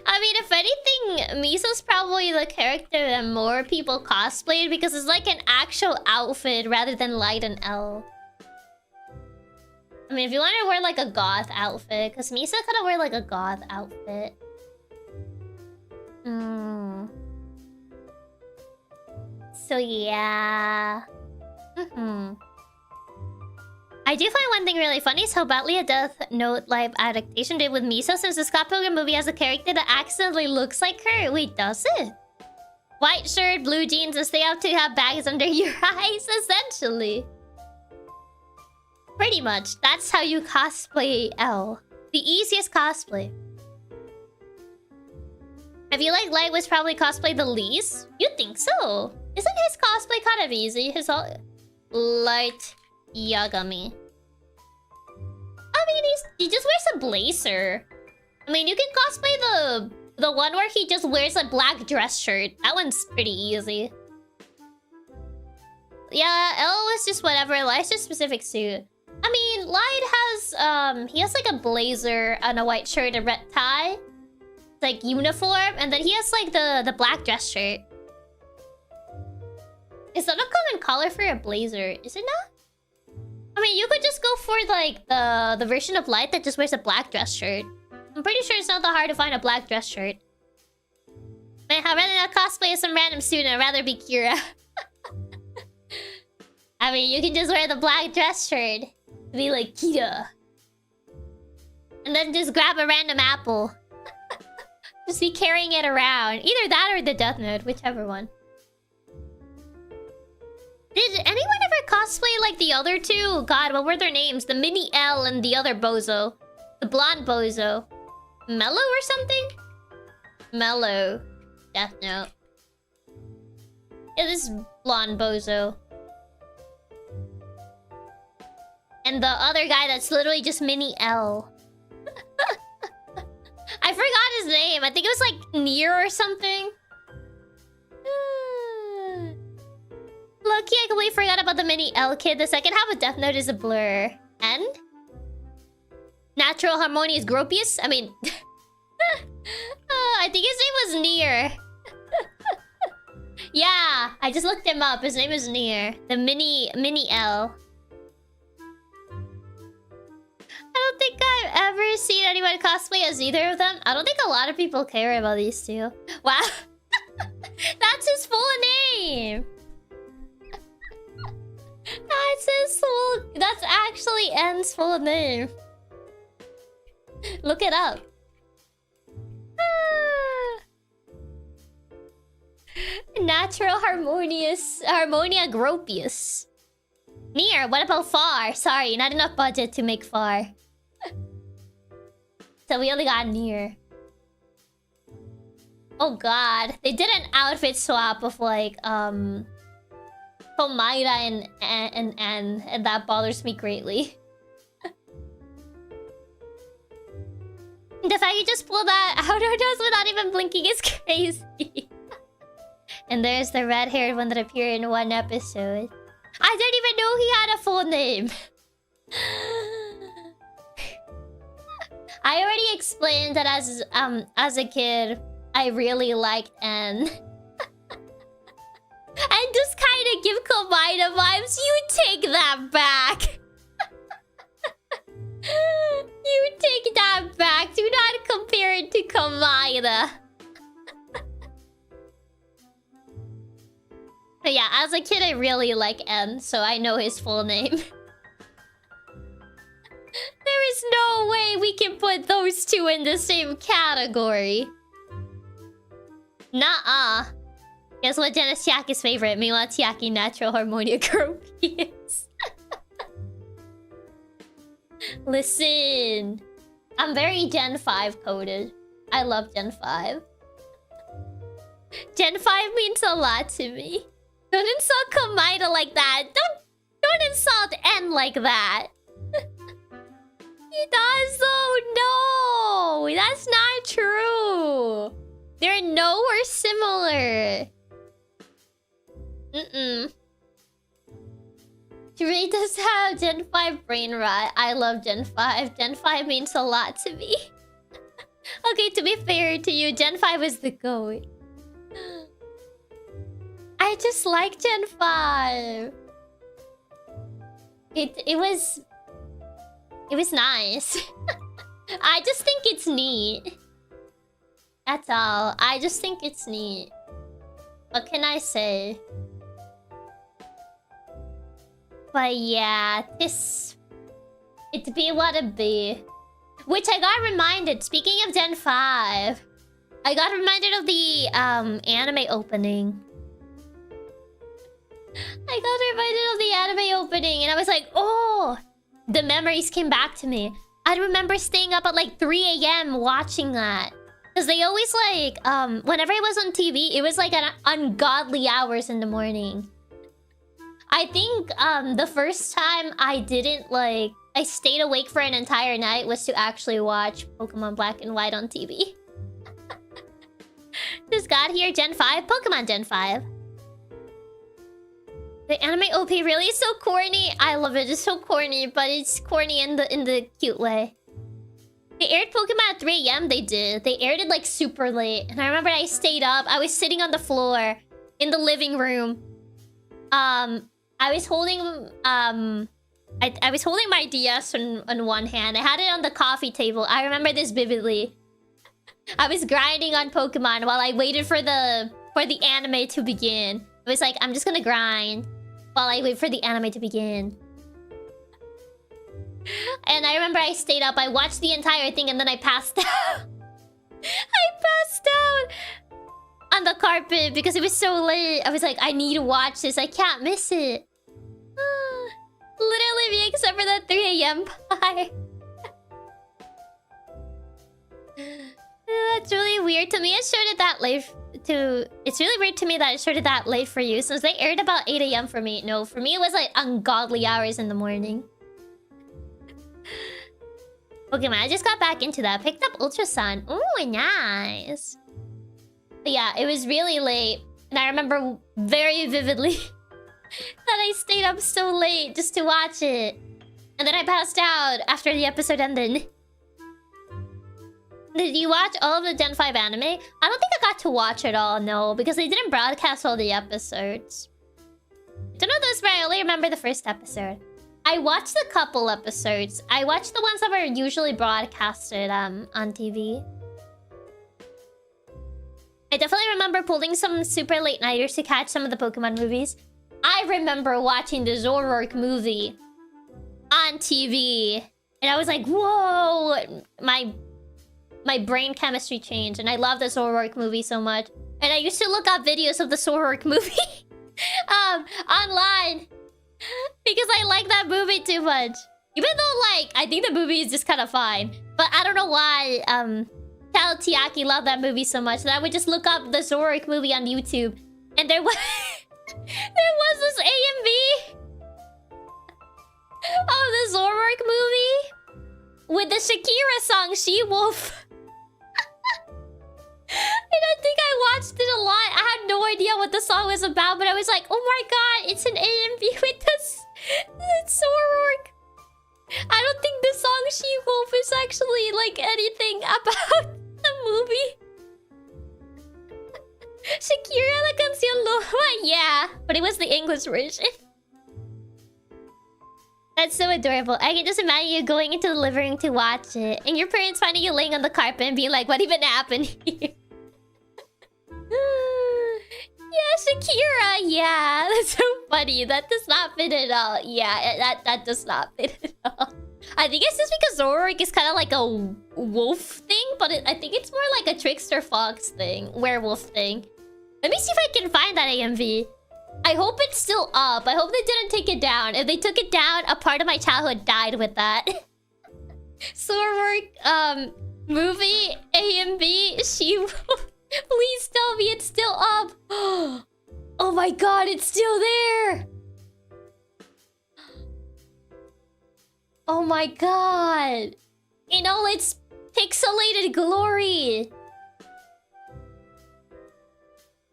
I mean, if anything, Miso's probably the character that more people cosplayed because it's like an actual outfit rather than Light and L. I mean, if you want to wear like a goth outfit, because Misa could have wear like a goth outfit. So yeah. I do find one thing really funny is how badly a Death Note live adaptation did with Miso, since the Scott Pilgrim movie has a character that accidentally looks like her. Wait, does it? White shirt, blue jeans, and stay out to have bags under your eyes, essentially. Pretty much. That's how you cosplay L. The easiest cosplay. I feel like Light was probably cosplay the least. You think so? Isn't his cosplay kind of easy? His all... Light Yagami. I mean, he just wears a blazer. I mean, you can cosplay the one where he just wears a black dress shirt. That one's pretty easy. Yeah, L is just whatever. Light's just specific suit. I mean, Light has he has like a blazer and a white shirt and red tie. It's like uniform, and then he has like the black dress shirt. Is that a common color for a blazer? Is it not? I mean, you could just go for like the version of Light that just wears a black dress shirt. I'm pretty sure it's not that hard to find a black dress shirt. Man, I'd rather not cosplay as some random student. I'd rather be Kira. I mean, you can just wear the black dress shirt. Be like Kira. And then just grab a random apple. Just be carrying it around. Either that or the Death Note, whichever one. Did anyone ever cosplay like the other two? God, what were their names? The mini L and the other bozo. The blonde bozo. Mellow or something? Mellow. Death Note. Yeah, this blonde bozo. And the other guy that's literally just mini L. I forgot his name. I think it was like Nyaa or something. Look, I completely forgot about the mini L kid. The second half of Death Note is a blur. And? Natural Harmonious Gropius? I mean... I think his name was Nyaa. Yeah, I just looked him up. His name is Nyaa. The mini L. I don't think I've ever seen anyone cosplay as either of them. I don't think a lot of people care about these two. Wow. That's his full name. That's his full... That's actually N's full name. Look it up. Natural Harmonia Gropius. Nyaa, what about Far? Sorry, not enough budget to make Far. So we only got Nyaa. Oh god. They did an outfit swap of like Tomaira and Anne, and that bothers me greatly. The fact you just pulled that out of nose without even blinking is crazy. And there's the red-haired one that appeared in one episode. I didn't even know he had a full name. I already explained that as a kid, I really liked N. And just kind of give Komaida vibes. You take that back. You take that back. Do not compare it to Komaida. But yeah, as a kid, I really like N, so I know his full name. There is no way we can put those two in the same category. Nuh-uh. Guess what Jen is Chiaki's favorite? Meanwhile, Chiaki Natural Harmonia Gropius. Listen. I'm very Gen 5 coded. I love Gen 5. Gen 5 means a lot to me. Don't insult Komaida like that. Don't insult N like that. He does though. No, that's not true. They're nowhere similar. She really does have Gen 5 brain rot. I love Gen 5. Gen 5 means a lot to me. Okay, to be fair to you, Gen 5 is the GOAT. I just like Gen 5. It was nice. I just think it's neat. That's all. I just think it's neat. What can I say? But yeah, it be what it be. Which I got reminded, speaking of Gen 5, I got reminded of the anime opening. I got reminded of the anime opening and I was like, oh, the memories came back to me. I remember staying up at like 3 AM watching that. Because they always like, whenever it was on TV, it was like at ungodly hours in the morning. I think the first time I didn't I stayed awake for an entire night was to actually watch Pokemon Black and White on TV. Just got here, Gen 5, Pokemon Gen 5. The anime OP really is so corny. I love it. It's so corny, but it's corny in the cute way. They aired Pokemon at 3 AM. They did. They aired it like super late, and I remember I stayed up. I was sitting on the floor in the living room. I was holding I was holding my DS on one hand. I had it on the coffee table. I remember this vividly. I was grinding on Pokemon while I waited for the anime to begin. It was like, I'm just gonna grind while I wait for the anime to begin. And I remember I stayed up. I watched the entire thing and then I passed out. I passed out on the carpet because it was so late. I was like, I need to watch this. I can't miss it. Literally me except for that 3 AM pie. That's really weird to me. It started that late It's really weird to me that it started that late for you, since they aired about 8 AM for me. No, for me it was like ungodly hours in the morning. Okay, man, I just got back into that. Picked up Ultra Sun. Ooh, nice. But yeah, it was really late. And I remember very vividly that I stayed up so late just to watch it. And then I passed out after the episode ended. Did you watch all of the Gen 5 anime? I don't think I got to watch it all, no. Because they didn't broadcast all the episodes. I don't know those, but I only remember the first episode. I watched a couple episodes. I watched the ones that were usually broadcasted on TV. I definitely remember pulling some super late nighters to catch some of the Pokemon movies. I remember watching the Zoroark movie on TV. And I was like, whoa! My brain chemistry changed. And I love the Zoroark movie so much. And I used to look up videos of the Zoroark movie online. Because I like that movie too much. Even though, like, I think the movie is just kind of fine. But I don't know why Chiaki loved that movie so much that I would just look up the Zoroark movie on YouTube. And there was... there was this A and B of the Zoroark movie with the Shakira song, She-Wolf. And I think I watched it a lot. I had no idea what the song was about, but I was like, oh my god, it's an A&B with this Zoroark. I don't think the song She-Wolf is actually like anything about the movie. Shakira la canción Loba, yeah, but it was the English version. That's so adorable. I can just imagine you going into the living room to watch it, and your parents finding you laying on the carpet and being like, what even happened here? Yeah, Shakira, yeah. That's so funny. That does not fit at all. Yeah, that does not fit at all. I think it's just because Zoroark is kind of like a wolf thing, but I think it's more like a trickster fox thing, werewolf thing. Let me see if I can find that AMV. I hope it's still up. I hope they didn't take it down. If they took it down, a part of my childhood died with that. Zoroark, movie, AMV, She-Wolf. Please tell me it's still up. Oh my god, it's still there. Oh my god. In all its pixelated glory.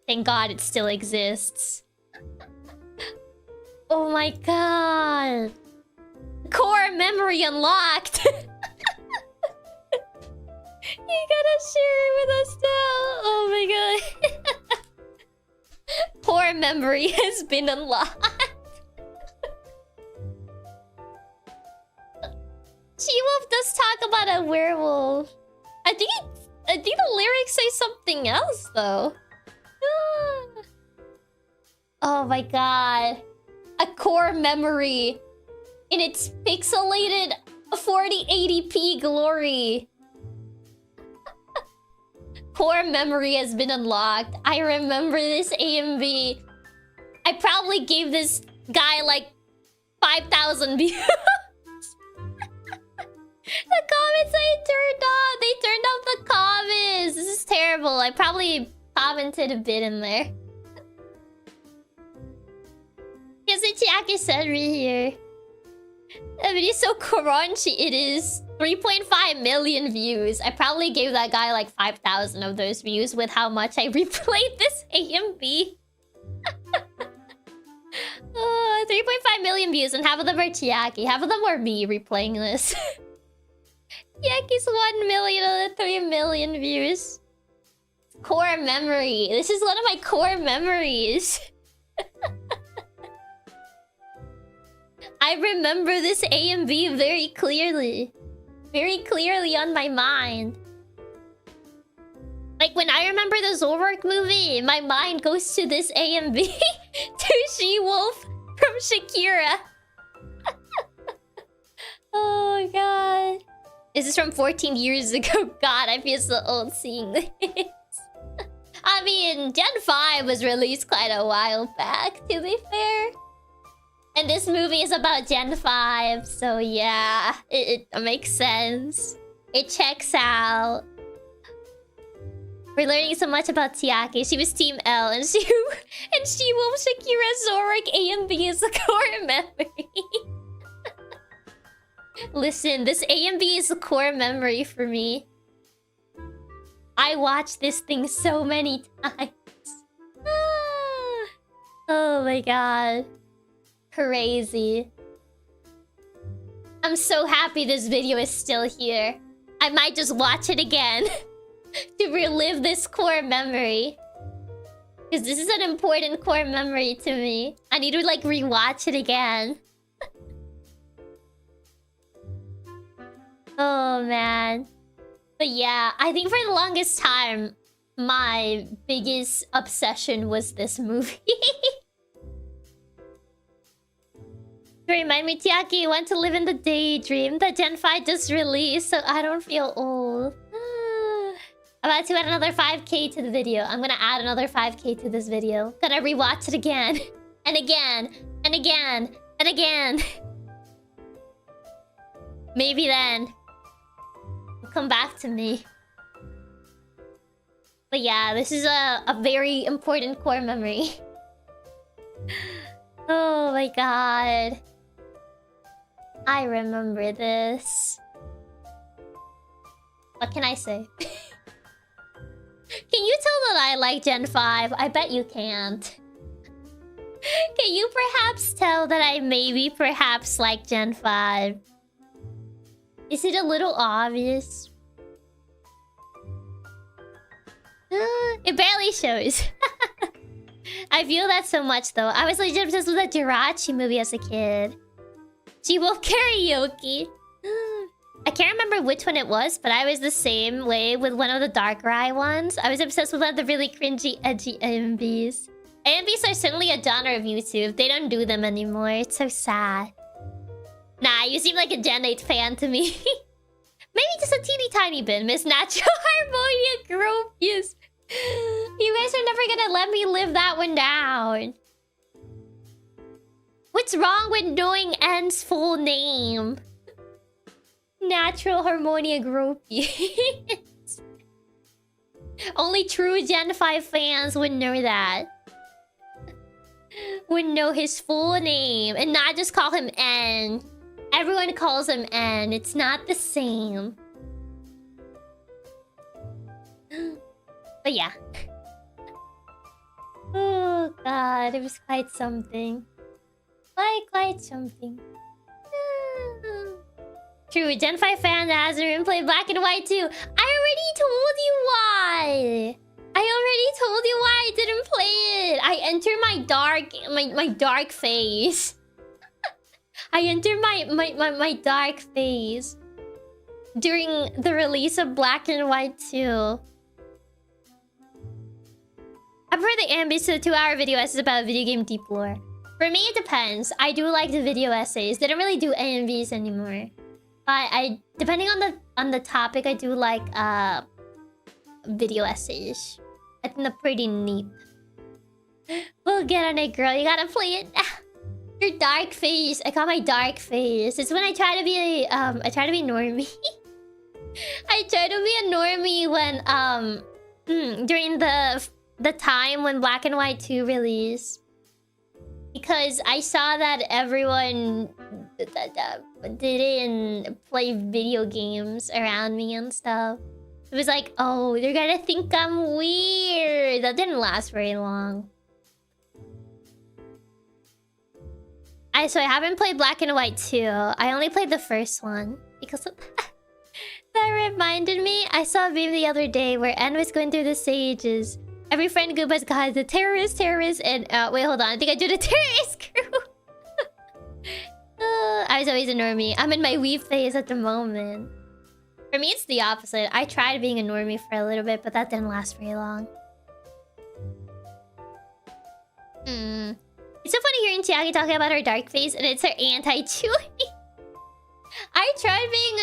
Thank god it still exists. Oh my god. Core memory unlocked. You gotta share it with us now. Oh my god. Core memory has been unlocked. She-Wolf does talk about a werewolf. I think the lyrics say something else though. Oh my god. A core memory in its pixelated 4080p glory. Core memory has been unlocked. I remember this AMV. I probably gave this guy like 5,000 views. The comments I turned on. They turned off the comments. This is terrible. I probably commented a bit in there. Because Chiaki said right here. That video is so crunchy. It is 3.5 million views. I probably gave that guy like 5,000 of those views with how much I replayed this AMV. 3.5 million views, and half of them are Chiaki. Half of them were me replaying this. Chiaki's 1 million of the 3 million views. Core memory. This is one of my core memories. I remember this AMV very clearly. Very clearly on my mind. Like, when I remember the Zork movie, my mind goes to this AMV. To She-Wolf from Shakira. Oh my god. Is this from 14 years ago? God, I feel so old seeing this. I mean, Gen 5 was released quite a while back, to be fair. And this movie is about Gen 5, so yeah, it makes sense. It checks out. We're learning so much about Chiaki. She was Team L, and she will Shakira Zorik AMV is a core memory. Listen, this AMV is a core memory for me. I watched this thing so many times. Oh my god. Crazy. I'm so happy this video is still here. I might just watch it again to relive this core memory. Because this is an important core memory to me. I need to like rewatch it again. Oh man. But yeah, I think for the longest time, my biggest obsession was this movie. Remind me, Chiaki went to live in the daydream that Gen 5 just released, so I don't feel old. I'm about to add another 5k to the video. I'm gonna add another 5k to this video. Gonna rewatch it again. And again. And again. And again. Maybe then it'll come back to me. But yeah, this is a very important core memory. Oh my god. I remember this. What can I say? Can you tell that I like Gen 5? I bet you can't. Can you perhaps tell that I maybe perhaps like Gen 5? Is it a little obvious? It barely shows. I feel that so much though. I was legit obsessed with the Jirachi movie as a kid. She-Wolf karaoke. I can't remember which one it was, but I was the same way with one of the Darkrai ones. I was obsessed with one of the really cringy, edgy AMVs. AMVs are certainly a genre of YouTube. They don't do them anymore. It's so sad. Nah, you seem like a Gen 8 fan to me. Maybe just a teeny tiny bit. Miss Natural Harmonia Gropius. You guys are never gonna let me live that one down. What's wrong with knowing N's full name? Natural Harmonia Gropius. Only true Gen 5 fans would know that. Would know his full name and not just call him N. Everyone calls him N. It's not the same. But yeah. Oh god, it was quite something. Quite something. True, Gen 5 fan that hasn't even played Black and White too. I already told you why. I already told you why I didn't play it. I entered my dark phase. I entered my dark phase during the release of Black and White 2. I prefer the AMVs to the 2-hour video essays about video game deep lore. For me, it depends. I do like the video essays. They don't really do AMVs anymore. But depending on the topic, I do like video essays. I think they're pretty neat. We'll get on it, girl. You gotta play it. Your dark phase. I got my dark phase. It's when I try to be I try to be normie. I try to be a normie when during the time when Black and White 2 released. Because I saw that everyone didn't play video games around me and stuff. It was like, oh, they're gonna think I'm weird. That didn't last very long. So I haven't played Black and White 2. I only played the first one. Because of that reminded me, I saw a meme the other day where N was going through the stages. Every friend group has got the terrorist, and... wait, hold on. I think I did a terrorist group. I was always a normie. I'm in my weeb phase at the moment. For me, it's the opposite. I tried being a normie for a little bit, but that didn't last very long. It's so funny hearing Chiaki talking about her dark phase, and it's her anti-Chewy. I tried being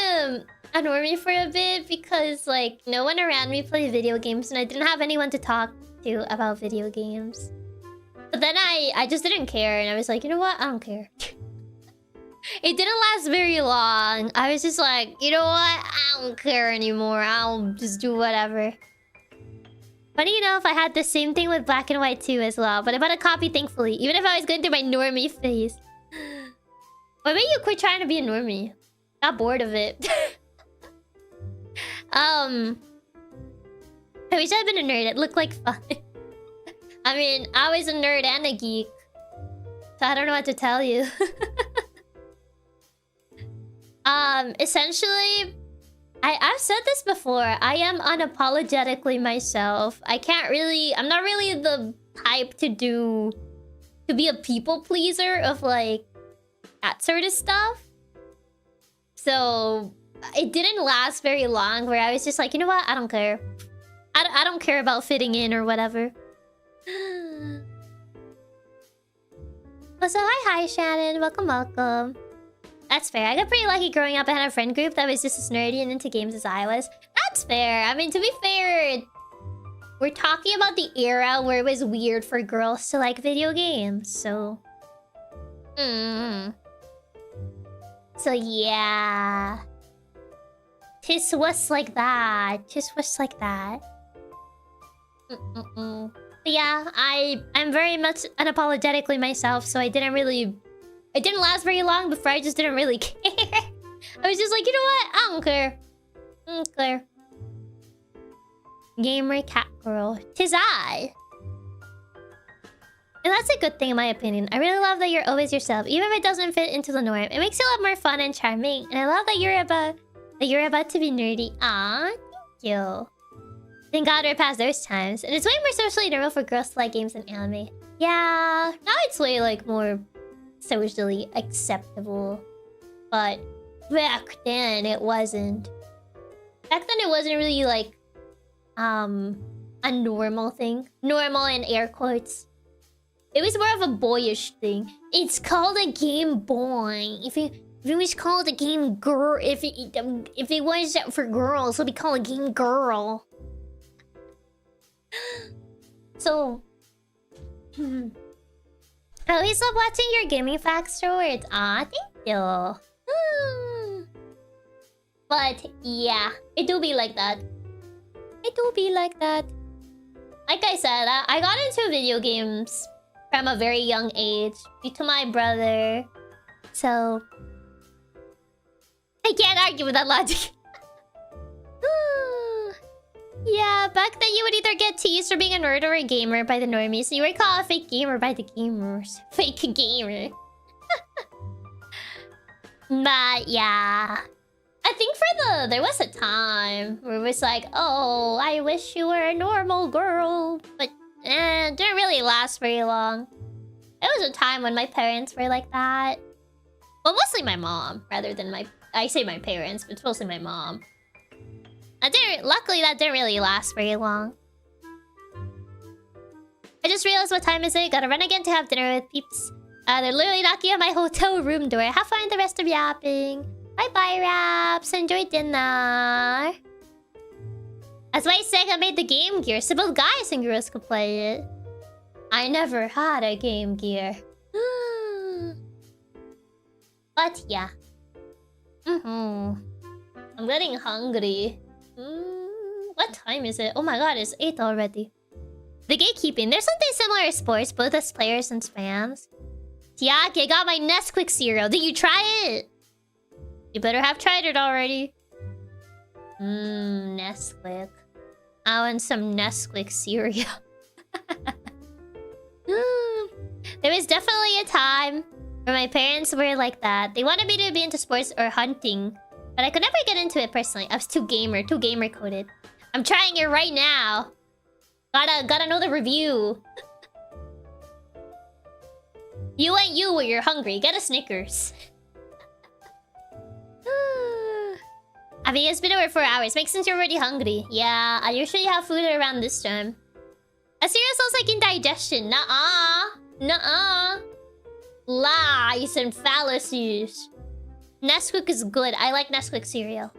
a normie for a bit because, like, no one around me played video games, and I didn't have anyone to talk to about video games. But then I just didn't care, and I was like, you know what? I don't care. It didn't last very long. I was just like, you know what? I don't care anymore. I'll just do whatever. Funny enough, I had the same thing with Black and White 2 as well, but I bought a copy, thankfully, even if I was going through my normie phase. Why made you quit trying to be a normie? Got bored of it. I wish I'd been a nerd. It looked like fun. I mean, I was a nerd and a geek, so I don't know what to tell you. Essentially, I've said this before. I am unapologetically myself. I'm not really the type to be a people pleaser of, like, that sort of stuff. So it didn't last very long where I was just like, you know what? I don't care. I don't care about fitting in or whatever. So hi Shannon. Welcome. That's fair. I got pretty lucky growing up. I had a friend group that was just as nerdy and into games as I was. That's fair. I mean, to be fair, we're talking about the era where it was weird for girls to like video games, so... So yeah... Tis was like that. But yeah, I'm very much unapologetically myself, so it didn't last very long before I just didn't really care. I was just like, you know what? I don't care. Gamer cat girl. Tis I. And that's a good thing in my opinion. I really love that you're always yourself, even if it doesn't fit into the norm. It makes you a lot more fun and charming. And I love that you're about to be nerdy. Aw, thank you. Thank God we're past those times. And it's way more socially normal for girls to like games and anime. Yeah, now it's way like more socially acceptable. But back then it wasn't. Back then it wasn't really like a normal thing. Normal in air quotes. It was more of a boyish thing. It's called a Game Boy. If it was called a Game Girl, if it was for girls, it would be called a Game Girl. So, I always love watching your gaming facts stories. Aw, thank you. But yeah, it do be like that. Like I said, I got into video games from a very young age due to my brother. So I can't argue with that logic. Yeah, back then you would either get teased for being a nerd or a gamer by the normies. So you were called a fake gamer by the gamers. Fake gamer. But yeah, I think there was a time where it was like, oh, I wish you were a normal girl. But it didn't really last very long. There was a time when my parents were like that. Well, mostly my mom, rather than I say my parents, but it's mostly my mom. Luckily, that didn't really last very long. I just realized what time is it. Gotta run again to have dinner with peeps. They're literally knocking on my hotel room door. Have fun the rest of yapping. Bye-bye, Raps. Enjoy dinner. That's why Sega made the Game Gear, so both guys and girls could play it. I never had a Game Gear. But yeah. I'm getting hungry. What time is it? Oh my god, it's 8 already. The gatekeeping. There's something similar to sports, both as players and fans. Chiaki, I got my Nesquik cereal. Did you try it? You better have tried it already. Nesquik. I want some Nesquik cereal. There was definitely a time where my parents were like that. They wanted me to be into sports or hunting, but I could never get into it personally. I was too gamer coded. I'm trying it right now. Gotta know the review. You ain't you when you're hungry. Get a Snickers. I mean, it's been over 4 hours. Makes sense you're already hungry. Yeah, I usually have food around this time. A cereal sounds like indigestion. Nuh-uh. Nuh-uh. Lies and fallacies. Nesquik is good. I like Nesquik cereal.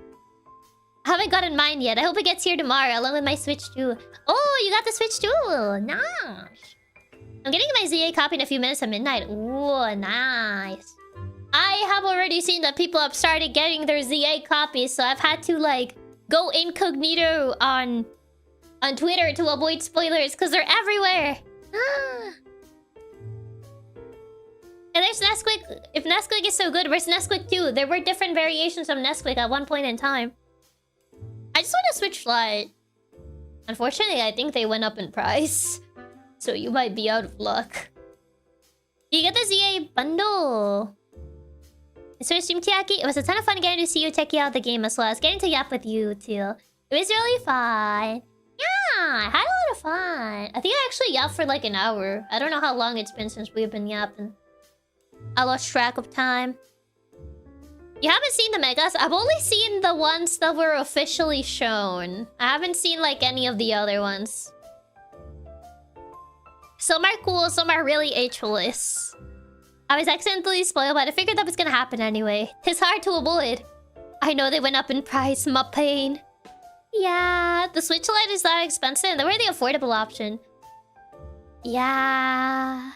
I haven't gotten mine yet. I hope it gets here tomorrow, along with my Switch too. Oh, you got the Switch too. Nice. I'm getting my ZA copy in a few minutes at midnight. Ooh, nice. I have already seen that people have started getting their ZA copies, so I've had to, like, go incognito on Twitter to avoid spoilers, because they're everywhere. And there's Nesquik. If Nesquik is so good, where's Nesquik 2? There were different variations of Nesquik at one point in time. I just want to Switch Lite. Unfortunately, I think they went up in price. So you might be out of luck. You get the ZA bundle. So stream Chiaki, it was a ton of fun getting to see you check out the game as well as getting to yap with you too. It was really fun. Yeah, I had a lot of fun. I think I actually yapped for like an hour. I don't know how long it's been since we've been yapping. I lost track of time. You haven't seen the megas? I've only seen the ones that were officially shown. I haven't seen like any of the other ones. Some are cool, some are really ageless. I was accidentally spoiled, but I figured that was gonna happen anyway. It's hard to avoid. I know they went up in price, my pain. Yeah, the Switch Lite is that expensive, and they were the affordable option. Yeah.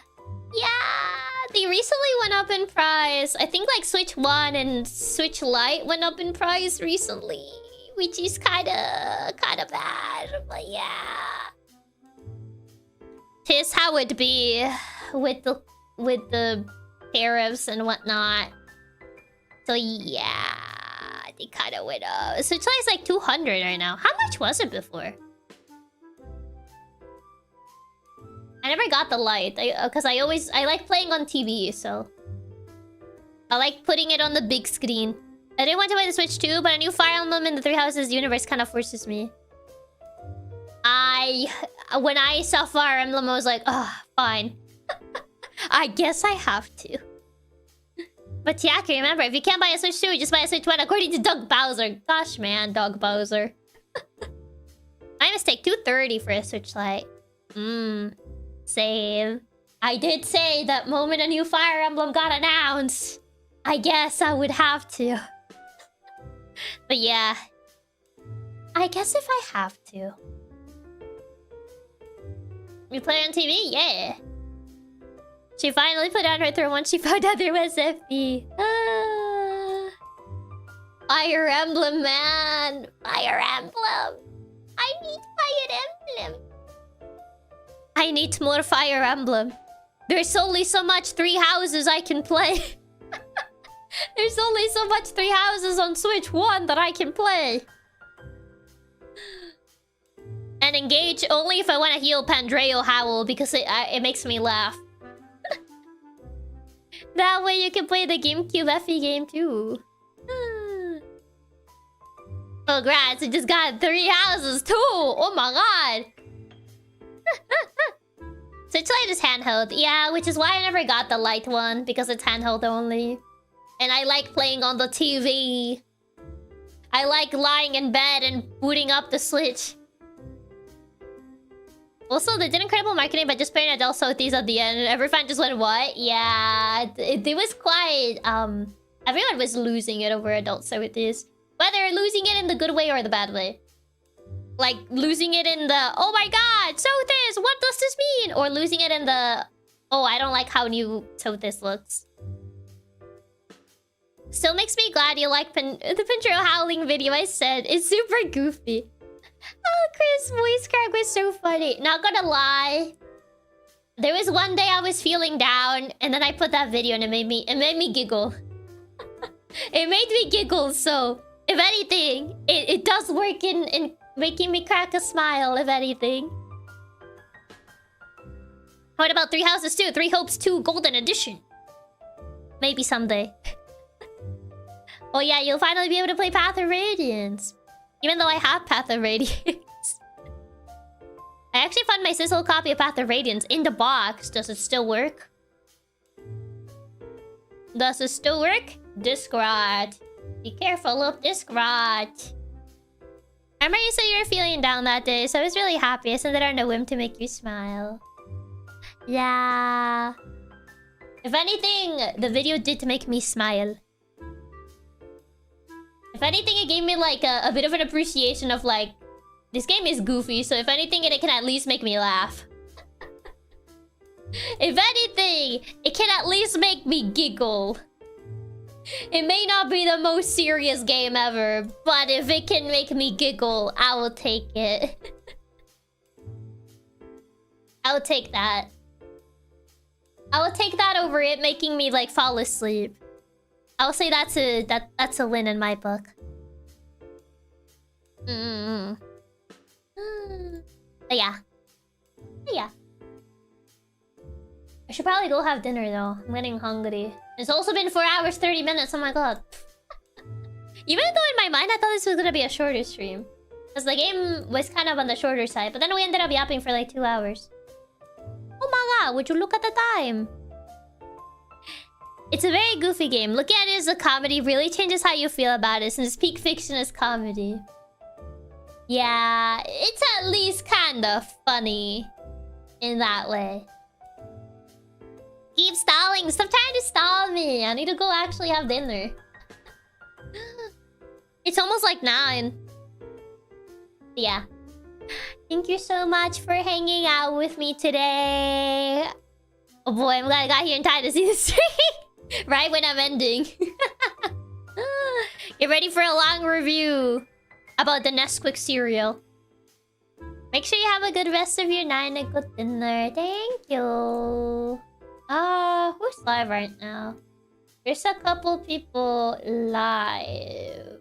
Yeah, they recently went up in price. I think like Switch 1 and Switch Lite went up in price recently, which is kinda bad, but yeah. Tis how it be with the tariffs and whatnot. So yeah, they kind of went up. Switch Lite's like 200 right now. How much was it before? I never got the Lite because I like playing on TV, so I like putting it on the big screen. I didn't want to buy the Switch 2, but a new Fire Emblem in the Three Houses universe kind of forces me. When I saw Fire Emblem, I was like, oh, fine. I guess I have to. But Chiaki, remember, if you can't buy a Switch 2, just buy a Switch 1, according to Doug Bowser. Gosh, man, Doug Bowser. My mistake, 230 for a Switch Lite. Same. I did say that moment a new Fire Emblem got announced, I guess I would have to. But yeah. I guess if I have to. We play on TV? Yeah. She finally put on her throat once she found out there was FB. Fire Emblem, man. Fire Emblem. I need Fire Emblem. I need more Fire Emblem. There's only so much Three Houses I can play. There's only so much Three Houses on Switch 1 that I can play. And engage only if I want to heal Pandreo Howl because it makes me laugh. That way you can play the GameCube FE game too. Oh, congrats, I just got 3 houses too! Oh my god! Switch Lite is handheld. Yeah, which is why I never got the Lite one, because it's handheld only. And I like playing on the TV. I like lying in bed and booting up the Switch. Also, they did incredible marketing by just putting Adele Sothis at the end, and every fan just went, what? Yeah, it was quite, everyone was losing it over Adult Sothis. Whether losing it in the good way or the bad way. Like, losing it in the, oh my god, Sothis, what does this mean? Or losing it in the, oh, I don't like how new Sothis looks. Still makes me glad you like the Pinchero howling video I said. It's super goofy. Oh, Chris' voice crack was so funny. Not gonna lie. There was one day I was feeling down, and then I put that video, and it made me giggle. It made me giggle. So if anything, it does work in making me crack a smile. If anything. What about 3 Houses 2? 3 Hopes 2 Golden Edition. Maybe someday. Oh yeah, you'll finally be able to play Path of Radiance. Even though I have Path of Radiance. I actually found my sizzle copy of Path of Radiance in the box. Does it still work? Does it still work? Disc rot. Be careful of disc rot. I remember you said you were feeling down that day, so I was really happy. I sent it on a whim to make you smile. Yeah. If anything, the video did to make me smile. If anything, it gave me like a bit of an appreciation of like, this game is goofy, so if anything, it can at least make me laugh. If anything, it can at least make me giggle. It may not be the most serious game ever, but if it can make me giggle, I will take it. I will take that. I will take that over it making me like fall asleep. I'll say that's a win in my book. But yeah. I should probably go have dinner though. I'm getting hungry. It's also been 4 hours 30 minutes. Oh my god. Even though in my mind I thought this was gonna be a shorter stream, because the game was kind of on the shorter side, but then we ended up yapping for like 2 hours. Oh my god, would you look at the time? It's a very goofy game. Looking at it as a comedy really changes how you feel about it, since peak fiction is comedy. Yeah, it's at least kind of funny in that way. Keep stalling. Stop trying to stall me. I need to go actually have dinner. It's almost like 9. Yeah. Thank you so much for hanging out with me today. Oh boy, I'm glad I got here in time to see this stream. Right when I'm ending. Get ready for a long review about the Nesquik cereal. Make sure you have a good rest of your night and a good dinner. Thank you. Who's live right now? There's a couple people live.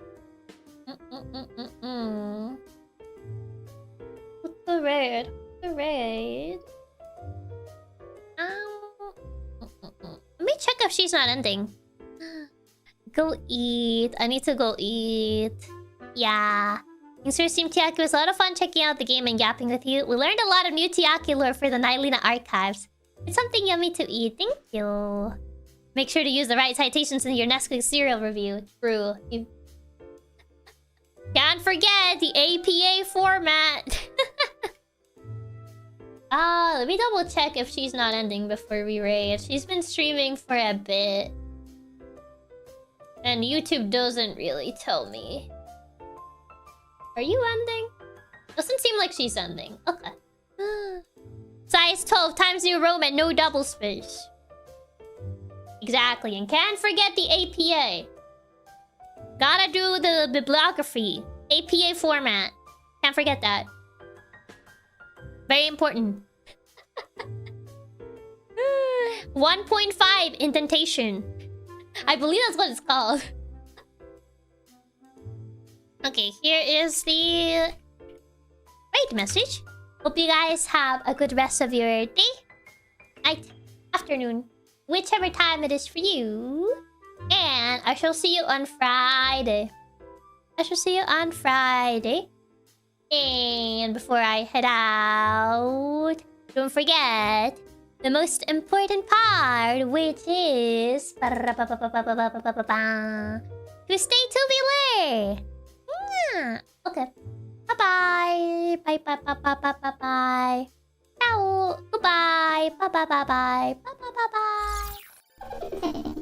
Put the raid. The raid. Let me check if she's not ending. Go eat. I need to go eat. Yeah. Thanks for stream, Chiaki. It was a lot of fun checking out the game and yapping with you. We learned a lot of new Chiaki lore for the Nightly archives. It's something yummy to eat. Thank you. Make sure to use the right citations in your Nesquik cereal review. True. You can't forget the APA format. Let me double check if she's not ending before we raid. She's been streaming for a bit. And YouTube doesn't really tell me. Are you ending? Doesn't seem like she's ending. Okay. Size 12 times New Roman, no double space. Exactly. And can't forget the APA. Gotta do the bibliography. APA format. Can't forget that. Very important. 1.5 indentation. I believe that's what it's called. Okay, here is the raid message. Hope you guys have a good rest of your day, night, afternoon, whichever time it is for you. And I shall see you on Friday. And before I head out, don't forget the most important part, which is to stay tubular. Yeah. Okay. Bye-bye. Bye. Ciao. Goodbye. Bye. Bye.